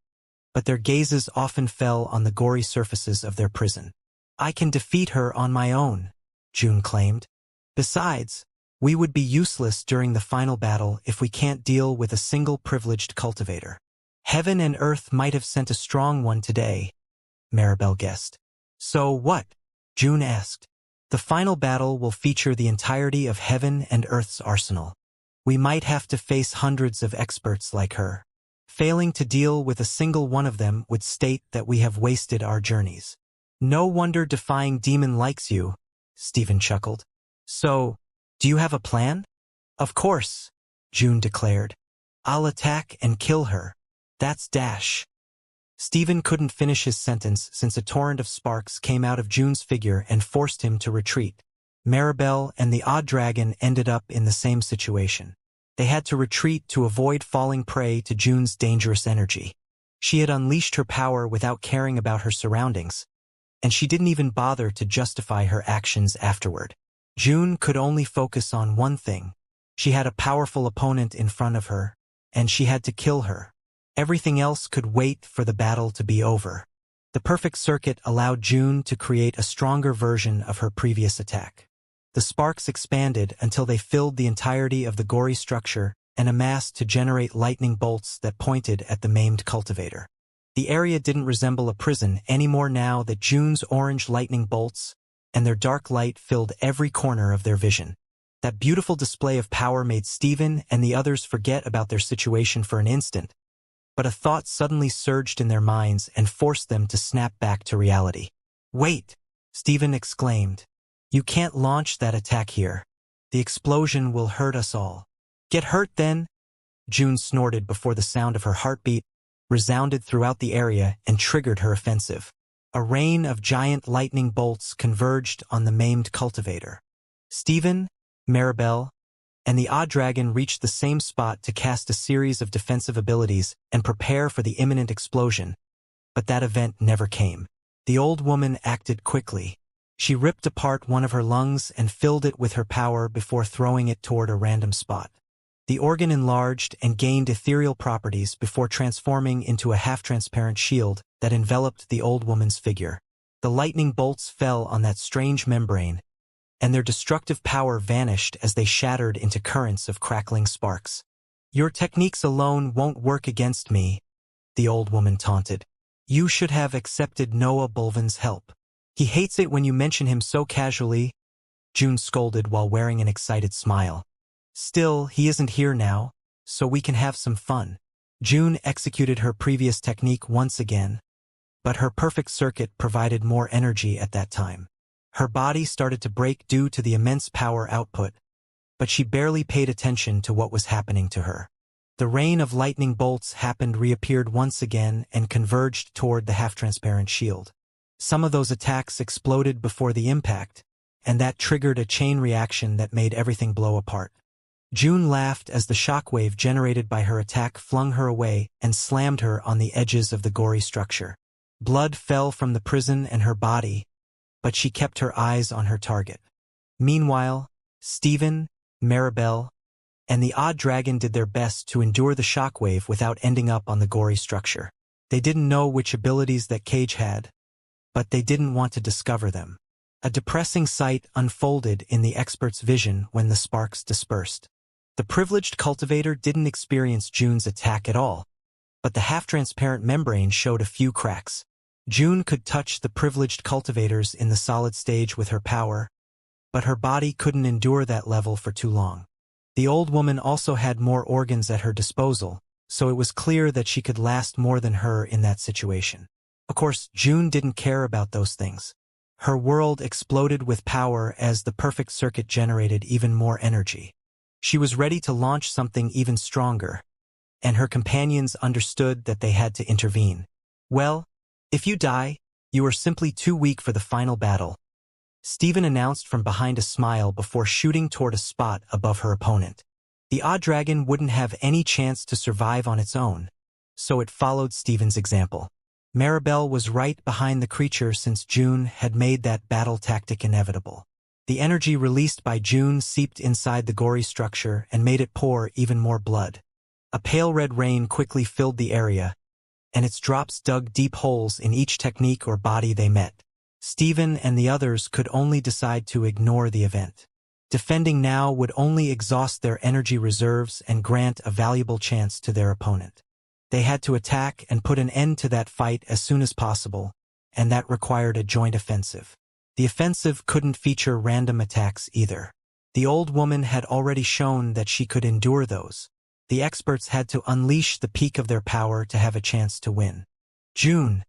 A: but their gazes often fell on the gory surfaces of their prison. "I can defeat her on my own," June claimed. "Besides, we would be useless during the final battle if we can't deal with a single privileged cultivator." "Heaven and Earth might have sent a strong one today," Maribel guessed. "So what?" June asked. The final battle will feature the entirety of Heaven and Earth's arsenal. We might have to face hundreds of experts like her. Failing to deal with a single one of them would state that we have wasted our journeys. No wonder Defying Demon likes you, Stephen chuckled. So, do you have a plan? Of course, June declared. I'll attack and kill her. That's dash. Stephen couldn't finish his sentence since a torrent of sparks came out of June's figure and forced him to retreat. Maribel and the Odd Dragon ended up in the same situation. They had to retreat to avoid falling prey to June's dangerous energy. She had unleashed her power without caring about her surroundings, and she didn't even bother to justify her actions afterward. June could only focus on one thing. She had a powerful opponent in front of her, and she had to kill her. Everything else could wait for the battle to be over. The perfect circuit allowed June to create a stronger version of her previous attack. The sparks expanded until they filled the entirety of the gory structure and amassed to generate lightning bolts that pointed at the maimed cultivator. The area didn't resemble a prison anymore now that June's orange lightning bolts and their dark light filled every corner of their vision. That beautiful display of power made Stephen and the others forget about their situation for an instant, but a thought suddenly surged in their minds and forced them to snap back to reality. Wait! Stephen exclaimed. You can't launch that attack here. The explosion will hurt us all. Get hurt then? June snorted before the sound of her heartbeat resounded throughout the area and triggered her offensive. A rain of giant lightning bolts converged on the maimed cultivator. Stephen, Maribel, and the Odd Dragon reached the same spot to cast a series of defensive abilities and prepare for the imminent explosion, but that event never came. The old woman acted quickly. She ripped apart one of her lungs and filled it with her power before throwing it toward a random spot. The organ enlarged and gained ethereal properties before transforming into a half-transparent shield that enveloped the old woman's figure. The lightning bolts fell on that strange membrane, and their destructive power vanished as they shattered into currents of crackling sparks. Your techniques alone won't work against me, the old woman taunted. You should have accepted Noah Bulvin's help. He hates it when you mention him so casually, June scolded while wearing an excited smile. Still, he isn't here now, so we can have some fun. June executed her previous technique once again, but her perfect circuit provided more energy at that time. Her body started to break due to the immense power output, but she barely paid attention to what was happening to her. The rain of lightning bolts reappeared once again and converged toward the half-transparent shield. Some of those attacks exploded before the impact, and that triggered a chain reaction that made everything blow apart. June laughed as the shockwave generated by her attack flung her away and slammed her on the edges of the gory structure. Blood fell from the prison and her body, but she kept her eyes on her target. Meanwhile, Stephen, Maribel, and the Odd Dragon did their best to endure the shockwave without ending up on the gory structure. They didn't know which abilities that cage had, but they didn't want to discover them. A depressing sight unfolded in the expert's vision when the sparks dispersed. The privileged cultivator didn't experience June's attack at all, but the half-transparent membrane showed a few cracks. June could touch the privileged cultivators in the solid stage with her power, but her body couldn't endure that level for too long. The old woman also had more organs at her disposal, so it was clear that she could last more than her in that situation. Of course, June didn't care about those things. Her world exploded with power as the perfect circuit generated even more energy. She was ready to launch something even stronger, and her companions understood that they had to intervene. Well, if you die, you are simply too weak for the final battle, Stephen announced from behind a smile before shooting toward a spot above her opponent. The Odd Dragon wouldn't have any chance to survive on its own, so it followed Stephen's example. Maribel was right behind the creature since June had made that battle tactic inevitable. The energy released by June seeped inside the gory structure and made it pour even more blood. A pale red rain quickly filled the area, and its drops dug deep holes in each technique or body they met. Stephen and the others could only decide to ignore the event. Defending now would only exhaust their energy reserves and grant a valuable chance to their opponent. They had to attack and put an end to that fight as soon as possible, and that required a joint offensive. The offensive couldn't feature random attacks either. The old woman had already shown that she could endure those. The experts had to unleash the peak of their power to have a chance to win. June,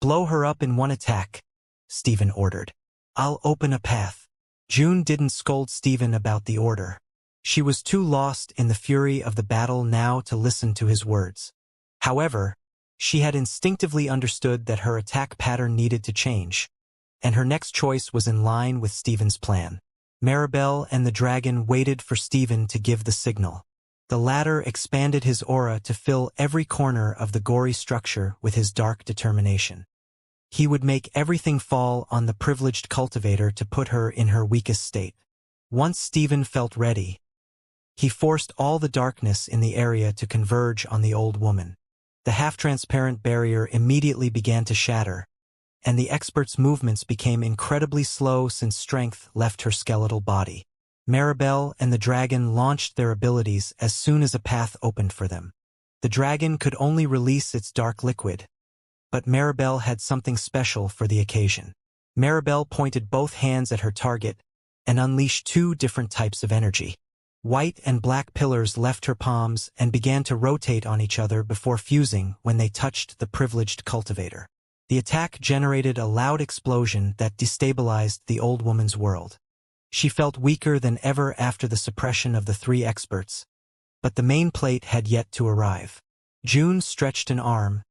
A: blow her up in one attack, Stephen ordered. I'll open a path. June didn't scold Stephen about the order. She was too lost in the fury of the battle now to listen to his words. However, she had instinctively understood that her attack pattern needed to change, and her next choice was in line with Stephen's plan. Maribel and the dragon waited for Stephen to give the signal. The latter expanded his aura to fill every corner of the gory structure with his dark determination. He would make everything fall on the privileged cultivator to put her in her weakest state. Once Stephen felt ready, he forced all the darkness in the area to converge on the old woman. The half-transparent barrier immediately began to shatter, and the expert's movements became incredibly slow since strength left her skeletal body. Maribel and the dragon launched their abilities as soon as a path opened for them. The dragon could only release its dark liquid, but Maribel had something special for the occasion. Maribel pointed both hands at her target and unleashed two different types of energy. White and black pillars left her palms and began to rotate on each other before fusing when they touched the privileged cultivator. The attack generated a loud explosion that destabilized the old woman's world. She felt weaker than ever after the suppression of the three experts, but the main plate had yet to arrive. June stretched an arm,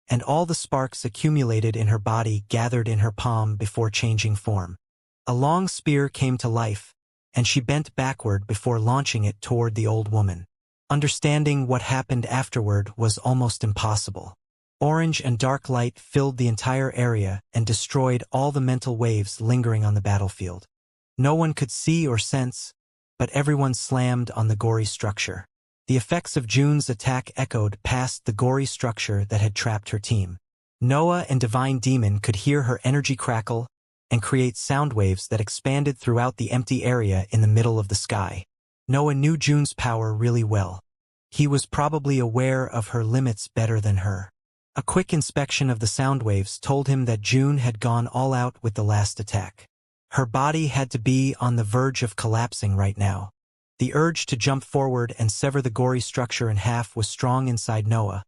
A: and all the sparks accumulated in her body gathered in her palm before changing form. A long spear came to life, and she bent backward before launching it toward the old woman. Understanding what happened afterward was almost impossible. Orange and dark light filled the entire area and destroyed all the mental waves lingering on the battlefield. No one could see or sense, but everyone slammed on the gory structure. The effects of June's attack echoed past the gory structure that had trapped her team. Noah and Divine Demon could hear her energy crackle and create sound waves that expanded throughout the empty area in the middle of the sky. Noah knew June's power really well. He was probably aware of her limits better than her. A quick inspection of the sound waves told him that June had gone all out with the last attack. Her body had to be on the verge of collapsing right now. The urge to jump forward and sever the gory structure in half was strong inside Noah,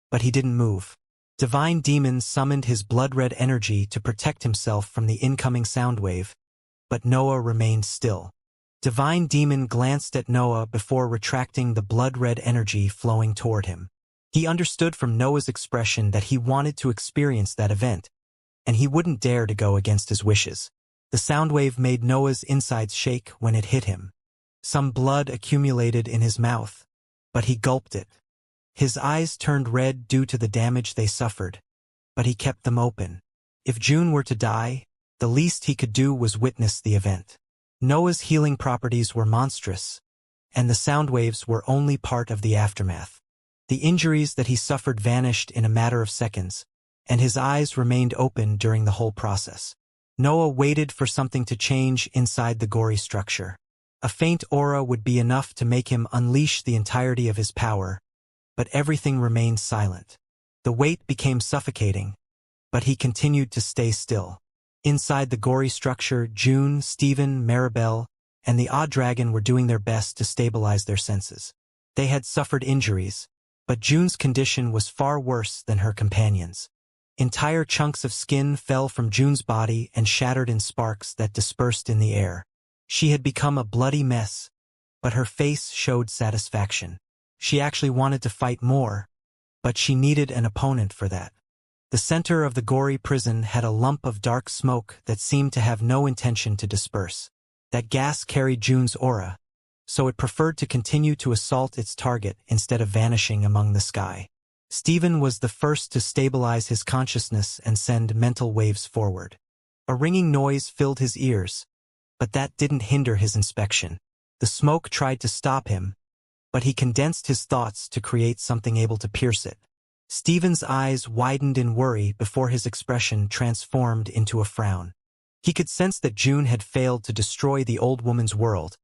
A: but he didn't move. Divine Demon summoned his blood-red energy to protect himself from the incoming sound wave, but Noah remained still. Divine Demon glanced at Noah before retracting the blood-red energy flowing toward him. He understood from Noah's expression that he wanted to experience that event, and he wouldn't dare to go against his wishes. The sound wave made Noah's insides shake when it hit him. Some blood accumulated in his mouth, but he gulped it. His eyes turned red due to the damage they suffered, but he kept them open. If June were to die, the least he could do was witness the event. Noah's healing properties were monstrous, and the sound waves were only part of the aftermath. The injuries that he suffered vanished in a matter of seconds, and his eyes remained open during the whole process. Noah waited for something to change inside the gory structure. A faint aura would be enough to make him unleash the entirety of his power, but everything remained silent. The weight became suffocating, but he continued to stay still. Inside the gory structure, June, Stephen, Maribel, and the Odd Dragon were doing their best to stabilize their senses. They had suffered injuries, but June's condition was far worse than her companions. Entire chunks of skin fell from June's body and shattered in sparks that dispersed in the air. She had become a bloody mess, but her face showed satisfaction. She actually wanted to fight more, but she needed an opponent for that. The center of the gory prison had a lump of dark smoke that seemed to have no intention to disperse. That gas carried June's aura, so it preferred to continue to assault its target instead of vanishing among the sky. Stephen was the first to stabilize his consciousness and send mental waves forward. A ringing noise filled his ears, but that didn't hinder his inspection. The smoke tried to stop him, but he condensed his thoughts to create something able to pierce it. Stephen's eyes widened in worry before his expression transformed into a frown. He could sense that June had failed to destroy the old woman's world,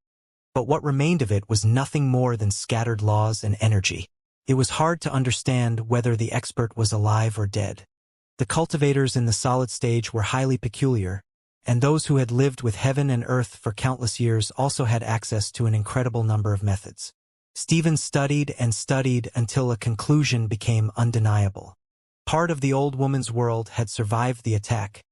A: but what remained of it was nothing more than scattered laws and energy. It was hard to understand whether the expert was alive or dead. The cultivators in the solid stage were highly peculiar, and those who had lived with heaven and earth for countless years also had access to an incredible number of methods. Stephen studied and studied until a conclusion became undeniable. Part of the old woman's world had survived the attack,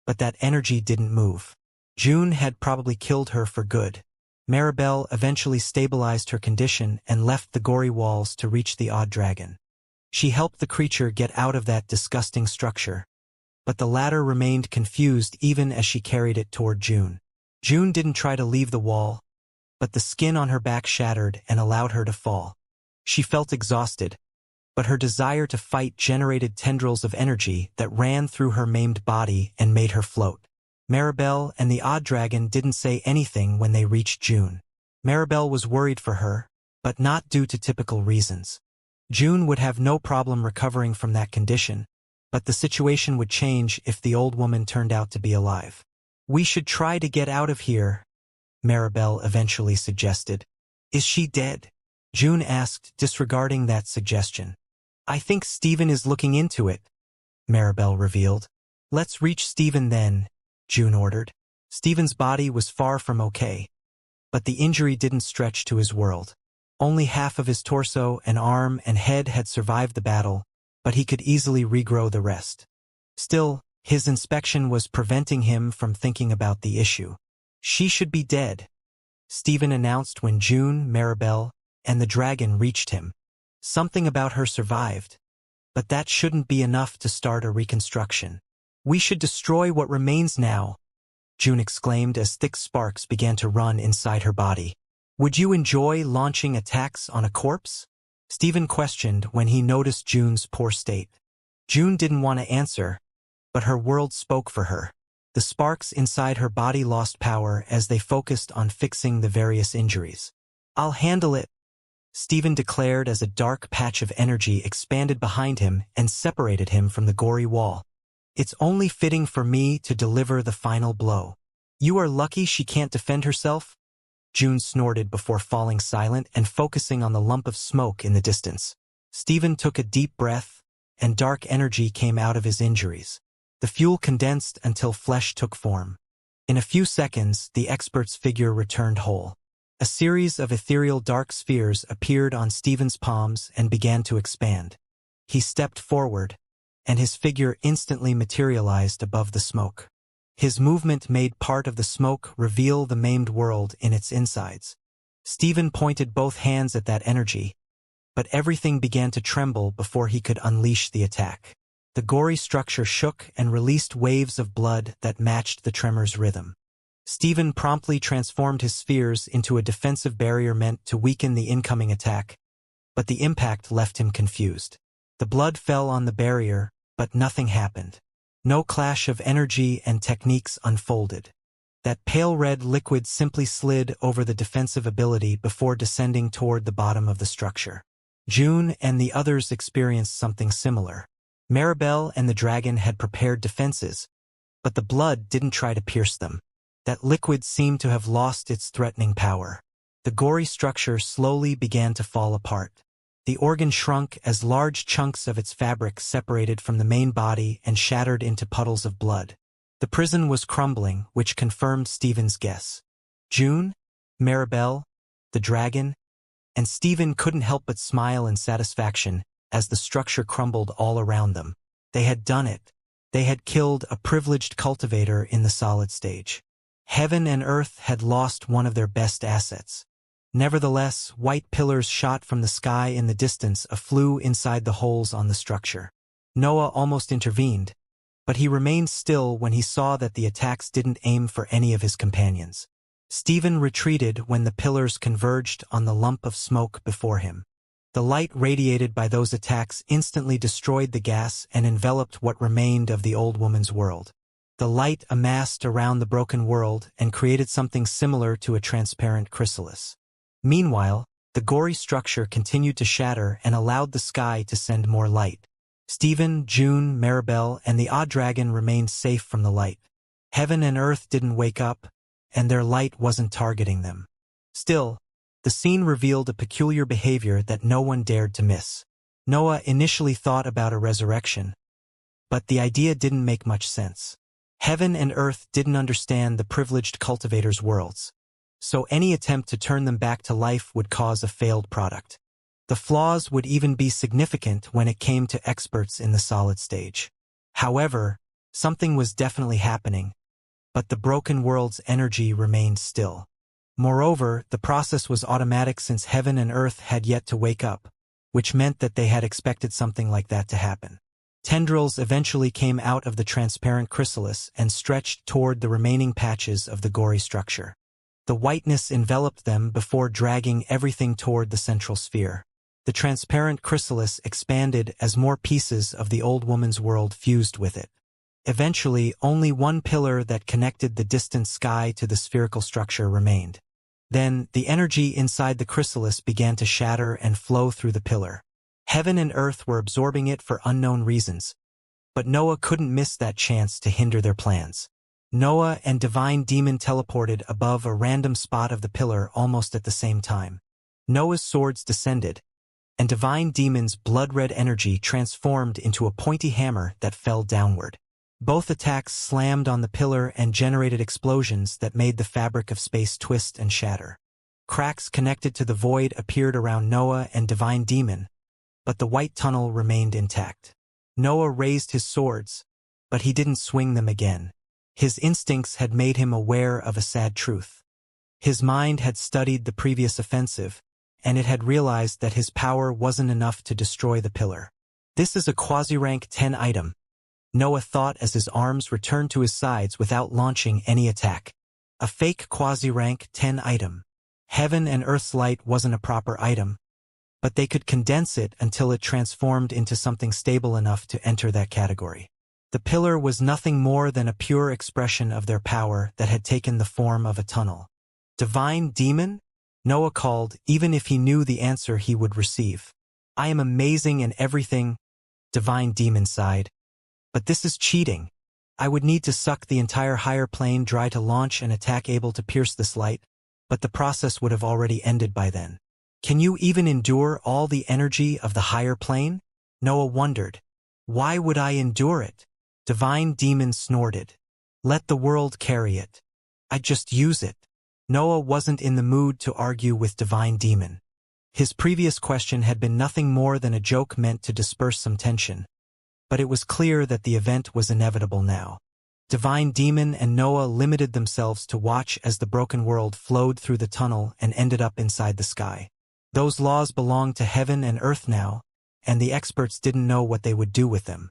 A: but that energy didn't move. June had probably killed her for good. Maribel eventually stabilized her condition and left the gory walls to reach the odd dragon. She helped the creature get out of that disgusting structure, but the latter remained confused even as she carried it toward June. June didn't try to leave the wall, but the skin on her back shattered and allowed her to fall. She felt exhausted, but her desire to fight generated tendrils of energy that ran through her maimed body and made her float. Maribel and the odd dragon didn't say anything when they reached June. Maribel was worried for her, but not due to typical reasons. June would have no problem recovering from that condition, but the situation would change if the old woman turned out to be alive. "We should try to get out of here," Maribel eventually suggested. "Is she dead?" June asked, disregarding that suggestion. "I think Stephen is looking into it," Maribel revealed. "Let's reach Stephen then," June ordered. Stephen's body was far from okay, but the injury didn't stretch to his world. Only half of his torso and arm and head had survived the battle, but he could easily regrow the rest. Still, his inspection was preventing him from thinking about the issue. "She should be dead," Stephen announced when June, Maribel, and the dragon reached him. "Something about her survived, but that shouldn't be enough to start a reconstruction. We should destroy what remains now," June exclaimed as thick sparks began to run inside her body. "Would you enjoy launching attacks on a corpse?" Stephen questioned when he noticed June's poor state. June didn't want to answer, but her world spoke for her. The sparks inside her body lost power as they focused on fixing the various injuries. "I'll handle it," Stephen declared as a dark patch of energy expanded behind him and separated him from the gory wall. "It's only fitting for me to deliver the final blow." "You are lucky she can't defend herself," June snorted before falling silent and focusing on the lump of smoke in the distance. Stephen took a deep breath, and dark energy came out of his injuries. The fuel condensed until flesh took form. In a few seconds, the expert's figure returned whole. A series of ethereal dark spheres appeared on Stephen's palms and began to expand. He stepped forward, and his figure instantly materialized above the smoke. His movement made part of the smoke reveal the maimed world in its insides. Stephen pointed both hands at that energy, but everything began to tremble before he could unleash the attack. The gory structure shook and released waves of blood that matched the tremor's rhythm. Stephen promptly transformed his spheres into a defensive barrier meant to weaken the incoming attack, but the impact left him confused. The blood fell on the barrier, but nothing happened. No clash of energy and techniques unfolded. That pale red liquid simply slid over the defensive ability before descending toward the bottom of the structure. June and the others experienced something similar. Maribel and the dragon had prepared defenses, but the blood didn't try to pierce them. That liquid seemed to have lost its threatening power. The gory structure slowly began to fall apart. The organ shrunk as large chunks of its fabric separated from the main body and shattered into puddles of blood. The prison was crumbling, which confirmed Stephen's guess. June, Maribel, the dragon, and Stephen couldn't help but smile in satisfaction as the structure crumbled all around them. They had done it. They had killed a privileged cultivator in the solid stage. Heaven and earth had lost one of their best assets. Nevertheless, white pillars shot from the sky in the distance flew inside the holes on the structure. Noah almost intervened, but he remained still when he saw that the attacks didn't aim for any of his companions. Stephen retreated when the pillars converged on the lump of smoke before him. The light radiated by those attacks instantly destroyed the gas and enveloped what remained of the old woman's world. The light amassed around the broken world and created something similar to a transparent chrysalis. Meanwhile, the gory structure continued to shatter and allowed the sky to send more light. Stephen, June, Maribel, and the odd dragon remained safe from the light. Heaven and earth didn't wake up, and their light wasn't targeting them. Still, the scene revealed a peculiar behavior that no one dared to miss. Noah initially thought about a resurrection, but the idea didn't make much sense. Heaven and earth didn't understand the privileged cultivators' worlds, so any attempt to turn them back to life would cause a failed product. The flaws would even be significant when it came to experts in the solid stage. However, something was definitely happening, but the broken world's energy remained still. Moreover, the process was automatic since heaven and earth had yet to wake up, which meant that they had expected something like that to happen. Tendrils eventually came out of the transparent chrysalis and stretched toward the remaining patches of the gory structure. The whiteness enveloped them before dragging everything toward the central sphere. The transparent chrysalis expanded as more pieces of the old woman's world fused with it. Eventually, only one pillar that connected the distant sky to the spherical structure remained. Then, the energy inside the chrysalis began to shatter and flow through the pillar. Heaven and earth were absorbing it for unknown reasons, but Noah couldn't miss that chance to hinder their plans. Noah and Divine Demon teleported above a random spot of the pillar almost at the same time. Noah's swords descended, and Divine Demon's blood-red energy transformed into a pointy hammer that fell downward. Both attacks slammed on the pillar and generated explosions that made the fabric of space twist and shatter. Cracks connected to the void appeared around Noah and Divine Demon, but the white tunnel remained intact. Noah raised his swords, but he didn't swing them again. His instincts had made him aware of a sad truth. His mind had studied the previous offensive, and it had realized that his power wasn't enough to destroy the pillar. This is a quasi-rank 10 item, Noah thought as his arms returned to his sides without launching any attack. A fake quasi-rank 10 item. Heaven and Earth's light wasn't a proper item, but they could condense it until it transformed into something stable enough to enter that category. The pillar was nothing more than a pure expression of their power that had taken the form of a tunnel. Divine Demon? Noah called, even if he knew the answer he would receive. I am amazing and everything, Divine Demon sighed. But this is cheating. I would need to suck the entire higher plane dry to launch an attack able to pierce this light, but the process would have already ended by then. Can you even endure all the energy of the higher plane? Noah wondered. Why would I endure it? Divine Demon snorted. Let the world carry it. I'd just use it. Noah wasn't in the mood to argue with Divine Demon. His previous question had been nothing more than a joke meant to disperse some tension, but it was clear that the event was inevitable now. Divine Demon and Noah limited themselves to watch as the broken world flowed through the tunnel and ended up inside the sky. Those laws belonged to heaven and earth now, and the experts didn't know what they would do with them.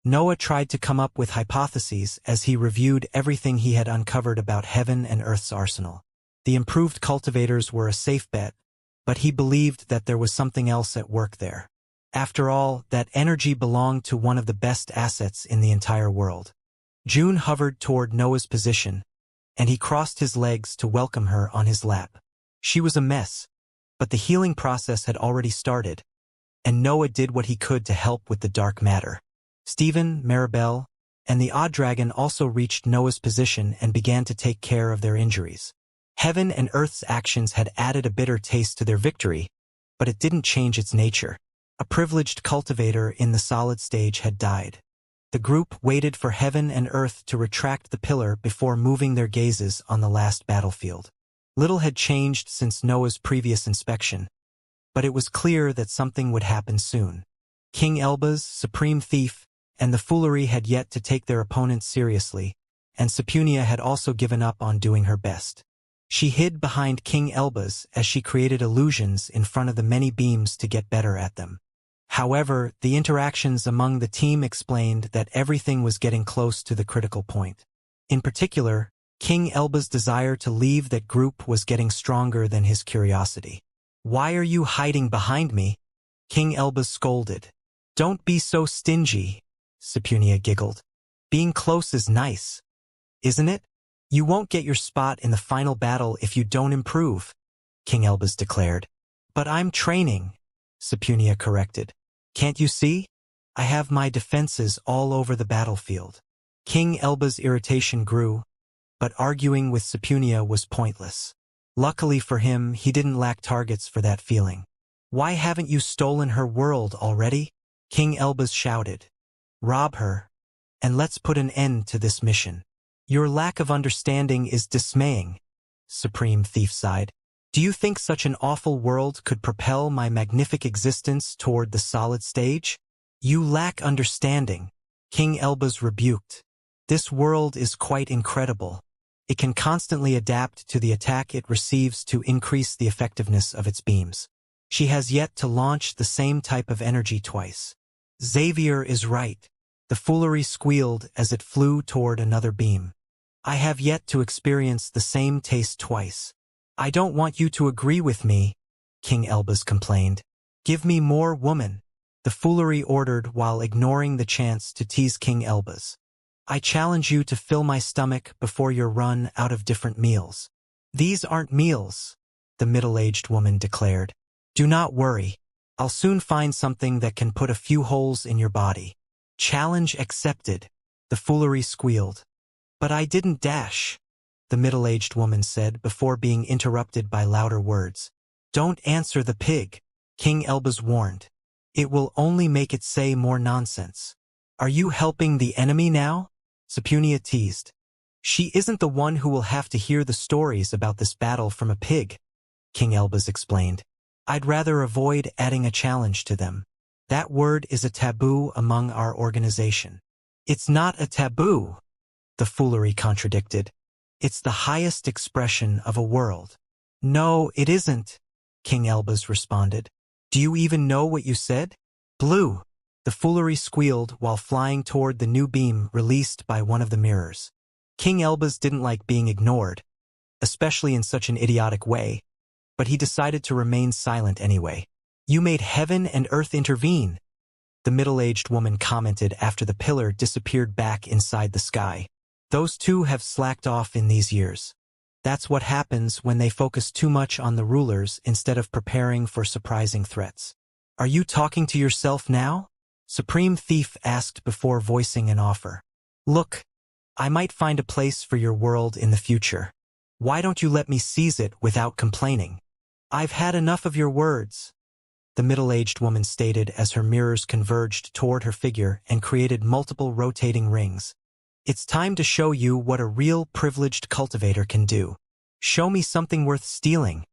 A: Noah tried to come up with hypotheses as he reviewed everything he had uncovered about heaven and earth's arsenal. The improved cultivators were a safe bet, but he believed that there was something else at work there. After all, that energy belonged to one of the best assets in the entire world. June hovered toward Noah's position, and he crossed his legs to welcome her on his lap. She was a mess, but the healing process had already started, and Noah did what he could to help with the dark matter. Stephen, Maribel, and the Odd Dragon also reached Noah's position and began to take care of their injuries. Heaven and Earth's actions had added a bitter taste to their victory, but it didn't change its nature. A privileged cultivator in the solid stage had died. The group waited for Heaven and Earth to retract the pillar before moving their gazes on the last battlefield. Little had changed since Noah's previous inspection, but it was clear that something would happen soon. King Elba's supreme thief and the foolery had yet to take their opponents seriously, and Sepunia had also given up on doing her best. She hid behind King Elba's as she created illusions in front of the many beams to get better at them. However, the interactions among the team explained that everything was getting close to the critical point. In particular, King Elba's desire to leave that group was getting stronger than his curiosity. Why are you hiding behind me? King Elba scolded. Don't be so stingy, Sepunia giggled. Being close is nice, isn't it? You won't get your spot in the final battle if you don't improve, King Elbas declared. But I'm training, Sepunia corrected. Can't you see? I have my defenses all over the battlefield. King Elba's irritation grew, but arguing with Sepunia was pointless. Luckily for him, he didn't lack targets for that feeling. Why haven't you stolen her world already? King Elbas shouted. Rob her, and let's put an end to this mission. Your lack of understanding is dismaying, Supreme Thief sighed. Do you think such an awful world could propel my magnific existence toward the solid stage? You lack understanding, King Elbaz rebuked. This world is quite incredible. It can constantly adapt to the attack it receives to increase the effectiveness of its beams. She has yet to launch the same type of energy twice. Xavier is right. The foolery squealed as it flew toward another beam. I have yet to experience the same taste twice. I don't want you to agree with me, King Elbaz complained. Give me more, woman, the foolery ordered while ignoring the chance to tease King Elbaz. I challenge you to fill my stomach before you're run out of different meals. These aren't meals, the middle-aged woman declared. Do not worry. I'll soon find something that can put a few holes in your body. Challenge accepted, the foolery squealed. But I didn't dash, the middle-aged woman said before being interrupted by louder words. Don't answer the pig, King Elbaz warned. It will only make it say more nonsense. Are you helping the enemy now? Sepunia teased. She isn't the one who will have to hear the stories about this battle from a pig, King Elbaz explained. I'd rather avoid adding a challenge to them. That word is a taboo among our organization. It's not a taboo, the foolery contradicted. It's the highest expression of a world. No, it isn't, King Elbaz responded. Do you even know what you said? Blue, the foolery squealed while flying toward the new beam released by one of the mirrors. King Elbaz didn't like being ignored, especially in such an idiotic way, but he decided to remain silent anyway. You made heaven and earth intervene, the middle-aged woman commented after the pillar disappeared back inside the sky. Those two have slacked off in these years. That's what happens when they focus too much on the rulers instead of preparing for surprising threats. Are you talking to yourself now? Supreme Thief asked before voicing an offer. Look, I might find a place for your world in the future. Why don't you let me seize it without complaining? I've had enough of your words, the middle-aged woman stated as her mirrors converged toward her figure and created multiple rotating rings. It's time to show you what a real privileged cultivator can do. Show me something worth stealing,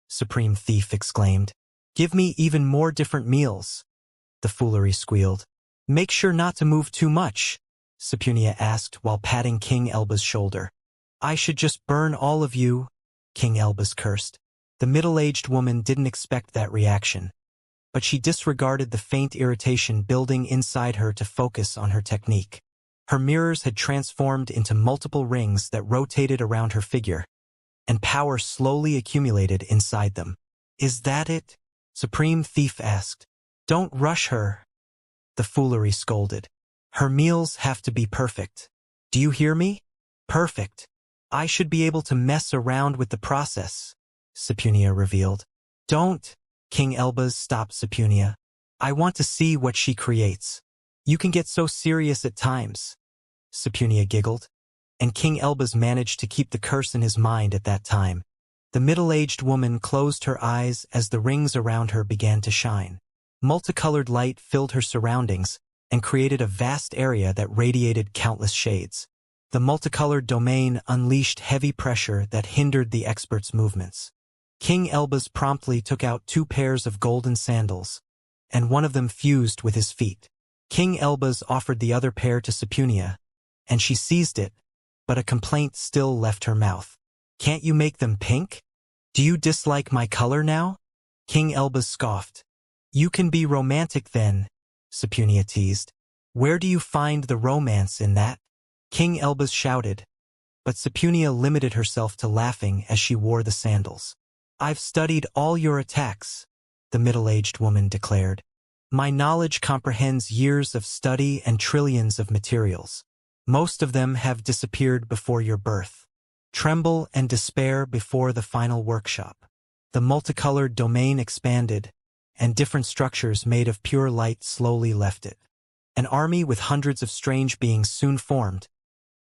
A: Supreme Thief exclaimed. Give me even more different meals, the foolery squealed. Make sure not to move too much, Sepunia asked while patting King Elbaz's shoulder. I should just burn all of you, King Elbaz cursed. The middle-aged woman didn't expect that reaction, but she disregarded the faint irritation building inside her to focus on her technique. Her mirrors had transformed into multiple rings that rotated around her figure, and power slowly accumulated inside them. Is that it? Supreme Thief asked. Don't rush her, the foolery scolded. Her meals have to be perfect. Do you hear me? Perfect. I should be able to mess around with the process, Sepunia revealed. Don't, King Elbaz stopped Sepunia. I want to see what she creates. You can get so serious at times, Sepunia giggled, and King Elbaz managed to keep the curse in his mind at that time. The middle-aged woman closed her eyes as the rings around her began to shine. Multicolored light filled her surroundings and created a vast area that radiated countless shades. The multicolored domain unleashed heavy pressure that hindered the expert's movements. King Elbaz promptly took out 2 pairs of golden sandals, and one of them fused with his feet. King Elbaz offered the other pair to Sepunia, and she seized it, but a complaint still left her mouth. Can't you make them pink? Do you dislike my color now? King Elbaz scoffed. You can be romantic then, Sepunia teased. Where do you find the romance in that? King Elbaz shouted, but Sepunia limited herself to laughing as she wore the sandals. I've studied all your attacks, the middle-aged woman declared. My knowledge comprehends years of study and trillions of materials. Most of them have disappeared before your birth. Tremble and despair before the final workshop. The multicolored domain expanded, and different structures made of pure light slowly left it. An army with hundreds of strange beings soon formed,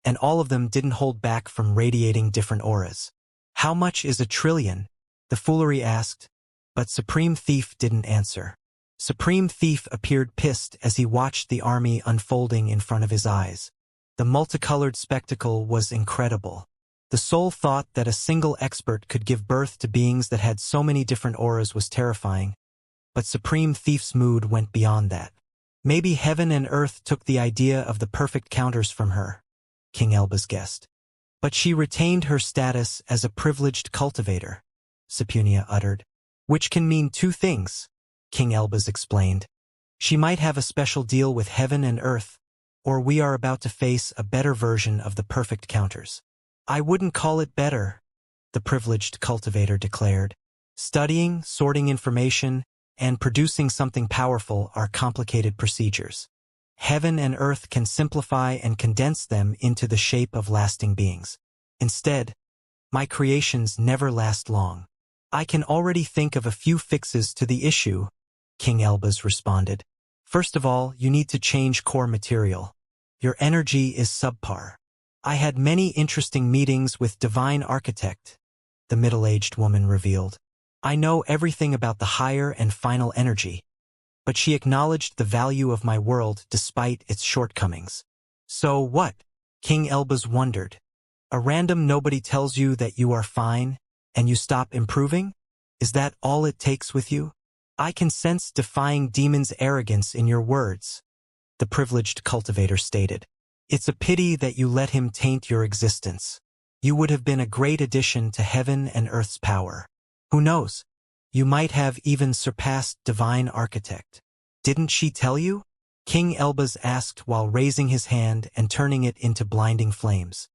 A: and all of them didn't hold back from radiating different auras. How much is a trillion? The foolery asked, but Supreme Thief didn't answer. Supreme Thief appeared pissed as he watched the army unfolding in front of his eyes. The multicolored spectacle was incredible. The sole thought that a single expert could give birth to beings that had so many different auras was terrifying, but Supreme Thief's mood went beyond that. Maybe heaven and earth took the idea of the perfect counters from her, King Elba's guessed. But she retained her status as a privileged cultivator, Sepunia uttered. Which can mean two things, King Elba's explained. She might have a special deal with heaven and earth, or we are about to face a better version of the perfect counters. I wouldn't call it better, the privileged cultivator declared. Studying, sorting information, and producing something powerful are complicated procedures. Heaven and earth can simplify and condense them into the shape of lasting beings. Instead, my creations never last long. I can already think of a few fixes to the issue, King Elbas responded. First of all, you need to change core material. Your energy is subpar. I had many interesting meetings with Divine Architect, the middle-aged woman revealed. I know everything about the higher and final energy, but she acknowledged the value of my world despite its shortcomings. So what? King Elbas wondered. A random nobody tells you that you are fine, and you stop improving? Is that all it takes with you? I can sense defying demons' arrogance in your words, the privileged cultivator stated. It's a pity that you let him taint your existence. You would have been a great addition to heaven and earth's power. Who knows? You might have even surpassed Divine Architect. Didn't she tell you? King Elbas asked while raising his hand and turning it into blinding flames.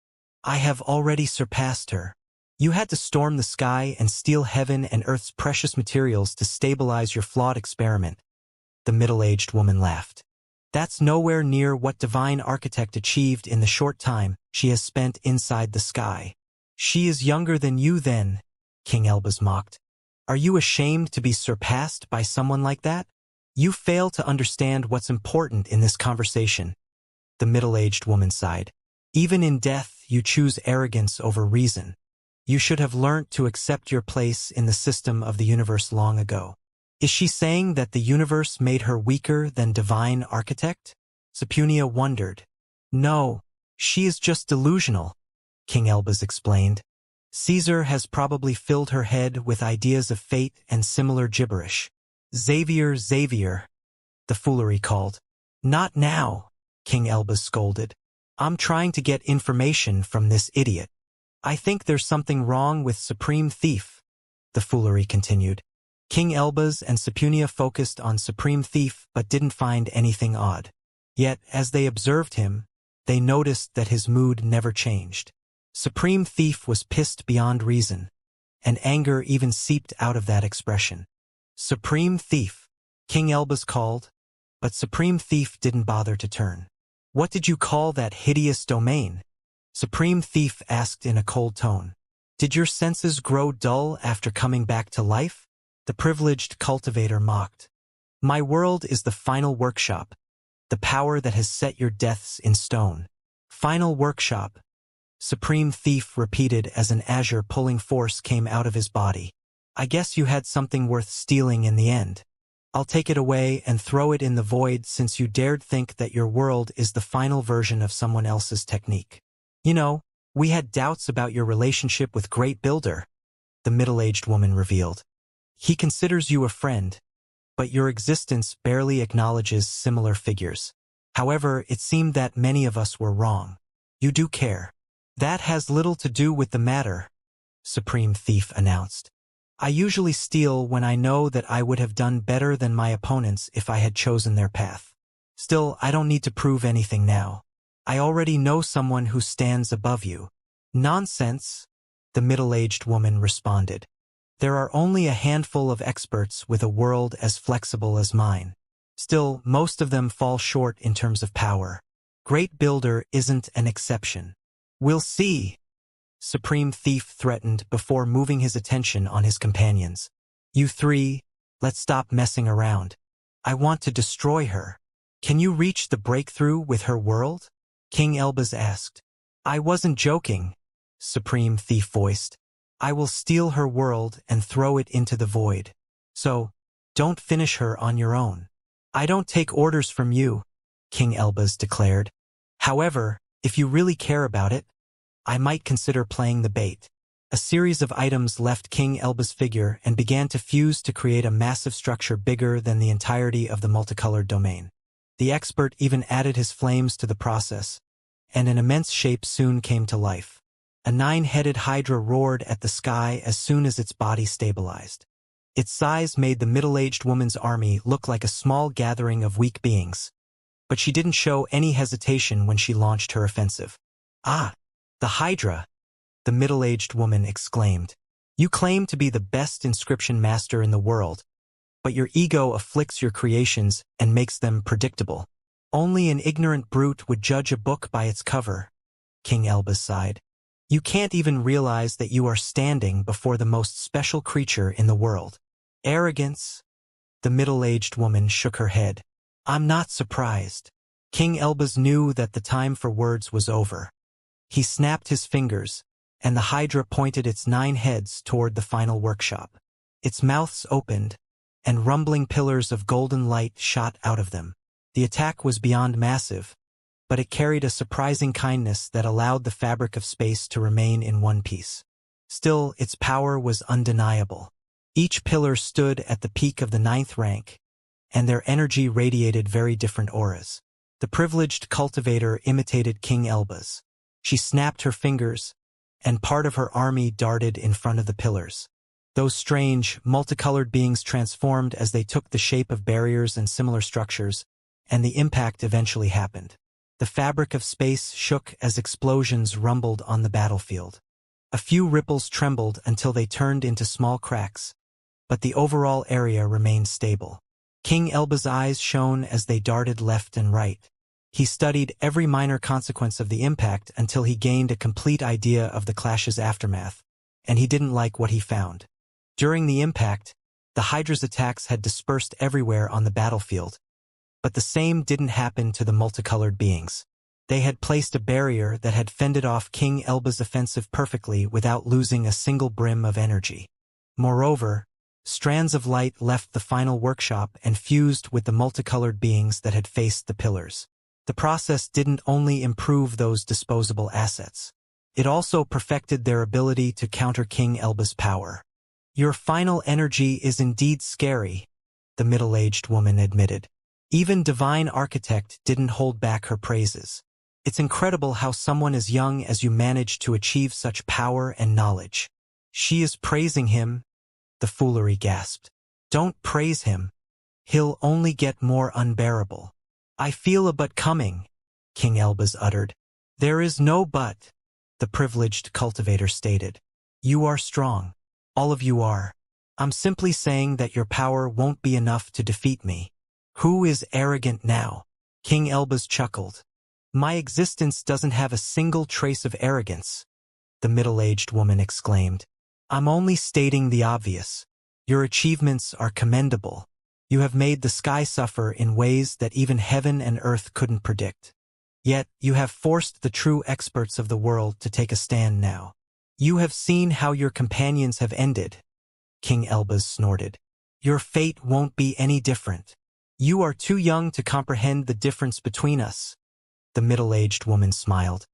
A: I have already surpassed her. You had to storm the sky and steal heaven and earth's precious materials to stabilize your flawed experiment. The middle-aged woman laughed. That's nowhere near what Divine Architect achieved in the short time she has spent inside the sky. She is younger than you then, King Elbas mocked. Are you ashamed to be surpassed by someone like that? You fail to understand what's important in this conversation. The middle-aged woman sighed. Even in death, you choose arrogance over reason. You should have learnt to accept your place in the system of the universe long ago. Is she saying that the universe made her weaker than Divine Architect? Sepunia wondered. No, she is just delusional, King Elbas explained. Caesar has probably filled her head with ideas of fate and similar gibberish. Xavier, Xavier, the foolery called. Not now, King Elbas scolded. I'm trying to get information from this idiot. I think there's something wrong with Supreme Thief, the foolery continued. King Elbas and Sepunia focused on Supreme Thief but didn't find anything odd. Yet, as they observed him, they noticed that his mood never changed. Supreme Thief was pissed beyond reason, and anger even seeped out of that expression. Supreme Thief, King Elbas called, but Supreme Thief didn't bother to turn. What did you call that hideous domain? Supreme Thief asked in a cold tone. Did your senses grow dull after coming back to life? The privileged cultivator mocked. My world is the final workshop, the power that has set your deaths in stone. Final workshop, Supreme Thief repeated as an azure pulling force came out of his body. I guess you had something worth stealing in the end. I'll take it away and throw it in the void since you dared think that your world is the final version of someone else's technique. You know, we had doubts about your relationship with Great Builder, the middle-aged woman revealed. He considers you a friend, but your existence barely acknowledges similar figures. However, it seemed that many of us were wrong. You do care. That has little to do with the matter, Supreme Thief announced. I usually steal when I know that I would have done better than my opponents if I had chosen their path. Still, I don't need to prove anything now. I already know someone who stands above you. Nonsense, the middle-aged woman responded. There are only a handful of experts with a world as flexible as mine. Still, most of them fall short in terms of power. Great Builder isn't an exception. We'll see, Supreme Thief threatened before moving his attention on his companions. You three, let's stop messing around. I want to destroy her. Can you reach the breakthrough with her world? King Elbas asked. I wasn't joking, Supreme Thief voiced. I will steal her world and throw it into the void. So, don't finish her on your own. I don't take orders from you, King Elbas declared. However, If you really care about it, I might consider playing the bait. A series of items left King Elba's figure and began to fuse to create a massive structure bigger than the entirety of the multicolored domain. The expert even added his flames to the process, and an immense shape soon came to life. A 9-headed hydra roared at the sky as soon as its body stabilized. Its size made the middle-aged woman's army look like a small gathering of weak beings, but she didn't show any hesitation when she launched her offensive. "Ah, the hydra!" the middle-aged woman exclaimed. "You claim to be the best inscription master in the world, but your ego afflicts your creations and makes them predictable. Only an ignorant brute would judge a book by its cover." King Elba sighed. "You can't even realize that you are standing before the most special creature in the world." "Arrogance?" The middle-aged woman shook her head. "I'm not surprised." King Elbas knew that the time for words was over. He snapped his fingers, and the hydra pointed its 9 heads toward the final workshop. Its mouths opened, and rumbling pillars of golden light shot out of them. The attack was beyond massive, but it carried a surprising kindness that allowed the fabric of space to remain in one piece. Still, its power was undeniable. Each pillar stood at the peak of the 9th rank, and their energy radiated very different auras. The privileged cultivator imitated King Elba's. She snapped her fingers, and part of her army darted in front of the pillars. Those strange, multicolored beings transformed as they took the shape of barriers and similar structures, and the impact eventually happened. The fabric of space shook as explosions rumbled on the battlefield. A few ripples trembled until they turned into small cracks, but the overall area remained stable. King Elba's eyes shone as they darted left and right. He studied every minor consequence of the impact until he gained a complete idea of the clash's aftermath, and he didn't like what he found. During the impact, the Hydra's attacks had dispersed everywhere on the battlefield, but the same didn't happen to the multicolored beings. They had placed a barrier that had fended off King Elba's offensive perfectly without losing a single brim of energy. Moreover, strands of light left the final workshop and fused with the multicolored beings that had faced the pillars. The process didn't only improve those disposable assets. It also perfected their ability to counter King Elba's power. "Your final energy is indeed scary," the middle-aged woman admitted. Even Divine Architect didn't hold back her praises. "It's incredible how someone as young as you managed to achieve such power and knowledge." "She is praising him," the foolery gasped. "Don't praise him. He'll only get more unbearable." "I feel a but coming," King Elbas uttered. "There is no but," the privileged cultivator stated. "You are strong. All of you are. I'm simply saying that your power won't be enough to defeat me." "Who is arrogant now?" King Elbas chuckled. "My existence doesn't have a single trace of arrogance," the middle-aged woman exclaimed. "I'm only stating the obvious. Your achievements are commendable. You have made the sky suffer in ways that even heaven and earth couldn't predict. Yet, you have forced the true experts of the world to take a stand now. You have seen how your companions have ended," King Elbas snorted. "Your fate won't be any different. You are too young to comprehend the difference between us," the middle-aged woman smiled.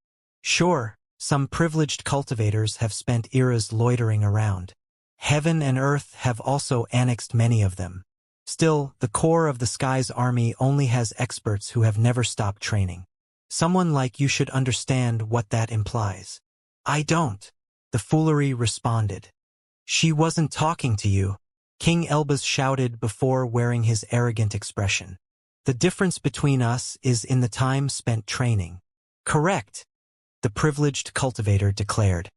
A: "Sure, some privileged cultivators have spent eras loitering around. Heaven and earth have also annexed many of them. Still, the core of the sky's army only has experts who have never stopped training. Someone like you should understand what that implies." "I don't," the foolery responded. "She wasn't talking to you," King Elbas shouted before wearing his arrogant expression. "The difference between us is in the time spent training." "Correct," the privileged cultivator declared.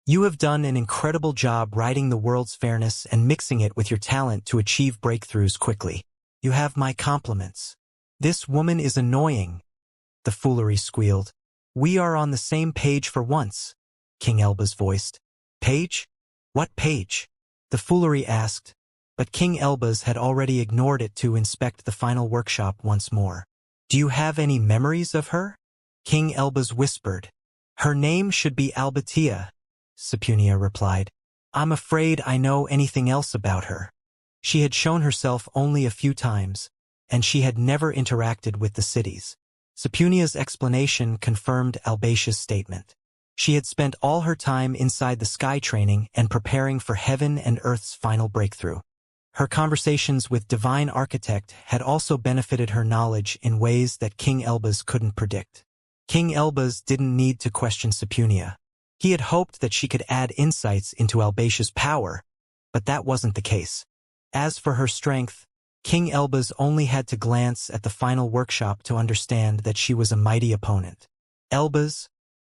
A: "You have done an incredible job riding the world's fairness and mixing it with your talent to achieve breakthroughs quickly. You have my compliments." "This woman is annoying," the foolery squealed. "We are on the same page for once," King Elbas voiced. "Page? What page?" the foolery asked, but King Elbas had already ignored it to inspect the final workshop once more. "Do you have any memories of her?" King Elbas whispered. "Her name should be Albatia," Sepunia replied. "I'm afraid I know anything else about her." She had shown herself only a few times, and she had never interacted with the cities. Sepunia's explanation confirmed Albatia's statement. She had spent all her time inside the sky training and preparing for heaven and earth's final breakthrough. Her conversations with Divine Architect had also benefited her knowledge in ways that King Elbaz couldn't predict. King Elbaz didn't need to question Sepunia. He had hoped that she could add insights into Albatia's power, but that wasn't the case. As for her strength, King Elbaz only had to glance at the final workshop to understand that she was a mighty opponent. "Elbaz,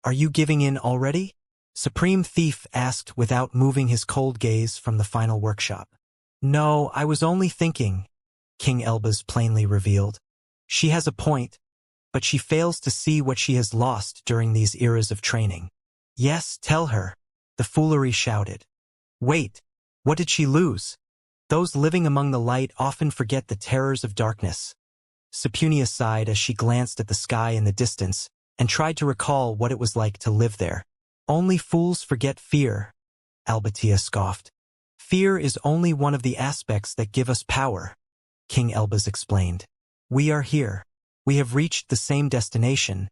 A: are you giving in already?" Supreme Thief asked without moving his cold gaze from the final workshop. "No, I was only thinking," King Elbaz plainly revealed. "She has a point, but she fails to see what she has lost during these eras of training." "Yes, tell her," the foolery shouted. "Wait, what did she lose?" "Those living among the light often forget the terrors of darkness." Sepunia sighed as she glanced at the sky in the distance and tried to recall what it was like to live there. "Only fools forget fear," Albatia scoffed. "Fear is only one of the aspects that give us power," King Elbaz explained. "We are here. We have reached the same destination,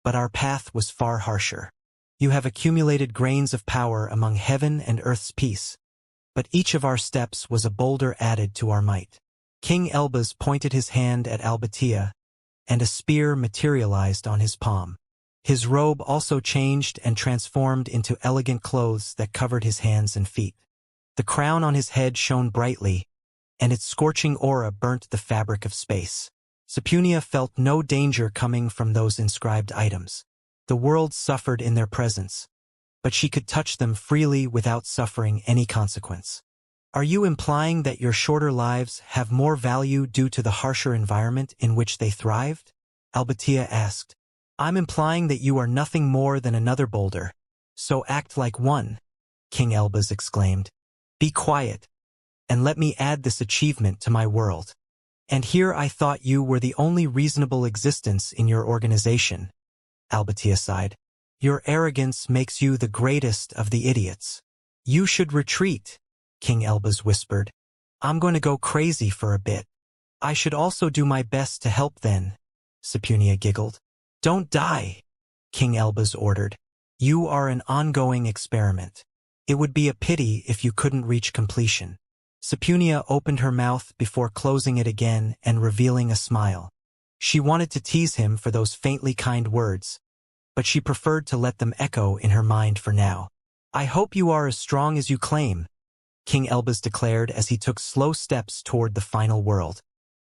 A: but our path was far harsher. You have accumulated grains of power among heaven and earth's peace, but each of our steps was a boulder added to our might." King Elbaz pointed his hand at Albatia, and a spear materialized on his palm. His robe also changed and transformed into elegant clothes that covered his hands and feet. The crown on his head shone brightly, and its scorching aura burnt the fabric of space. Sepunia felt no danger coming from those inscribed items. The world suffered in their presence, but she could touch them freely without suffering any consequence. "Are you implying that your shorter lives have more value due to the harsher environment in which they thrived?" Albatia asked. "I'm implying that you are nothing more than another boulder, so act like one," King Elbaz exclaimed. "Be quiet, and let me add this achievement to my world. And here I thought you were the only reasonable existence in your organization," Albatia sighed. "Your arrogance makes you the greatest of the idiots." "You should retreat," King Elbaz whispered. "I'm going to go crazy for a bit." "I should also do my best to help then," Sepunia giggled. "Don't die," King Elbaz ordered. "You are an ongoing experiment. It would be a pity if you couldn't reach completion." Sepunia opened her mouth before closing it again and revealing a smile. She wanted to tease him for those faintly kind words, but she preferred to let them echo in her mind for now. "I hope you are as strong as you claim," King Elbaz declared as he took slow steps toward the final world.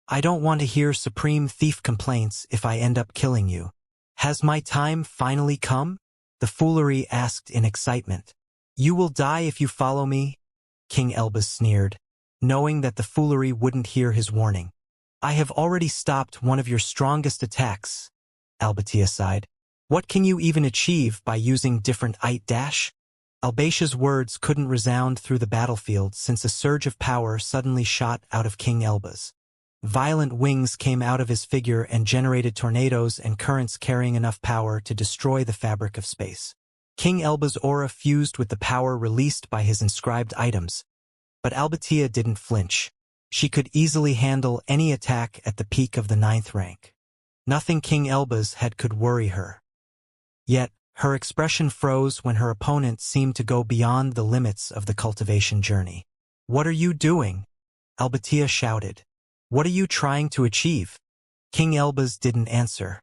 A: "I don't want to hear Supreme Thief complaints if I end up killing you." "Has my time finally come?" the foolery asked in excitement. "You will die if you follow me," King Elbaz sneered, knowing that the foolery wouldn't hear his warning. "I have already stopped one of your strongest attacks," Albatia sighed. "What can you even achieve by using different IT-dash?" Albatia's words couldn't resound through the battlefield since a surge of power suddenly shot out of King Elbaz. Violent wings came out of his figure and generated tornadoes and currents carrying enough power to destroy the fabric of space. King Elbaz's aura fused with the power released by his inscribed items, but Albatia didn't flinch. She could easily handle any attack at the peak of the 9th rank. Nothing King Elbaz had could worry her. Yet, her expression froze when her opponent seemed to go beyond the limits of the cultivation journey. "What are you doing?" Albatia shouted. "What are you trying to achieve?" King Elbaz didn't answer.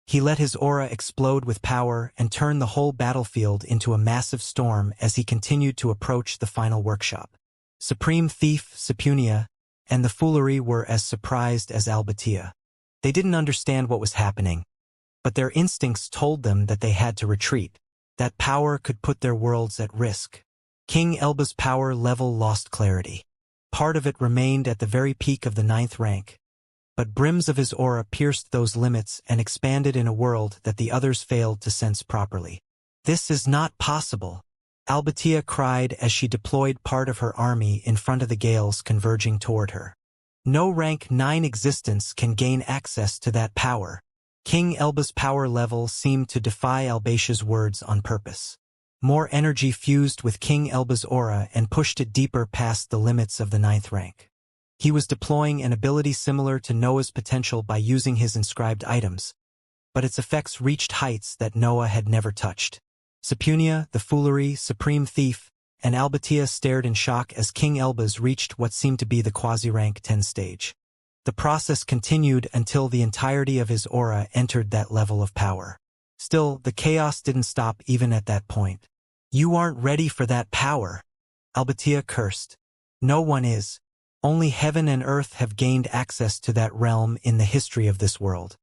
A: He let his aura explode with power and turn the whole battlefield into a massive storm as he continued to approach the final workshop. Supreme Thief, Sepunia, and the foolery were as surprised as Albatia. They didn't understand what was happening, but their instincts told them that they had to retreat. That power could put their worlds at risk. King Elbaz's power level lost clarity. Part of it remained at the very peak of the 9th rank, but brims of his aura pierced those limits and expanded in a world that the others failed to sense properly. "This is not possible," Albatia cried as she deployed part of her army in front of the gales converging toward her. "No rank 9 existence can gain access to that power." King Elbaz's power level seemed to defy Albatia's words on purpose. More energy fused with King Elbaz's aura and pushed it deeper past the limits of the 9th rank. He was deploying an ability similar to Noah's potential by using his inscribed items, but its effects reached heights that Noah had never touched. Sepunia, the foolery, supreme thief, and Albatia stared in shock as King Elbaz reached what seemed to be the quasi-rank 10 stage. The process continued until the entirety of his aura entered that level of power. Still, the chaos didn't stop even at that point. "You aren't ready for that power," Albatia cursed. "No one is. Only heaven and earth have gained access to that realm in the history of this world.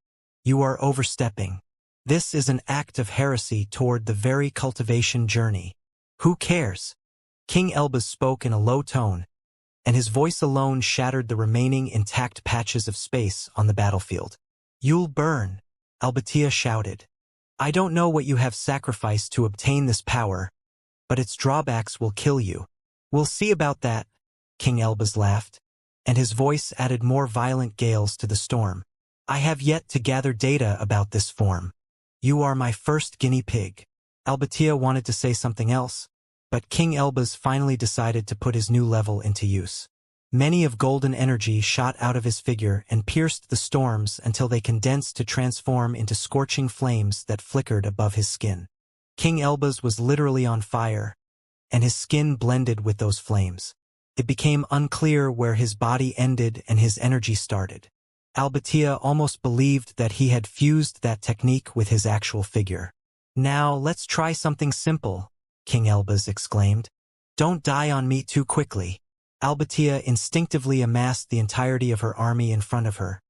A: You are overstepping. This is an act of heresy toward the very cultivation journey. Who cares?" King Elbaz spoke in a low tone, and his voice alone shattered the remaining intact patches of space on the battlefield. "You'll burn," Albatia shouted. "I don't know what you have sacrificed to obtain this power, but its drawbacks will kill you." "We'll see about that," King Elbaz laughed, and his voice added more violent gales to the storm. "I have yet to gather data about this form. You are my first guinea pig." Albatia wanted to say something else, but King Elbaz finally decided to put his new level into use. Many of golden energy shot out of his figure and pierced the storms until they condensed to transform into scorching flames that flickered above his skin. King Elbaz was literally on fire, and his skin blended with those flames. It became unclear where his body ended and his energy started. Albatia almost believed that he had fused that technique with his actual figure. "Now let's try something simple," King Elbaz exclaimed. "Don't die on me too quickly." Albatia instinctively amassed the entirety of her army in front of her,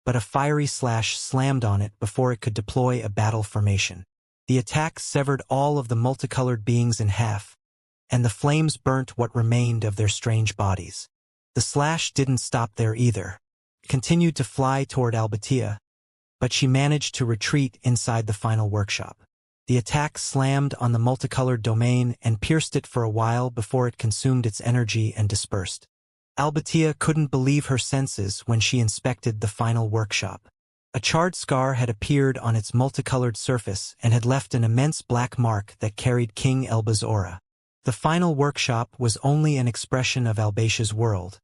A: but a fiery slash slammed on it before it could deploy a battle formation. The attack severed all of the multicolored beings in half, and the flames burnt what remained of their strange bodies. The slash didn't stop there either. It continued to fly toward Albatia, but she managed to retreat inside the final workshop. The attack slammed on the multicolored domain and pierced it for a while before it consumed its energy and dispersed. Albatia couldn't believe her senses when she inspected the final workshop. A charred scar had appeared on its multicolored surface and had left an immense black mark that carried King Elbaz's aura. The final workshop was only an expression of Albatia's world,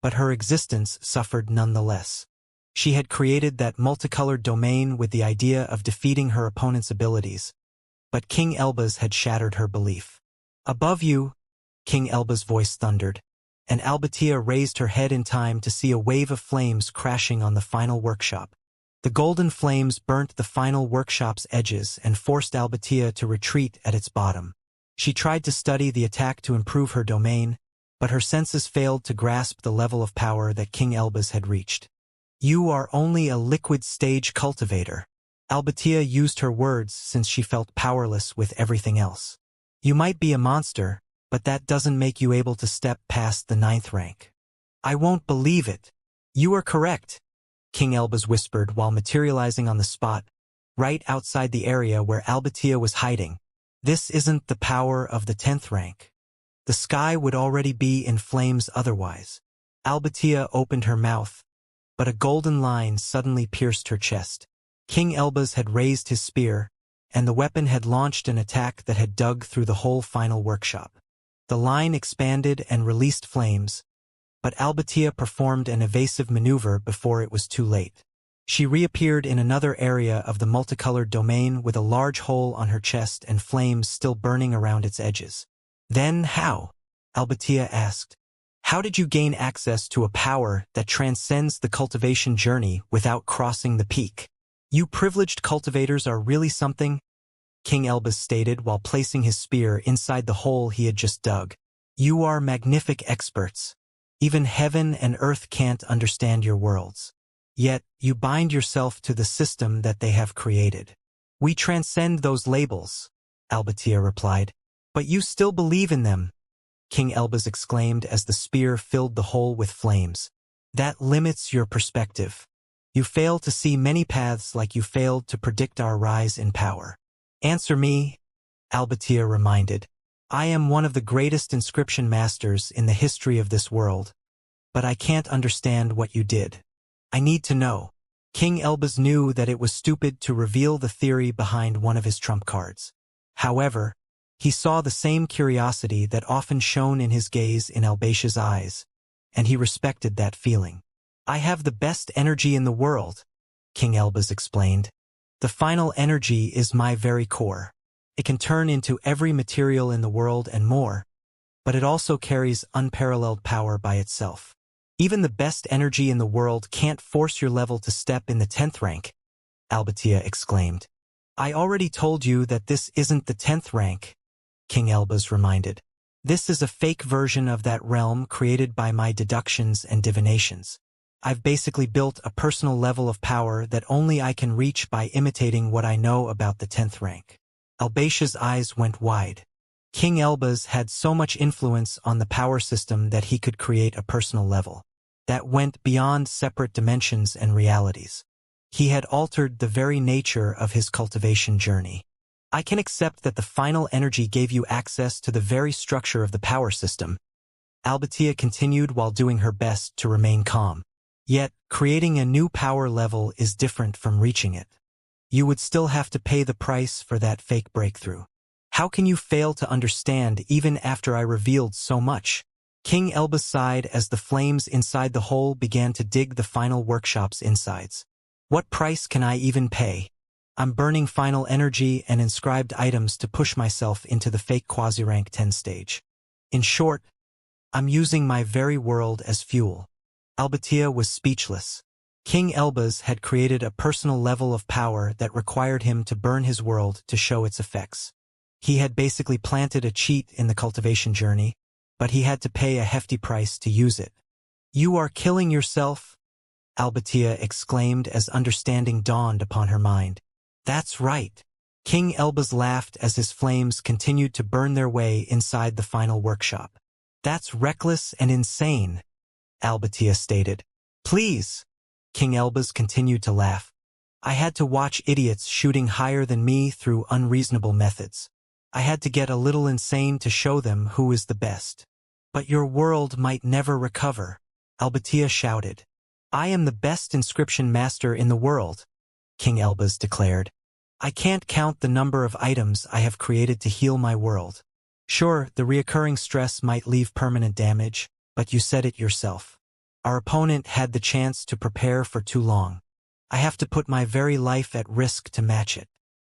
A: but her existence suffered nonetheless. She had created that multicolored domain with the idea of defeating her opponent's abilities, but King Elbaz had shattered her belief. "Above you," King Elbaz's voice thundered, and Albatia raised her head in time to see a wave of flames crashing on the final workshop. The golden flames burnt the final workshop's edges and forced Albatia to retreat at its bottom. She tried to study the attack to improve her domain, but her senses failed to grasp the level of power that King Elbaz had reached. "You are only a liquid stage cultivator." Albatia used her words since she felt powerless with everything else. "You might be a monster, but that doesn't make you able to step past the 9th rank." "I won't believe it." "You are correct," King Elbaz whispered while materializing on the spot, right outside the area where Albatia was hiding. "This isn't the power of the 10th rank. The sky would already be in flames otherwise." Albatia opened her mouth, but a golden line suddenly pierced her chest. King Elbaz had raised his spear, and the weapon had launched an attack that had dug through the whole final workshop. The line expanded and released flames, but Albatia performed an evasive maneuver before it was too late. She reappeared in another area of the multicolored domain with a large hole on her chest and flames still burning around its edges. "Then how?" Albatia asked. "How did you gain access to a power that transcends the cultivation journey without crossing the peak?" "You privileged cultivators are really something," King Elbaz stated while placing his spear inside the hole he had just dug. "You are magnific experts. Even heaven and earth can't understand your worlds. Yet, you bind yourself to the system that they have created." "We transcend those labels," Albatia replied. "But you still believe in them," King Elbaz exclaimed as the spear filled the hole with flames. "That limits your perspective. You fail to see many paths like you failed to predict our rise in power." "Answer me," Albatia reminded. "I am one of the greatest inscription masters in the history of this world, but I can't understand what you did. I need to know." King Elbaz knew that it was stupid to reveal the theory behind one of his trump cards. However, he saw the same curiosity that often shone in his gaze in Albatia's eyes, and he respected that feeling. "I have the best energy in the world," King Elbaz explained. The final energy is my very core. It can turn into every material in the world and more, but it also carries unparalleled power by itself. Even the best energy in the world can't force your level to step in the 10th rank, Albatia exclaimed. I already told you that this isn't the 10th rank, King Elbaz reminded. This is a fake version of that realm created by my deductions and divinations. I've basically built a personal level of power that only I can reach by imitating what I know about the 10th rank. Albatia's eyes went wide. King Elbaz had so much influence on the power system that he could create a personal level that went beyond separate dimensions and realities. He had altered the very nature of his cultivation journey. I can accept that the final energy gave you access to the very structure of the power system, Albatia continued while doing her best to remain calm. Yet, creating a new power level is different from reaching it. You would still have to pay the price for that fake breakthrough. How can you fail to understand even after I revealed so much? King Elbaz sighed as the flames inside the hole began to dig the final workshop's insides. What price can I even pay? I'm burning final energy and inscribed items to push myself into the fake quasi-rank 10 stage. In short, I'm using my very world as fuel. Albatia was speechless. King Elbaz had created a personal level of power that required him to burn his world to show its effects. He had basically planted a cheat in the cultivation journey, but he had to pay a hefty price to use it. You are killing yourself, Albatia exclaimed as understanding dawned upon her mind. That's right. King Elbaz laughed as his flames continued to burn their way inside the final workshop. That's reckless and insane, Albatia stated. Please. King Elbaz continued to laugh. I had to watch idiots shooting higher than me through unreasonable methods. I had to get a little insane to show them who is the best. But your world might never recover, Albatia shouted. I am the best inscription master in the world, King Elbaz declared. I can't count the number of items I have created to heal my world. Sure, the reoccurring stress might leave permanent damage, but you said it yourself. Our opponent had the chance to prepare for too long. I have to put my very life at risk to match it.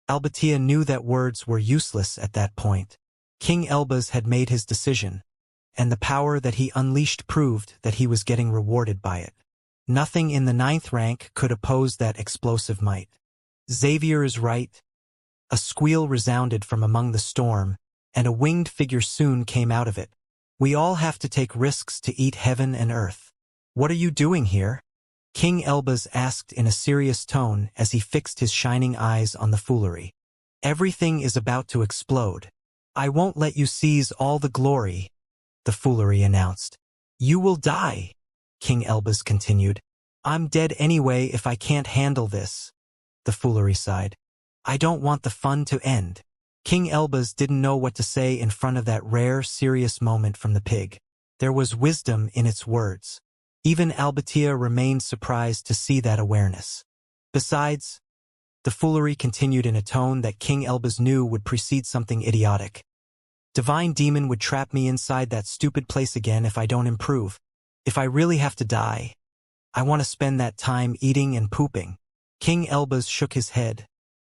A: Albatia knew that words were useless at that point. King Elbaz had made his decision, and the power that he unleashed proved that he was getting rewarded by it. Nothing in the 9th rank could oppose that explosive might. Xavier is right. A squeal resounded from among the storm, and a winged figure soon came out of it. We all have to take risks to eat heaven and earth. What are you doing here? King Elbaz asked in a serious tone as he fixed his shining eyes on the foolery. Everything is about to explode. I won't let you seize all the glory, the foolery announced. You will die, King Elbaz continued. I'm dead anyway if I can't handle this, the foolery sighed. I don't want the fun to end. King Elbaz didn't know what to say in front of that rare, serious moment from the pig. There was wisdom in its words. Even Albatia remained surprised to see that awareness. Besides, the foolery continued in a tone that King Elbaz knew would precede something idiotic. Divine Demon would trap me inside that stupid place again if I don't improve. If I really have to die, I want to spend that time eating and pooping. King Elbaz shook his head,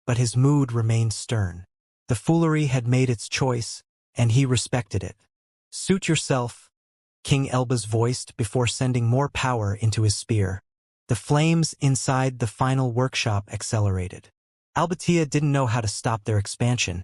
A: but his mood remained stern. The foolery had made its choice, and he respected it. Suit yourself, King Elbaz voiced before sending more power into his spear. The flames inside the final workshop accelerated. Albatia didn't know how to stop their expansion,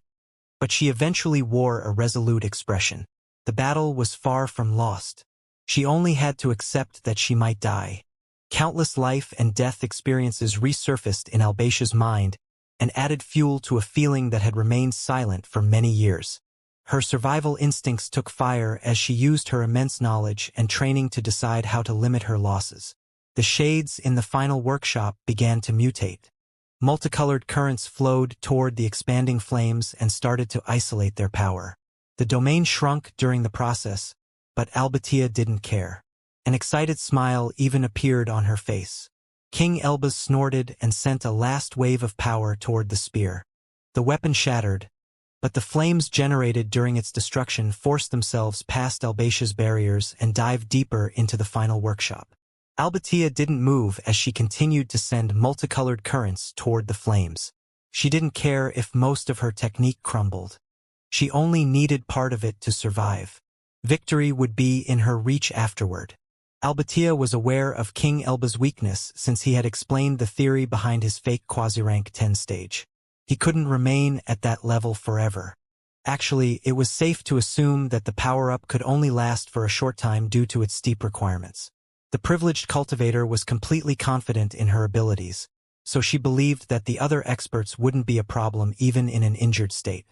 A: but she eventually wore a resolute expression. The battle was far from lost. She only had to accept that she might die. Countless life and death experiences resurfaced in Albatia's mind and added fuel to a feeling that had remained silent for many years. Her survival instincts took fire as she used her immense knowledge and training to decide how to limit her losses. The shades in the final workshop began to mutate. Multicolored currents flowed toward the expanding flames and started to isolate their power. The domain shrunk during the process, but Albatia didn't care. An excited smile even appeared on her face. King Elbaz snorted and sent a last wave of power toward the spear. The weapon shattered, but the flames generated during its destruction forced themselves past Albatia's barriers and dived deeper into the final workshop. Albatia didn't move as she continued to send multicolored currents toward the flames. She didn't care if most of her technique crumbled. She only needed part of it to survive. Victory would be in her reach afterward. Albatia was aware of King Elba's weakness since he had explained the theory behind his fake quasi-rank 10 stage. He couldn't remain at that level forever. Actually, it was safe to assume that the power-up could only last for a short time due to its steep requirements. The privileged cultivator was completely confident in her abilities, so she believed that the other experts wouldn't be a problem even in an injured state.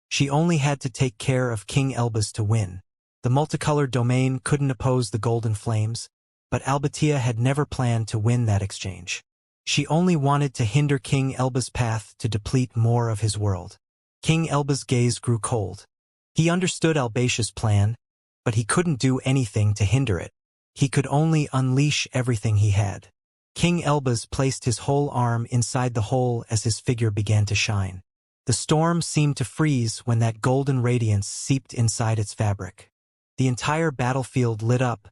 A: She only had to take care of King Elba's to win. The multicolored domain couldn't oppose the golden flames, but Albatia had never planned to win that exchange. She only wanted to hinder King Elba's path to deplete more of his world. King Elba's gaze grew cold. He understood Albatia's plan, but he couldn't do anything to hinder it. He could only unleash everything he had. King Elba's placed his whole arm inside the hole as his figure began to shine. The storm seemed to freeze when that golden radiance seeped inside its fabric. The entire battlefield lit up,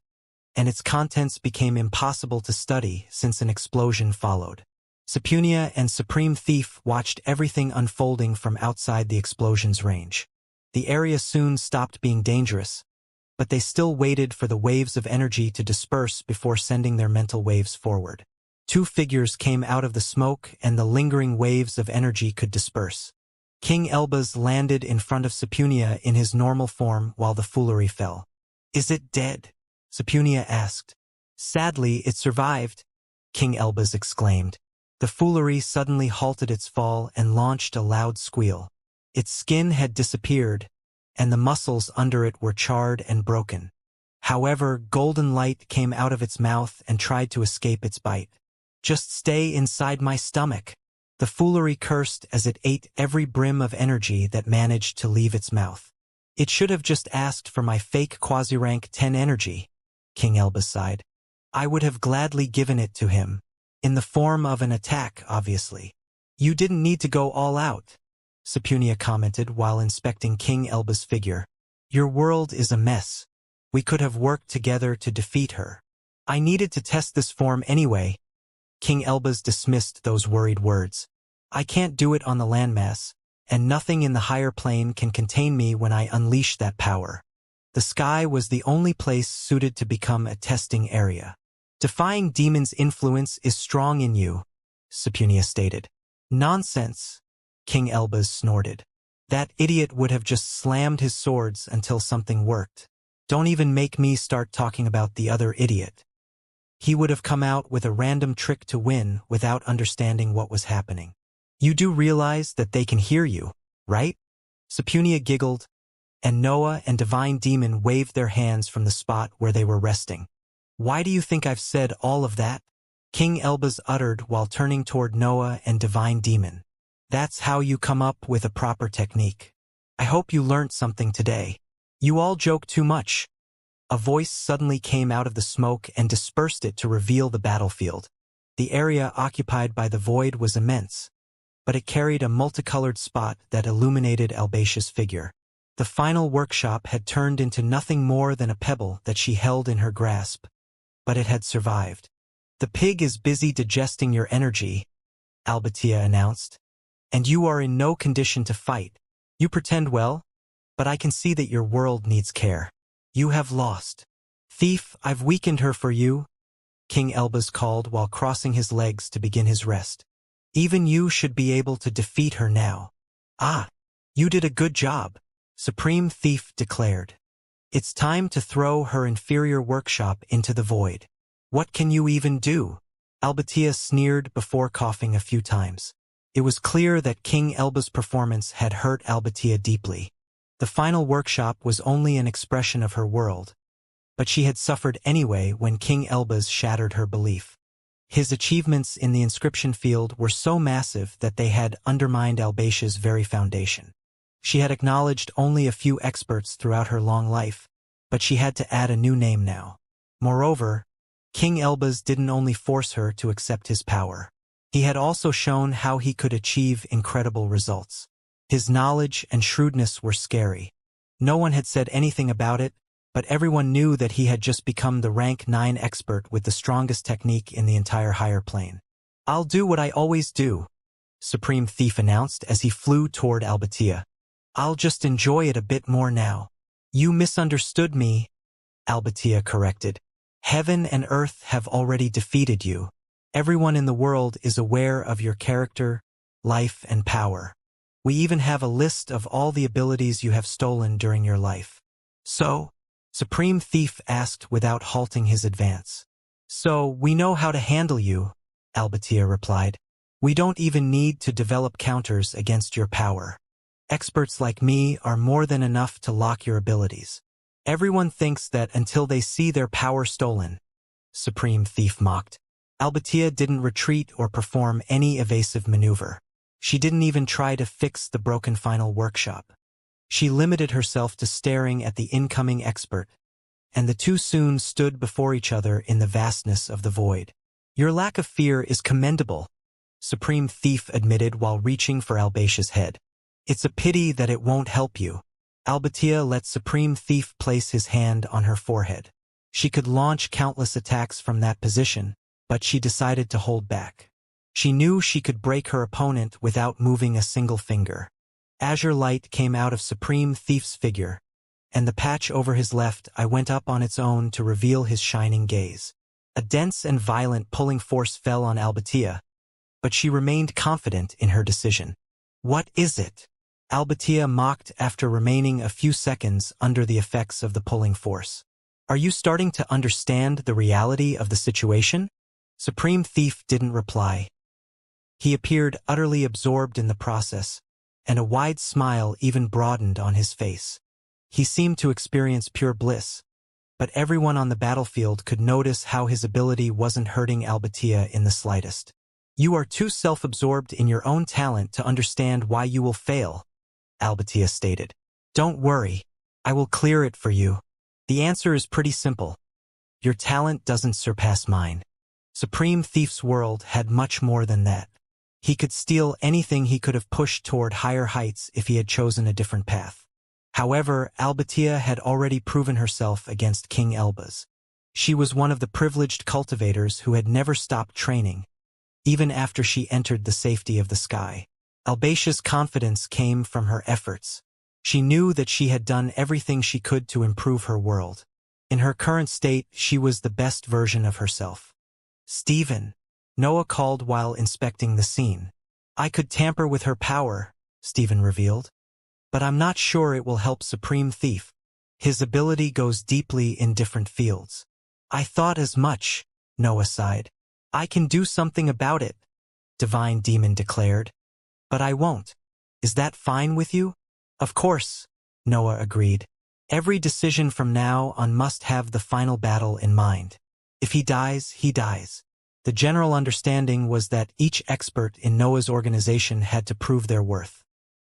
A: and its contents became impossible to study since an explosion followed. Sepunia and Supreme Thief watched everything unfolding from outside the explosion's range. The area soon stopped being dangerous, but they still waited for the waves of energy to disperse before sending their mental waves forward. Two figures came out of the smoke and the lingering waves of energy could disperse. King Elba's landed in front of Sepunia in his normal form while the foolery fell. "Is it dead?" Sepunia asked. "Sadly, it survived," King Elba's exclaimed. The foolery suddenly halted its fall and launched a loud squeal. Its skin had disappeared, and the muscles under it were charred and broken. However, golden light came out of its mouth and tried to escape its bite. "Just stay inside my stomach," the foolery cursed as it ate every brim of energy that managed to leave its mouth. "It should have just asked for my fake quasi-rank 10 energy," King Elba sighed. "I would have gladly given it to him. In the form of an attack, obviously." "You didn't need to go all out," Sepunia commented while inspecting King Elba's figure. "Your world is a mess. We could have worked together to defeat her." "I needed to test this form anyway." King Elba's dismissed those worried words. "I can't do it on the landmass, and nothing in the higher plane can contain me when I unleash that power. The sky was the only place suited to become a testing area." "Defying demons' influence is strong in you," Sepunia stated. "Nonsense," King Elba's snorted. "That idiot would have just slammed his swords until something worked. Don't even make me start talking about the other idiot. He would have come out with a random trick to win without understanding what was happening. You do realize that they can hear you, right?" Sepunia giggled, and Noah and Divine Demon waved their hands from the spot where they were resting. "Why do you think I've said all of that?" King Elba's uttered while turning toward Noah and Divine Demon. "That's how you come up with a proper technique. I hope you learnt something today. You all joke too much." A voice suddenly came out of the smoke and dispersed it to reveal the battlefield. The area occupied by the void was immense, but it carried a multicolored spot that illuminated Albatia's figure. The final workshop had turned into nothing more than a pebble that she held in her grasp, but it had survived. "The pig is busy digesting your energy," Albatia announced, "and you are in no condition to fight. You pretend well, but I can see that your world needs care. You have lost." "Thief, I've weakened her for you," King Elba's called while crossing his legs to begin his rest. "Even you should be able to defeat her now." "Ah, you did a good job," Supreme Thief declared. "It's time to throw her inferior workshop into the void." "What can you even do?" Albatia sneered before coughing a few times. It was clear that King Elba's performance had hurt Albatia deeply. The final workshop was only an expression of her world, but she had suffered anyway when King Elba's shattered her belief. His achievements in the inscription field were so massive that they had undermined Albatia's very foundation. She had acknowledged only a few experts throughout her long life, but she had to add a new name now. Moreover, King Elba's didn't only force her to accept his power. He had also shown how he could achieve incredible results. His knowledge and shrewdness were scary. No one had said anything about it, but everyone knew that he had just become the rank 9 expert with the strongest technique in the entire higher plane. "I'll do what I always do," Supreme Thief announced as he flew toward Albatia. "I'll just enjoy it a bit more now." "You misunderstood me," Albatia corrected. "Heaven and Earth have already defeated you. Everyone in the world is aware of your character, life, and power. We even have a list of all the abilities you have stolen during your life." "So?" Supreme Thief asked without halting his advance. "So, we know how to handle you," Albatia replied. "We don't even need to develop counters against your power. Experts like me are more than enough to lock your abilities. Everyone thinks that until they see their power stolen," Supreme Thief mocked. Albatia didn't retreat or perform any evasive maneuver. She didn't even try to fix the broken final workshop. She limited herself to staring at the incoming expert, and the two soon stood before each other in the vastness of the void. "Your lack of fear is commendable," Supreme Thief admitted while reaching for Albatia's head. "It's a pity that it won't help you." Albatia let Supreme Thief place his hand on her forehead. She could launch countless attacks from that position, but she decided to hold back. She knew she could break her opponent without moving a single finger. Azure light came out of Supreme Thief's figure, and the patch over his left eye went up on its own to reveal his shining gaze. A dense and violent pulling force fell on Albatia, but she remained confident in her decision. "What is it?" Albatia mocked after remaining a few seconds under the effects of the pulling force. "Are you starting to understand the reality of the situation?" Supreme Thief didn't reply. He appeared utterly absorbed in the process, and a wide smile even broadened on his face. He seemed to experience pure bliss, but everyone on the battlefield could notice how his ability wasn't hurting Albatia in the slightest. "You are too self-absorbed in your own talent to understand why you will fail," Albatia stated. "Don't worry, I will clear it for you. The answer is pretty simple. Your talent doesn't surpass mine." Supreme Thief's world had much more than that. He could steal anything. He could have pushed toward higher heights if he had chosen a different path. However, Albatia had already proven herself against King Elbaz. She was one of the privileged cultivators who had never stopped training, even after she entered the safety of the sky. Albatia's confidence came from her efforts. She knew that she had done everything she could to improve her world. In her current state, she was the best version of herself. "Stephen," Noah called while inspecting the scene. "I could tamper with her power," Stephen revealed. "But I'm not sure it will help Supreme Thief. His ability goes deeply in different fields." "I thought as much," Noah sighed. "I can do something about it," Divine Demon declared. "But I won't. Is that fine with you?" "Of course," Noah agreed. "Every decision from now on must have the final battle in mind. If he dies, he dies." The general understanding was that each expert in Noah's organization had to prove their worth.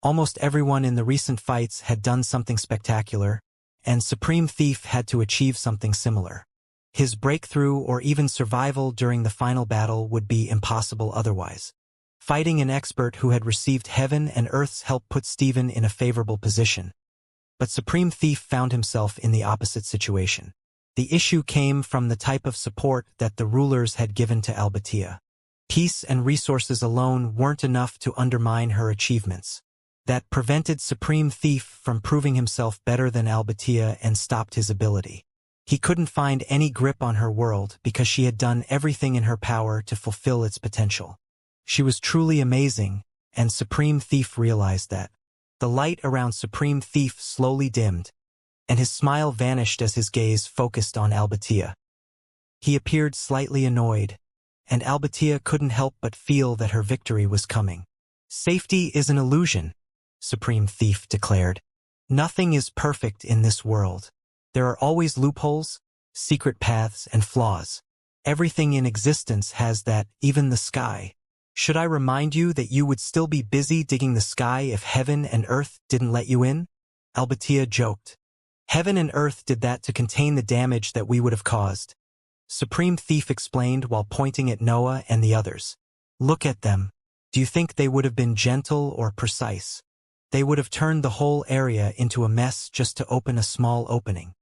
A: Almost everyone in the recent fights had done something spectacular, and Supreme Thief had to achieve something similar. His breakthrough or even survival during the final battle would be impossible otherwise. Fighting an expert who had received heaven and earth's help put Stephen in a favorable position. But Supreme Thief found himself in the opposite situation. The issue came from the type of support that the rulers had given to Albatia. Peace and resources alone weren't enough to undermine her achievements. That prevented Supreme Thief from proving himself better than Albatia and stopped his ability. He couldn't find any grip on her world because she had done everything in her power to fulfill its potential. She was truly amazing, and Supreme Thief realized that. The light around Supreme Thief slowly dimmed, and his smile vanished as his gaze focused on Albatia. He appeared slightly annoyed, and Albatia couldn't help but feel that her victory was coming. "Safety is an illusion," Supreme Thief declared. "Nothing is perfect in this world. There are always loopholes, secret paths, and flaws. Everything in existence has that, even the sky. Should I remind you that you would still be busy digging the sky if heaven and earth didn't let you in?" Albatia joked. "Heaven and earth did that to contain the damage that we would have caused," Supreme Thief explained while pointing at Noah and the others. "Look at them. Do you think they would have been gentle or precise? They would have turned the whole area into a mess just to open a small opening."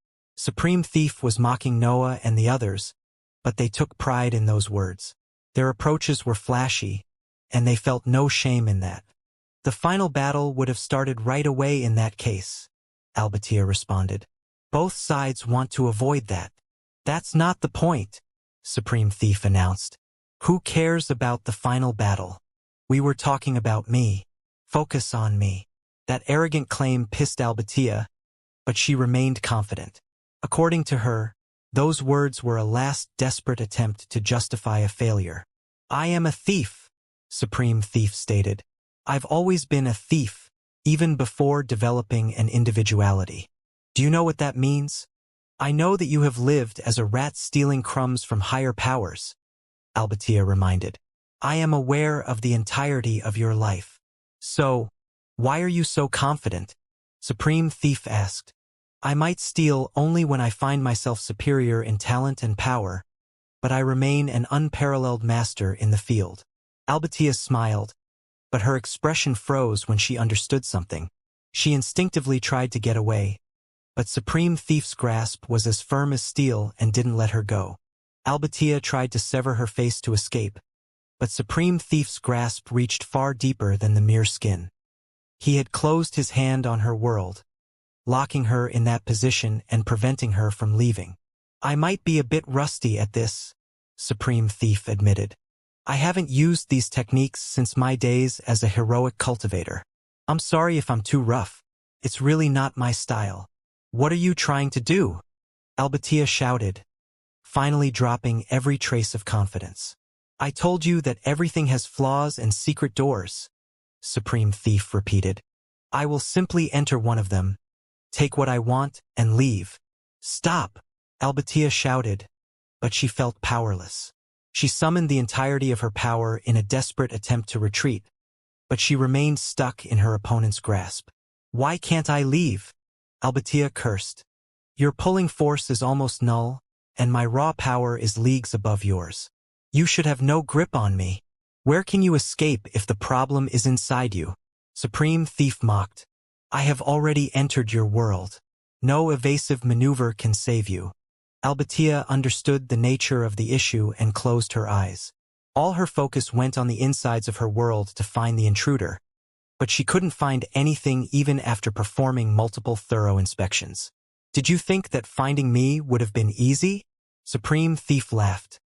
A: Supreme Thief was mocking Noah and the others, but they took pride in those words. Their approaches were flashy, and they felt no shame in that. The final battle would have started right away in that case, Albatia responded. Both sides want to avoid that. That's not the point, Supreme Thief announced. Who cares about the final battle? We were talking about me. Focus on me. That arrogant claim pissed Albatia, but she remained confident. According to her, those words were a last desperate attempt to justify a failure. I am a thief, Supreme Thief stated. I've always been a thief, even before developing an individuality. Do you know what that means? I know that you have lived as a rat stealing crumbs from higher powers, Albatia reminded. I am aware of the entirety of your life. So, why are you so confident? Supreme Thief asked. I might steal only when I find myself superior in talent and power, but I remain an unparalleled master in the field. Albatia smiled, but her expression froze when she understood something. She instinctively tried to get away, but Supreme Thief's grasp was as firm as steel and didn't let her go. Albatia tried to sever her face to escape, but Supreme Thief's grasp reached far deeper than the mere skin. He had closed his hand on her world, locking her in that position and preventing her from leaving. I might be a bit rusty at this, Supreme Thief admitted. I haven't used these techniques since my days as a heroic cultivator. I'm sorry if I'm too rough. It's really not my style. What are you trying to do? Albatia shouted, finally dropping every trace of confidence. I told you that everything has flaws and secret doors, Supreme Thief repeated. I will simply enter one of them, take what I want, and leave. Stop, Albatia shouted, but she felt powerless. She summoned the entirety of her power in a desperate attempt to retreat, but she remained stuck in her opponent's grasp. Why can't I leave? Albatia cursed. Your pulling force is almost null, and my raw power is leagues above yours. You should have no grip on me. Where can you escape if the problem is inside you? Supreme Thief mocked. I have already entered your world. No evasive maneuver can save you. Albatia understood the nature of the issue and closed her eyes. All her focus went on the insides of her world to find the intruder, but she couldn't find anything even after performing multiple thorough inspections. Did you think that finding me would have been easy? Supreme Thief laughed.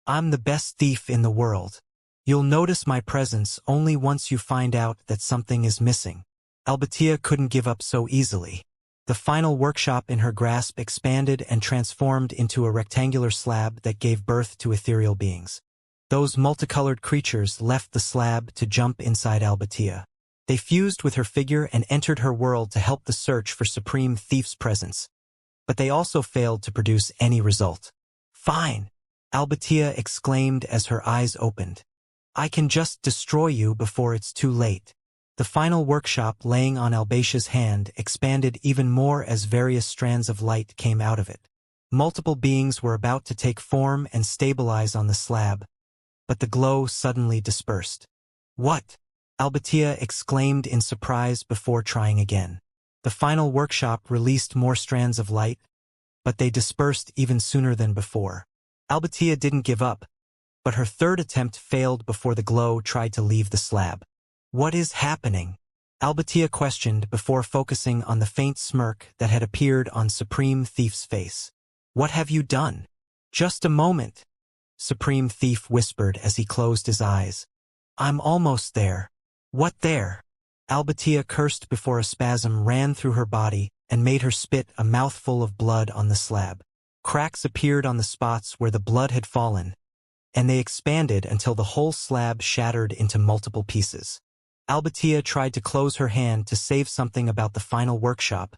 A: I'm the best thief in the world. You'll notice my presence only once you find out that something is missing. Albatia couldn't give up so easily. The final workshop in her grasp expanded and transformed into a rectangular slab that gave birth to ethereal beings. Those multicolored creatures left the slab to jump inside Albatia. They fused with her figure and entered her world to help the search for Supreme Thief's presence. But they also failed to produce any result. Fine, Albatia exclaimed as her eyes opened. I can just destroy you before it's too late. The final workshop laying on Albatia's hand expanded even more as various strands of light came out of it. Multiple beings were about to take form and stabilize on the slab, but the glow suddenly dispersed. What? Albatia exclaimed in surprise before trying again. The final workshop released more strands of light, but they dispersed even sooner than before. Albatia didn't give up, but her third attempt failed before the glow tried to leave the slab. What is happening? Albatia questioned before focusing on the faint smirk that had appeared on Supreme Thief's face. What have you done? Just a moment, Supreme Thief whispered as he closed his eyes. I'm almost there. What there? Albatia cursed before a spasm ran through her body and made her spit a mouthful of blood on the slab. Cracks appeared on the spots where the blood had fallen, and they expanded until the whole slab shattered into multiple pieces. Albatia tried to close her hand to save something about the final workshop,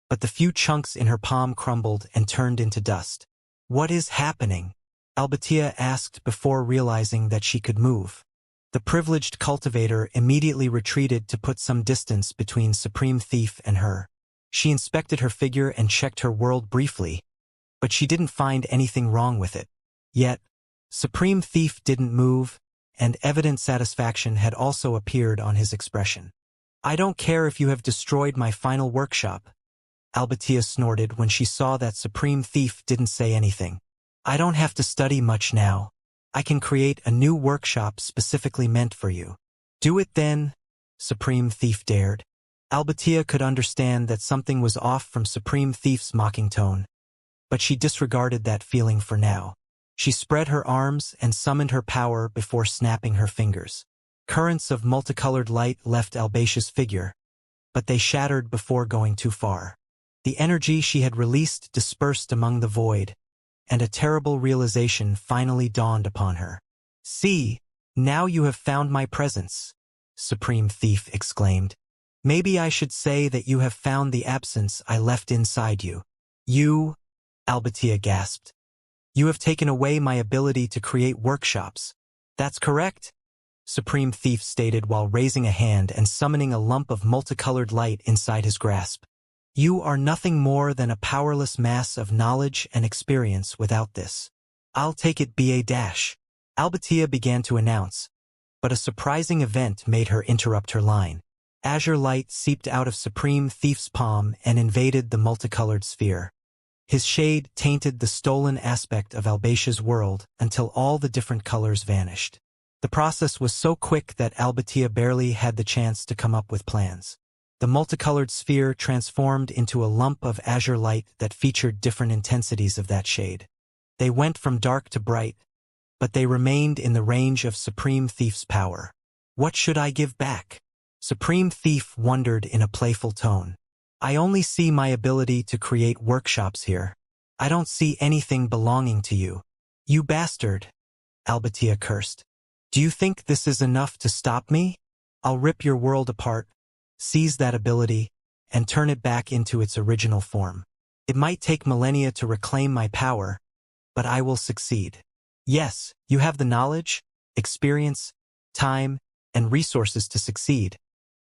A: but the few chunks in her palm crumbled and turned into dust. What is happening? Albatia asked before realizing that she could move. The privileged cultivator immediately retreated to put some distance between Supreme Thief and her. She inspected her figure and checked her world briefly, but she didn't find anything wrong with it. Yet, Supreme Thief didn't move, and evident satisfaction had also appeared on his expression. I don't care if you have destroyed my final workshop, Albatia snorted when she saw that Supreme Thief didn't say anything. I don't have to study much now. I can create a new workshop specifically meant for you. Do it then, Supreme Thief dared. Albatia could understand that something was off from Supreme Thief's mocking tone, but she disregarded that feeling for now. She spread her arms and summoned her power before snapping her fingers. Currents of multicolored light left Albatia's figure, but they shattered before going too far. The energy she had released dispersed among the void, and a terrible realization finally dawned upon her. See, now you have found my presence, Supreme Thief exclaimed. Maybe I should say that you have found the absence I left inside you. You, Albatia gasped. You have taken away my ability to create workshops. That's correct, Supreme Thief stated while raising a hand and summoning a lump of multicolored light inside his grasp. You are nothing more than a powerless mass of knowledge and experience without this. I'll take it BA-. Albatia began to announce, but a surprising event made her interrupt her line. Azure light seeped out of Supreme Thief's palm and invaded the multicolored sphere. His shade tainted the stolen aspect of Albatia's world until all the different colors vanished. The process was so quick that Albatia barely had the chance to come up with plans. The multicolored sphere transformed into a lump of azure light that featured different intensities of that shade. They went from dark to bright, but they remained in the range of Supreme Thief's power. What should I give back? Supreme Thief wondered in a playful tone. I only see my ability to create workshops here. I don't see anything belonging to you. You bastard, Albatia cursed. Do you think this is enough to stop me? I'll rip your world apart, seize that ability, and turn it back into its original form. It might take millennia to reclaim my power, but I will succeed. Yes, you have the knowledge, experience, time, and resources to succeed,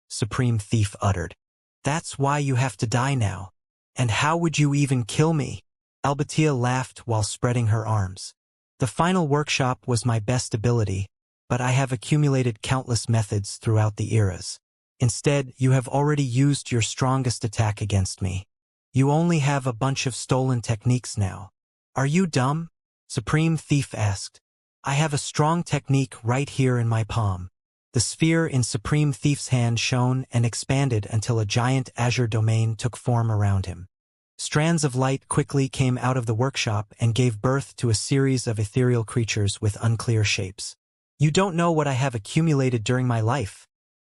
A: Supreme Thief uttered. That's why you have to die now. And how would you even kill me? Albatia laughed while spreading her arms. The final workshop was my best ability, but I have accumulated countless methods throughout the eras. Instead, you have already used your strongest attack against me. You only have a bunch of stolen techniques now. Are you dumb? Supreme Thief asked. I have a strong technique right here in my palm. The sphere in Supreme Thief's hand shone and expanded until a giant azure domain took form around him. Strands of light quickly came out of the workshop and gave birth to a series of ethereal creatures with unclear shapes. You don't know what I have accumulated during my life,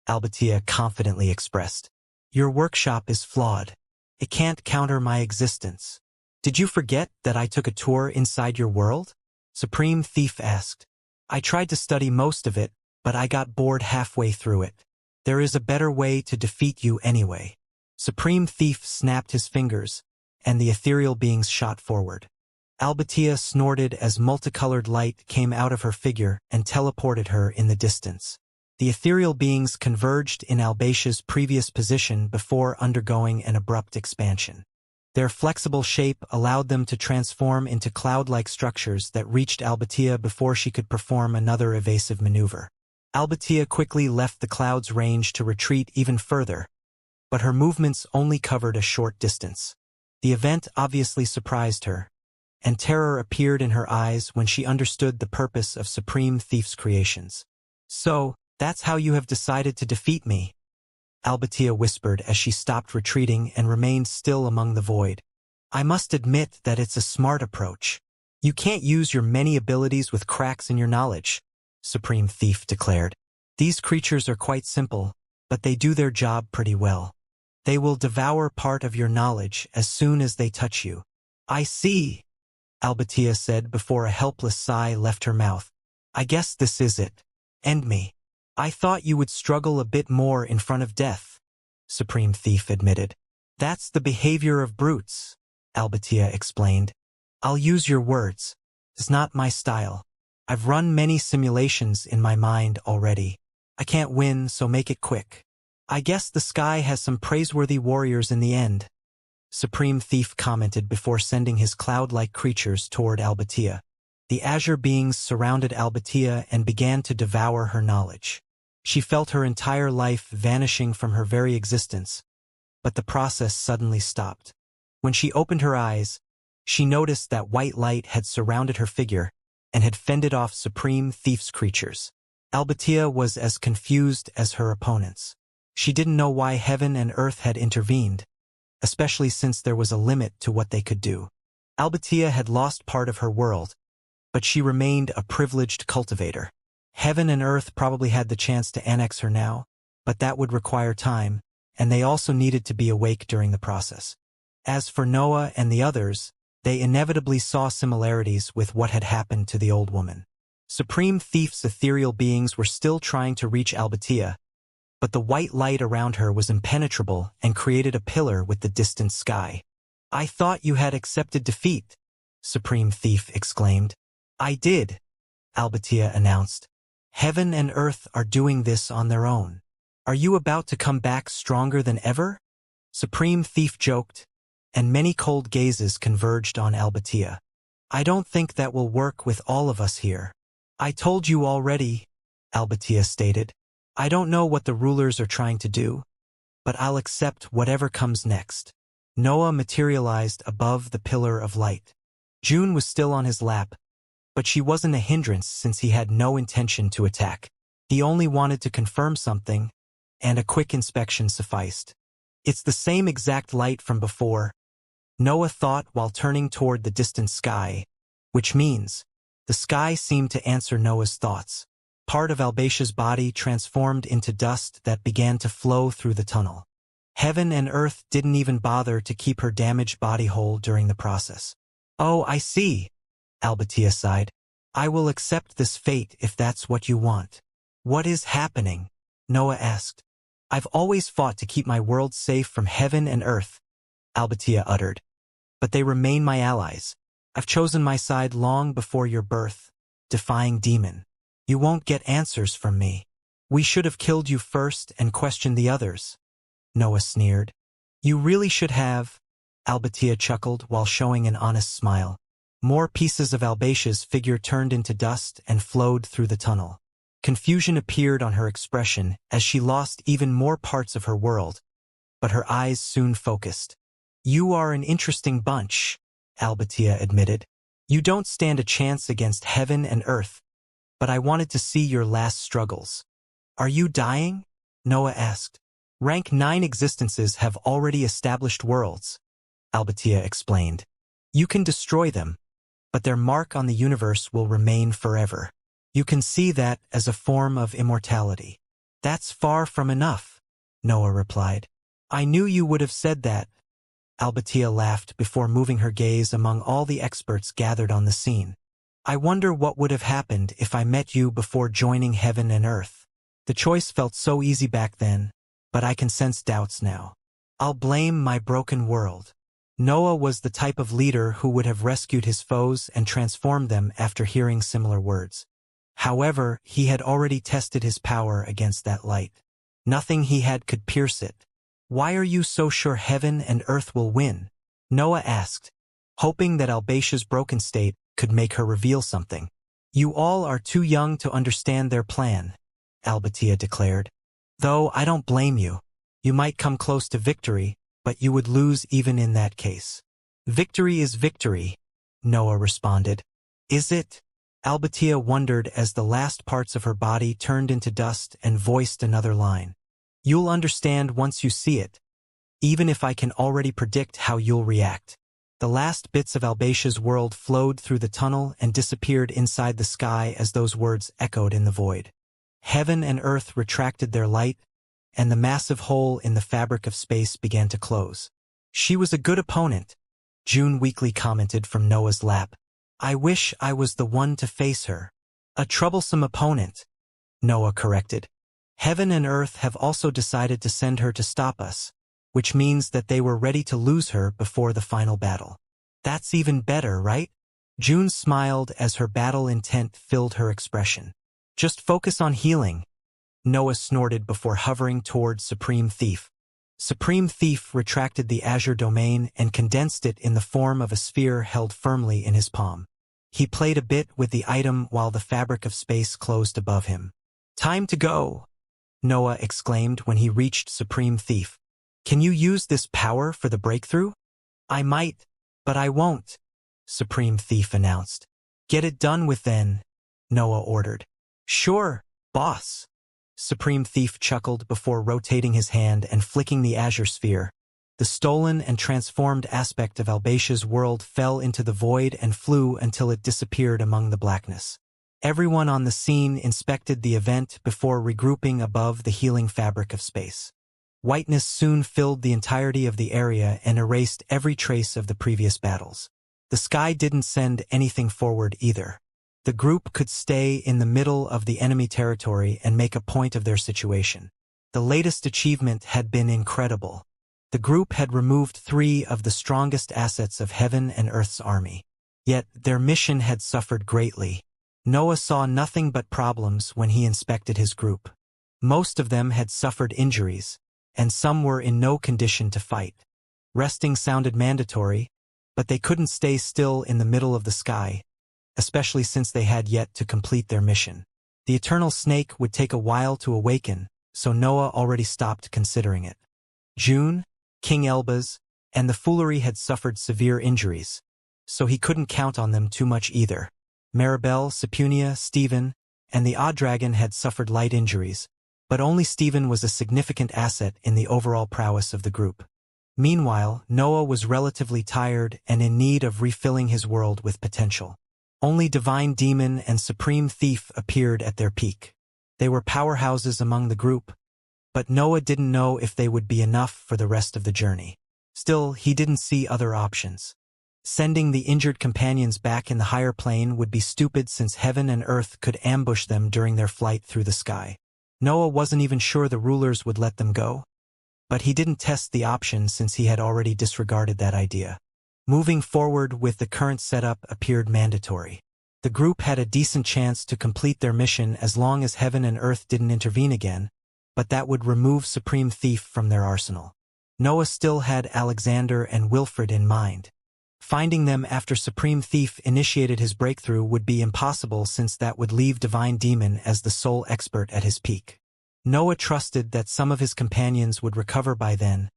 A: Albatia confidently expressed. Your workshop is flawed. It can't counter my existence. Did you forget that I took a tour inside your world? Supreme Thief asked. I tried to study most of it, but I got bored halfway through it. There is a better way to defeat you anyway. Supreme Thief snapped his fingers, and the ethereal beings shot forward. Albatia snorted as multicolored light came out of her figure and teleported her in the distance. The ethereal beings converged in Albatia's previous position before undergoing an abrupt expansion. Their flexible shape allowed them to transform into cloud-like structures that reached Albatia before she could perform another evasive maneuver. Albatia quickly left the cloud's range to retreat even further, but her movements only covered a short distance. The event obviously surprised her, and terror appeared in her eyes when she understood the purpose of Supreme Thief's creations. So, that's how you have decided to defeat me, Albatia whispered as she stopped retreating and remained still among the void. I must admit that it's a smart approach. You can't use your many abilities with cracks in your knowledge, Supreme Thief declared. These creatures are quite simple, but they do their job pretty well. They will devour part of your knowledge as soon as they touch you. I see, Albatia said before a helpless sigh left her mouth. I guess this is it. End me. I thought you would struggle a bit more in front of death, Supreme Thief admitted. That's the behavior of brutes, Albatia explained. I'll use your words. It's not my style. I've run many simulations in my mind already. I can't win, so make it quick. I guess the sky has some praiseworthy warriors in the end, Supreme Thief commented before sending his cloud-like creatures toward Albatia. The azure beings surrounded Albatia and began to devour her knowledge. She felt her entire life vanishing from her very existence, but the process suddenly stopped. When she opened her eyes, she noticed that white light had surrounded her figure and had fended off Supreme Thief's creatures. Albatia was as confused as her opponents. She didn't know why heaven and earth had intervened, especially since there was a limit to what they could do. Albatia had lost part of her world, but she remained a privileged cultivator. Heaven and earth probably had the chance to annex her now, but that would require time, and they also needed to be awake during the process. As for Noah and the others, they inevitably saw similarities with what had happened to the old woman. Supreme Thief's ethereal beings were still trying to reach Albatia, but the white light around her was impenetrable and created a pillar with the distant sky. "I thought you had accepted defeat," Supreme Thief exclaimed. "I did," Albatia announced. "Heaven and earth are doing this on their own. Are you about to come back stronger than ever?" Supreme Thief joked, and many cold gazes converged on Albatia. "I don't think that will work with all of us here." "I told you already," Albatia stated. "I don't know what the rulers are trying to do, but I'll accept whatever comes next." Noah materialized above the pillar of light. June was still on his lap, but she wasn't a hindrance since he had no intention to attack. He only wanted to confirm something, and a quick inspection sufficed. "It's the same exact light from before," Noah thought while turning toward the distant sky, which means the sky seemed to answer Noah's thoughts. Part of Albatia's body transformed into dust that began to flow through the tunnel. Heaven and earth didn't even bother to keep her damaged body whole during the process. "Oh, I see," Albatia sighed. "I will accept this fate if that's what you want." "What is happening?" Noah asked. "I've always fought to keep my world safe from heaven and earth," Albatia uttered. "But they remain my allies. I've chosen my side long before your birth, defying demon. You won't get answers from me. We should have killed you first and questioned the others," Noah sneered. "You really should have," Albatia chuckled while showing an honest smile. More pieces of Albatia's figure turned into dust and flowed through the tunnel. Confusion appeared on her expression as she lost even more parts of her world, but her eyes soon focused. "You are an interesting bunch," Albatia admitted. "You don't stand a chance against heaven and earth, but I wanted to see your last struggles." "Are you dying?" Noah asked. "Rank 9 existences have already established worlds," Albatia explained. "You can destroy them, but their mark on the universe will remain forever. You can see that as a form of immortality." "That's far from enough," Noah replied. "I knew you would have said that." Albatia laughed before moving her gaze among all the experts gathered on the scene. "I wonder what would have happened if I met you before joining heaven and earth. The choice felt so easy back then, but I can sense doubts now. I'll blame my broken world." Noah was the type of leader who would have rescued his foes and transformed them after hearing similar words. However, he had already tested his power against that light. Nothing he had could pierce it. "Why are you so sure heaven and earth will win?" Noah asked, hoping that Albatia's broken state could make her reveal something. "You all are too young to understand their plan," Albatia declared. "Though I don't blame you. You might come close to victory, but you would lose even in that case." "Victory is victory," Noah responded. "Is it?" Albatia wondered as the last parts of her body turned into dust and voiced another line. "You'll understand once you see it, even if I can already predict how you'll react." The last bits of Albatia's world flowed through the tunnel and disappeared inside the sky as those words echoed in the void. Heaven and earth retracted their light, and the massive hole in the fabric of space began to close. "She was a good opponent," June weakly commented from Noah's lap. "I wish I was the one to face her." "A troublesome opponent," Noah corrected. "Heaven and earth have also decided to send her to stop us, which means that they were ready to lose her before the final battle." "That's even better, right?" June smiled as her battle intent filled her expression. "Just focus on healing," Noah snorted before hovering toward Supreme Thief. Supreme Thief retracted the azure domain and condensed it in the form of a sphere held firmly in his palm. He played a bit with the item while the fabric of space closed above him. "Time to go," Noah exclaimed when he reached Supreme Thief. "Can you use this power for the breakthrough?" I might, but I won't, Supreme Thief announced. Get it done with then, Noah ordered. Sure, boss. Supreme Thief chuckled before rotating his hand and flicking the azure sphere. The stolen and transformed aspect of Albatia's world fell into the void and flew until it disappeared among the blackness. Everyone on the scene inspected the event before regrouping above the healing fabric of space. Whiteness soon filled the entirety of the area and erased every trace of the previous battles. The sky didn't send anything forward either. The group could stay in the middle of the enemy territory and make a point of their situation. The latest achievement had been incredible. The group had removed 3 of the strongest assets of Heaven and Earth's army. Yet their mission had suffered greatly. Noah saw nothing but problems when he inspected his group. Most of them had suffered injuries, and some were in no condition to fight. Resting sounded mandatory, but they couldn't stay still in the middle of the sky, especially since they had yet to complete their mission. The eternal snake would take a while to awaken, so Noah already stopped considering it. June, King Elbaz, and the Foolery had suffered severe injuries, so he couldn't count on them too much either. Maribel, Sepunia, Stephen, and the Odd Dragon had suffered light injuries, but only Stephen was a significant asset in the overall prowess of the group. Meanwhile, Noah was relatively tired and in need of refilling his world with potential. Only Divine Demon and Supreme Thief appeared at their peak. They were powerhouses among the group, but Noah didn't know if they would be enough for the rest of the journey. Still, he didn't see other options. Sending the injured companions back in the higher plane would be stupid since Heaven and Earth could ambush them during their flight through the sky. Noah wasn't even sure the rulers would let them go, but he didn't test the option since he had already disregarded that idea. Moving forward with the current setup appeared mandatory. The group had a decent chance to complete their mission as long as Heaven and Earth didn't intervene again, but that would remove Supreme Thief from their arsenal. Noah still had Alexander and Wilfred in mind. Finding them after Supreme Thief initiated his breakthrough would be impossible since that would leave Divine Demon as the sole expert at his peak. Noah trusted that some of his companions would recover by then,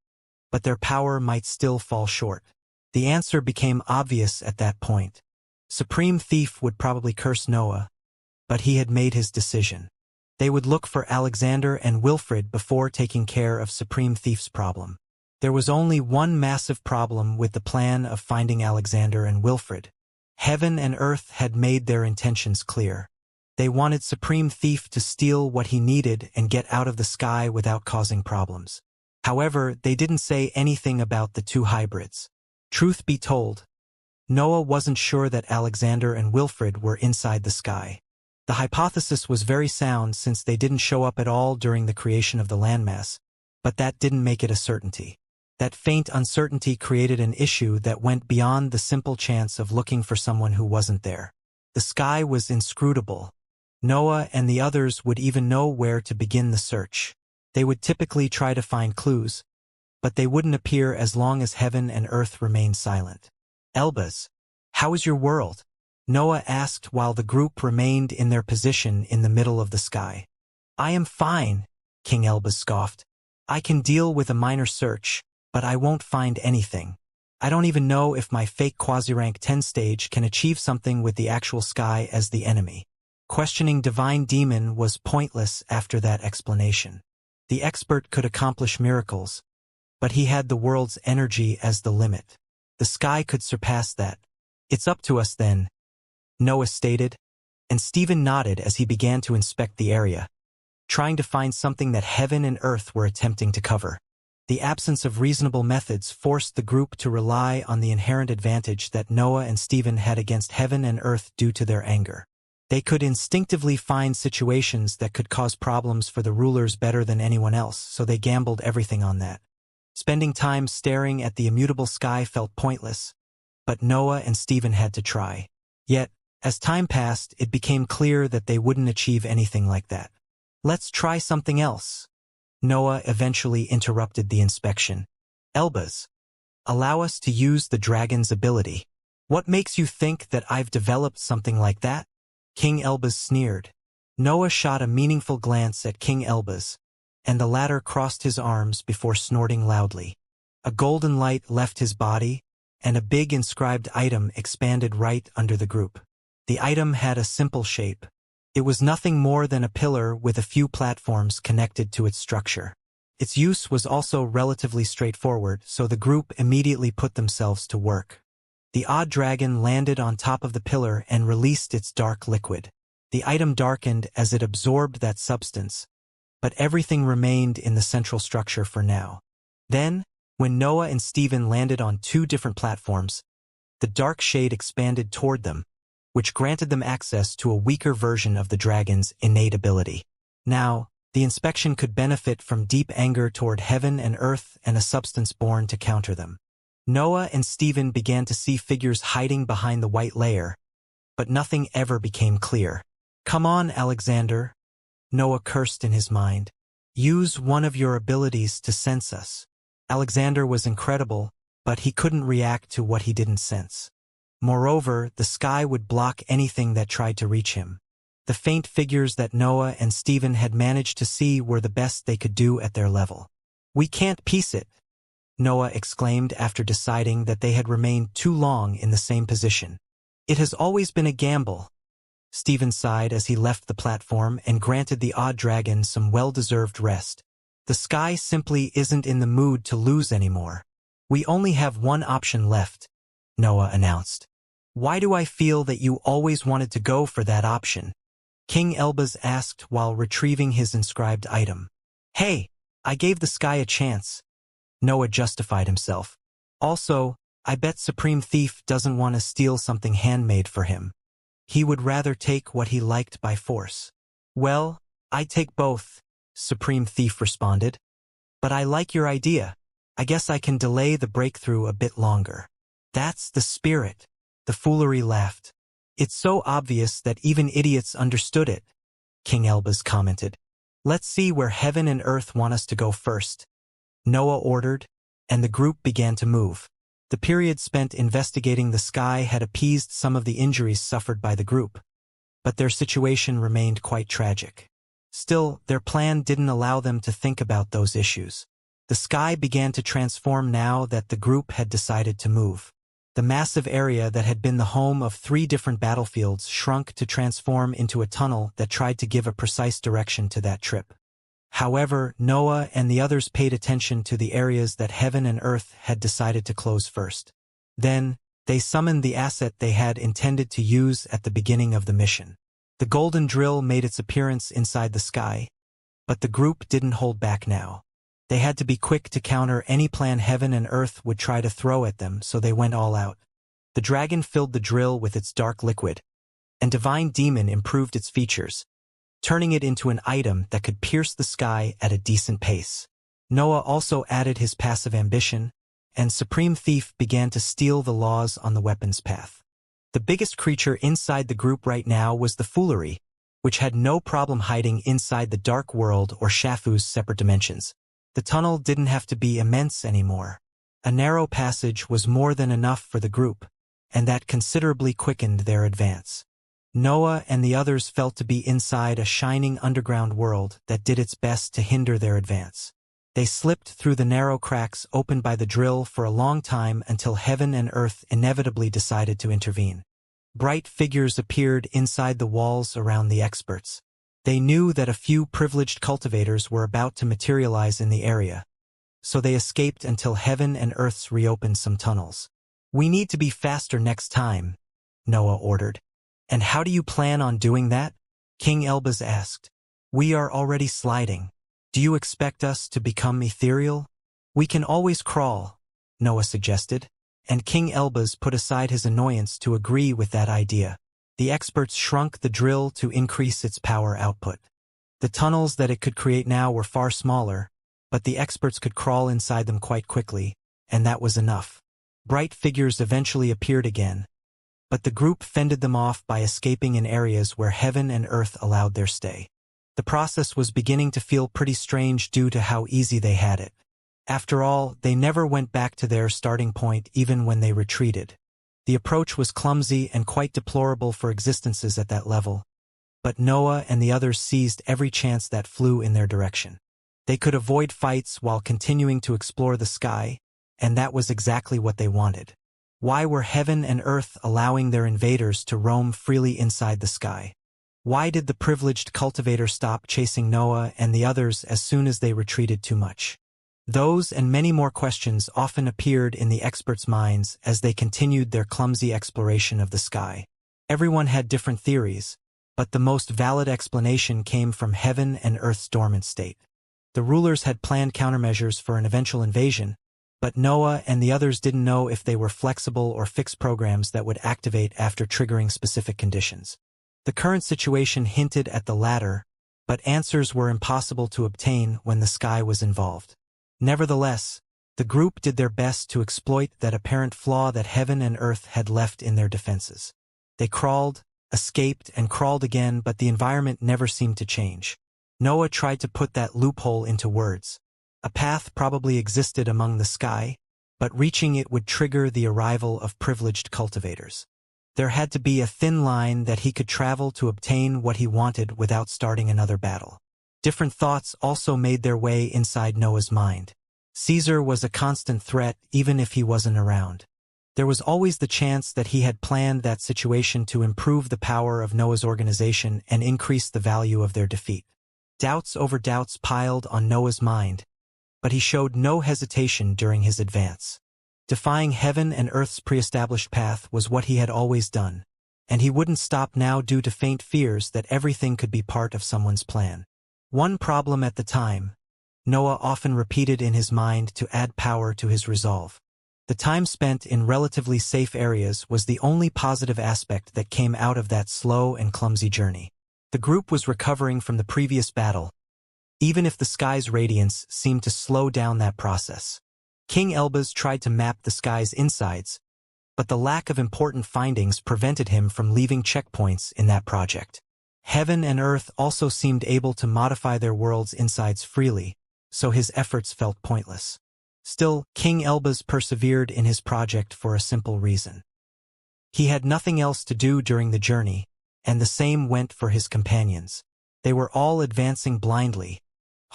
A: but their power might still fall short. The answer became obvious at that point. Supreme Thief would probably curse Noah, but he had made his decision. They would look for Alexander and Wilfred before taking care of Supreme Thief's problem. There was only one massive problem with the plan of finding Alexander and Wilfred. Heaven and Earth had made their intentions clear. They wanted Supreme Thief to steal what he needed and get out of the sky without causing problems. However, they didn't say anything about the 2 hybrids. Truth be told, Noah wasn't sure that Alexander and Wilfred were inside the sky. The hypothesis was very sound since they didn't show up at all during the creation of the landmass, but that didn't make it a certainty. That faint uncertainty created an issue that went beyond the simple chance of looking for someone who wasn't there. The sky was inscrutable. Noah and the others would even know where to begin the search. They would typically try to find clues, but they wouldn't appear as long as Heaven and Earth remained silent. Elbaz, how is your world? Noah asked while the group remained in their position in the middle of the sky. I am fine, King Elbaz scoffed. I can deal with a minor search, but I won't find anything. I don't even know if my fake quasi-rank 10 stage can achieve something with the actual sky as the enemy. Questioning Divine Demon was pointless after that explanation. The expert could accomplish miracles, but he had the world's energy as the limit. The sky could surpass that. It's up to us then, Noah stated, and Stephen nodded as he began to inspect the area, trying to find something that Heaven and Earth were attempting to cover. The absence of reasonable methods forced the group to rely on the inherent advantage that Noah and Stephen had against Heaven and Earth due to their anger. They could instinctively find situations that could cause problems for the rulers better than anyone else, so they gambled everything on that. Spending time staring at the immutable sky felt pointless, but Noah and Stephen had to try. Yet, as time passed, it became clear that they wouldn't achieve anything like that. Let's try something else. Noah eventually interrupted the inspection. Elbaz, allow us to use the dragon's ability. What makes you think that I've developed something like that? King Elbaz sneered. Noah shot a meaningful glance at King Elbaz, and the latter crossed his arms before snorting loudly. A golden light left his body, and a big inscribed item expanded right under the group. The item had a simple shape. It was nothing more than a pillar with a few platforms connected to its structure. Its use was also relatively straightforward, so the group immediately put themselves to work. The odd dragon landed on top of the pillar and released its dark liquid. The item darkened as it absorbed that substance, but everything remained in the central structure for now. Then, when Noah and Stephen landed on two different platforms, the dark shade expanded toward them, which granted them access to a weaker version of the dragon's innate ability. Now, the inspection could benefit from deep anger toward heaven and earth and a substance born to counter them. Noah and Stephen began to see figures hiding behind the white layer, but nothing ever became clear. "Come on, Alexander," Noah cursed in his mind. "Use one of your abilities to sense us." Alexander was incredible, but he couldn't react to what he didn't sense. Moreover, the sky would block anything that tried to reach him. The faint figures that Noah and Stephen had managed to see were the best they could do at their level. "We can't piece it," Noah exclaimed after deciding that they had remained too long in the same position. "It has always been a gamble." Stephen sighed as he left the platform and granted the odd dragon some well-deserved rest. "The sky simply isn't in the mood to lose anymore. We only have one option left," Noah announced. "Why do I feel that you always wanted to go for that option?" King Elbaz asked while retrieving his inscribed item. "Hey, I gave the sky a chance," Noah justified himself. "Also, I bet Supreme Thief doesn't want to steal something handmade for him. He would rather take what he liked by force." "Well, I take both," Supreme Thief responded. "But I like your idea. I guess I can delay the breakthrough a bit longer." "That's the spirit," the foolery laughed. "It's so obvious that even idiots understood it," King Elbaz commented. "Let's see where heaven and earth want us to go first," Noah ordered, and the group began to move. The period spent investigating the sky had appeased some of the injuries suffered by the group, but their situation remained quite tragic. Still, their plan didn't allow them to think about those issues. The sky began to transform now that the group had decided to move. The massive area that had been the home of 3 different battlefields shrunk to transform into a tunnel that tried to give a precise direction to that trip. However, Noah and the others paid attention to the areas that heaven and earth had decided to close first. Then, they summoned the asset they had intended to use at the beginning of the mission. The golden drill made its appearance inside the sky, but the group didn't hold back now. They had to be quick to counter any plan heaven and earth would try to throw at them, so they went all out. The dragon filled the drill with its dark liquid, and Divine Demon improved its features, turning it into an item that could pierce the sky at a decent pace. Noah also added his passive ambition, and Supreme Thief began to steal the laws on the weapons path. The biggest creature inside the group right now was the foolery, which had no problem hiding inside the dark world or Shafu's separate dimensions. The tunnel didn't have to be immense anymore. A narrow passage was more than enough for the group, and that considerably quickened their advance. Noah and the others felt to be inside a shining underground world that did its best to hinder their advance. They slipped through the narrow cracks opened by the drill for a long time until heaven and earth inevitably decided to intervene. Bright figures appeared inside the walls around the experts. They knew that a few privileged cultivators were about to materialize in the area, so they escaped until heaven and earth's reopened some tunnels. "We need to be faster next time," Noah ordered. "And how do you plan on doing that?" King Elbaz asked. "We are already sliding. Do you expect us to become ethereal?" "We can always crawl," Noah suggested, and King Elbaz put aside his annoyance to agree with that idea. The experts shrunk the drill to increase its power output. The tunnels that it could create now were far smaller, but the experts could crawl inside them quite quickly, and that was enough. Bright figures eventually appeared again, but the group fended them off by escaping in areas where heaven and earth allowed their stay. The process was beginning to feel pretty strange due to how easy they had it. After all, they never went back to their starting point even when they retreated. The approach was clumsy and quite deplorable for existences at that level, but Noah and the others seized every chance that flew in their direction. They could avoid fights while continuing to explore the sky, and that was exactly what they wanted. Why were heaven and earth allowing their invaders to roam freely inside the sky? Why did the privileged cultivator stop chasing Noah and the others as soon as they retreated too much? Those and many more questions often appeared in the experts' minds as they continued their clumsy exploration of the sky. Everyone had different theories, but the most valid explanation came from heaven and earth's dormant state. The rulers had planned countermeasures for an eventual invasion, but Noah and the others didn't know if they were flexible or fixed programs that would activate after triggering specific conditions. The current situation hinted at the latter, but answers were impossible to obtain when the sky was involved. Nevertheless, the group did their best to exploit that apparent flaw that heaven and earth had left in their defenses. They crawled, escaped, and crawled again, but the environment never seemed to change. Noah tried to put that loophole into words. A path probably existed among the sky, but reaching it would trigger the arrival of privileged cultivators. There had to be a thin line that he could travel to obtain what he wanted without starting another battle. Different thoughts also made their way inside Noah's mind. Caesar was a constant threat even if he wasn't around. There was always the chance that he had planned that situation to improve the power of Noah's organization and increase the value of their defeat. Doubts over doubts piled on Noah's mind, but he showed no hesitation during his advance. Defying heaven and earth's pre-established path was what he had always done, and he wouldn't stop now due to faint fears that everything could be part of someone's plan. One problem at the time, Noah often repeated in his mind to add power to his resolve. The time spent in relatively safe areas was the only positive aspect that came out of that slow and clumsy journey. The group was recovering from the previous battle, even if the sky's radiance seemed to slow down that process. King Elbaz tried to map the sky's insides, but the lack of important findings prevented him from leaving checkpoints in that project. Heaven and earth also seemed able to modify their world's insides freely, so his efforts felt pointless. Still, King Elbaz persevered in his project for a simple reason. He had nothing else to do during the journey, and the same went for his companions. They were all advancing blindly,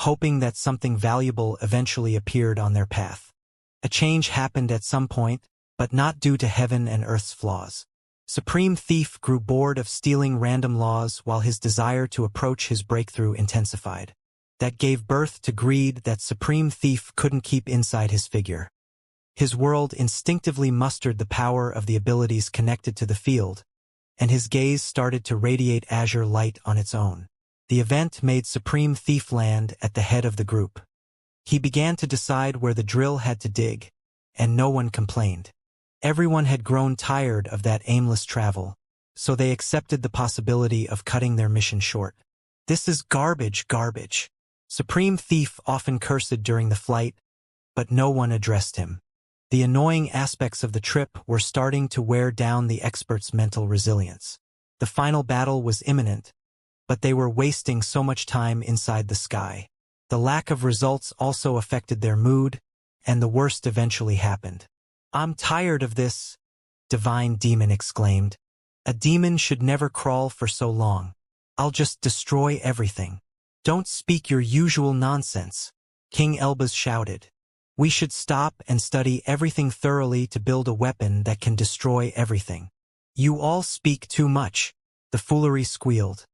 A: hoping that something valuable eventually appeared on their path. A change happened at some point, but not due to heaven and earth's flaws. Supreme Thief grew bored of stealing random laws while his desire to approach his breakthrough intensified. That gave birth to greed that Supreme Thief couldn't keep inside his figure. His world instinctively mustered the power of the abilities connected to the field, and his gaze started to radiate azure light on its own. The event made Supreme Thief land at the head of the group. He began to decide where the drill had to dig, and no one complained. Everyone had grown tired of that aimless travel, so they accepted the possibility of cutting their mission short. "This is garbage." Supreme Thief often cursed during the flight, but no one addressed him. The annoying aspects of the trip were starting to wear down the experts' mental resilience. The final battle was imminent, but they were wasting so much time inside the sky. The lack of results also affected their mood, and the worst eventually happened. "I'm tired of this," Divine Demon exclaimed. "A demon should never crawl for so long. I'll just destroy everything." "Don't speak your usual nonsense," King Elbaz shouted. "We should stop and study everything thoroughly to build a weapon that can destroy everything." "You all speak too much," the foolery squealed.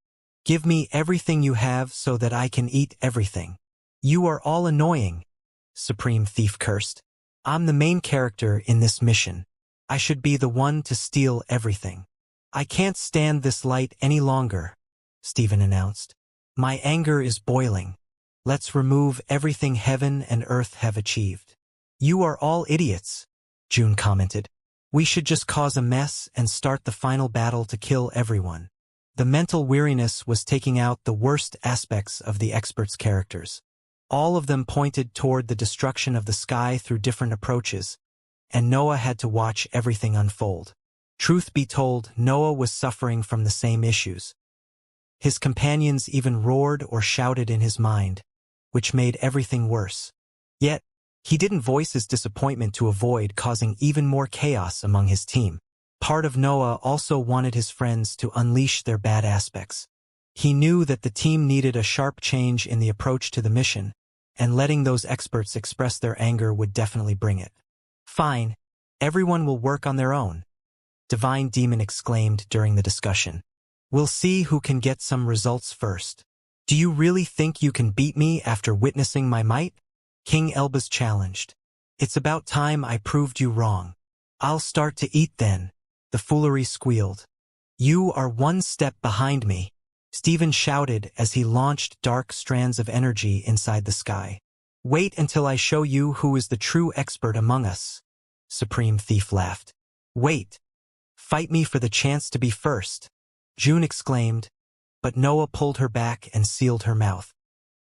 A: "Give me everything you have so that I can eat everything." "You are all annoying," Supreme Thief cursed. "I'm the main character in this mission. I should be the one to steal everything." "I can't stand this light any longer," Stephen announced. "My anger is boiling. Let's remove everything heaven and earth have achieved." "You are all idiots," June commented. "We should just cause a mess and start the final battle to kill everyone." The mental weariness was taking out the worst aspects of the experts' characters. All of them pointed toward the destruction of the sky through different approaches, and Noah had to watch everything unfold. Truth be told, Noah was suffering from the same issues. His companions even roared or shouted in his mind, which made everything worse. Yet, he didn't voice his disappointment to avoid causing even more chaos among his team. Part of Noah also wanted his friends to unleash their bad aspects. He knew that the team needed a sharp change in the approach to the mission, and letting those experts express their anger would definitely bring it. "Fine. Everyone will work on their own, Divine Demon exclaimed during the discussion. We'll see who can get some results first. Do you really think you can beat me after witnessing my might? King Elbaz challenged. It's about time I proved you wrong. I'll start to eat then, the foolery squealed. You are one step behind me, Stephen shouted as he launched dark strands of energy inside the sky. Wait until I show you who is the true expert among us, Supreme Thief laughed. Wait. Fight me for the chance to be first, June exclaimed, but Noah pulled her back and sealed her mouth.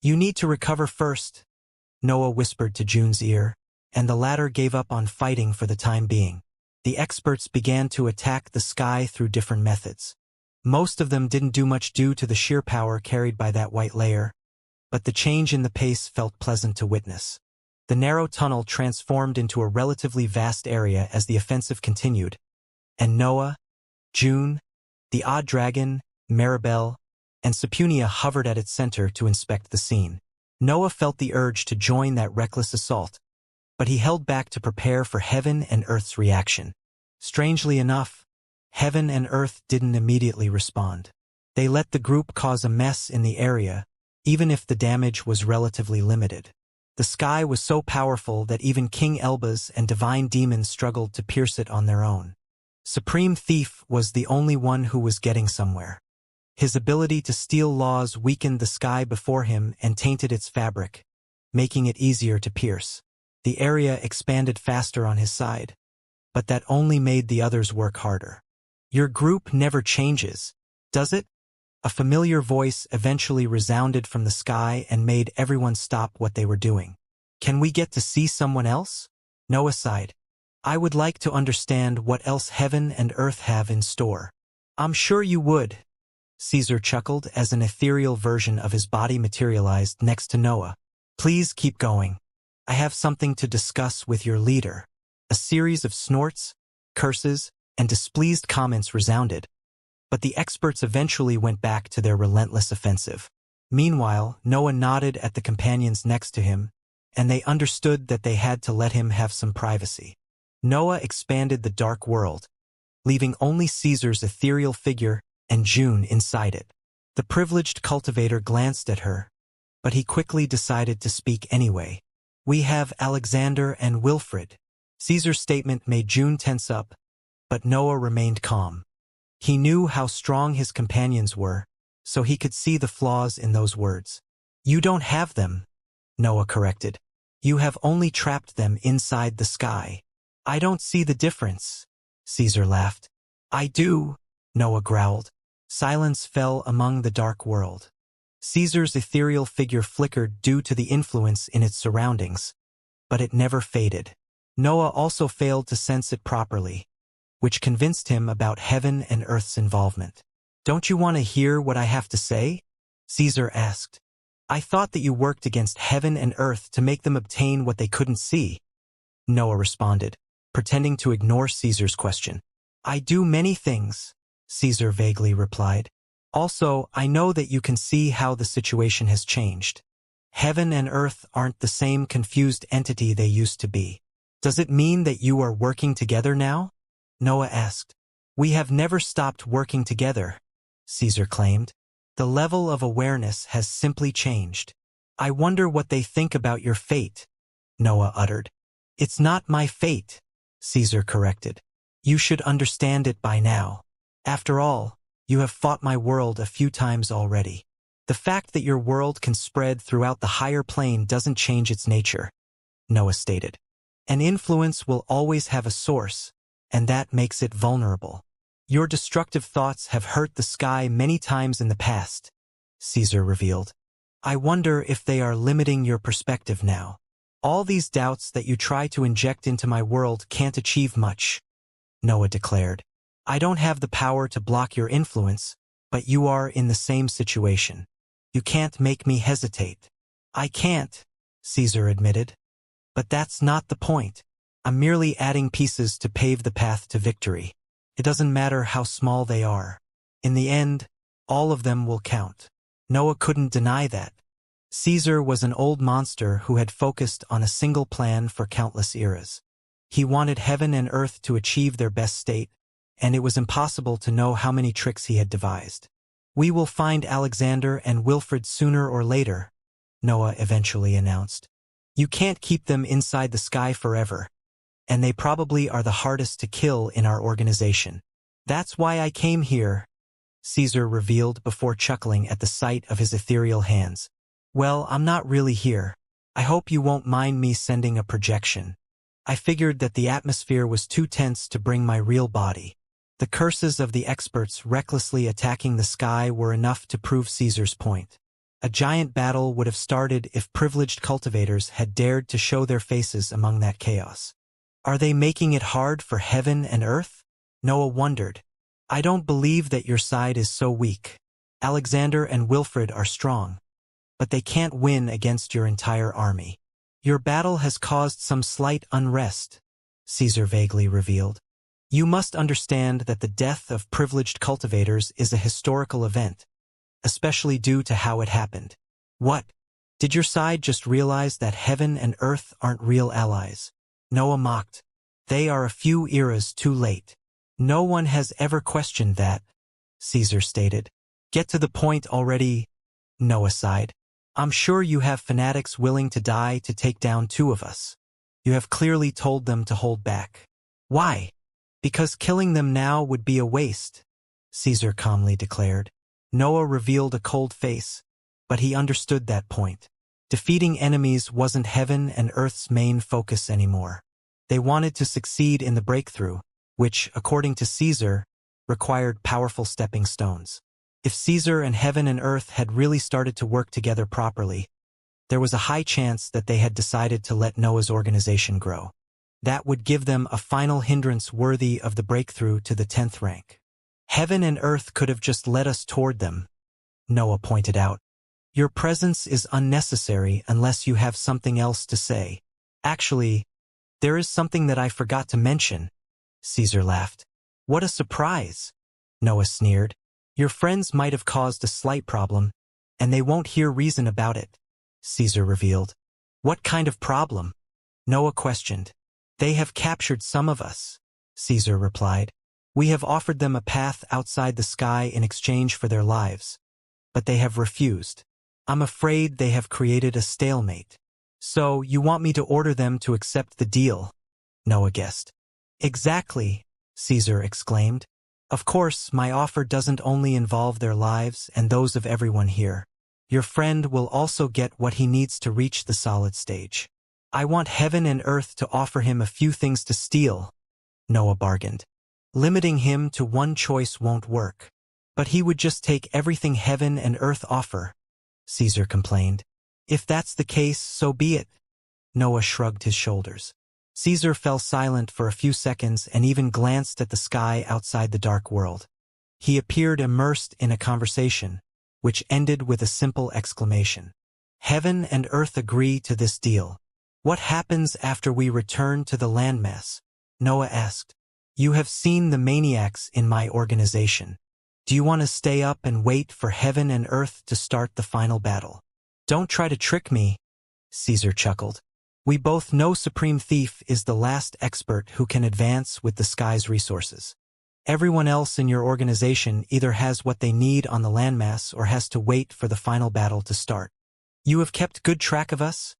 A: You need to recover first, Noah whispered to June's ear, and the latter gave up on fighting for the time being. The experts began to attack the sky through different methods. Most of them didn't do much due to the sheer power carried by that white layer, but the change in the pace felt pleasant to witness. The narrow tunnel transformed into a relatively vast area as the offensive continued, and Noah, June, the Odd Dragon, Maribel, and Sepunia hovered at its center to inspect the scene. Noah felt the urge to join that reckless assault, but he held back to prepare for Heaven and Earth's reaction. Strangely enough, Heaven and Earth didn't immediately respond. They let the group cause a mess in the area, even if the damage was relatively limited. The sky was so powerful that even King Elbaz and Divine Demon struggled to pierce it on their own. Supreme Thief was the only one who was getting somewhere. His ability to steal laws weakened the sky before him and tainted its fabric, making it easier to pierce. The area expanded faster on his side, but that only made the others work harder. Your group never changes, does it? A familiar voice eventually resounded from the sky and made everyone stop what they were doing. Can we get to see someone else? Noah sighed. I would like to understand what else Heaven and Earth have in store. I'm sure you would, Caesar chuckled as an ethereal version of his body materialized next to Noah. Please keep going. I have something to discuss with your leader. A series of snorts, curses, and displeased comments resounded, but the experts eventually went back to their relentless offensive. Meanwhile, Noah nodded at the companions next to him, and they understood that they had to let him have some privacy. Noah expanded the dark world, leaving only Caesar's ethereal figure and June inside it. The privileged cultivator glanced at her, but he quickly decided to speak anyway. We have Alexander and Wilfred. Caesar's statement made June tense up, but Noah remained calm. He knew how strong his companions were, so he could see the flaws in those words. You don't have them, Noah corrected. You have only trapped them inside the sky. I don't see the difference, Caesar laughed. I do, Noah growled. Silence fell among the dark world. Caesar's ethereal figure flickered due to the influence in its surroundings, but it never faded. Noah also failed to sense it properly, which convinced him about Heaven and Earth's involvement. Don't you want to hear what I have to say? Caesar asked. I thought that you worked against Heaven and Earth to make them obtain what they couldn't see, Noah responded, pretending to ignore Caesar's question. I do many things, Caesar vaguely replied. Also, I know that you can see how the situation has changed. Heaven and Earth aren't the same confused entity they used to be. Does it mean that you are working together now? Noah asked. We have never stopped working together, Caesar claimed. The level of awareness has simply changed. I wonder what they think about your fate, Noah uttered. It's not my fate, Caesar corrected. You should understand it by now. After all, you have fought my world a few times already. The fact that your world can spread throughout the higher plane doesn't change its nature, Noah stated. An influence will always have a source, and that makes it vulnerable. Your destructive thoughts have hurt the sky many times in the past, Caesar revealed. I wonder if they are limiting your perspective now. All these doubts that you try to inject into my world can't achieve much, Noah declared. I don't have the power to block your influence, but you are in the same situation. You can't make me hesitate. I can't, Caesar admitted. But that's not the point. I'm merely adding pieces to pave the path to victory. It doesn't matter how small they are. In the end, all of them will count. Noah couldn't deny that. Caesar was an old monster who had focused on a single plan for countless eras. He wanted heaven and earth to achieve their best state, and it was impossible to know how many tricks he had devised. "We will find Alexander and Wilfred sooner or later," Noah eventually announced. "You can't keep them inside the sky forever, and they probably are the hardest to kill in our organization. That's why I came here," Caesar revealed before chuckling at the sight of his ethereal hands. "Well, I'm not really here. I hope you won't mind me sending a projection. I figured that the atmosphere was too tense to bring my real body." The curses of the experts recklessly attacking the sky were enough to prove Caesar's point. A giant battle would have started if privileged cultivators had dared to show their faces among that chaos. "Are they making it hard for heaven and earth?" Noah wondered. "I don't believe that your side is so weak. Alexander and Wilfred are strong, but they can't win against your entire army. Your battle has caused some slight unrest," Caesar vaguely revealed. "You must understand that the death of privileged cultivators is a historical event, especially due to how it happened." "What? Did your side just realize that heaven and earth aren't real allies?" Noah mocked. "They are a few eras too late." "No one has ever questioned that," Caesar stated. "Get to the point already," Noah sighed. "I'm sure you have fanatics willing to die to take down two of us. You have clearly told them to hold back." "Why?" "Because killing them now would be a waste," Caesar calmly declared. Noah revealed a cold face, but he understood that point. Defeating enemies wasn't heaven and earth's main focus anymore. They wanted to succeed in the breakthrough, which, according to Caesar, required powerful stepping stones. If Caesar and heaven and earth had really started to work together properly, there was a high chance that they had decided to let Noah's organization grow. That would give them a final hindrance worthy of the breakthrough to the 10th rank. "Heaven and earth could have just led us toward them," Noah pointed out. "Your presence is unnecessary unless you have something else to say." "Actually, there is something that I forgot to mention," Caesar laughed. "What a surprise," Noah sneered. "Your friends might have caused a slight problem, and they won't hear reason about it," Caesar revealed. "What kind of problem?" Noah questioned. "They have captured some of us," Caesar replied. "We have offered them a path outside the sky in exchange for their lives, but they have refused. I'm afraid they have created a stalemate." "So, you want me to order them to accept the deal?" Noah guessed. "Exactly," Caesar exclaimed. "Of course, my offer doesn't only involve their lives and those of everyone here. Your friend will also get what he needs to reach the solid stage. I want heaven and earth to offer him a few things to steal," Noah bargained. "Limiting him to one choice won't work." "But he would just take everything heaven and earth offer," Caesar complained. "If that's the case, so be it." Noah shrugged his shoulders. Caesar fell silent for a few seconds and even glanced at the sky outside the dark world. He appeared immersed in a conversation, which ended with a simple exclamation. "Heaven and earth agree to this deal. What happens after we return to the landmass?" Noah asked. "You have seen the maniacs in my organization. Do you want to stay up and wait for heaven and earth to start the final battle?" "Don't try to trick me," Caesar chuckled. "We both know Supreme Thief is the last expert who can advance with the sky's resources. Everyone else in your organization either has what they need on the landmass or has to wait for the final battle to start. You have kept good track of us?"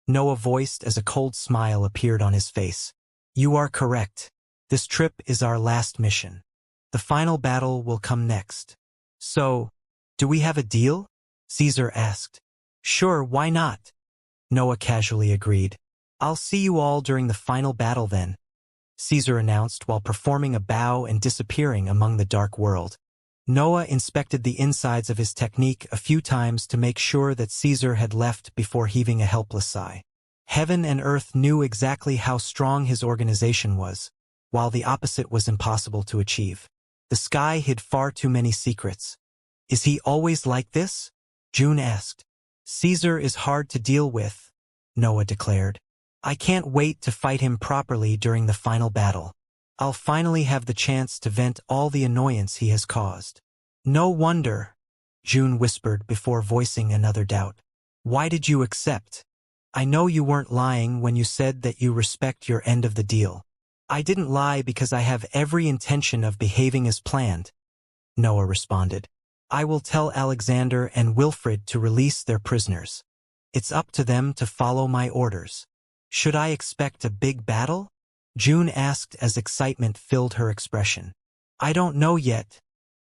A: Noah voiced as a cold smile appeared on his face. "You are correct. This trip is our last mission. The final battle will come next." "So, do we have a deal?" Caesar asked. "Sure, why not?" Noah casually agreed. "I'll see you all during the final battle then," Caesar announced while performing a bow and disappearing among the dark world. Noah inspected the insides of his technique a few times to make sure that Caesar had left before heaving a helpless sigh. Heaven and earth knew exactly how strong his organization was, while the opposite was impossible to achieve. The sky hid far too many secrets. "Is he always like this?" June asked. "Caesar is hard to deal with," Noah declared. "I can't wait to fight him properly during the final battle. I'll finally have the chance to vent all the annoyance he has caused." "No wonder," June whispered before voicing another doubt. "Why did you accept?" I know you weren't lying when you said that you respect your end of the deal. I didn't lie because I have every intention of behaving as planned, Noah responded. I will tell Alexander and Wilfred to release their prisoners. It's up to them to follow my orders. Should I expect a big battle? June asked as excitement filled her expression. I don't know yet,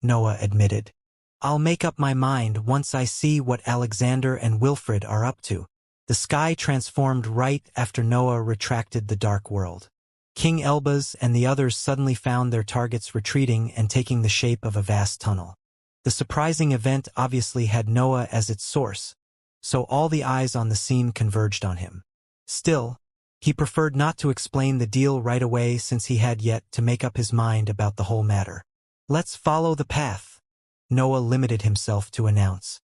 A: Noah admitted. I'll make up my mind once I see what Alexander and Wilfred are up to. The sky transformed right after Noah retracted the dark world. King Elbaz and the others suddenly found their targets retreating and taking the shape of a vast tunnel. The surprising event obviously had Noah as its source, so all the eyes on the scene converged on him. Still, he preferred not to explain the deal right away since he had yet to make up his mind about the whole matter. Let's follow the path, Noah limited himself to announce.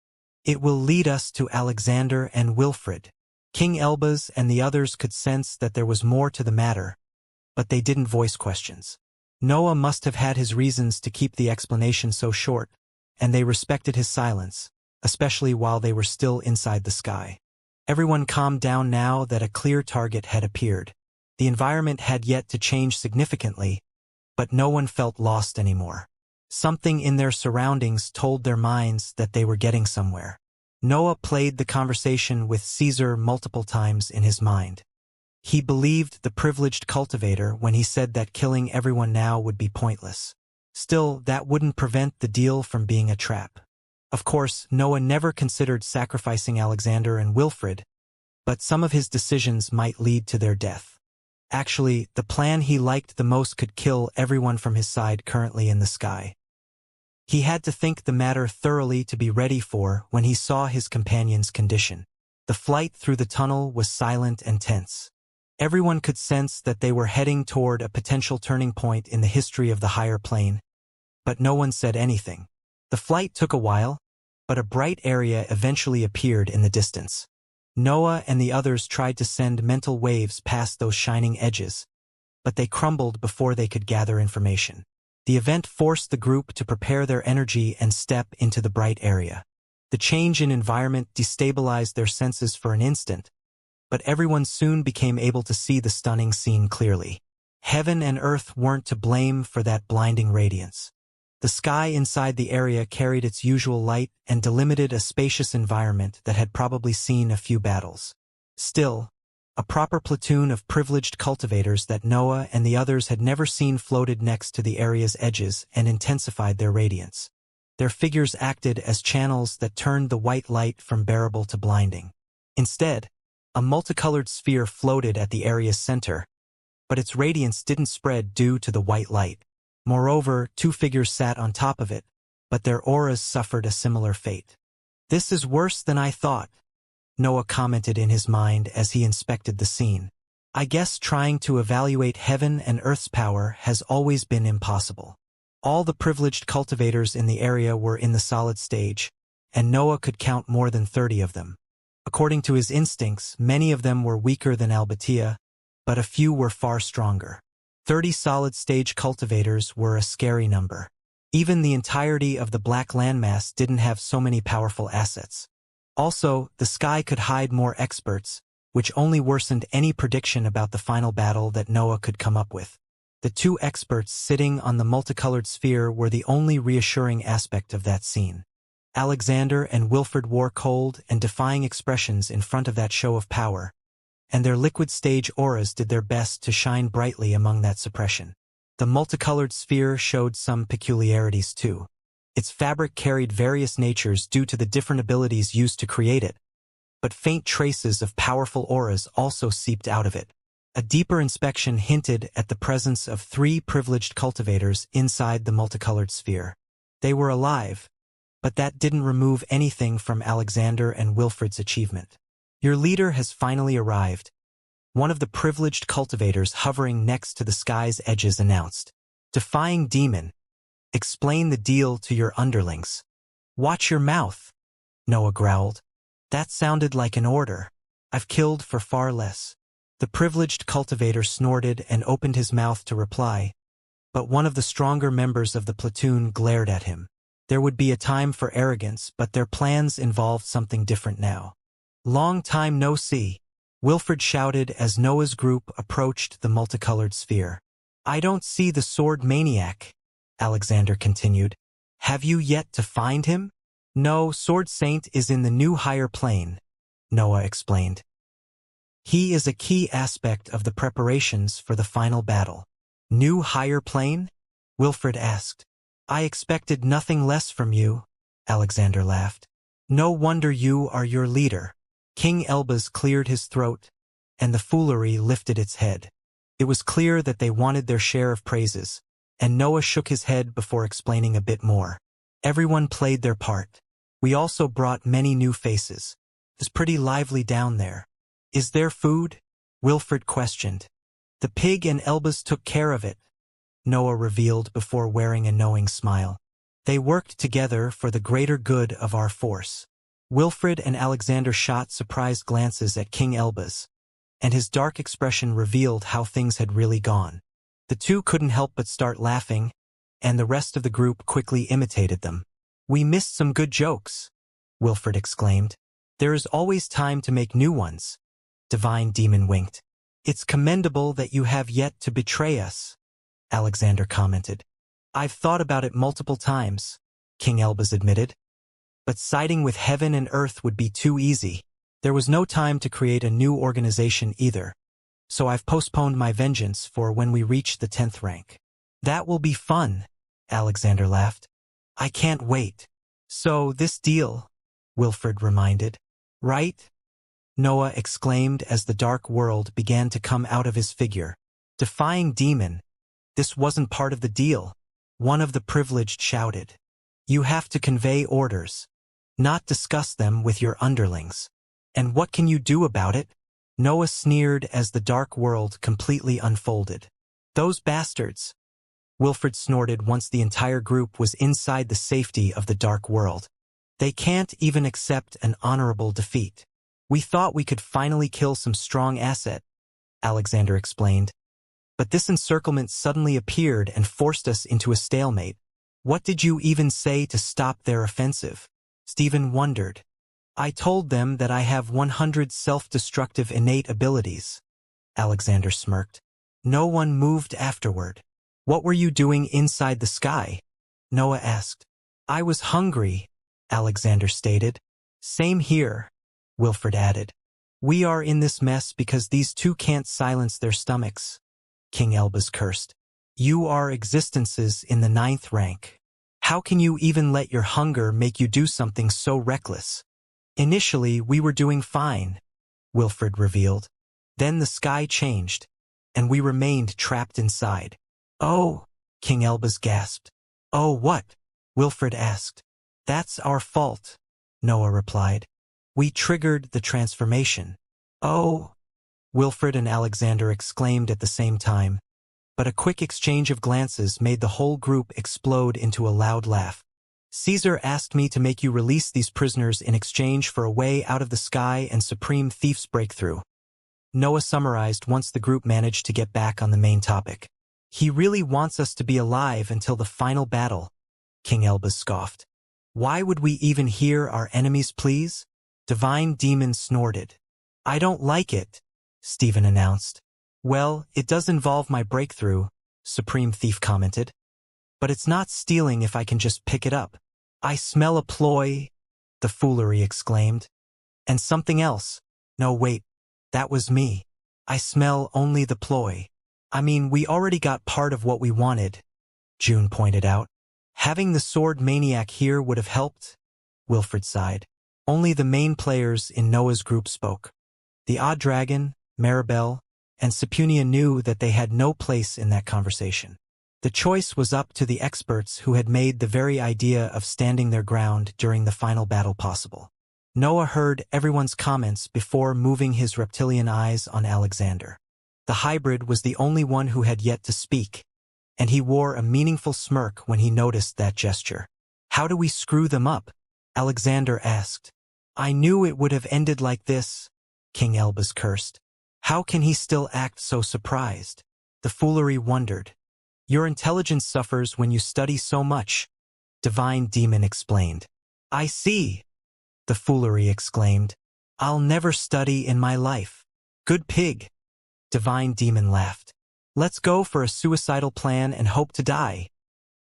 A: It will lead us to Alexander and Wilfred. King Elbaz and the others could sense that there was more to the matter, but they didn't voice questions. Noah must have had his reasons to keep the explanation so short, and they respected his silence, especially while they were still inside the sky. Everyone calmed down now that a clear target had appeared. The environment had yet to change significantly, but no one felt lost anymore. Something in their surroundings told their minds that they were getting somewhere. Noah played the conversation with Caesar multiple times in his mind. He believed the privileged cultivator when he said that killing everyone now would be pointless. Still, that wouldn't prevent the deal from being a trap. Of course, Noah never considered sacrificing Alexander and Wilfred, but some of his decisions might lead to their death. Actually, the plan he liked the most could kill everyone from his side currently in the sky. He had to think the matter thoroughly to be ready for when he saw his companion's condition. The flight through the tunnel was silent and tense. Everyone could sense that they were heading toward a potential turning point in the history of the higher plane, but no one said anything. The flight took a while, but a bright area eventually appeared in the distance. Noah and the others tried to send mental waves past those shining edges, but they crumbled before they could gather information. The event forced the group to prepare their energy and step into the bright area. The change in environment destabilized their senses for an instant, but everyone soon became able to see the stunning scene clearly. Heaven and earth weren't to blame for that blinding radiance. The sky inside the area carried its usual light and delimited a spacious environment that had probably seen a few battles. Still, a proper platoon of privileged cultivators that Noah and the others had never seen floated next to the area's edges and intensified their radiance. Their figures acted as channels that turned the white light from bearable to blinding. Instead, a multicolored sphere floated at the area's center, but its radiance didn't spread due to the white light. Moreover, two figures sat on top of it, but their auras suffered a similar fate. This is worse than I thought, Noah commented in his mind as he inspected the scene. I guess trying to evaluate heaven and earth's power has always been impossible. All the privileged cultivators in the area were in the solid stage, and Noah could count more than 30 of them. According to his instincts, many of them were weaker than Albatia, but a few were far stronger. 30 solid-stage cultivators were a scary number. Even the entirety of the black landmass didn't have so many powerful assets. Also, the sky could hide more experts, which only worsened any prediction about the final battle that Noah could come up with. The two experts sitting on the multicolored sphere were the only reassuring aspect of that scene. Alexander and Wilfred wore cold and defying expressions in front of that show of power, and their liquid stage auras did their best to shine brightly among that suppression. The multicolored sphere showed some peculiarities too. Its fabric carried various natures due to the different abilities used to create it, but faint traces of powerful auras also seeped out of it. A deeper inspection hinted at the presence of 3 privileged cultivators inside the multicolored sphere. They were alive, but that didn't remove anything from Alexander and Wilfred's achievement. Your leader has finally arrived, one of the privileged cultivators hovering next to the sky's edges announced. Defying demon, explain the deal to your underlings. Watch your mouth, Noah growled. That sounded like an order. I've killed for far less. The privileged cultivator snorted and opened his mouth to reply, but one of the stronger members of the platoon glared at him. There would be a time for arrogance, but their plans involved something different now. Long time no see, Wilfred shouted as Noah's group approached the multicolored sphere. I don't see the sword maniac, Alexander continued. Have you yet to find him? No, Sword Saint is in the new higher plane, Noah explained. He is a key aspect of the preparations for the final battle. New higher plane? Wilfred asked. I expected nothing less from you, Alexander laughed. No wonder you are your leader. King Elbaz cleared his throat, and the foolery lifted its head. It was clear that they wanted their share of praises, and Noah shook his head before explaining a bit more. Everyone played their part. We also brought many new faces. It's pretty lively down there. Is there food? Wilfred questioned. The pig and Elbaz took care of it, Noah revealed before wearing a knowing smile. They worked together for the greater good of our force. Wilfred and Alexander shot surprised glances at King Elbaz, and his dark expression revealed how things had really gone. The two couldn't help but start laughing, and the rest of the group quickly imitated them. We missed some good jokes, Wilfred exclaimed. There is always time to make new ones. Divine Demon winked. It's commendable that you have yet to betray us, Alexander commented. I've thought about it multiple times, King Elbaz admitted. But siding with heaven and earth would be too easy. There was no time to create a new organization either, so I've postponed my vengeance for when we reach the 10th rank. That will be fun, Alexander laughed. I can't wait. So this deal, Wilfred reminded. Right? Noah exclaimed as the dark world began to come out of his figure. Defying demon. This wasn't part of the deal. One of the privileged shouted. You have to convey orders, not discuss them with your underlings. And what can you do about it? Noah sneered as the dark world completely unfolded. Those bastards, Wilfred snorted once the entire group was inside the safety of the dark world. They can't even accept an honorable defeat. We thought we could finally kill some strong asset, Alexander explained. But this encirclement suddenly appeared and forced us into a stalemate. What did you even say to stop their offensive? Stephen wondered. I told them that I have 100 self-destructive innate abilities, Alexander smirked. No one moved afterward. What were you doing inside the sky? Noah asked. I was hungry, Alexander stated. Same here, Wilfred added. We are in this mess because these two can't silence their stomachs, King Elbaz cursed. You are existences in the 9th rank. How can you even let your hunger make you do something so reckless? Initially, we were doing fine, Wilfred revealed. Then the sky changed, and we remained trapped inside. Oh, King Elbaz gasped. Oh, what? Wilfred asked. That's our fault, Noah replied. We triggered the transformation. Oh, Wilfred and Alexander exclaimed at the same time, but a quick exchange of glances made the whole group explode into a loud laugh. Caesar asked me to make you release these prisoners in exchange for a way out of the sky and Supreme Thief's breakthrough. Noah summarized once the group managed to get back on the main topic. He really wants us to be alive until the final battle, King Elbaz scoffed. Why would we even hear our enemies' pleas? Divine Demon snorted. I don't like it, Stephen announced. Well, it does involve my breakthrough, Supreme Thief commented. But it's not stealing if I can just pick it up. I smell a ploy, the foolery exclaimed. And something else. No, wait, that was me. I smell only the ploy. I mean, we already got part of what we wanted, June pointed out. Having the sword maniac here would have helped, Wilfred sighed. Only the main players in Noah's group spoke. The Odd Dragon, Maribel, and Sepunia knew that they had no place in that conversation. The choice was up to the experts who had made the very idea of standing their ground during the final battle possible. Noah heard everyone's comments before moving his reptilian eyes on Alexander. The hybrid was the only one who had yet to speak, and he wore a meaningful smirk when he noticed that gesture. How do we screw them up? Alexander asked. I knew it would have ended like this, King Elbaz cursed. How can he still act so surprised? The foolery wondered. Your intelligence suffers when you study so much, Divine Demon explained. I see, the foolery exclaimed. I'll never study in my life. Good pig. Divine Demon laughed. Let's go for a suicidal plan and hope to die.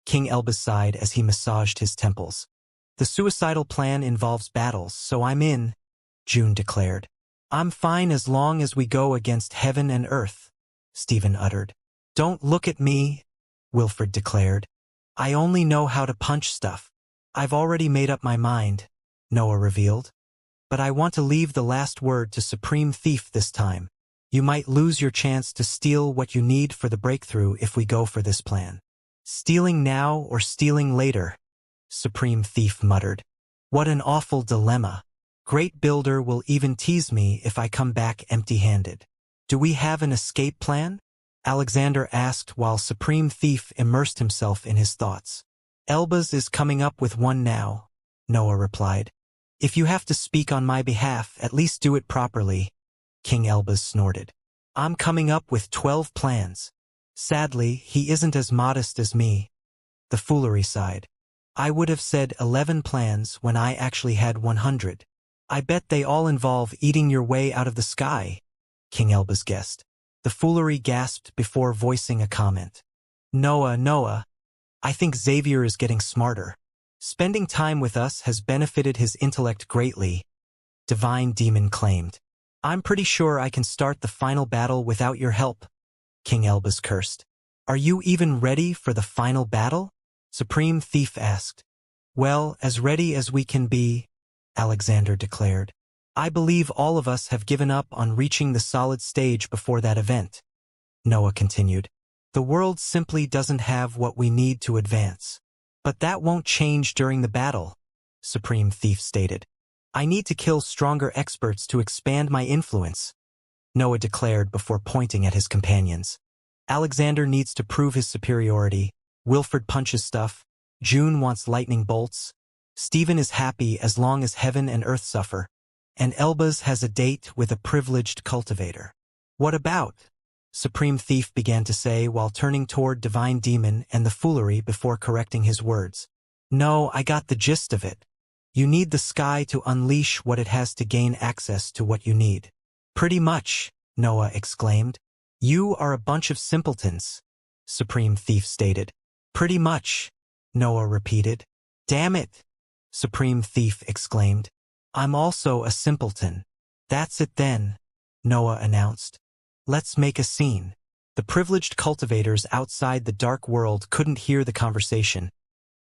A: King Elbas sighed as he massaged his temples. The suicidal plan involves battles, so I'm in, June declared. I'm fine as long as we go against heaven and earth, Stephen uttered. Don't look at me, Wilfred declared. I only know how to punch stuff. I've already made up my mind, Noah revealed. But I want to leave the last word to Supreme Thief this time. You might lose your chance to steal what you need for the breakthrough if we go for this plan. Stealing now or stealing later, Supreme Thief muttered. What an awful dilemma. Great Builder will even tease me if I come back empty-handed. Do we have an escape plan? Alexander asked while Supreme Thief immersed himself in his thoughts. Elbas is coming up with one now, Noah replied. If you have to speak on my behalf, at least do it properly, King Elbas snorted. I'm coming up with 12 plans. Sadly, he isn't as modest as me. The foolery sighed. I would have said 11 plans when I actually had 100. I bet they all involve eating your way out of the sky, King Elbas guessed. The foolery gasped before voicing a comment. Noah, I think Xavier is getting smarter. Spending time with us has benefited his intellect greatly, Divine Demon claimed. I'm pretty sure I can start the final battle without your help, King Elbas cursed. Are you even ready for the final battle? Supreme Thief asked. Well, as ready as we can be, Alexander declared. I believe all of us have given up on reaching the solid stage before that event, Noah continued. The world simply doesn't have what we need to advance. But that won't change during the battle, Supreme Thief stated. I need to kill stronger experts to expand my influence, Noah declared before pointing at his companions. Alexander needs to prove his superiority, Wilfred punches stuff, June wants lightning bolts, Stephen is happy as long as heaven and earth suffer, and Elbas has a date with a privileged cultivator. What about? Supreme Thief began to say while turning toward Divine Demon and the foolery before correcting his words. No, I got the gist of it. You need the sky to unleash what it has to gain access to what you need. Pretty much, Noah exclaimed. You are a bunch of simpletons, Supreme Thief stated. Pretty much, Noah repeated. Damn it, Supreme Thief exclaimed. I'm also a simpleton. That's it then, Noah announced. Let's make a scene. The privileged cultivators outside the dark world couldn't hear the conversation,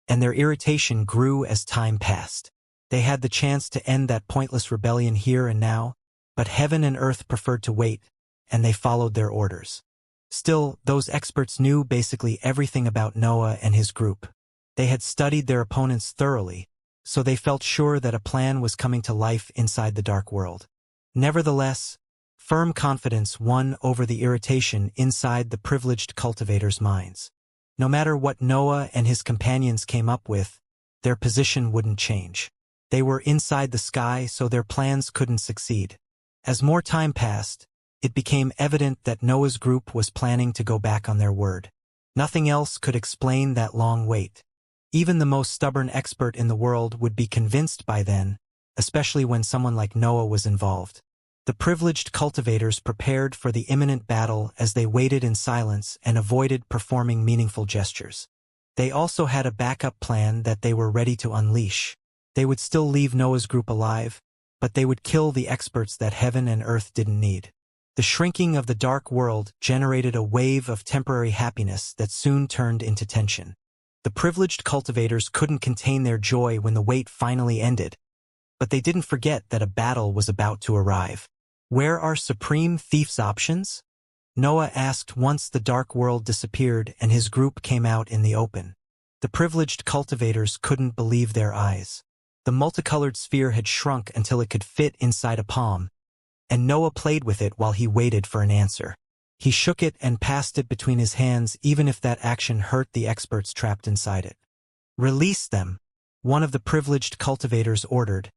A: and their irritation grew as time passed. They had the chance to end that pointless rebellion here and now, but heaven and earth preferred to wait, and they followed their orders. Still, those experts knew basically everything about Noah and his group. They had studied their opponents thoroughly, so they felt sure that a plan was coming to life inside the dark world. Nevertheless, firm confidence won over the irritation inside the privileged cultivators' minds. No matter what Noah and his companions came up with, their position wouldn't change. They were inside the sky, so their plans couldn't succeed. As more time passed, it became evident that Noah's group was planning to go back on their word. Nothing else could explain that long wait. Even the most stubborn expert in the world would be convinced by then, especially when someone like Noah was involved. The privileged cultivators prepared for the imminent battle as they waited in silence and avoided performing meaningful gestures. They also had a backup plan that they were ready to unleash. They would still leave Noah's group alive, but they would kill the experts that heaven and earth didn't need. The shrinking of the dark world generated a wave of temporary happiness that soon turned into tension. The privileged cultivators couldn't contain their joy when the wait finally ended, but they didn't forget that a battle was about to arrive. Where are Supreme Thief's options? Noah asked once the dark world disappeared and his group came out in the open. The privileged cultivators couldn't believe their eyes. The multicolored sphere had shrunk until it could fit inside a palm, and Noah played with it while he waited for an answer. He shook it and passed it between his hands even if that action hurt the experts trapped inside it. Release them, one of the privileged cultivators ordered,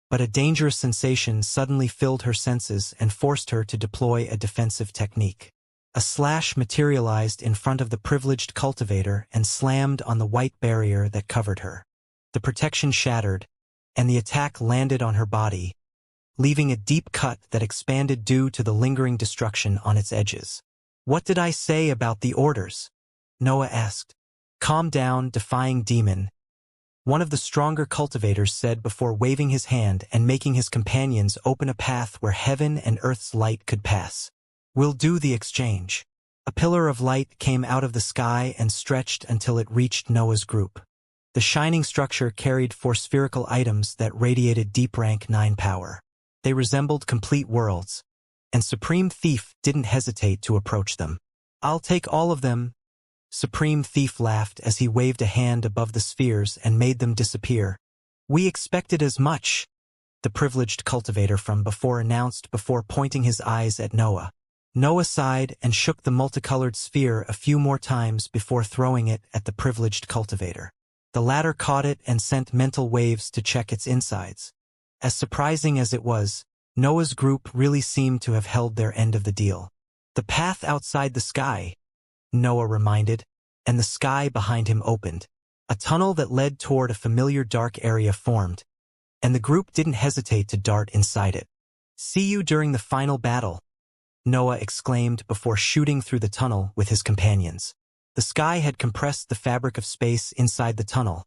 A: but a dangerous sensation suddenly filled her senses and forced her to deploy a defensive technique. A slash materialized in front of the privileged cultivator and slammed on the white barrier that covered her. The protection shattered, and the attack landed on her body, leaving a deep cut that expanded due to the lingering destruction on its edges. "What did I say about the orders?" Noah asked. "Calm down, defying demon," one of the stronger cultivators said before waving his hand and making his companions open a path where heaven and earth's light could pass. "We'll do the exchange." A pillar of light came out of the sky and stretched until it reached Noah's group. The shining structure carried four spherical items that radiated deep rank 9 power. They resembled complete worlds, and Supreme Thief didn't hesitate to approach them. "I'll take all of them," Supreme Thief laughed as he waved a hand above the spheres and made them disappear. "We expected as much," the privileged cultivator from before announced before pointing his eyes at Noah. Noah sighed and shook the multicolored sphere a few more times before throwing it at the privileged cultivator. The latter caught it and sent mental waves to check its insides. As surprising as it was, Noah's group really seemed to have held their end of the deal. "The path outside the sky," Noah reminded, and the sky behind him opened. A tunnel that led toward a familiar dark area formed, and the group didn't hesitate to dart inside it. "See you during the final battle," Noah exclaimed before shooting through the tunnel with his companions. The sky had compressed the fabric of space inside the tunnel,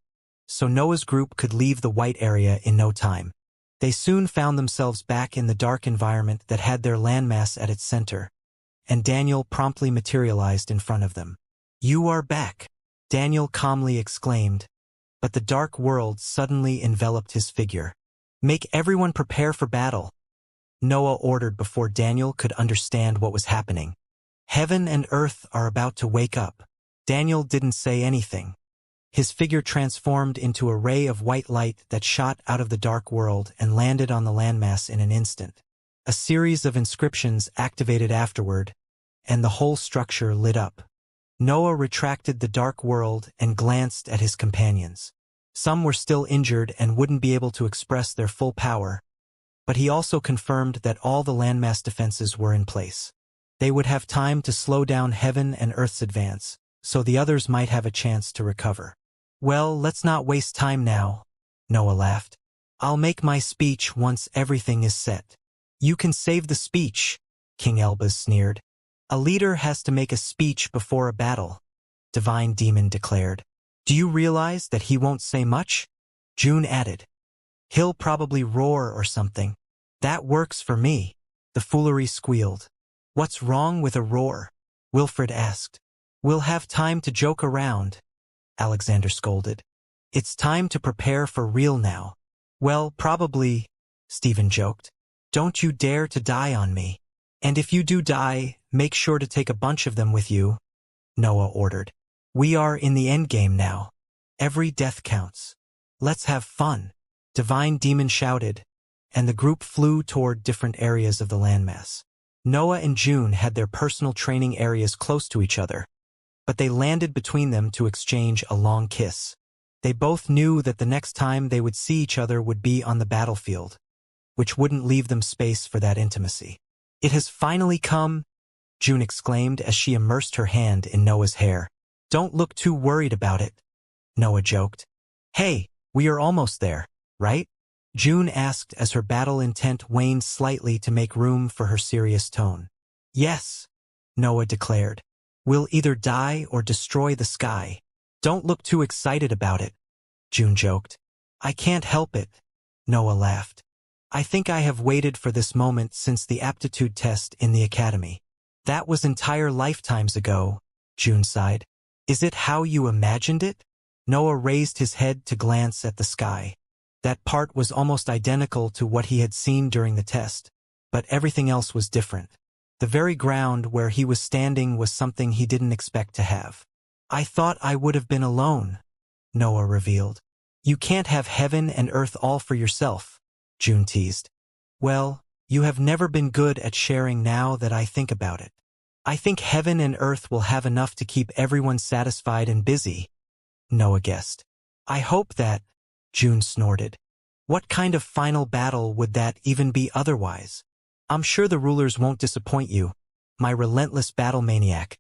A: so Noah's group could leave the white area in no time. They soon found themselves back in the dark environment that had their landmass at its center, and Daniel promptly materialized in front of them. "You are back," Daniel calmly exclaimed, but the dark world suddenly enveloped his figure. "Make everyone prepare for battle," Noah ordered before Daniel could understand what was happening. "Heaven and earth are about to wake up." Daniel didn't say anything. His figure transformed into a ray of white light that shot out of the dark world and landed on the landmass in an instant. A series of inscriptions activated afterward, and the whole structure lit up. Noah retracted the dark world and glanced at his companions. Some were still injured and wouldn't be able to express their full power, but he also confirmed that all the landmass defenses were in place. They would have time to slow down heaven and earth's advance, so the others might have a chance to recover. "Well, let's not waste time now," Noah laughed. "I'll make my speech once everything is set." "You can save the speech," King Elbaz sneered. "A leader has to make a speech before a battle," Divine Demon declared. "Do you realize that he won't say much?" June added. "He'll probably roar or something." "That works for me," the foolery squealed. "What's wrong with a roar?" Wilfred asked. "We'll have time to joke around," Alexander scolded. "It's time to prepare for real now." "Well, probably," Stephen joked. "Don't you dare to die on me. And if you do die, make sure to take a bunch of them with you," Noah ordered. "We are in the endgame now. Every death counts. Let's have fun," Divine Demon shouted, and the group flew toward different areas of the landmass. Noah and June had their personal training areas close to each other, but they landed between them to exchange a long kiss. They both knew that the next time they would see each other would be on the battlefield, which wouldn't leave them space for that intimacy. "It has finally come," June exclaimed as she immersed her hand in Noah's hair. "Don't look too worried about it," Noah joked. "Hey, we are almost there, right?" June asked as her battle intent waned slightly to make room for her serious tone. "Yes," Noah declared. "We'll either die or destroy the sky." "Don't look too excited about it," June joked. "I can't help it," Noah laughed. "I think I have waited for this moment since the aptitude test in the academy." "That was entire lifetimes ago," June sighed. "Is it how you imagined it?" Noah raised his head to glance at the sky. That part was almost identical to what he had seen during the test, but everything else was different. The very ground where he was standing was something he didn't expect to have. "I thought I would have been alone," Noah revealed. "You can't have heaven and earth all for yourself," June teased. "Well, you have never been good at sharing now that I think about it. I think heaven and earth will have enough to keep everyone satisfied and busy," Noah guessed. "I hope that," June snorted. "What kind of final battle would that even be otherwise? I'm sure the rulers won't disappoint you, my relentless battle maniac,"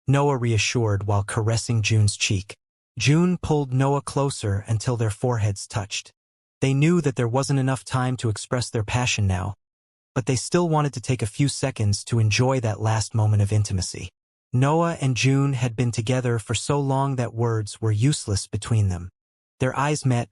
A: Noah reassured while caressing June's cheek. June pulled Noah closer until their foreheads touched. They knew that there wasn't enough time to express their passion now, but they still wanted to take a few seconds to enjoy that last moment of intimacy. Noah and June had been together for so long that words were useless between them. Their eyes met,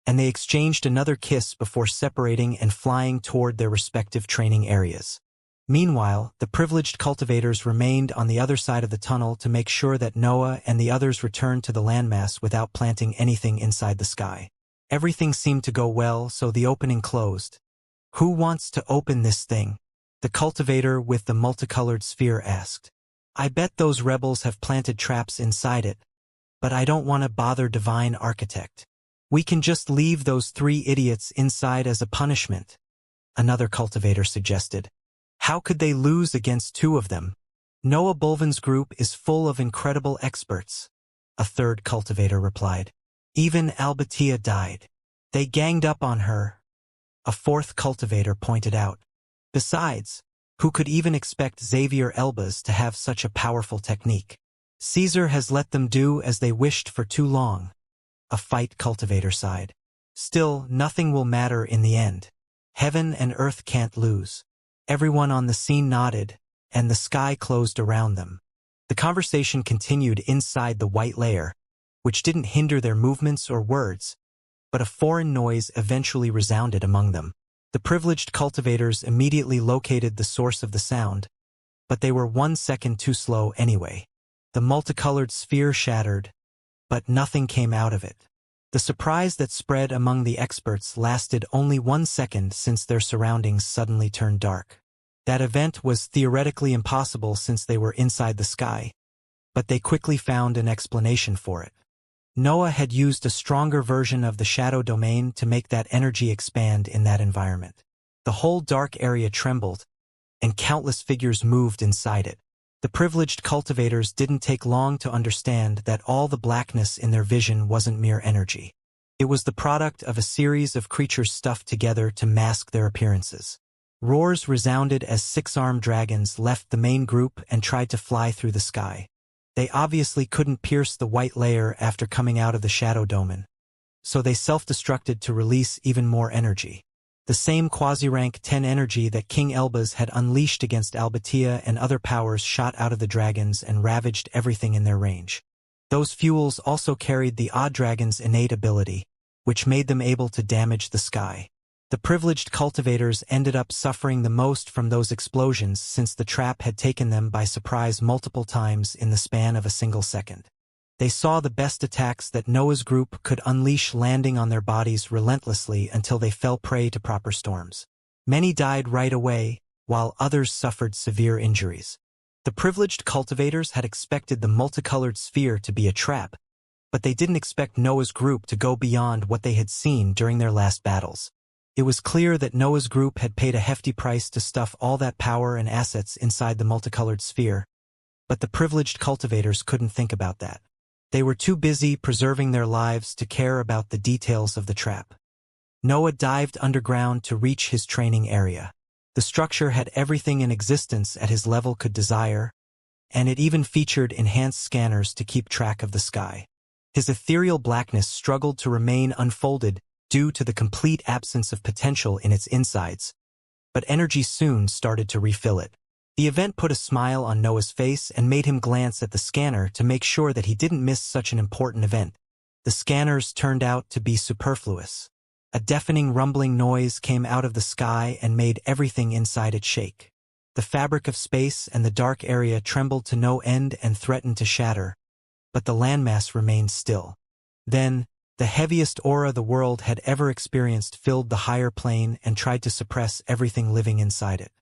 A: and they exchanged another kiss before separating and flying toward their respective training areas. Meanwhile, the privileged cultivators remained on the other side of the tunnel to make sure that Noah and the others returned to the landmass without planting anything inside the sky. Everything seemed to go well, so the opening closed. "Who wants to open this thing?" the cultivator with the multicolored sphere asked. "I bet those rebels have planted traps inside it, but I don't want to bother Divine Architect. We can just leave those 3 idiots inside as a punishment," another cultivator suggested. "How could they lose against 2 of them? Noah Bulvin's group is full of incredible experts," a third cultivator replied. "Even Albatia died. They ganged up on her," a fourth cultivator pointed out. "Besides, who could even expect Xavier Elbaz to have such a powerful technique? Caesar has let them do as they wished for too long," a fight cultivator sighed. "Still, nothing will matter in the end. Heaven and earth can't lose." Everyone on the scene nodded, and the sky closed around them. The conversation continued inside the white layer, which didn't hinder their movements or words, but a foreign noise eventually resounded among them. The privileged cultivators immediately located the source of the sound, but they were 1 second too slow anyway. The multicolored sphere shattered, but nothing came out of it. The surprise that spread among the experts lasted only 1 second since their surroundings suddenly turned dark. That event was theoretically impossible since they were inside the sky, but they quickly found an explanation for it. Noah had used a stronger version of the shadow domain to make that energy expand in that environment. The whole dark area trembled, and countless figures moved inside it. The privileged cultivators didn't take long to understand that all the blackness in their vision wasn't mere energy. It was the product of a series of creatures stuffed together to mask their appearances. Roars resounded as 6-armed dragons left the main group and tried to fly through the sky. They obviously couldn't pierce the white layer after coming out of the shadow domain, so they self-destructed to release even more energy. The same quasi-rank 10 energy that King Elbaz had unleashed against Albatia and other powers shot out of the dragons and ravaged everything in their range. Those fuels also carried the odd dragon's innate ability, which made them able to damage the sky. The privileged cultivators ended up suffering the most from those explosions since the trap had taken them by surprise multiple times in the span of a single second. They saw the best attacks that Noah's group could unleash landing on their bodies relentlessly until they fell prey to proper storms. Many died right away, while others suffered severe injuries. The privileged cultivators had expected the multicolored sphere to be a trap, but they didn't expect Noah's group to go beyond what they had seen during their last battles. It was clear that Noah's group had paid a hefty price to stuff all that power and assets inside the multicolored sphere, but the privileged cultivators couldn't think about that. They were too busy preserving their lives to care about the details of the trap. Noah dived underground to reach his training area. The structure had everything in existence at his level could desire, and it even featured enhanced scanners to keep track of the sky. His ethereal blackness struggled to remain unfolded due to the complete absence of potential in its insides, but energy soon started to refill it. The event put a smile on Noah's face and made him glance at the scanner to make sure that he didn't miss such an important event. The scanners turned out to be superfluous. A deafening rumbling noise came out of the sky and made everything inside it shake. The fabric of space and the dark area trembled to no end and threatened to shatter, but the landmass remained still. Then, the heaviest aura the world had ever experienced filled the higher plane and tried to suppress everything living inside it.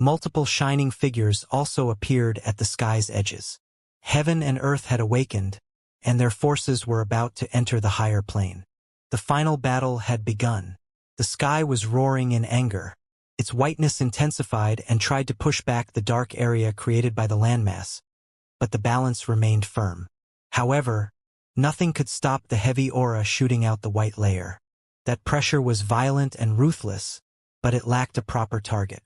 A: Multiple shining figures also appeared at the sky's edges. Heaven and earth had awakened, and their forces were about to enter the higher plane. The final battle had begun. The sky was roaring in anger. Its whiteness intensified and tried to push back the dark area created by the landmass, but the balance remained firm. However, nothing could stop the heavy aura shooting out the white layer. That pressure was violent and ruthless, but it lacked a proper target.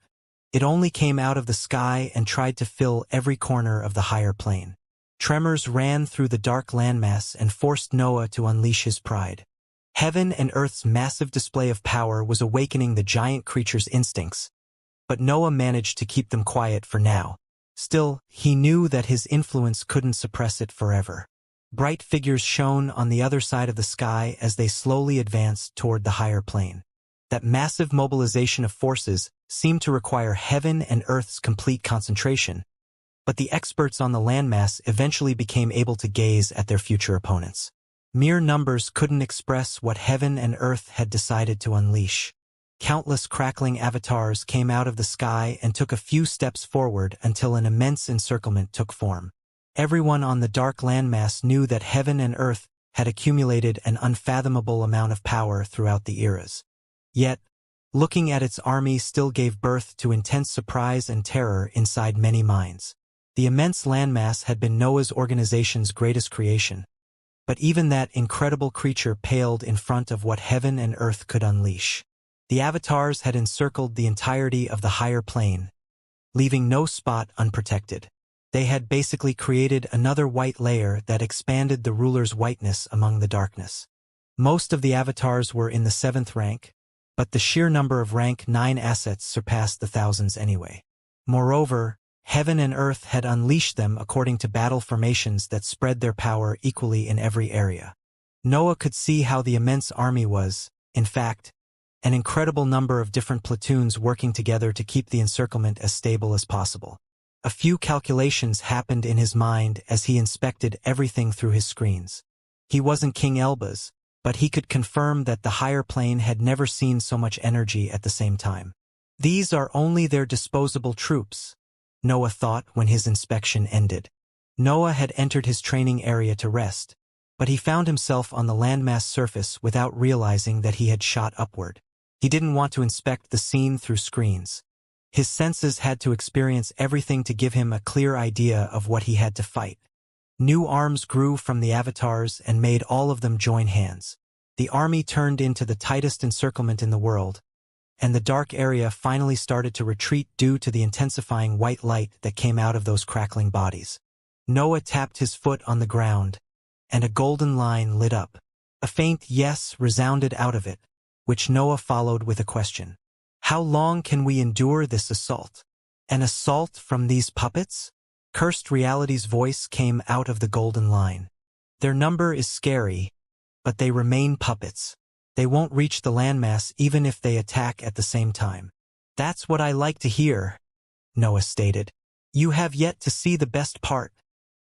A: It only came out of the sky and tried to fill every corner of the higher plane. Tremors ran through the dark landmass and forced Noah to unleash his pride. Heaven and Earth's massive display of power was awakening the giant creature's instincts, but Noah managed to keep them quiet for now. Still, he knew that his influence couldn't suppress it forever. Bright figures shone on the other side of the sky as they slowly advanced toward the higher plane. That massive mobilization of forces seemed to require heaven and Earth's complete concentration, but the experts on the landmass eventually became able to gaze at their future opponents. Mere numbers couldn't express what heaven and Earth had decided to unleash. Countless crackling avatars came out of the sky and took a few steps forward until an immense encirclement took form. Everyone on the dark landmass knew that heaven and Earth had accumulated an unfathomable amount of power throughout the eras. Yet, looking at its army still gave birth to intense surprise and terror inside many minds. The immense landmass had been Noah's organization's greatest creation, but even that incredible creature paled in front of what heaven and Earth could unleash. The avatars had encircled the entirety of the higher plane, leaving no spot unprotected. They had basically created another white layer that expanded the ruler's whiteness among the darkness. Most of the avatars were in the 7th rank, but the sheer number of rank 9 assets surpassed the thousands anyway. Moreover, heaven and Earth had unleashed them according to battle formations that spread their power equally in every area. Noah could see how the immense army was, in fact, an incredible number of different platoons working together to keep the encirclement as stable as possible. A few calculations happened in his mind as he inspected everything through his screens. He wasn't King Elbaz, but he could confirm that the higher plane had never seen so much energy at the same time. These are only their disposable troops, Noah thought when his inspection ended. Noah had entered his training area to rest, but he found himself on the landmass surface without realizing that he had shot upward. He didn't want to inspect the scene through screens. His senses had to experience everything to give him a clear idea of what he had to fight. New arms grew from the avatars and made all of them join hands. The army turned into the tightest encirclement in the world, and the dark area finally started to retreat due to the intensifying white light that came out of those crackling bodies. Noah tapped his foot on the ground, and a golden line lit up. A faint yes resounded out of it, which Noah followed with a question. How long can we endure this assault? An assault from these puppets? Cursed Reality's voice came out of the golden line. Their number is scary, but they remain puppets. They won't reach the landmass even if they attack at the same time. That's what I like to hear, Noah stated. You have yet to see the best part.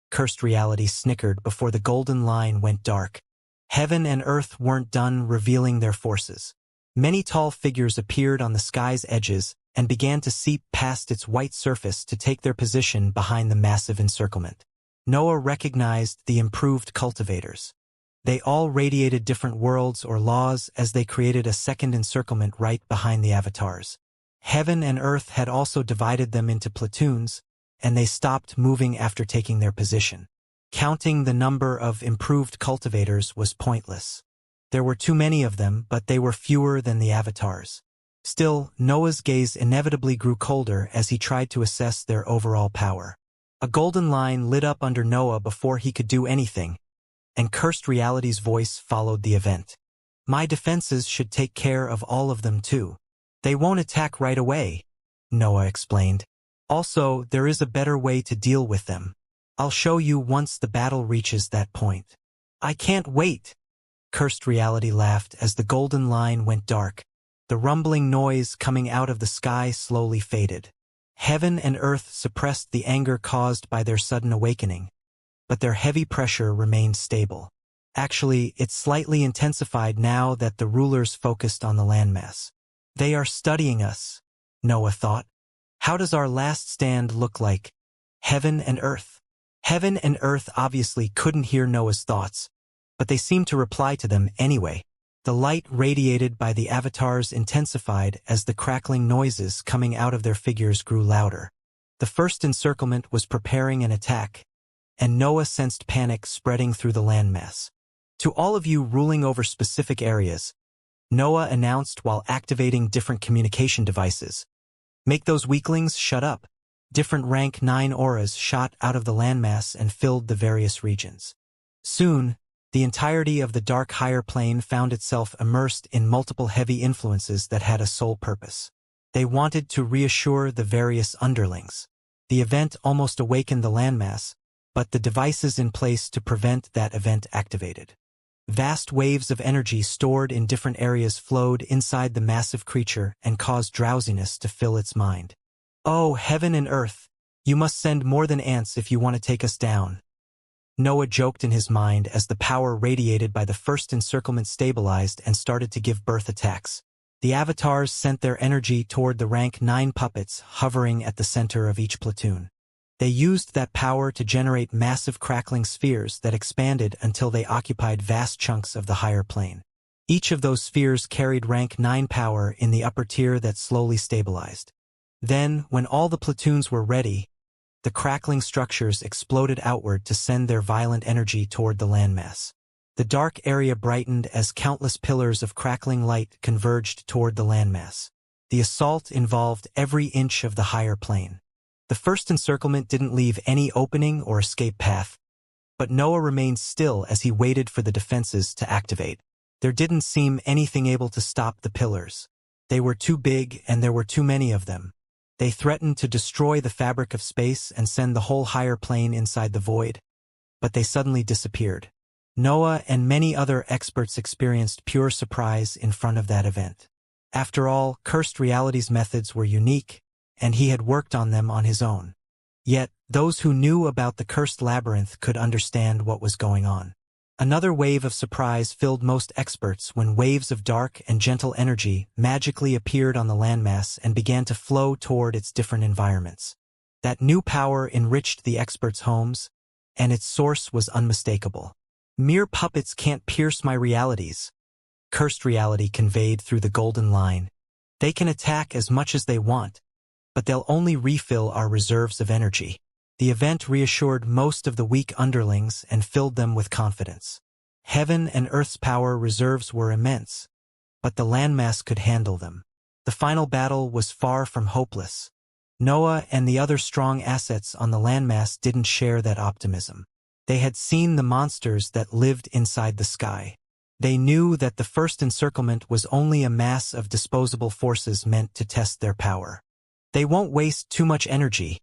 A: Cursed Reality snickered before the golden line went dark. Heaven and Earth weren't done revealing their forces. Many tall figures appeared on the sky's edges and began to seep past its white surface to take their position behind the massive encirclement. Noah recognized the improved cultivators. They all radiated different worlds or laws as they created a second encirclement right behind the avatars. Heaven and Earth had also divided them into platoons, and they stopped moving after taking their position. Counting the number of improved cultivators was pointless. There were too many of them, but they were fewer than the avatars. Still, Noah's gaze inevitably grew colder as he tried to assess their overall power. A golden line lit up under Noah before he could do anything, and Cursed Reality's voice followed the event. My defenses should take care of all of them too. They won't attack right away, Noah explained. Also, there is a better way to deal with them. I'll show you once the battle reaches that point. I can't wait. Cursed Reality laughed as the golden line went dark. The rumbling noise coming out of the sky slowly faded. Heaven and Earth suppressed the anger caused by their sudden awakening, but their heavy pressure remained stable. Actually, it slightly intensified now that the rulers focused on the landmass. They are studying us, Noah thought. How does our last stand look like? Heaven and Earth. Heaven and Earth obviously couldn't hear Noah's thoughts, but they seemed to reply to them anyway. The light radiated by the avatars intensified as the crackling noises coming out of their figures grew louder. The first encirclement was preparing an attack, and Noah sensed panic spreading through the landmass. To all of you ruling over specific areas, Noah announced while activating different communication devices. Make those weaklings shut up. Different rank 9 auras shot out of the landmass and filled the various regions. Soon, The entirety of the dark higher plane found itself immersed in multiple heavy influences that had a sole purpose. They wanted to reassure the various underlings. The event almost awakened the landmass, but the devices in place to prevent that event activated. Vast waves of energy stored in different areas flowed inside the massive creature and caused drowsiness to fill its mind. "Oh, heaven and earth, you must send more than ants if you want to take us down," Noah joked in his mind as the power radiated by the first encirclement stabilized and started to give birth attacks. The avatars sent their energy toward the rank 9 puppets hovering at the center of each platoon. They used that power to generate massive crackling spheres that expanded until they occupied vast chunks of the higher plane. Each of those spheres carried rank 9 power in the upper tier that slowly stabilized. Then, when all the platoons were ready, the crackling structures exploded outward to send their violent energy toward the landmass. The dark area brightened as countless pillars of crackling light converged toward the landmass. The assault involved every inch of the higher plane. The first encirclement didn't leave any opening or escape path, but Noah remained still as he waited for the defenses to activate. There didn't seem anything able to stop the pillars. They were too big and there were too many of them. They threatened to destroy the fabric of space and send the whole higher plane inside the void, but they suddenly disappeared. Noah and many other experts experienced pure surprise in front of that event. After all, Cursed Reality's methods were unique, and he had worked on them on his own. Yet, those who knew about the cursed labyrinth could understand what was going on. Another wave of surprise filled most experts when waves of dark and gentle energy magically appeared on the landmass and began to flow toward its different environments. That new power enriched the experts' homes, and its source was unmistakable. "Mere puppets can't pierce my realities," Cursed Reality conveyed through the golden line. "They can attack as much as they want, but they'll only refill our reserves of energy." The event reassured most of the weak underlings and filled them with confidence. Heaven and Earth's power reserves were immense, but the landmass could handle them. The final battle was far from hopeless. Noah and the other strong assets on the landmass didn't share that optimism. They had seen the monsters that lived inside the sky. They knew that the first encirclement was only a mass of disposable forces meant to test their power. "They won't waste too much energy,"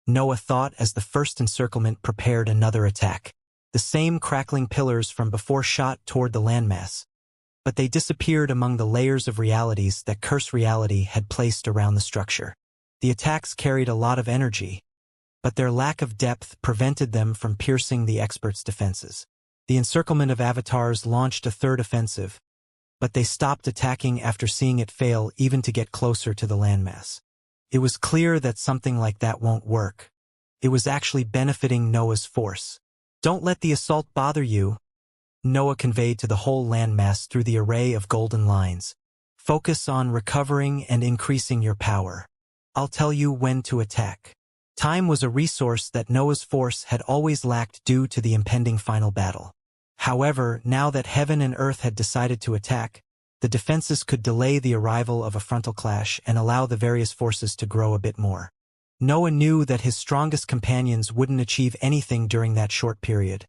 A: Noah thought as the first encirclement prepared another attack. The same crackling pillars from before shot toward the landmass, but they disappeared among the layers of realities that Cursed Reality had placed around the structure. The attacks carried a lot of energy, but their lack of depth prevented them from piercing the experts' defenses. The encirclement of avatars launched a third offensive, but they stopped attacking after seeing it fail even to get closer to the landmass. It was clear that something like that won't work. It was actually benefiting Noah's force. "Don't let the assault bother you," Noah conveyed to the whole landmass through the array of golden lines. "Focus on recovering and increasing your power. I'll tell you when to attack." Time was a resource that Noah's force had always lacked due to the impending final battle. However, now that Heaven and Earth had decided to attack, the defenses could delay the arrival of a frontal clash and allow the various forces to grow a bit more. Noah knew that his strongest companions wouldn't achieve anything during that short period,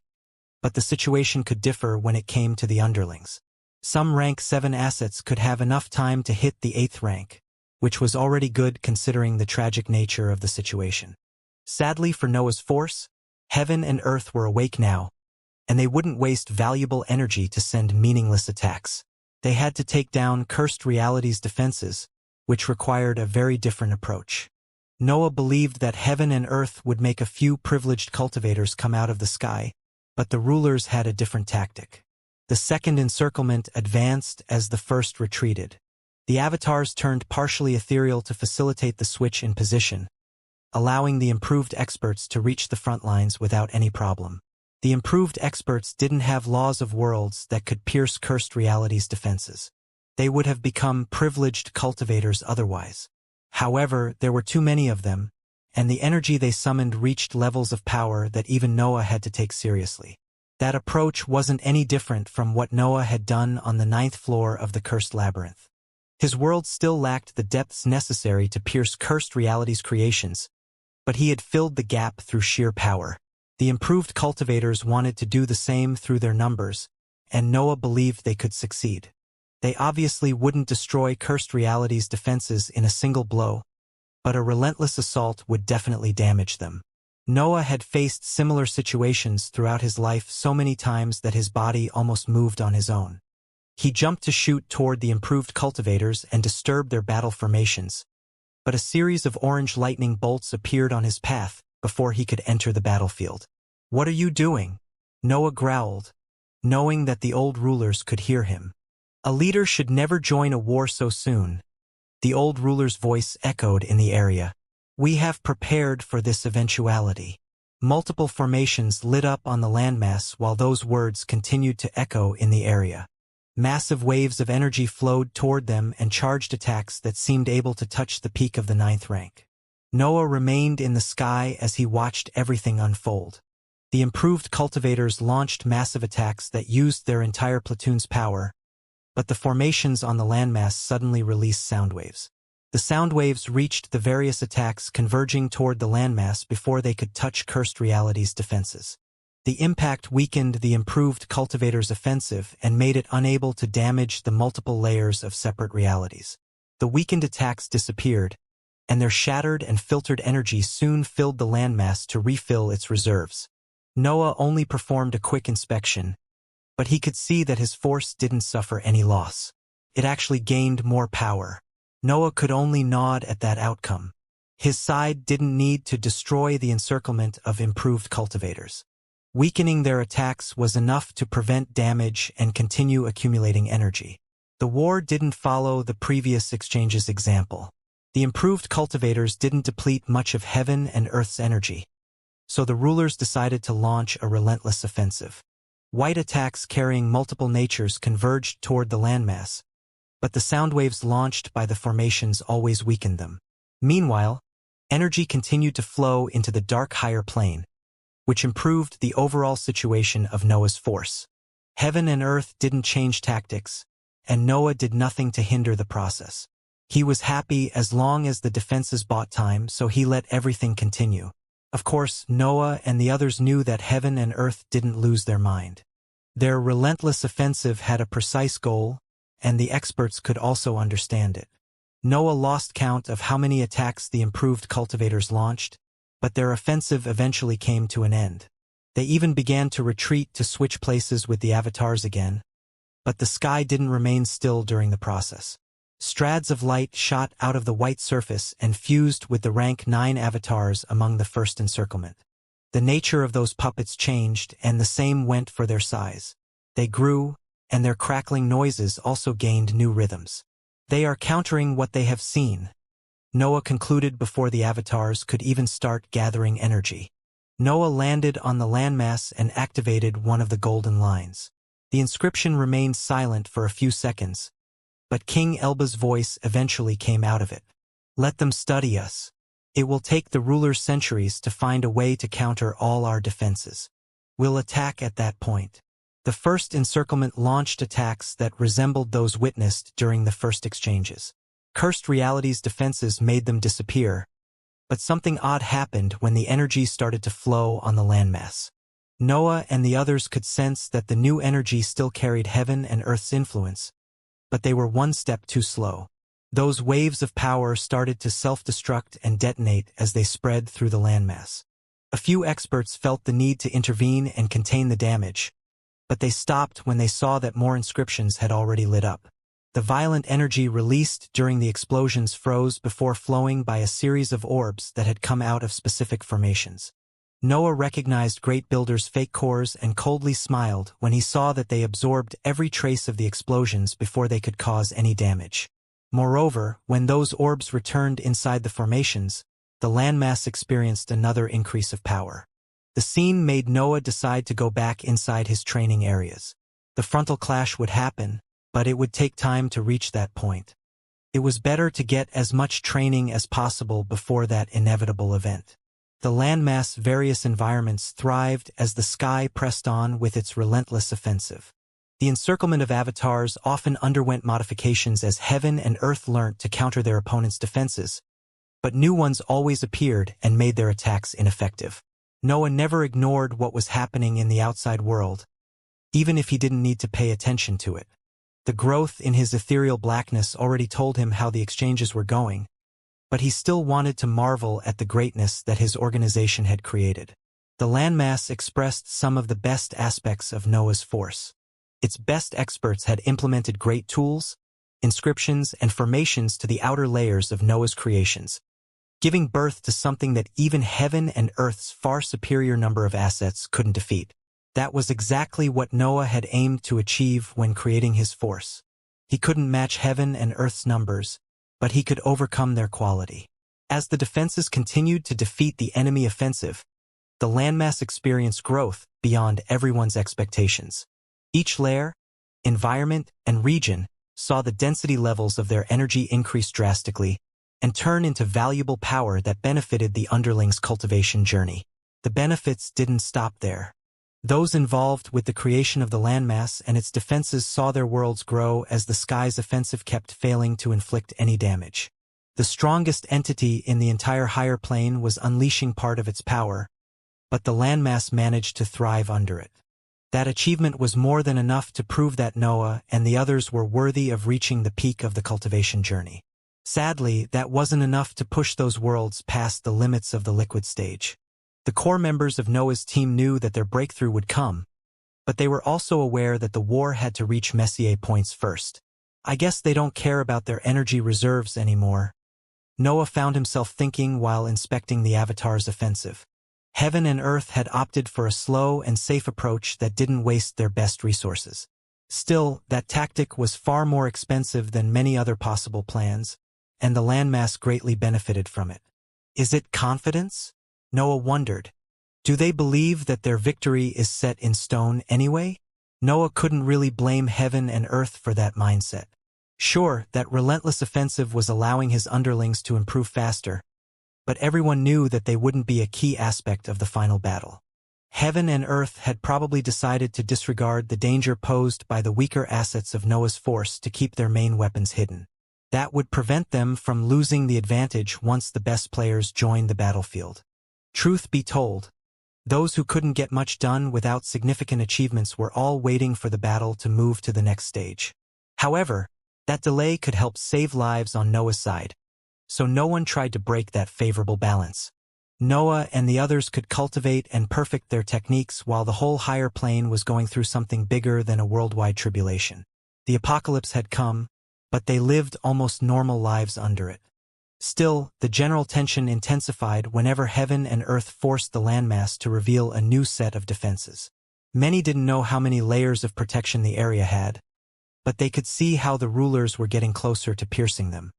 A: but the situation could differ when it came to the underlings. Some rank 7 assets could have enough time to hit the 8th rank, which was already good considering the tragic nature of the situation. Sadly for Noah's force, Heaven and Earth were awake now, and they wouldn't waste valuable energy to send meaningless attacks. They had to take down Cursed Reality's defenses, which required a very different approach. Noah believed that Heaven and Earth would make a few privileged cultivators come out of the sky, but the rulers had a different tactic. The second encirclement advanced as the first retreated. The avatars turned partially ethereal to facilitate the switch in position, allowing the improved experts to reach the front lines without any problem. The improved experts didn't have laws of worlds that could pierce Cursed Reality's defenses. They would have become privileged cultivators otherwise. However, there were too many of them, and the energy they summoned reached levels of power that even Noah had to take seriously. That approach wasn't any different from what Noah had done on the 9th floor of the Cursed Labyrinth. His world still lacked the depths necessary to pierce Cursed Reality's creations, but he had filled the gap through sheer power. The improved cultivators wanted to do the same through their numbers, and Noah believed they could succeed. They obviously wouldn't destroy Cursed Reality's defenses in a single blow, but a relentless assault would definitely damage them. Noah had faced similar situations throughout his life so many times that his body almost moved on his own. He jumped to shoot toward the improved cultivators and disturb their battle formations, but a series of orange lightning bolts appeared on his path before he could enter the battlefield. "What are you doing?" Noah growled, knowing that the old rulers could hear him. "A leader should never join a war so soon." The old ruler's voice echoed in the area. "We have prepared for this eventuality." Multiple formations lit up on the landmass while those words continued to echo in the area. Massive waves of energy flowed toward them and charged attacks that seemed able to touch the peak of the 9th rank. Noah remained in the sky as he watched everything unfold. The improved cultivators launched massive attacks that used their entire platoon's power, but the formations on the landmass suddenly released sound waves. The sound waves reached the various attacks converging toward the landmass before they could touch Cursed Reality's defenses. The impact weakened the improved cultivator's offensive and made it unable to damage the multiple layers of separate realities. The weakened attacks disappeared, and their shattered and filtered energy soon filled the landmass to refill its reserves. Noah only performed a quick inspection, but he could see that his force didn't suffer any loss. It actually gained more power. Noah could only nod at that outcome. His side didn't need to destroy the encirclement of improved cultivators. Weakening their attacks was enough to prevent damage and continue accumulating energy. The war didn't follow the previous exchange's example. The improved cultivators didn't deplete much of heaven and earth's energy, so the rulers decided to launch a relentless offensive. White attacks carrying multiple natures converged toward the landmass, but the sound waves launched by the formations always weakened them. Meanwhile, energy continued to flow into the dark higher plane, which improved the overall situation of Noah's force. Heaven and earth didn't change tactics, and Noah did nothing to hinder the process. He was happy as long as the defenses bought time, so he let everything continue. Of course, Noah and the others knew that heaven and earth didn't lose their mind. Their relentless offensive had a precise goal, and the experts could also understand it. Noah lost count of how many attacks the improved cultivators launched, but their offensive eventually came to an end. They even began to retreat to switch places with the avatars again, but the sky didn't remain still during the process. Strads of light shot out of the white surface and fused with the rank 9 avatars among the first encirclement. The nature of those puppets changed, and the same went for their size. They grew, and their crackling noises also gained new rhythms. "They are countering what they have seen," Noah concluded before the avatars could even start gathering energy. Noah landed on the landmass and activated one of the golden lines. The inscription remained silent for a few seconds, but King Elba's voice eventually came out of it. "Let them study us. It will take the rulers centuries to find a way to counter all our defenses. We'll attack at that point." The first encirclement launched attacks that resembled those witnessed during the first exchanges. Cursed Reality's defenses made them disappear, but something odd happened when the energy started to flow on the landmass. Noah and the others could sense that the new energy still carried heaven and earth's influence, but they were one step too slow. Those waves of power started to self-destruct and detonate as they spread through the landmass. A few experts felt the need to intervene and contain the damage, but they stopped when they saw that more inscriptions had already lit up. The violent energy released during the explosions froze before flowing by a series of orbs that had come out of specific formations. Noah recognized Great Builder's fake cores and coldly smiled when he saw that they absorbed every trace of the explosions before they could cause any damage. Moreover, when those orbs returned inside the formations, the landmass experienced another increase of power. The scene made Noah decide to go back inside his training areas. The frontal clash would happen, but it would take time to reach that point. It was better to get as much training as possible before that inevitable event. The landmass' various environments thrived as the sky pressed on with its relentless offensive. The encirclement of avatars often underwent modifications as heaven and earth learnt to counter their opponents' defenses, but new ones always appeared and made their attacks ineffective. Noah never ignored what was happening in the outside world, even if he didn't need to pay attention to it. The growth in his ethereal blackness already told him how the exchanges were going, but he still wanted to marvel at the greatness that his organization had created. The landmass expressed some of the best aspects of Noah's force. Its best experts had implemented great tools, inscriptions, and formations to the outer layers of Noah's creations, giving birth to something that even heaven and earth's far superior number of assets couldn't defeat. That was exactly what Noah had aimed to achieve when creating his force. He couldn't match heaven and earth's numbers, but he could overcome their quality. As the defenses continued to defeat the enemy offensive, the landmass experienced growth beyond everyone's expectations. Each layer, environment, and region saw the density levels of their energy increase drastically and turn into valuable power that benefited the underlings' cultivation journey. The benefits didn't stop there. Those involved with the creation of the landmass and its defenses saw their worlds grow as the sky's offensive kept failing to inflict any damage. The strongest entity in the entire higher plane was unleashing part of its power, but the landmass managed to thrive under it. That achievement was more than enough to prove that Noah and the others were worthy of reaching the peak of the cultivation journey. Sadly, that wasn't enough to push those worlds past the limits of the liquid stage. The core members of Noah's team knew that their breakthrough would come, but they were also aware that the war had to reach Messier points first. I guess they don't care about their energy reserves anymore. Noah found himself thinking while inspecting the Avatar's offensive. Heaven and Earth had opted for a slow and safe approach that didn't waste their best resources. Still, that tactic was far more expensive than many other possible plans, and the landmass greatly benefited from it. Is it confidence? Noah wondered. Do they believe that their victory is set in stone anyway? Noah couldn't really blame Heaven and Earth for that mindset. Sure, that relentless offensive was allowing his underlings to improve faster, but everyone knew that they wouldn't be a key aspect of the final battle. Heaven and Earth had probably decided to disregard the danger posed by the weaker assets of Noah's force to keep their main weapons hidden. That would prevent them from losing the advantage once the best players joined the battlefield. Truth be told, those who couldn't get much done without significant achievements were all waiting for the battle to move to the next stage. However, that delay could help save lives on Noah's side, so no one tried to break that favorable balance. Noah and the others could cultivate and perfect their techniques while the whole higher plane was going through something bigger than a worldwide tribulation. The apocalypse had come, but they lived almost normal lives under it. Still, the general tension intensified whenever Heaven and Earth forced the landmass to reveal a new set of defenses. Many didn't know how many layers of protection the area had, but they could see how the rulers were getting closer to piercing them.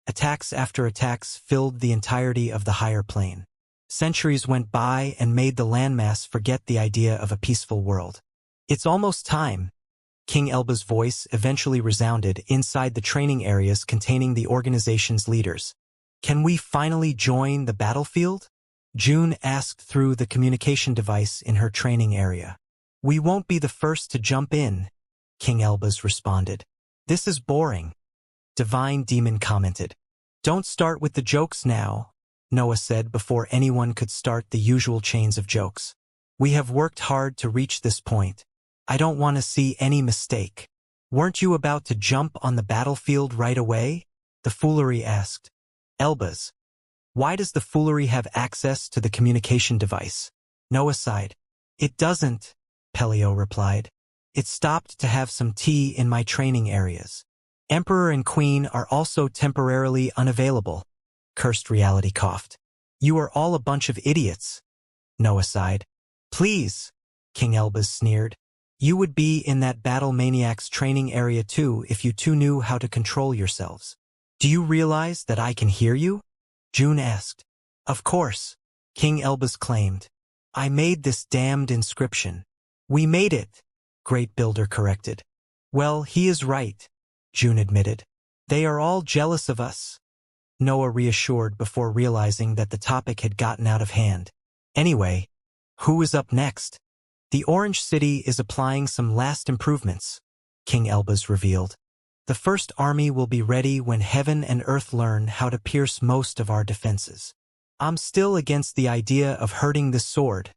A: Attacks after attacks filled the entirety of the higher plane. Centuries went by and made the landmass forget the idea of a peaceful world. It's almost time, King Elba's voice eventually resounded inside the training areas containing the organization's leaders. Can we finally join the battlefield? June asked through the communication device in her training area. We won't be the first to jump in, King Elbas responded. This is boring, Divine Demon commented. Don't start with the jokes now, Noah said before anyone could start the usual chains of jokes. We have worked hard to reach this point. I don't want to see any mistake. Weren't you about to jump on the battlefield right away? The foolery asked. Elbas, why does the foolery have access to the communication device? Noah sighed. It doesn't, Pelio replied. It stopped to have some tea in my training areas. Emperor and Queen are also temporarily unavailable, Cursed Reality coughed. You are all a bunch of idiots, Noah sighed. Please, King Elbas sneered. You would be in that battle maniac's training area too if you two knew how to control yourselves. Do you realize that I can hear you? June asked. Of course, King Elbas claimed. I made this damned inscription. We made it, Great Builder corrected. Well, he is right, June admitted. They are all jealous of us, Noah reassured before realizing that the topic had gotten out of hand. Anyway, who is up next? The Orange City is applying some last improvements, King Elbas revealed. The first army will be ready when Heaven and Earth learn how to pierce most of our defenses. I'm still against the idea of hurting this sword,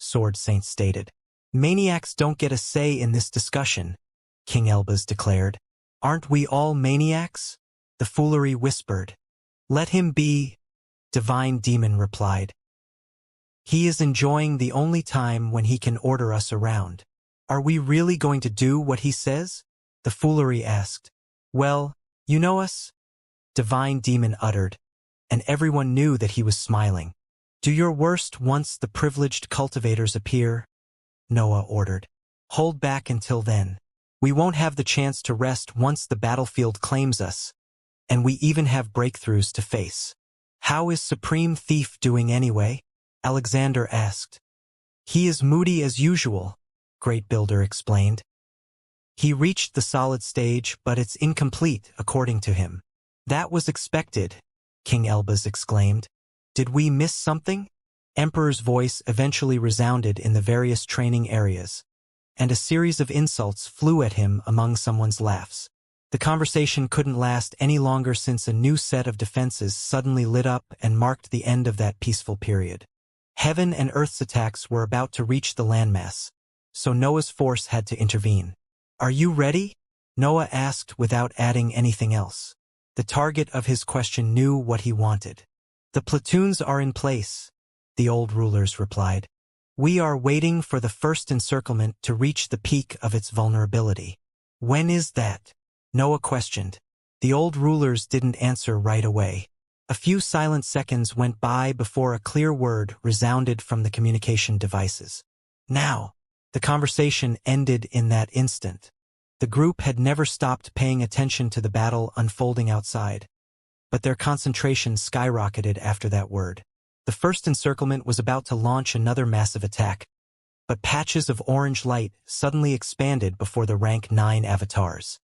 A: Sword Saint stated. Maniacs don't get a say in this discussion, King Elbaz declared. Aren't we all maniacs? The foolery whispered. Let him be, Divine Demon replied. He is enjoying the only time when he can order us around. Are we really going to do what he says? The foolery asked. Well, you know us, Divine Demon uttered, and everyone knew that he was smiling. Do your worst once the privileged cultivators appear, Noah ordered. Hold back until then. We won't have the chance to rest once the battlefield claims us, and we even have breakthroughs to face. How is Supreme Thief doing anyway? Alexander asked. He is moody as usual, Great Builder explained. He reached the solid stage, but it's incomplete, according to him. That was expected, King Elbaz exclaimed. Did we miss something? Emperor's voice eventually resounded in the various training areas, and a series of insults flew at him among someone's laughs. The conversation couldn't last any longer since a new set of defenses suddenly lit up and marked the end of that peaceful period. Heaven and Earth's attacks were about to reach the landmass, so Noah's force had to intervene. Are you ready? Noah asked without adding anything else. The target of his question knew what he wanted. The platoons are in place, the old rulers replied. We are waiting for the first encirclement to reach the peak of its vulnerability. When is that? Noah questioned. The old rulers didn't answer right away. A few silent seconds went by before a clear word resounded from the communication devices. Now. The conversation ended in that instant. The group had never stopped paying attention to the battle unfolding outside, but their concentration skyrocketed after that word. The first encirclement was about to launch another massive attack, but patches of orange light suddenly expanded before the rank 9 avatars.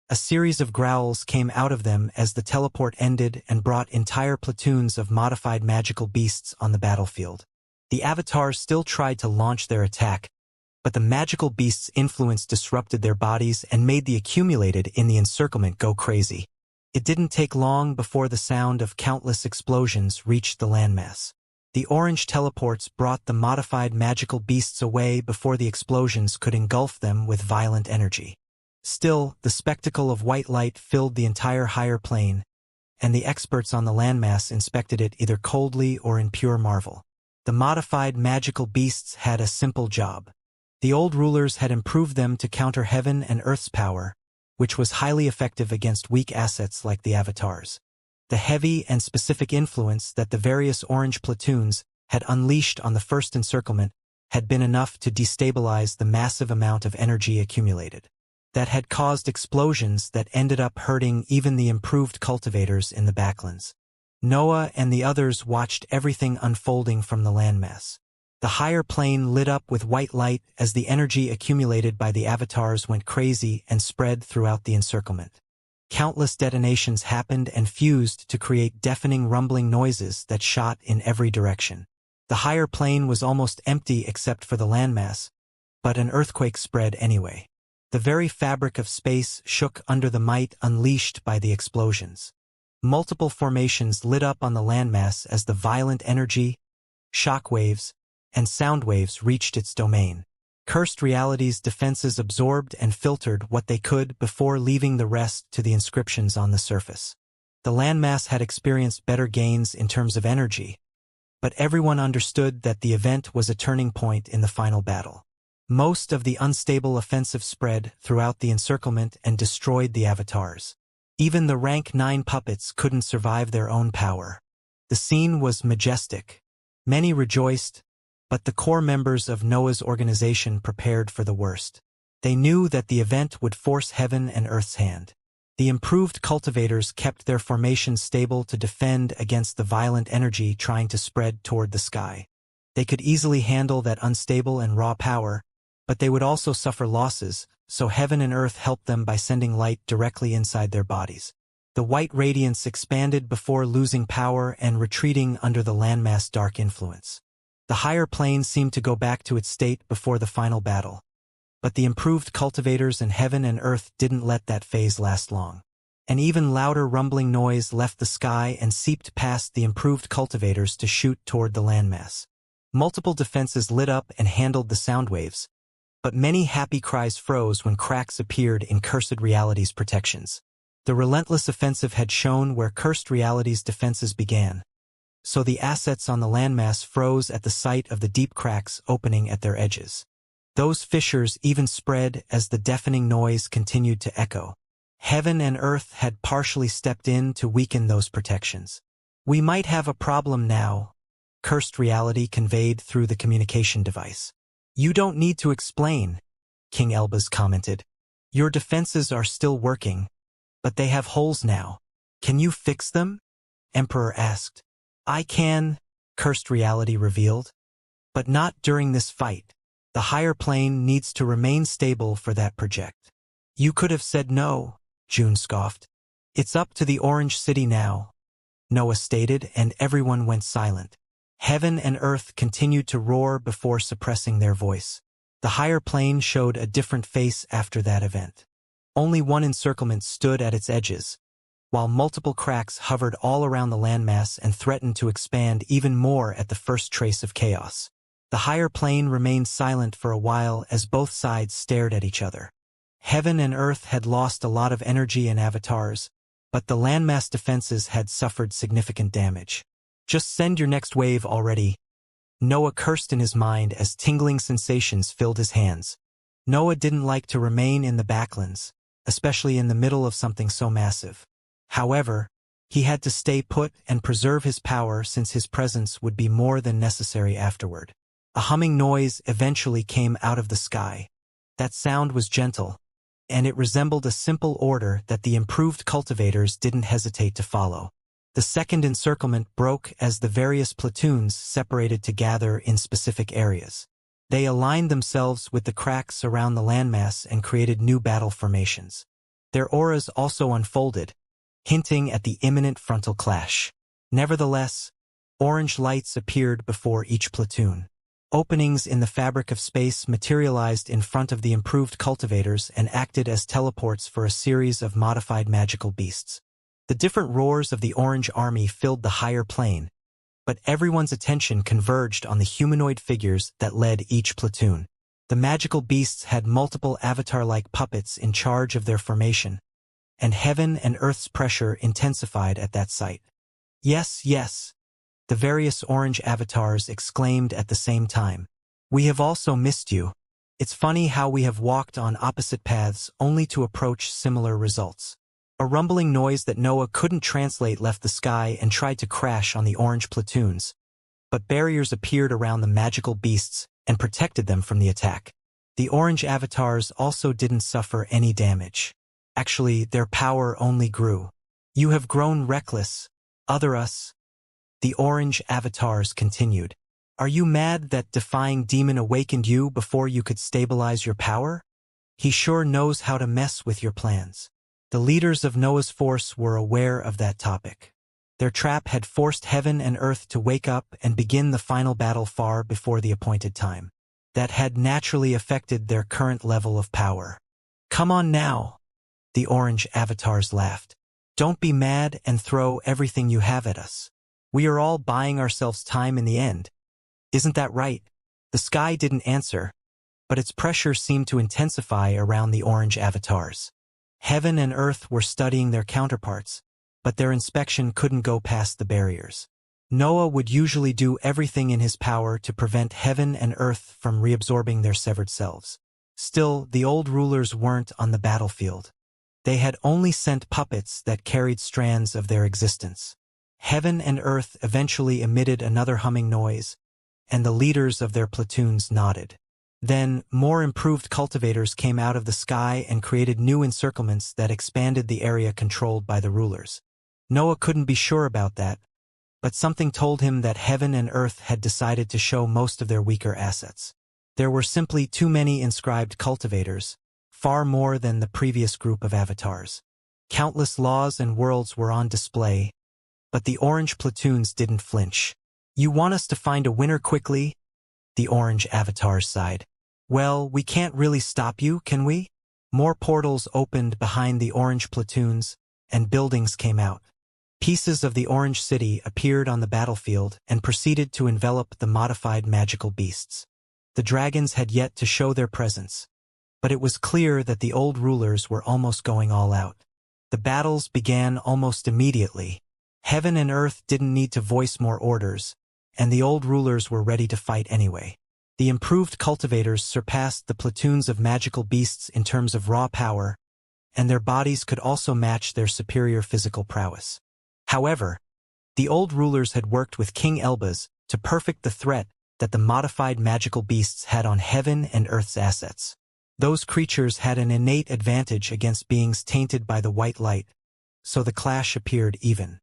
A: A series of growls came out of them as the teleport ended and brought entire platoons of modified magical beasts on the battlefield. The avatars still tried to launch their attack, but the magical beast's influence disrupted their bodies and made the accumulated in the encirclement go crazy. It didn't take long before the sound of countless explosions reached the landmass. The orange teleports brought the modified magical beasts away before the explosions could engulf them with violent energy. Still, the spectacle of white light filled the entire higher plane, and the experts on the landmass inspected it either coldly or in pure marvel. The modified magical beasts had a simple job. The old rulers had improved them to counter heaven and earth's power, which was highly effective against weak assets like the avatars. The heavy and specific influence that the various orange platoons had unleashed on the first encirclement had been enough to destabilize the massive amount of energy accumulated. That had caused explosions that ended up hurting even the improved cultivators in the backlands. Noah and the others watched everything unfolding from the landmass. The higher plane lit up with white light as the energy accumulated by the avatars went crazy and spread throughout the encirclement. Countless detonations happened and fused to create deafening rumbling noises that shot in every direction. The higher plane was almost empty except for the landmass, but an earthquake spread anyway. The very fabric of space shook under the might unleashed by the explosions. Multiple formations lit up on the landmass as the violent energy, shock waves, and sound waves reached its domain. Cursed Reality's defenses absorbed and filtered what they could before leaving the rest to the inscriptions on the surface. The landmass had experienced better gains in terms of energy, but everyone understood that the event was a turning point in the final battle. Most of the unstable offensive spread throughout the encirclement and destroyed the avatars. Even the rank 9 puppets couldn't survive their own power. The scene was majestic. Many rejoiced, but the core members of Noah's organization prepared for the worst. They knew that the event would force heaven and earth's hand. The improved cultivators kept their formations stable to defend against the violent energy trying to spread toward the sky. They could easily handle that unstable and raw power, but they would also suffer losses, so heaven and earth helped them by sending light directly inside their bodies. The white radiance expanded before losing power and retreating under the landmass' dark influence. The higher plane seemed to go back to its state before the final battle. But the improved cultivators in heaven and earth didn't let that phase last long. An even louder rumbling noise left the sky and seeped past the improved cultivators to shoot toward the landmass. Multiple defenses lit up and handled the sound waves, but many happy cries froze when cracks appeared in Cursed Reality's protections. The relentless offensive had shown where Cursed Reality's defenses began, so the assets on the landmass froze at the sight of the deep cracks opening at their edges. Those fissures even spread as the deafening noise continued to echo. Heaven and Earth had partially stepped in to weaken those protections. "We might have a problem now," Cursed Reality conveyed through the communication device. "You don't need to explain," King Elbaz commented. "Your defenses are still working, but they have holes now. Can you fix them?" Emperor asked. "I can," Cursed Reality revealed. "But not during this fight. The higher plane needs to remain stable for that project." "You could have said no," June scoffed. "It's up to the Orange City now," Noah stated, and everyone went silent. Heaven and Earth continued to roar before suppressing their voice. The higher plane showed a different face after that event. Only one encirclement stood at its edges, while multiple cracks hovered all around the landmass and threatened to expand even more at the first trace of chaos. The higher plane remained silent for a while as both sides stared at each other. Heaven and Earth had lost a lot of energy and avatars, but the landmass defenses had suffered significant damage. "Just send your next wave already," Noah cursed in his mind as tingling sensations filled his hands. Noah didn't like to remain in the backlands, especially in the middle of something so massive. However, he had to stay put and preserve his power since his presence would be more than necessary afterward. A humming noise eventually came out of the sky. That sound was gentle, and it resembled a simple order that the improved cultivators didn't hesitate to follow. The second encirclement broke as the various platoons separated to gather in specific areas. They aligned themselves with the cracks around the landmass and created new battle formations. Their auras also unfolded, hinting at the imminent frontal clash. Nevertheless, orange lights appeared before each platoon. Openings in the fabric of space materialized in front of the improved cultivators and acted as teleports for a series of modified magical beasts. The different roars of the Orange Army filled the higher plane, but everyone's attention converged on the humanoid figures that led each platoon. The magical beasts had multiple avatar-like puppets in charge of their formation, and Heaven and Earth's pressure intensified at that sight. "Yes, yes," the various orange avatars exclaimed at the same time. "We have also missed you. It's funny how we have walked on opposite paths only to approach similar results." A rumbling noise that Noah couldn't translate left the sky and tried to crash on the orange platoons, but barriers appeared around the magical beasts and protected them from the attack. The orange avatars also didn't suffer any damage. Actually, their power only grew. "You have grown reckless, other us," the orange avatars continued. "Are you mad that defying demon awakened you before you could stabilize your power? He sure knows how to mess with your plans." The leaders of Noah's force were aware of that topic. Their trap had forced Heaven and Earth to wake up and begin the final battle far before the appointed time. That had naturally affected their current level of power. "Come on now," the orange avatars laughed. "Don't be mad and throw everything you have at us. We are all buying ourselves time in the end. Isn't that right?" The sky didn't answer, but its pressure seemed to intensify around the orange avatars. Heaven and Earth were studying their counterparts, but their inspection couldn't go past the barriers. Noah would usually do everything in his power to prevent Heaven and Earth from reabsorbing their severed selves. Still, the old rulers weren't on the battlefield. They had only sent puppets that carried strands of their existence. Heaven and Earth eventually emitted another humming noise, and the leaders of their platoons nodded. Then, more improved cultivators came out of the sky and created new encirclements that expanded the area controlled by the rulers. Noah couldn't be sure about that, but something told him that Heaven and Earth had decided to show most of their weaker assets. There were simply too many inscribed cultivators, far more than the previous group of avatars. Countless laws and worlds were on display, but the orange platoons didn't flinch. "You want us to find a winner quickly?" the orange avatars sighed. "Well, we can't really stop you, can we?" More portals opened behind the orange platoons, and buildings came out. Pieces of the Orange City appeared on the battlefield and proceeded to envelop the modified magical beasts. The dragons had yet to show their presence, but it was clear that the old rulers were almost going all out. The battles began almost immediately. Heaven and earth didn't need to voice more orders, and the old rulers were ready to fight anyway. The improved cultivators surpassed the platoons of magical beasts in terms of raw power, and their bodies could also match their superior physical prowess. However, the old rulers had worked with King Elbaz to perfect the threat that the modified magical beasts had on heaven and earth's assets. Those creatures had an innate advantage against beings tainted by the white light, so the clash appeared even.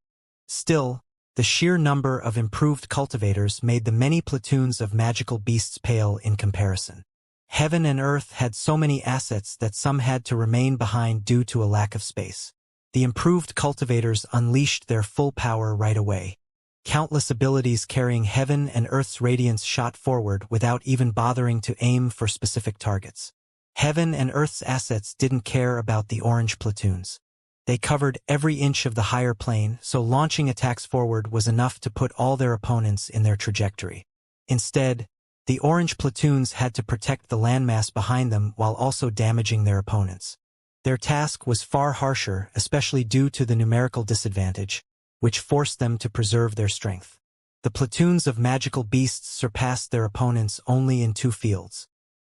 A: Still, the sheer number of improved cultivators made the many platoons of magical beasts pale in comparison. Heaven and earth had so many assets that some had to remain behind due to a lack of space. The improved cultivators unleashed their full power right away. Countless abilities carrying heaven and earth's radiance shot forward without even bothering to aim for specific targets. Heaven and earth's assets didn't care about the orange platoons. They covered every inch of the higher plane, so launching attacks forward was enough to put all their opponents in their trajectory. Instead, the orange platoons had to protect the landmass behind them while also damaging their opponents. Their task was far harsher, especially due to the numerical disadvantage, which forced them to preserve their strength. The platoons of magical beasts surpassed their opponents only in 2 fields.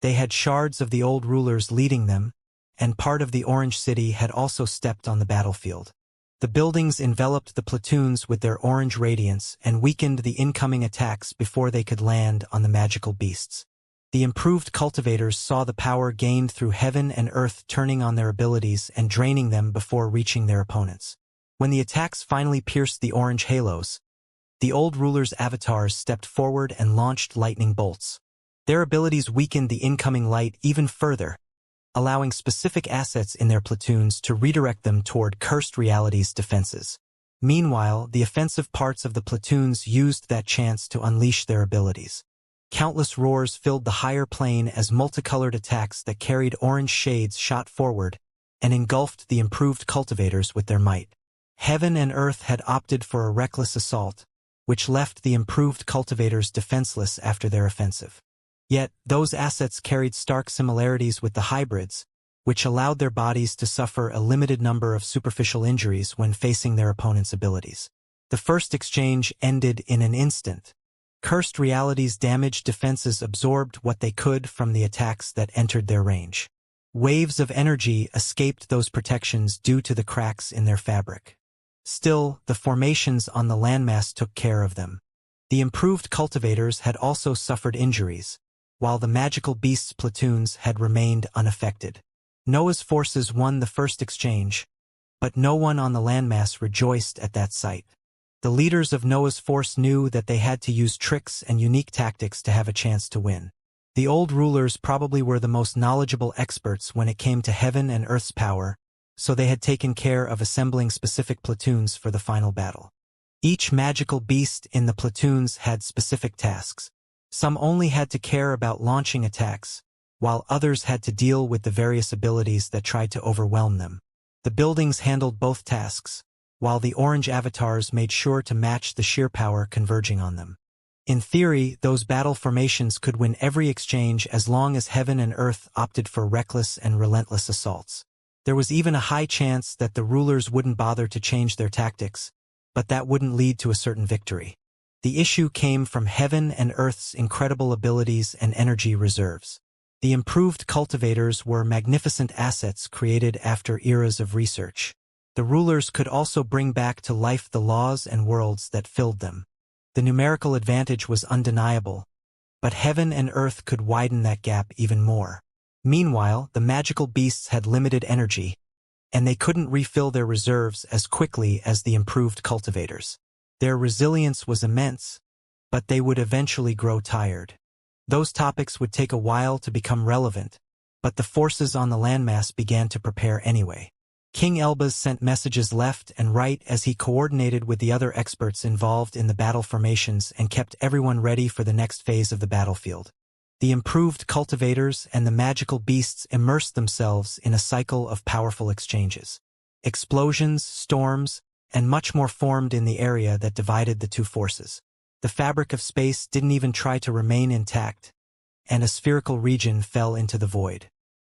A: They had shards of the old rulers leading them, and part of the Orange City had also stepped on the battlefield. The buildings enveloped the platoons with their orange radiance and weakened the incoming attacks before they could land on the magical beasts. The improved cultivators saw the power gained through heaven and earth turning on their abilities and draining them before reaching their opponents. When the attacks finally pierced the orange halos, the old rulers' avatars stepped forward and launched lightning bolts. Their abilities weakened the incoming light even further, allowing specific assets in their platoons to redirect them toward cursed reality's defenses. Meanwhile, the offensive parts of the platoons used that chance to unleash their abilities. Countless roars filled the higher plane as multicolored attacks that carried orange shades shot forward and engulfed the improved cultivators with their might. Heaven and earth had opted for a reckless assault, which left the improved cultivators defenseless after their offensive. Yet, those assets carried stark similarities with the hybrids, which allowed their bodies to suffer a limited number of superficial injuries when facing their opponent's abilities. The first exchange ended in an instant. Cursed reality's damaged defenses absorbed what they could from the attacks that entered their range. Waves of energy escaped those protections due to the cracks in their fabric. Still, the formations on the landmass took care of them. The improved cultivators had also suffered injuries, while the magical beasts' platoons had remained unaffected. Noah's forces won the first exchange, but no one on the landmass rejoiced at that sight. The leaders of Noah's force knew that they had to use tricks and unique tactics to have a chance to win. The old rulers probably were the most knowledgeable experts when it came to heaven and earth's power, so they had taken care of assembling specific platoons for the final battle. Each magical beast in the platoons had specific tasks. Some only had to care about launching attacks, while others had to deal with the various abilities that tried to overwhelm them. The buildings handled both tasks, while the orange avatars made sure to match the sheer power converging on them. In theory, those battle formations could win every exchange as long as heaven and earth opted for reckless and relentless assaults. There was even a high chance that the rulers wouldn't bother to change their tactics, but that wouldn't lead to a certain victory. The issue came from heaven and earth's incredible abilities and energy reserves. The improved cultivators were magnificent assets created after eras of research. The rulers could also bring back to life the laws and worlds that filled them. The numerical advantage was undeniable, but heaven and earth could widen that gap even more. Meanwhile, the magical beasts had limited energy, and they couldn't refill their reserves as quickly as the improved cultivators. Their resilience was immense, but they would eventually grow tired. Those topics would take a while to become relevant, but the forces on the landmass began to prepare anyway. King Elbaz sent messages left and right as he coordinated with the other experts involved in the battle formations and kept everyone ready for the next phase of the battlefield. The improved cultivators and the magical beasts immersed themselves in a cycle of powerful exchanges. Explosions, storms, and much more formed in the area that divided the two forces. The fabric of space didn't even try to remain intact, and a spherical region fell into the void.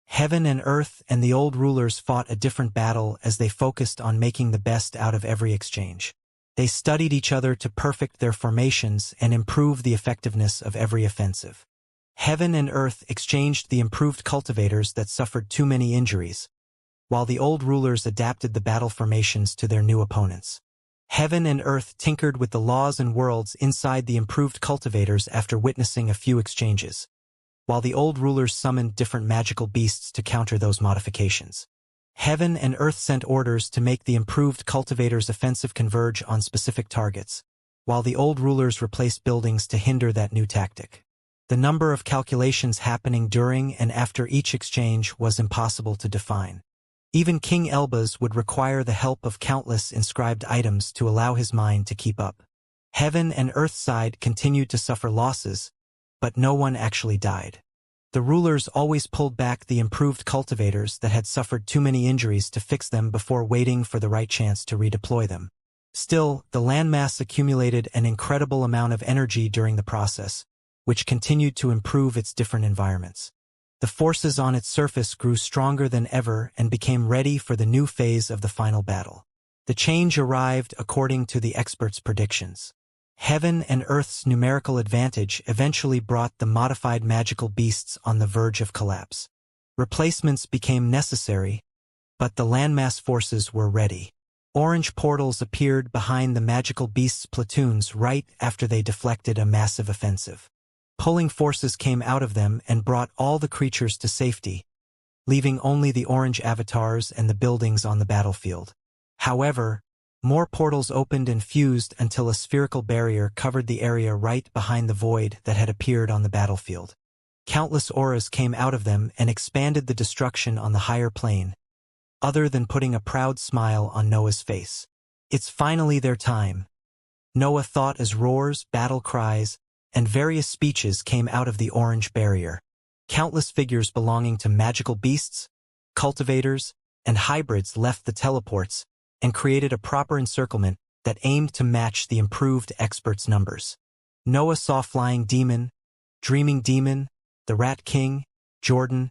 A: Heaven and earth and the old rulers fought a different battle as they focused on making the best out of every exchange. They studied each other to perfect their formations and improve the effectiveness of every offensive. Heaven and earth exchanged the improved cultivators that suffered too many injuries, while the old rulers adapted the battle formations to their new opponents. Heaven and earth tinkered with the laws and worlds inside the improved cultivators after witnessing a few exchanges, while the old rulers summoned different magical beasts to counter those modifications. Heaven and earth sent orders to make the improved cultivators' offensive converge on specific targets, while the old rulers replaced buildings to hinder that new tactic. The number of calculations happening during and after each exchange was impossible to define. Even King Elbaz would require the help of countless inscribed items to allow his mind to keep up. Heaven and earth side continued to suffer losses, but no one actually died. The rulers always pulled back the improved cultivators that had suffered too many injuries to fix them before waiting for the right chance to redeploy them. Still, the landmass accumulated an incredible amount of energy during the process, which continued to improve its different environments. The forces on its surface grew stronger than ever and became ready for the new phase of the final battle. The change arrived according to the experts' predictions. Heaven and Earth's numerical advantage eventually brought the modified magical beasts on the verge of collapse. Replacements became necessary, but the landmass forces were ready. Orange portals appeared behind the magical beasts' platoons right after they deflected a massive offensive. Pulling forces came out of them and brought all the creatures to safety, leaving only the orange avatars and the buildings on the battlefield. However, more portals opened and fused until a spherical barrier covered the area right behind the void that had appeared on the battlefield. Countless auras came out of them and expanded the destruction on the higher plane, other than putting a proud smile on Noah's face. It's finally their time, Noah thought as roars, battle cries, and various speeches came out of the orange barrier. Countless figures belonging to magical beasts, cultivators, and hybrids left the teleports and created a proper encirclement that aimed to match the improved experts' numbers. Noah saw Flying Demon, Dreaming Demon, the Rat King, Jordan,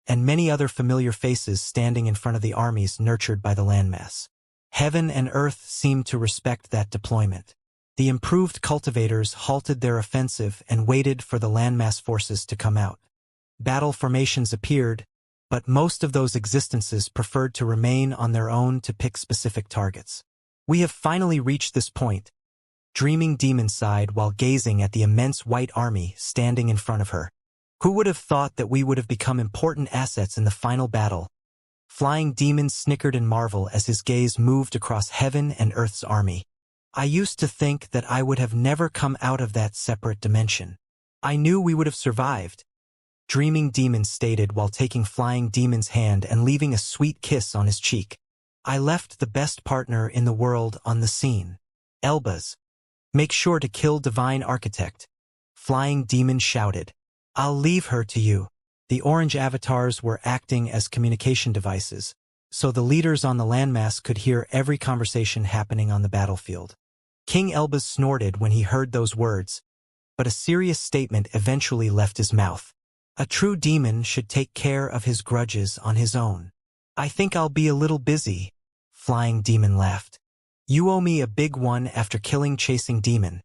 A: and many other familiar faces standing in front of the armies nurtured by the landmass. Heaven and earth seemed to respect that deployment. The improved cultivators halted their offensive and waited for the landmass forces to come out. Battle formations appeared, but most of those existences preferred to remain on their own to pick specific targets. We have finally reached this point, Dreaming Demon sighed while gazing at the immense white army standing in front of her. Who would have thought that we would have become important assets in the final battle? Flying Demon snickered in marvel as his gaze moved across heaven and earth's army. I used to think that I would have never come out of that separate dimension. I knew we would have survived, Dreaming Demon stated while taking Flying Demon's hand and leaving a sweet kiss on his cheek. I left the best partner in the world on the scene. Elbaz. Make sure to kill Divine Architect, Flying Demon shouted. I'll leave her to you. The orange avatars were acting as communication devices, so the leaders on the landmass could hear every conversation happening on the battlefield. King Elbaz snorted when he heard those words, but a serious statement eventually left his mouth. A true demon should take care of his grudges on his own. I think I'll be a little busy, Flying Demon laughed. You owe me a big one after killing Chasing Demon,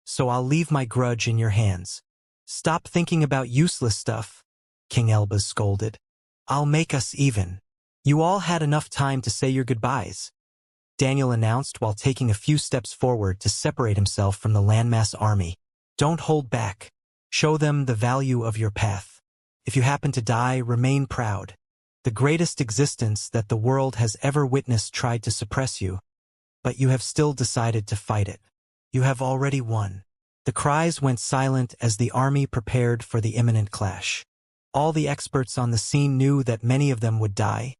A: so I'll leave my grudge in your hands. Stop thinking about useless stuff, King Elbaz scolded. I'll make us even. You all had enough time to say your goodbyes, Daniel announced while taking a few steps forward to separate himself from the landmass army. Don't hold back. Show them the value of your path. If you happen to die, remain proud. The greatest existence that the world has ever witnessed tried to suppress you, but you have still decided to fight it. You have already won. The cries went silent as the army prepared for the imminent clash. All the experts on the scene knew that many of them would die,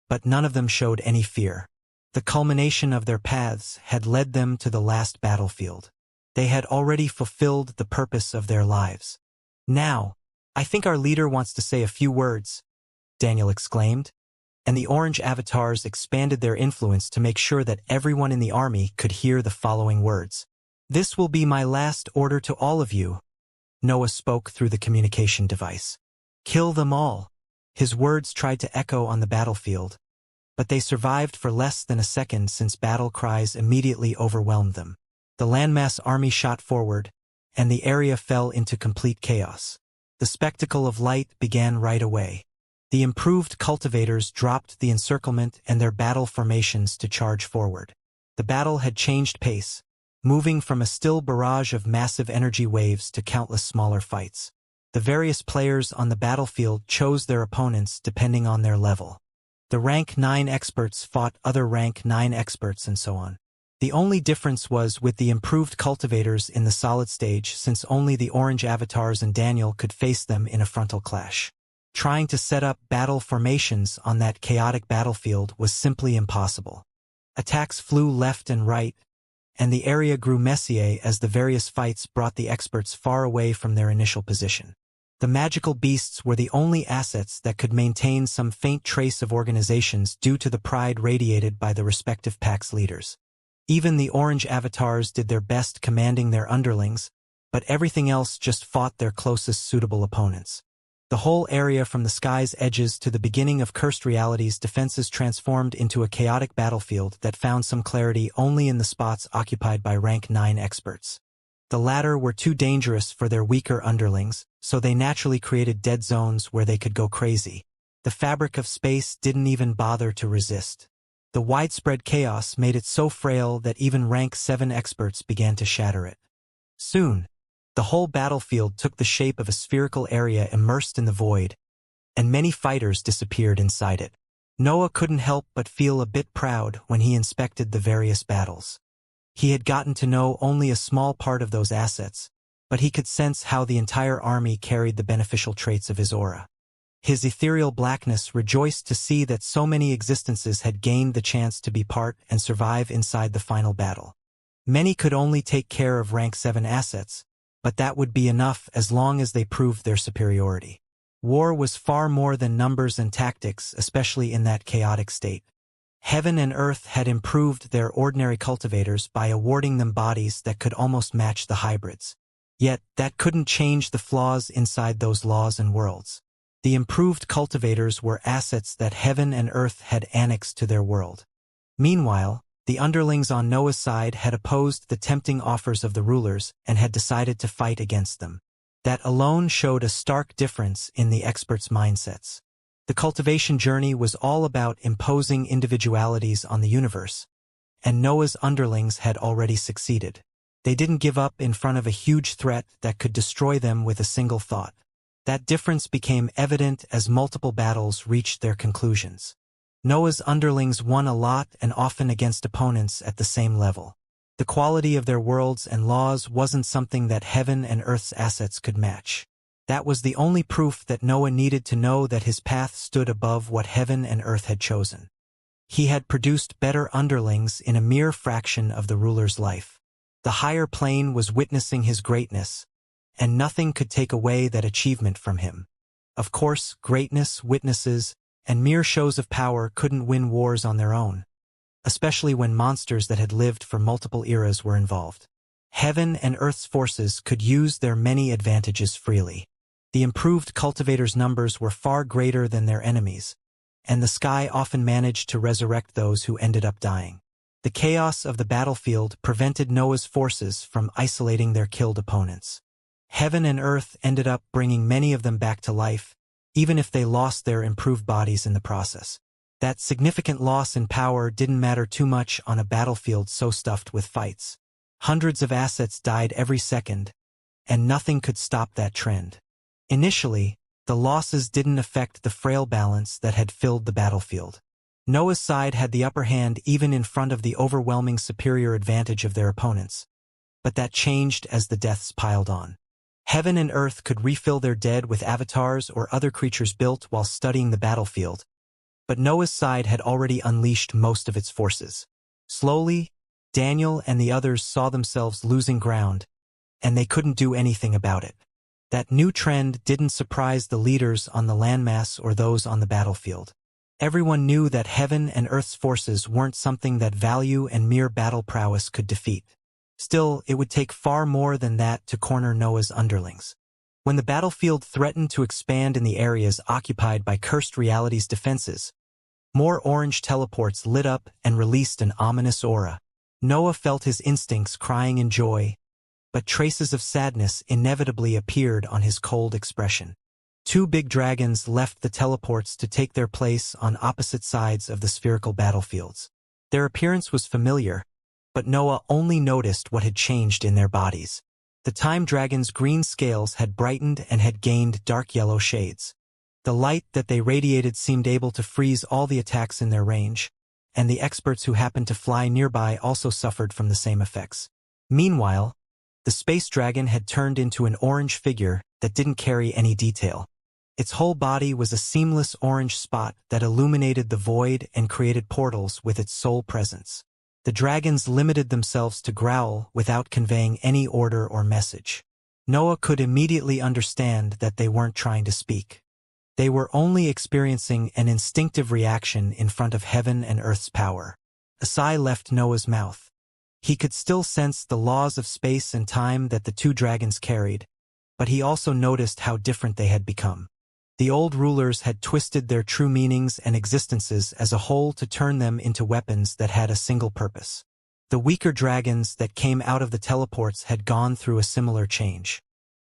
A: but none of them showed any fear. The culmination of their paths had led them to the last battlefield. They had already fulfilled the purpose of their lives. Now, I think our leader wants to say a few words, Daniel exclaimed. and the orange avatars expanded their influence to make sure that everyone in the army could hear the following words. "This will be my last order to all of you," Noah spoke through the communication device. "Kill them all." His words tried to echo on the battlefield, but they survived for less than a second since battle cries immediately overwhelmed them. The landmass army shot forward, and the area fell into complete chaos. The spectacle of light began right away. The improved cultivators dropped the encirclement and their battle formations to charge forward. The battle had changed pace, moving from a still barrage of massive energy waves to countless smaller fights. The various players on the battlefield chose their opponents depending on their level. The rank 9 experts fought other rank 9 experts and so on. The only difference was with the improved cultivators in the solid stage, since only the orange avatars and Daniel could face them in a frontal clash. Trying to set up battle formations on that chaotic battlefield was simply impossible. Attacks flew left and right, and the area grew messier as the various fights brought the experts far away from their initial position. The magical beasts were the only assets that could maintain some faint trace of organizations due to the pride radiated by the respective pack's leaders. Even the orange avatars did their best commanding their underlings, but everything else just fought their closest suitable opponents. The whole area from the sky's edges to the beginning of Cursed Reality's defenses transformed into a chaotic battlefield that found some clarity only in the spots occupied by rank 9 experts. The latter were too dangerous for their weaker underlings, so they naturally created dead zones where they could go crazy. The fabric of space didn't even bother to resist. The widespread chaos made it so frail that even rank 7 experts began to shatter it. Soon, the whole battlefield took the shape of a spherical area immersed in the void, and many fighters disappeared inside it. Noah couldn't help but feel a bit proud when he inspected the various battles. He had gotten to know only a small part of those assets, but he could sense how the entire army carried the beneficial traits of his aura. His ethereal blackness rejoiced to see that so many existences had gained the chance to be part and survive inside the final battle. Many could only take care of rank 7 assets, but that would be enough as long as they proved their superiority. War was far more than numbers and tactics, especially in that chaotic state. Heaven and Earth had improved their ordinary cultivators by awarding them bodies that could almost match the hybrids. Yet, that couldn't change the flaws inside those laws and worlds. The improved cultivators were assets that Heaven and Earth had annexed to their world. Meanwhile, the underlings on Noah's side had opposed the tempting offers of the rulers and had decided to fight against them. That alone showed a stark difference in the experts' mindsets. The cultivation journey was all about imposing individualities on the universe, and Noah's underlings had already succeeded. They didn't give up in front of a huge threat that could destroy them with a single thought. That difference became evident as multiple battles reached their conclusions. Noah's underlings won a lot and often against opponents at the same level. The quality of their worlds and laws wasn't something that Heaven and Earth's assets could match. That was the only proof that Noah needed to know that his path stood above what Heaven and Earth had chosen. He had produced better underlings in a mere fraction of the ruler's life. The higher plane was witnessing his greatness, and nothing could take away that achievement from him. Of course, greatness, witnesses, and mere shows of power couldn't win wars on their own, especially when monsters that had lived for multiple eras were involved. Heaven and Earth's forces could use their many advantages freely. The improved cultivators' numbers were far greater than their enemies, and the sky often managed to resurrect those who ended up dying. The chaos of the battlefield prevented Noah's forces from isolating their killed opponents. Heaven and Earth ended up bringing many of them back to life, even if they lost their improved bodies in the process. That significant loss in power didn't matter too much on a battlefield so stuffed with fights. Hundreds of assets died every second, and nothing could stop that trend. Initially, the losses didn't affect the frail balance that had filled the battlefield. Noah's side had the upper hand even in front of the overwhelming superior advantage of their opponents. But that changed as the deaths piled on. Heaven and Earth could refill their dead with avatars or other creatures built while studying the battlefield, but Noah's side had already unleashed most of its forces. Slowly, Daniel and the others saw themselves losing ground, and they couldn't do anything about it. That new trend didn't surprise the leaders on the landmass or those on the battlefield. Everyone knew that heaven and earth's forces weren't something that value and mere battle prowess could defeat. Still, it would take far more than that to corner Noah's underlings. When the battlefield threatened to expand in the areas occupied by Cursed Reality's defenses, more orange teleports lit up and released an ominous aura. Noah felt his instincts crying in joy, but traces of sadness inevitably appeared on his cold expression. Two big dragons left the teleports to take their place on opposite sides of the spherical battlefields. Their appearance was familiar, but Noah only noticed what had changed in their bodies. The time dragon's green scales had brightened and had gained dark yellow shades. The light that they radiated seemed able to freeze all the attacks in their range, and the experts who happened to fly nearby also suffered from the same effects. Meanwhile, the space dragon had turned into an orange figure that didn't carry any detail. Its whole body was a seamless orange spot that illuminated the void and created portals with its sole presence. The dragons limited themselves to growl without conveying any order or message. Noah could immediately understand that they weren't trying to speak. They were only experiencing an instinctive reaction in front of heaven and earth's power. A sigh left Noah's mouth. He could still sense the laws of space and time that the two dragons carried, but he also noticed how different they had become. The old rulers had twisted their true meanings and existences as a whole to turn them into weapons that had a single purpose. The weaker dragons that came out of the teleports had gone through a similar change.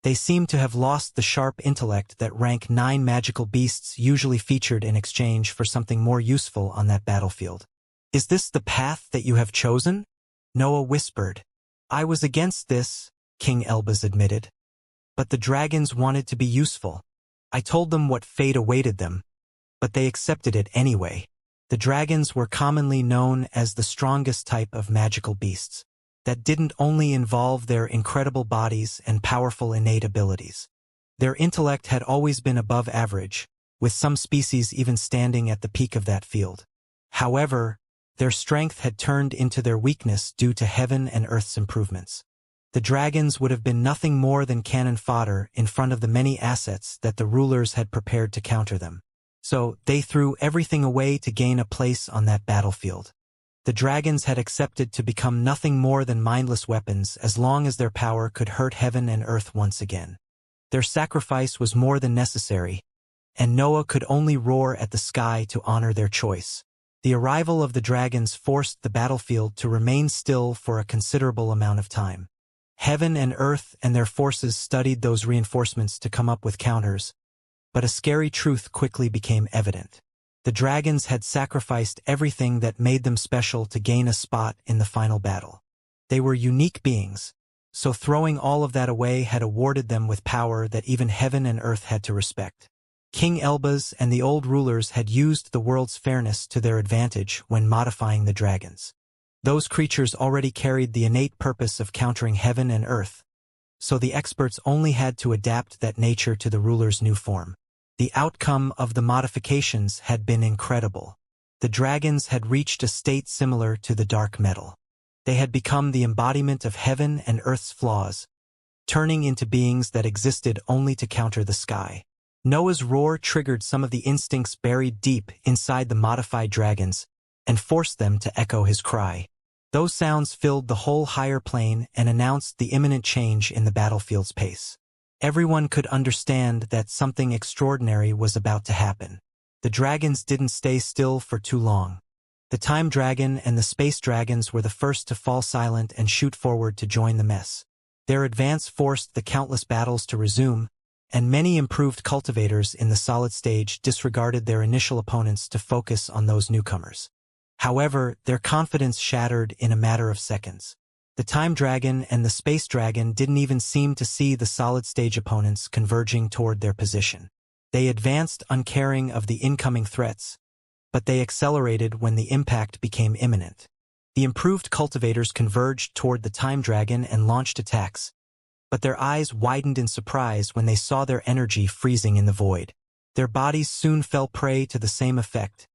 A: They seemed to have lost the sharp intellect that rank 9 magical beasts usually featured in exchange for something more useful on that battlefield. "Is this the path that you have chosen?" Noah whispered. "I was against this," King Elbaz admitted. "But the dragons wanted to be useful. I told them what fate awaited them, but they accepted it anyway." The dragons were commonly known as the strongest type of magical beasts. That didn't only involve their incredible bodies and powerful innate abilities. Their intellect had always been above average, with some species even standing at the peak of that field. However, their strength had turned into their weakness due to heaven and earth's improvements. The dragons would have been nothing more than cannon fodder in front of the many assets that the rulers had prepared to counter them. So, they threw everything away to gain a place on that battlefield. The dragons had accepted to become nothing more than mindless weapons as long as their power could hurt heaven and earth once again. Their sacrifice was more than necessary, and Noah could only roar at the sky to honor their choice. The arrival of the dragons forced the battlefield to remain still for a considerable amount of time. Heaven and earth and their forces studied those reinforcements to come up with counters, but a scary truth quickly became evident. The dragons had sacrificed everything that made them special to gain a spot in the final battle. They were unique beings, so throwing all of that away had awarded them with power that even heaven and earth had to respect. King Elbaz and the old rulers had used the world's fairness to their advantage when modifying the dragons. Those creatures already carried the innate purpose of countering heaven and earth, so the experts only had to adapt that nature to the ruler's new form. The outcome of the modifications had been incredible. The dragons had reached a state similar to the dark metal. They had become the embodiment of heaven and earth's flaws, turning into beings that existed only to counter the sky. Noah's roar triggered some of the instincts buried deep inside the modified dragons and forced them to echo his cry. Those sounds filled the whole higher plane and announced the imminent change in the battlefield's pace. Everyone could understand that something extraordinary was about to happen. The dragons didn't stay still for too long. The time dragon and the space dragons were the first to fall silent and shoot forward to join the mess. Their advance forced the countless battles to resume, and many improved cultivators in the solid stage disregarded their initial opponents to focus on those newcomers. However, their confidence shattered in a matter of seconds. The time dragon and the space dragon didn't even seem to see the solid stage opponents converging toward their position. They advanced uncaring of the incoming threats, but they accelerated when the impact became imminent. The improved cultivators converged toward the time dragon and launched attacks, but their eyes widened in surprise when they saw their energy freezing in the void. Their bodies soon fell prey to the same effect,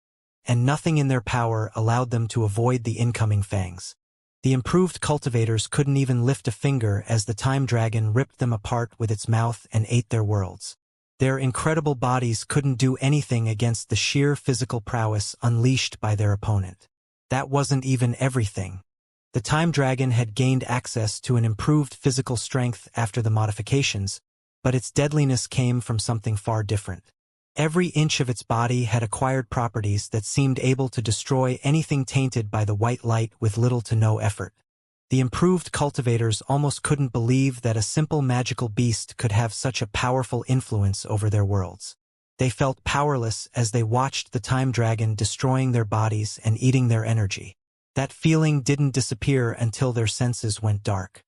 A: and nothing in their power allowed them to avoid the incoming fangs. The improved cultivators couldn't even lift a finger as the time dragon ripped them apart with its mouth and ate their worlds. Their incredible bodies couldn't do anything against the sheer physical prowess unleashed by their opponent. That wasn't even everything. The Time Dragon had gained access to an improved physical strength after the modifications, but its deadliness came from something far different. Every inch of its body had acquired properties that seemed able to destroy anything tainted by the white light with little to no effort. The improved cultivators almost couldn't believe that a simple magical beast could have such a powerful influence over their worlds. They felt powerless as they watched the Time Dragon destroying their bodies and eating their energy. That feeling didn't disappear until their senses went dark.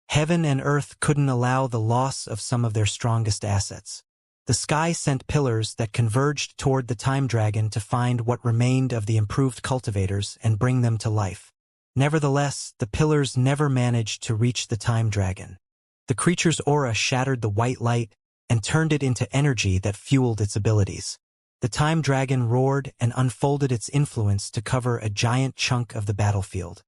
A: Heaven and earth couldn't allow the loss of some of their strongest assets. The sky sent pillars that converged toward the Time Dragon to find what remained of the improved cultivators and bring them to life. Nevertheless, the pillars never managed to reach the Time Dragon. The creature's aura shattered the white light and turned it into energy that fueled its abilities. The Time Dragon roared and unfolded its influence to cover a giant chunk of the battlefield.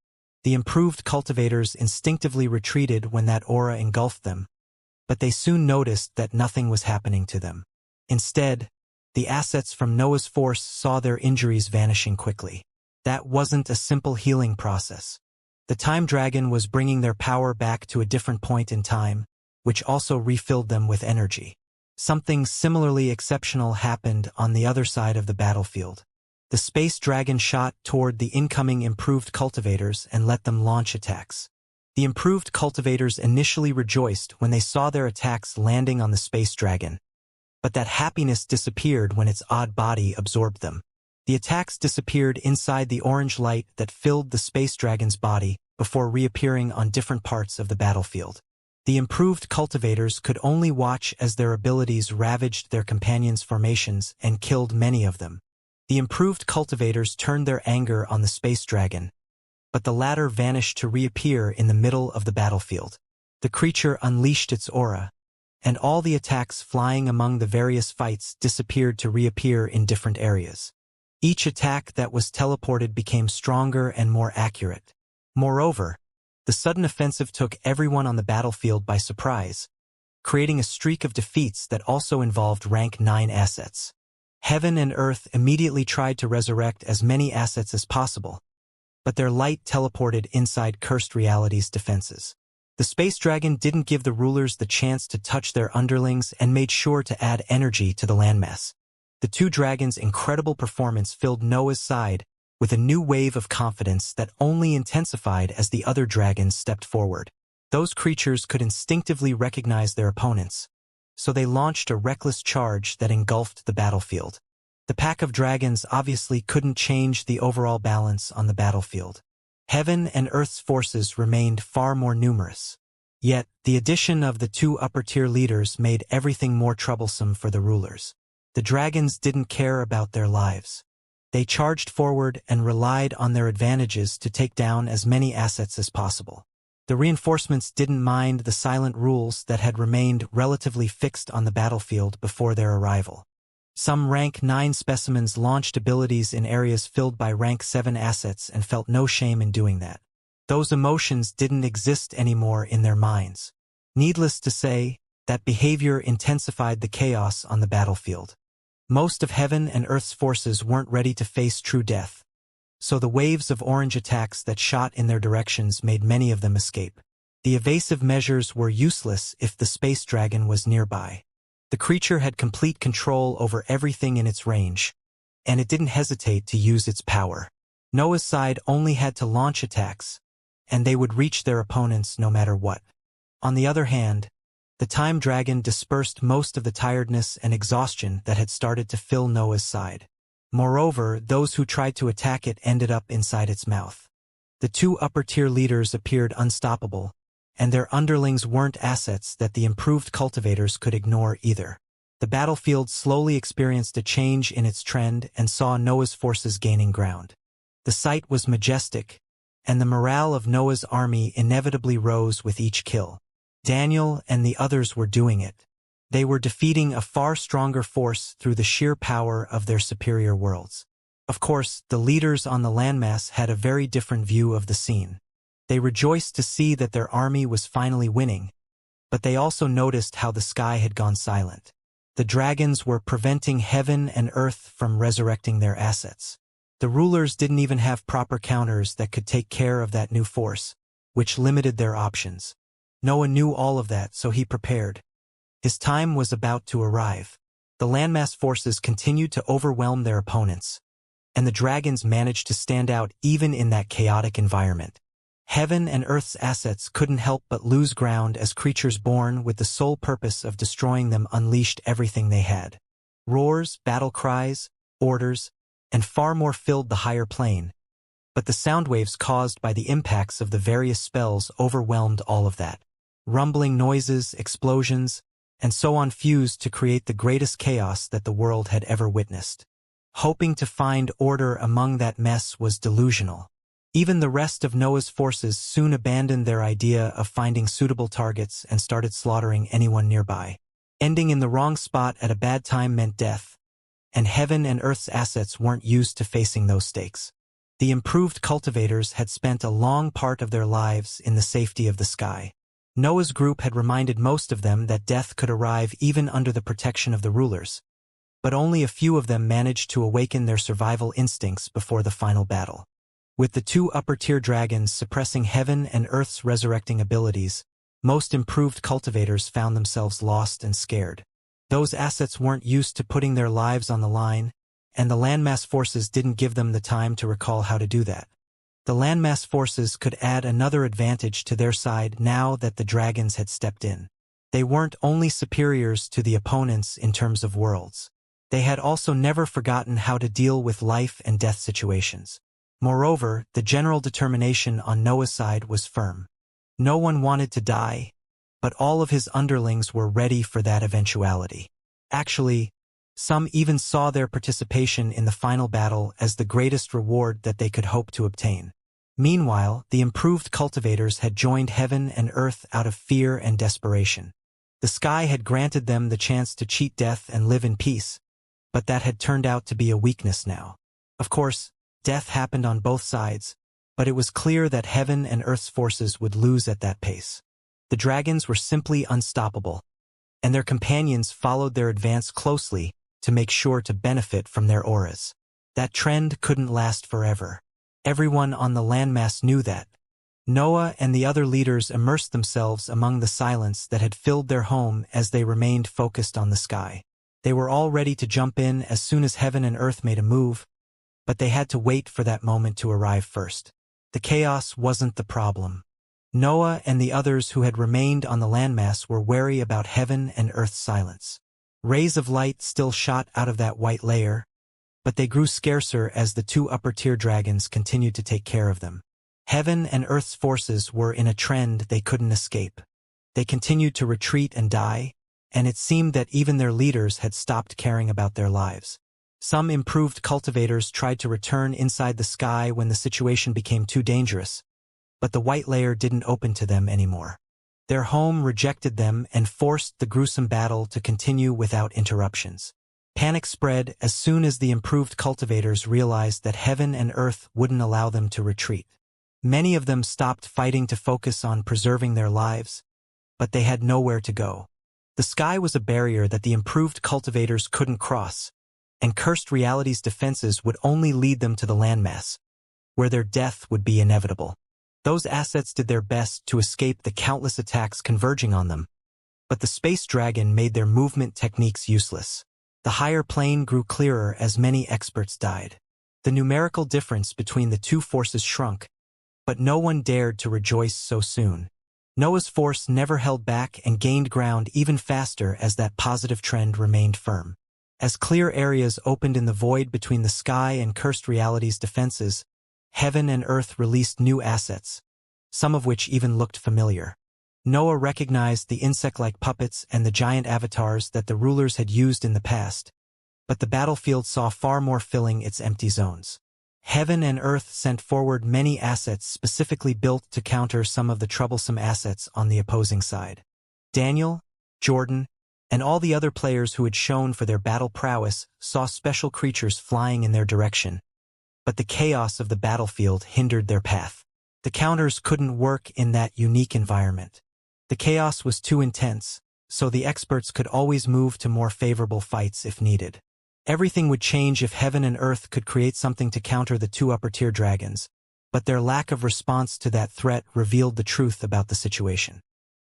A: The improved cultivators instinctively retreated when that aura engulfed them, but they soon noticed that nothing was happening to them. Instead, the assets from Noah's force saw their injuries vanishing quickly. That wasn't a simple healing process. The Time Dragon was bringing their power back to a different point in time, which also refilled them with energy. Something similarly exceptional happened on the other side of the battlefield. The Space Dragon shot toward the incoming improved cultivators and let them launch attacks. The improved cultivators initially rejoiced when they saw their attacks landing on the Space Dragon, but that happiness disappeared when its odd body absorbed them. The attacks disappeared inside the orange light that filled the Space Dragon's body before reappearing on different parts of the battlefield. The improved cultivators could only watch as their abilities ravaged their companions' formations and killed many of them. The improved cultivators turned their anger on the Space Dragon, but the latter vanished to reappear in the middle of the battlefield. The creature unleashed its aura, and all the attacks flying among the various fights disappeared to reappear in different areas. Each attack that was teleported became stronger and more accurate. Moreover, the sudden offensive took everyone on the battlefield by surprise, creating a streak of defeats that also involved rank 9 assets. Heaven and earth immediately tried to resurrect as many assets as possible, but their light teleported inside Cursed Reality's defenses. The Space Dragon didn't give the rulers the chance to touch their underlings and made sure to add energy to the landmass. The two dragons' incredible performance filled Noah's side with a new wave of confidence that only intensified as the other dragons stepped forward. Those creatures could instinctively recognize their opponents, so they launched a reckless charge that engulfed the battlefield. The pack of dragons obviously couldn't change the overall balance on the battlefield. Heaven and Earth's forces remained far more numerous. Yet, the addition of the two upper-tier leaders made everything more troublesome for the rulers. The dragons didn't care about their lives. They charged forward and relied on their advantages to take down as many assets as possible. The reinforcements didn't mind the silent rules that had remained relatively fixed on the battlefield before their arrival. Some rank 9 specimens launched abilities in areas filled by rank 7 assets and felt no shame in doing that. Those emotions didn't exist anymore in their minds. Needless to say, that behavior intensified the chaos on the battlefield. Most of Heaven and Earth's forces weren't ready to face true death, so the waves of orange attacks that shot in their directions made many of them escape. The evasive measures were useless if the Space Dragon was nearby. The creature had complete control over everything in its range, and it didn't hesitate to use its power. Noah's side only had to launch attacks, and they would reach their opponents no matter what. On the other hand, the Time Dragon dispersed most of the tiredness and exhaustion that had started to fill Noah's side. Moreover, those who tried to attack it ended up inside its mouth. The two upper-tier leaders appeared unstoppable, and their underlings weren't assets that the improved cultivators could ignore either. The battlefield slowly experienced a change in its trend and saw Noah's forces gaining ground. The sight was majestic, and the morale of Noah's army inevitably rose with each kill. Daniel and the others were doing it. They were defeating a far stronger force through the sheer power of their superior worlds. Of course, the leaders on the landmass had a very different view of the scene. They rejoiced to see that their army was finally winning, but they also noticed how the sky had gone silent. The dragons were preventing heaven and earth from resurrecting their assets. The rulers didn't even have proper counters that could take care of that new force, which limited their options. Noah knew all of that, so he prepared. His time was about to arrive. The landmass forces continued to overwhelm their opponents, and the dragons managed to stand out even in that chaotic environment. Heaven and earth's assets couldn't help but lose ground as creatures born with the sole purpose of destroying them unleashed everything they had. Roars, battle cries, orders, and far more filled the higher plane, but the sound waves caused by the impacts of the various spells overwhelmed all of that. Rumbling noises, explosions, and so on fused to create the greatest chaos that the world had ever witnessed. Hoping to find order among that mess was delusional. Even the rest of Noah's forces soon abandoned their idea of finding suitable targets and started slaughtering anyone nearby. Ending in the wrong spot at a bad time meant death, and heaven and earth's assets weren't used to facing those stakes. The improved cultivators had spent a long part of their lives in the safety of the sky. Noah's group had reminded most of them that death could arrive even under the protection of the rulers, but only a few of them managed to awaken their survival instincts before the final battle. With the two upper-tier dragons suppressing heaven and earth's resurrecting abilities, most improved cultivators found themselves lost and scared. Those assets weren't used to putting their lives on the line, and the landmass forces didn't give them the time to recall how to do that. The landmass forces could add another advantage to their side now that the dragons had stepped in. They weren't only superiors to the opponents in terms of worlds. They had also never forgotten how to deal with life and death situations. Moreover, the general determination on Noah's side was firm. No one wanted to die, but all of his underlings were ready for that eventuality. Actually, some even saw their participation in the final battle as the greatest reward that they could hope to obtain. Meanwhile, the improved cultivators had joined heaven and earth out of fear and desperation. The sky had granted them the chance to cheat death and live in peace, but that had turned out to be a weakness now. Of course, death happened on both sides, but it was clear that heaven and earth's forces would lose at that pace. The dragons were simply unstoppable, and their companions followed their advance closely to make sure to benefit from their auras. That trend couldn't last forever. Everyone on the landmass knew that. Noah and the other leaders immersed themselves among the silence that had filled their home as they remained focused on the sky. They were all ready to jump in as soon as heaven and earth made a move, but they had to wait for that moment to arrive first. The chaos wasn't the problem. Noah and the others who had remained on the landmass were wary about heaven and earth's silence. Rays of light still shot out of that white layer, but they grew scarcer as the two upper-tier dragons continued to take care of them. Heaven and earth's forces were in a trend they couldn't escape. They continued to retreat and die, and it seemed that even their leaders had stopped caring about their lives. Some improved cultivators tried to return inside the sky when the situation became too dangerous, but the white layer didn't open to them anymore. Their home rejected them and forced the gruesome battle to continue without interruptions. Panic spread as soon as the improved cultivators realized that heaven and earth wouldn't allow them to retreat. Many of them stopped fighting to focus on preserving their lives, but they had nowhere to go. The sky was a barrier that the improved cultivators couldn't cross, and cursed reality's defenses would only lead them to the landmass, where their death would be inevitable. Those assets did their best to escape the countless attacks converging on them, but the space dragon made their movement techniques useless. The higher plane grew clearer as many experts died. The numerical difference between the two forces shrunk, but no one dared to rejoice so soon. Noah's force never held back and gained ground even faster as that positive trend remained firm. As clear areas opened in the void between the sky and cursed reality's defenses, heaven and earth released new assets, some of which even looked familiar. Noah recognized the insect-like puppets and the giant avatars that the rulers had used in the past, but the battlefield saw far more filling its empty zones. Heaven and earth sent forward many assets specifically built to counter some of the troublesome assets on the opposing side. Daniel, Jordan, and all the other players who had shown for their battle prowess saw special creatures flying in their direction, but the chaos of the battlefield hindered their path. The counters couldn't work in that unique environment. The chaos was too intense, so the experts could always move to more favorable fights if needed. Everything would change if heaven and earth could create something to counter the two upper-tier dragons, but their lack of response to that threat revealed the truth about the situation.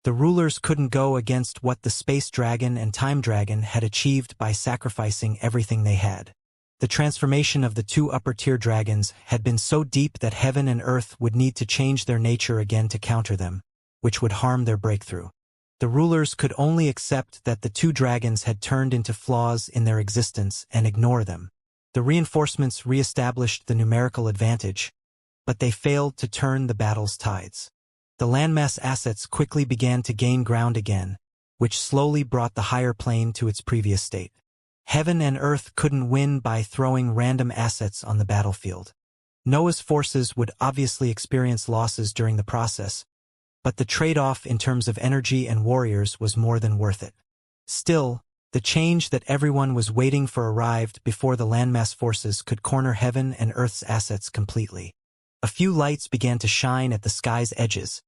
A: The rulers couldn't go against what the space dragon and time dragon had achieved by sacrificing everything they had. The transformation of the two upper-tier dragons had been so deep that heaven and earth would need to change their nature again to counter them, which would harm their breakthrough. The rulers could only accept that the two dragons had turned into flaws in their existence and ignore them. The reinforcements re-established the numerical advantage, but they failed to turn the battle's tides. The landmass assets quickly began to gain ground again, which slowly brought the higher plane to its previous state. Heaven and earth couldn't win by throwing random assets on the battlefield. Noah's forces would obviously experience losses during the process, but the trade-off in terms of energy and warriors was more than worth it. Still, the change that everyone was waiting for arrived before the landmass forces could corner heaven and earth's assets completely. A few lights began to shine at the sky's edges,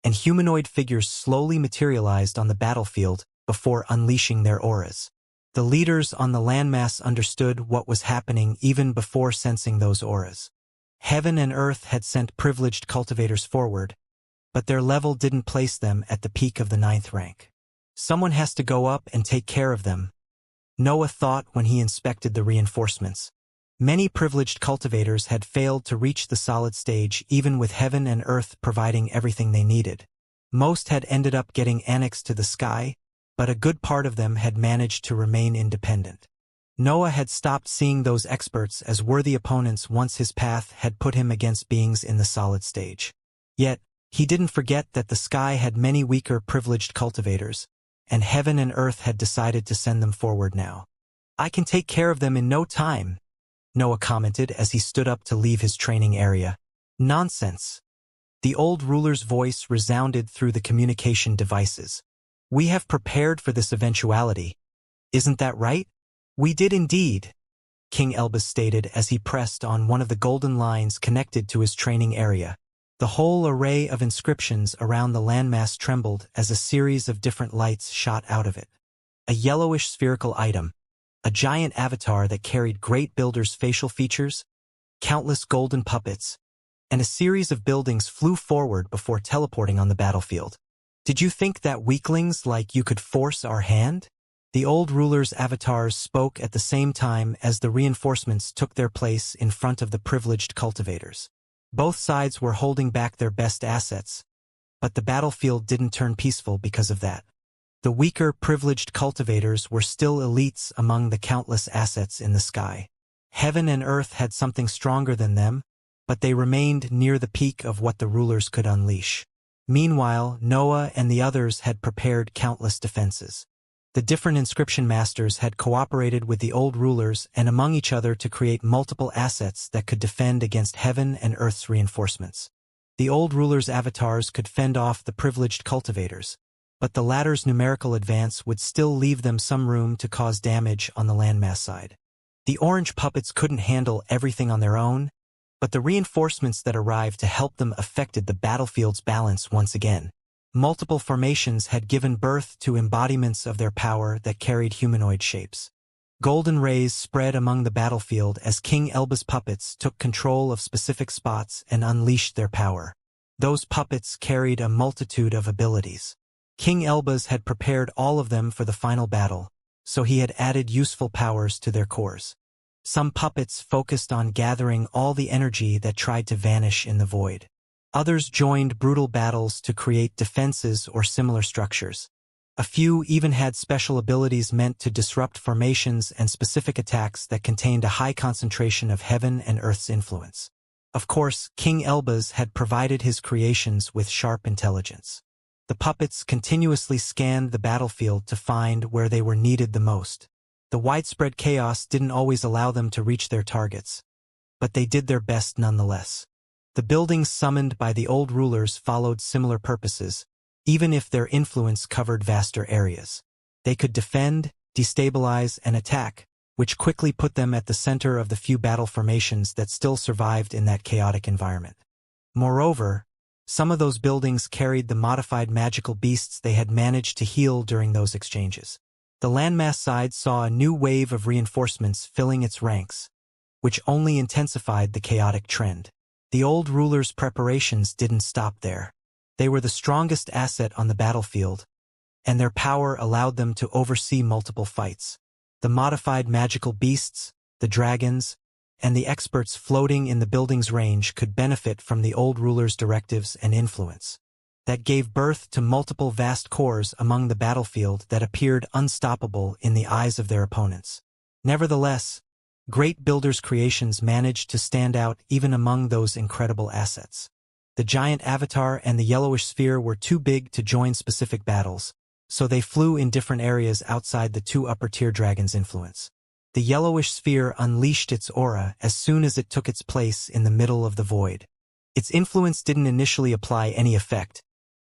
A: and humanoid figures slowly materialized on the battlefield before unleashing their auras. The leaders on the landmass understood what was happening even before sensing those auras. Heaven and earth had sent privileged cultivators forward, but their level didn't place them at the peak of the 9th rank. Someone has to go up and take care of them, Noah thought when he inspected the reinforcements. Many privileged cultivators had failed to reach the solid stage even with heaven and earth providing everything they needed. Most had ended up getting annexed to the sky, but a good part of them had managed to remain independent. Noah had stopped seeing those experts as worthy opponents once his path had put him against beings in the solid stage. Yet, he didn't forget that the sky had many weaker privileged cultivators, and heaven and earth had decided to send them forward now. "I can take care of them in no time," Noah commented as he stood up to leave his training area. "Nonsense." The old ruler's voice resounded through the communication devices. "We have prepared for this eventuality. Isn't that right?" "We did indeed," King Elbas stated as he pressed on one of the golden lines connected to his training area. The whole array of inscriptions around the landmass trembled as a series of different lights shot out of it. A yellowish spherical item, a giant avatar that carried great builders' facial features, countless golden puppets, and a series of buildings flew forward before teleporting on the battlefield. "Did you think that weaklings like you could force our hand?" The old ruler's avatars spoke at the same time as the reinforcements took their place in front of the privileged cultivators. Both sides were holding back their best assets, but the battlefield didn't turn peaceful because of that. The weaker privileged cultivators were still elites among the countless assets in the sky. Heaven and earth had something stronger than them, but they remained near the peak of what the rulers could unleash. Meanwhile, Noah and the others had prepared countless defenses. The different inscription masters had cooperated with the old rulers and among each other to create multiple assets that could defend against heaven and earth's reinforcements. The old rulers' avatars could fend off the privileged cultivators, but the latter's numerical advance would still leave them some room to cause damage on the landmass side. The orange puppets couldn't handle everything on their own, but the reinforcements that arrived to help them affected the battlefield's balance once again. Multiple formations had given birth to embodiments of their power that carried humanoid shapes. Golden rays spread among the battlefield as King Elba's puppets took control of specific spots and unleashed their power. Those puppets carried a multitude of abilities. King Elba's had prepared all of them for the final battle, so he had added useful powers to their cores. Some puppets focused on gathering all the energy that tried to vanish in the void. Others joined brutal battles to create defenses or similar structures. A few even had special abilities meant to disrupt formations and specific attacks that contained a high concentration of heaven and earth's influence. Of course, King Elbas had provided his creations with sharp intelligence. The puppets continuously scanned the battlefield to find where they were needed the most. The widespread chaos didn't always allow them to reach their targets, but they did their best nonetheless. The buildings summoned by the old rulers followed similar purposes, even if their influence covered vaster areas. They could defend, destabilize, and attack, which quickly put them at the center of the few battle formations that still survived in that chaotic environment. Moreover, Some of those buildings carried the modified magical beasts they had managed to heal during those exchanges. The landmass side saw a new wave of reinforcements filling its ranks, which only intensified the chaotic trend. The old rulers' preparations didn't stop there. They were the strongest asset on the battlefield, and their power allowed them to oversee multiple fights. The modified magical beasts, the dragons, and the experts floating in the building's range could benefit from the old ruler's directives and influence. That gave birth to multiple vast cores among the battlefield that appeared unstoppable in the eyes of their opponents. Nevertheless, Great Builder's creations managed to stand out even among those incredible assets. The giant avatar and the yellowish sphere were too big to join specific battles, so they flew in different areas outside the two upper-tier dragons' influence. The yellowish sphere unleashed its aura as soon as it took its place in the middle of the void. Its influence didn't initially apply any effect,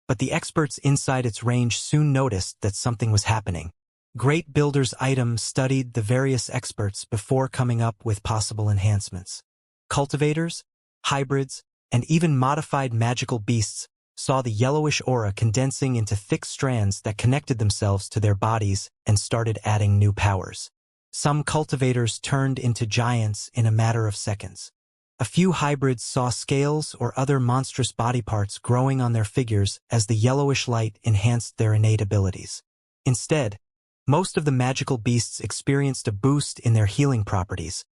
A: but the experts inside its range soon noticed that something was happening. Great Builder's item studied the various experts before coming up with possible enhancements. Cultivators, hybrids, and even modified magical beasts saw the yellowish aura condensing into thick strands that connected themselves to their bodies and started adding new powers. Some cultivators turned into giants in a matter of seconds. A few hybrids saw scales or other monstrous body parts growing on their figures as the yellowish light enhanced their innate abilities. Instead, most of the magical beasts experienced a boost in their healing properties,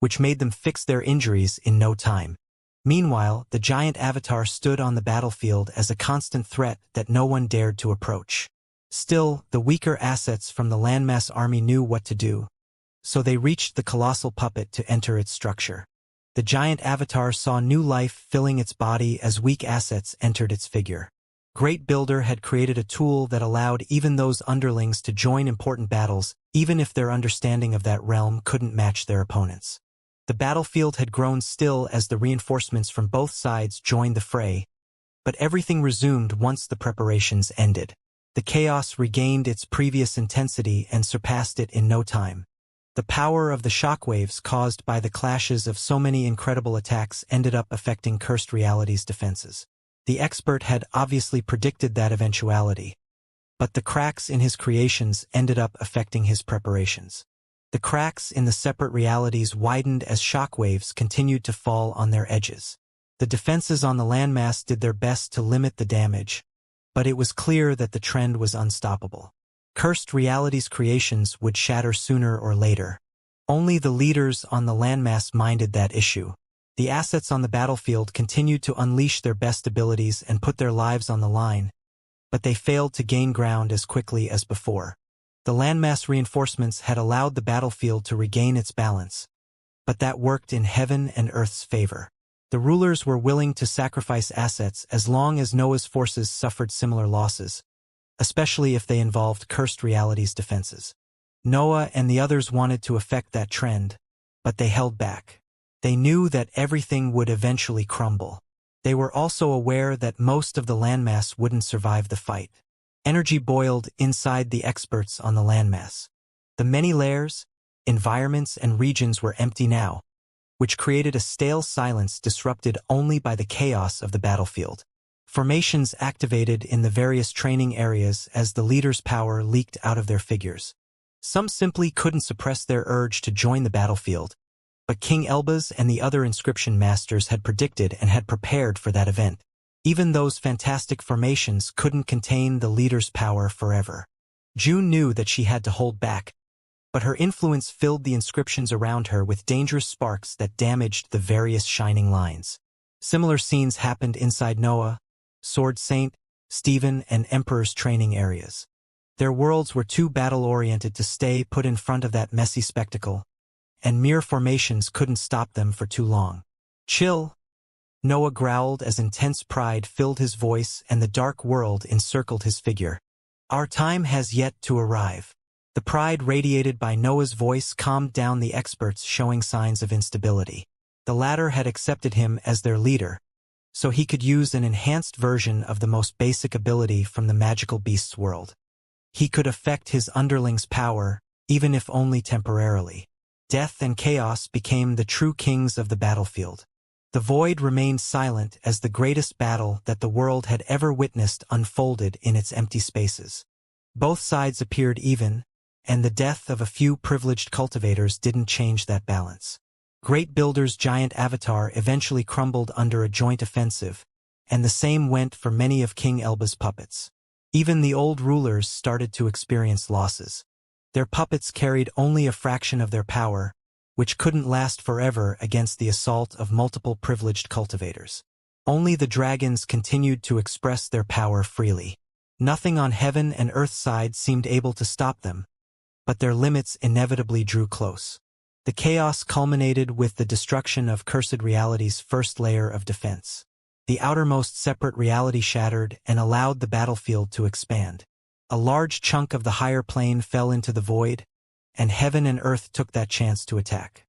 A: which made them fix their injuries in no time. Meanwhile, the giant avatar stood on the battlefield as a constant threat that no one dared to approach. Still, the weaker assets from the landmass army knew what to do, so they reached the colossal puppet to enter its structure. The giant avatar saw new life filling its body as weak assets entered its figure. Great Builder had created a tool that allowed even those underlings to join important battles, even if their understanding of that realm couldn't match their opponents. The battlefield had grown still as the reinforcements from both sides joined the fray, but everything resumed once the preparations ended. The chaos regained its previous intensity and surpassed it in no time. The power of the shockwaves caused by the clashes of so many incredible attacks ended up affecting Cursed Reality's defenses. The expert had obviously predicted that eventuality, but the cracks in his creations ended up affecting his preparations. The cracks in the separate realities widened as shockwaves continued to fall on their edges. The defenses on the landmass did their best to limit the damage, but it was clear that the trend was unstoppable. Cursed Reality's creations would shatter sooner or later. Only the leaders on the landmass minded that issue. The assets on the battlefield continued to unleash their best abilities and put their lives on the line, but they failed to gain ground as quickly as before. The landmass reinforcements had allowed the battlefield to regain its balance, but that worked in heaven and earth's favor. The rulers were willing to sacrifice assets as long as Noah's forces suffered similar losses, especially if they involved Cursed Reality's defenses. Noah and the others wanted to affect that trend, but they held back. They knew that everything would eventually crumble. They were also aware that most of the landmass wouldn't survive the fight. Energy boiled inside the experts on the landmass. The many layers, environments, and regions were empty now, which created a stale silence disrupted only by the chaos of the battlefield. Formations activated in the various training areas as the leaders' power leaked out of their figures. Some simply couldn't suppress their urge to join the battlefield, but King Elbaz and the other inscription masters had predicted and had prepared for that event. Even those fantastic formations couldn't contain the leader's power forever. June knew that she had to hold back, but her influence filled the inscriptions around her with dangerous sparks that damaged the various shining lines. Similar scenes happened inside Noah, Sword Saint, Stephen, and Emperor's training areas. Their worlds were too battle-oriented to stay put in front of that messy spectacle, and mere formations couldn't stop them for too long. Chill, Noah growled as intense pride filled his voice and the dark world encircled his figure. Our time has yet to arrive. The pride radiated by Noah's voice calmed down the experts showing signs of instability. The latter had accepted him as their leader, so he could use an enhanced version of the most basic ability from the magical beast's world. He could affect his underlings' power, even if only temporarily. Death and chaos became the true kings of the battlefield. The void remained silent as the greatest battle that the world had ever witnessed unfolded in its empty spaces. Both sides appeared even, and the death of a few privileged cultivators didn't change that balance. Great Builder's giant avatar eventually crumbled under a joint offensive, and the same went for many of King Elba's puppets. Even the old rulers started to experience losses. Their puppets carried only a fraction of their power, which couldn't last forever against the assault of multiple privileged cultivators. Only the dragons continued to express their power freely. Nothing on heaven and earth side seemed able to stop them, but their limits inevitably drew close. The chaos culminated with the destruction of Cursed Reality's first layer of defense. The outermost separate reality shattered and allowed the battlefield to expand. A large chunk of the higher plane fell into the void, and heaven and earth took that chance to attack.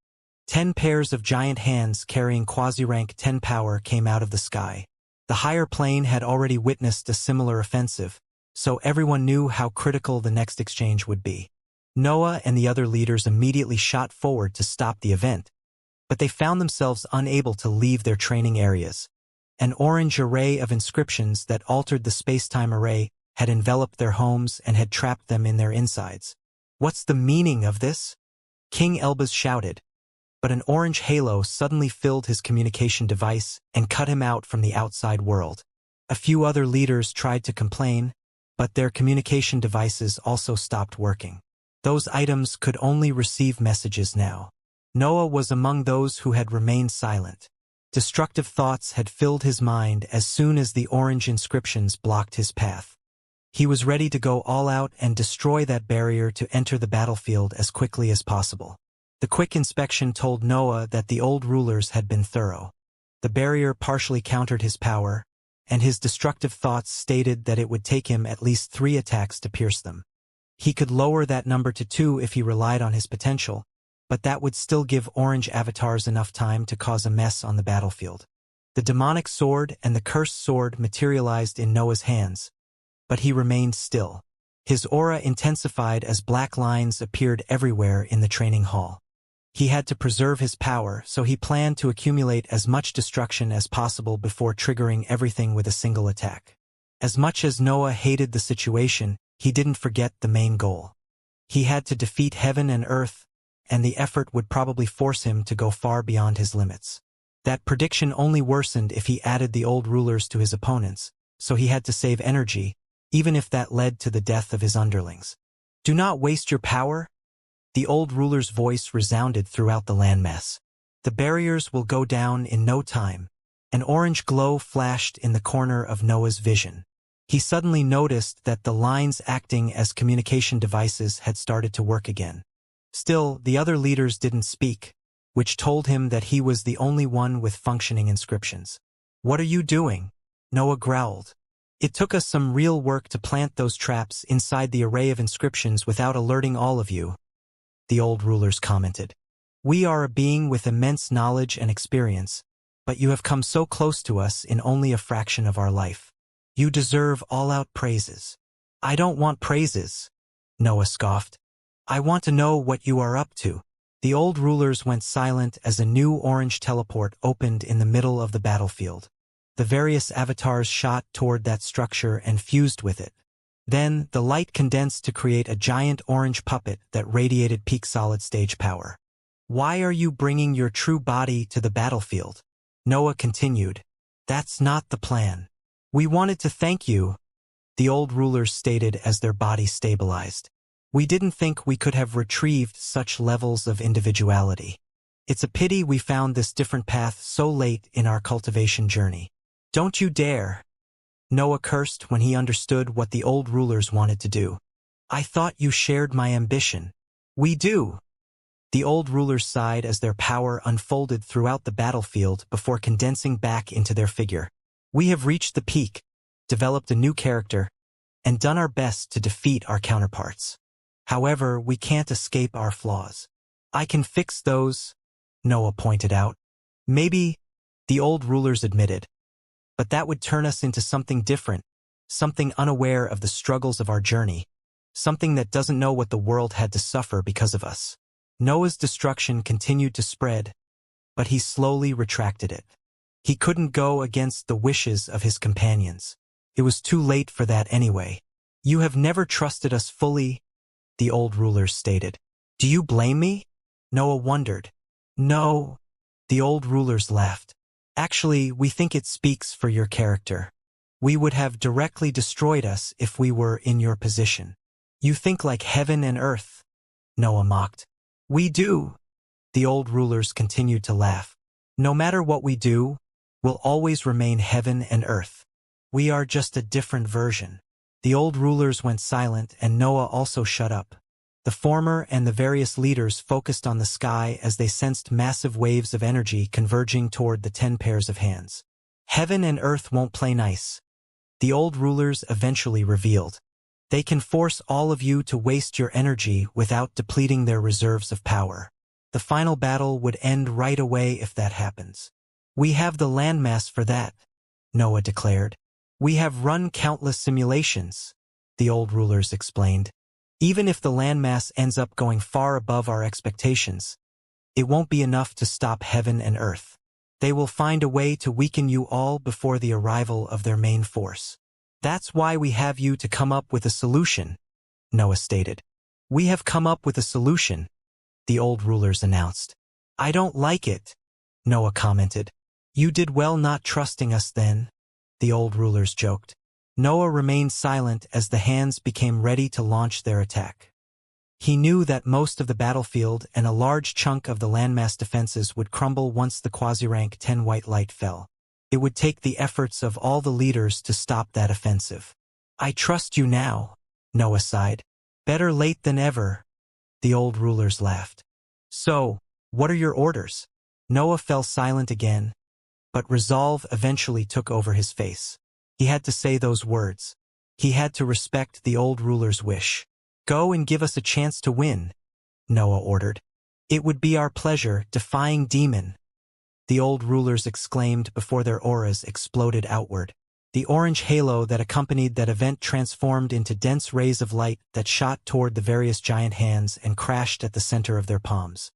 A: 10 pairs of giant hands carrying quasi-rank 10 power came out of the sky. The higher plane had already witnessed a similar offensive, so everyone knew how critical the next exchange would be. Noah and the other leaders immediately shot forward to stop the event, but they found themselves unable to leave their training areas. An orange array of inscriptions that altered the space-time array had enveloped their homes and had trapped them in their insides. "What's the meaning of this?" King Elbaz shouted, but an orange halo suddenly filled his communication device and cut him out from the outside world. A few other leaders tried to complain, but their communication devices also stopped working. Those items could only receive messages now. Noah was among those who had remained silent. Destructive thoughts had filled his mind as soon as the orange inscriptions blocked his path. He was ready to go all out and destroy that barrier to enter the battlefield as quickly as possible. The quick inspection told Noah that the old rulers had been thorough. The barrier partially countered his power, and his destructive thoughts stated that it would take him at least 3 attacks to pierce them. He could lower that number to 2 if he relied on his potential, but that would still give orange avatars enough time to cause a mess on the battlefield. The demonic sword and the cursed sword materialized in Noah's hands, but he remained still. His aura intensified as black lines appeared everywhere in the training hall. He had to preserve his power, so he planned to accumulate as much destruction as possible before triggering everything with a single attack. As much as Noah hated the situation, he didn't forget the main goal. He had to defeat heaven and earth, and the effort would probably force him to go far beyond his limits. That prediction only worsened if he added the old rulers to his opponents, so he had to save energy, even if that led to the death of his underlings. "Do not waste your power," the old ruler's voice resounded throughout the landmass. "The barriers will go down in no time." An orange glow flashed in the corner of Noah's vision. He suddenly noticed that the lines acting as communication devices had started to work again. Still, the other leaders didn't speak, which told him that he was the only one with functioning inscriptions. "What are you doing?" Noah growled. "It took us some real work to plant those traps inside the array of inscriptions without alerting all of you," the old rulers commented. "We are a being with immense knowledge and experience, but you have come so close to us in only a fraction of our life. You deserve all-out praises." "I don't want praises," Noah scoffed. "I want to know what you are up to." The old rulers went silent as a new orange teleport opened in the middle of the battlefield. The various avatars shot toward that structure and fused with it. Then, the light condensed to create a giant orange puppet that radiated peak solid-stage power. "Why are you bringing your true body to the battlefield?" Noah continued. "That's not the plan. We wanted to thank you," the old rulers stated as their bodies stabilized. "We didn't think we could have retrieved such levels of individuality. It's a pity we found this different path so late in our cultivation journey." "Don't you dare," Noah cursed when he understood what the old rulers wanted to do. "I thought you shared my ambition." "We do." The old rulers sighed as their power unfolded throughout the battlefield before condensing back into their figure. "We have reached the peak, developed a new character, and done our best to defeat our counterparts. However, we can't escape our flaws. I can fix those," Noah pointed out. "Maybe," the old rulers admitted. "But that would turn us into something different, something unaware of the struggles of our journey, something that doesn't know what the world had to suffer because of us." Noah's destruction continued to spread, but he slowly retracted it. He couldn't go against the wishes of his companions. It was too late for that anyway. You have never trusted us fully, the old rulers stated. Do you blame me? Noah wondered. No, the old rulers laughed. Actually, we think it speaks for your character. We would have directly destroyed us if we were in your position. You think like heaven and earth, Noah mocked. We do. The old rulers continued to laugh. No matter what we do, we'll always remain heaven and earth. We are just a different version. The old rulers went silent and Noah also shut up. The former and the various leaders focused on the sky as they sensed massive waves of energy converging toward the 10 pairs of hands. Heaven and earth won't play nice, the old rulers eventually revealed. They can force all of you to waste your energy without depleting their reserves of power. The final battle would end right away if that happens. We have the landmass for that, Noah declared. We have run countless simulations, the old rulers explained. Even if the landmass ends up going far above our expectations, it won't be enough to stop heaven and earth. They will find a way to weaken you all before the arrival of their main force. That's why we have you to come up with a solution, Noah stated. We have come up with a solution, the old rulers announced. I don't like it, Noah commented. You did well not trusting us then, the old rulers joked. Noah remained silent as the hands became ready to launch their attack. He knew that most of the battlefield and a large chunk of the landmass defenses would crumble once the quasi-rank 10 white light fell. It would take the efforts of all the leaders to stop that offensive. I trust you now, Noah sighed. Better late than ever, the old rulers laughed. So, what are your orders? Noah fell silent again, but resolve eventually took over his face. He had to say those words. He had to respect the old ruler's wish. Go and give us a chance to win, Noah ordered. It would be our pleasure, defying demon, the old rulers exclaimed before their auras exploded outward. The orange halo that accompanied that event transformed into dense rays of light that shot toward the various giant hands and crashed at the center of their palms.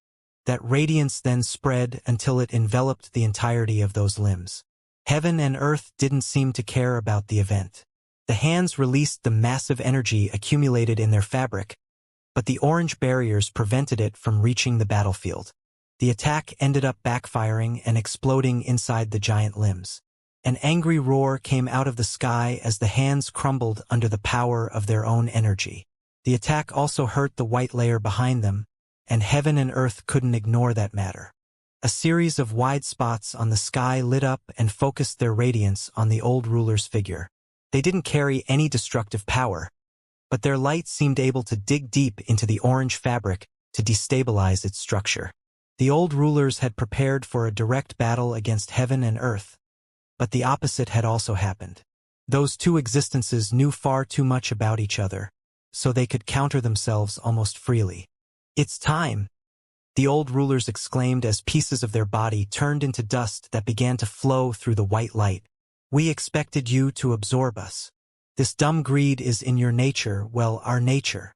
A: That radiance then spread until it enveloped the entirety of those limbs. Heaven and earth didn't seem to care about the event. The hands released the massive energy accumulated in their fabric, but the orange barriers prevented it from reaching the battlefield. The attack ended up backfiring and exploding inside the giant limbs. An angry roar came out of the sky as the hands crumbled under the power of their own energy. The attack also hurt the white layer behind them, and heaven and earth couldn't ignore that matter. A series of wide spots on the sky lit up and focused their radiance on the old ruler's figure. They didn't carry any destructive power, but their light seemed able to dig deep into the orange fabric to destabilize its structure. The old rulers had prepared for a direct battle against heaven and earth, but the opposite had also happened. Those two existences knew far too much about each other, so they could counter themselves almost freely. It's time, the old rulers exclaimed as pieces of their body turned into dust that began to flow through the white light. We expected you to absorb us. This dumb greed is in your nature, well, our nature.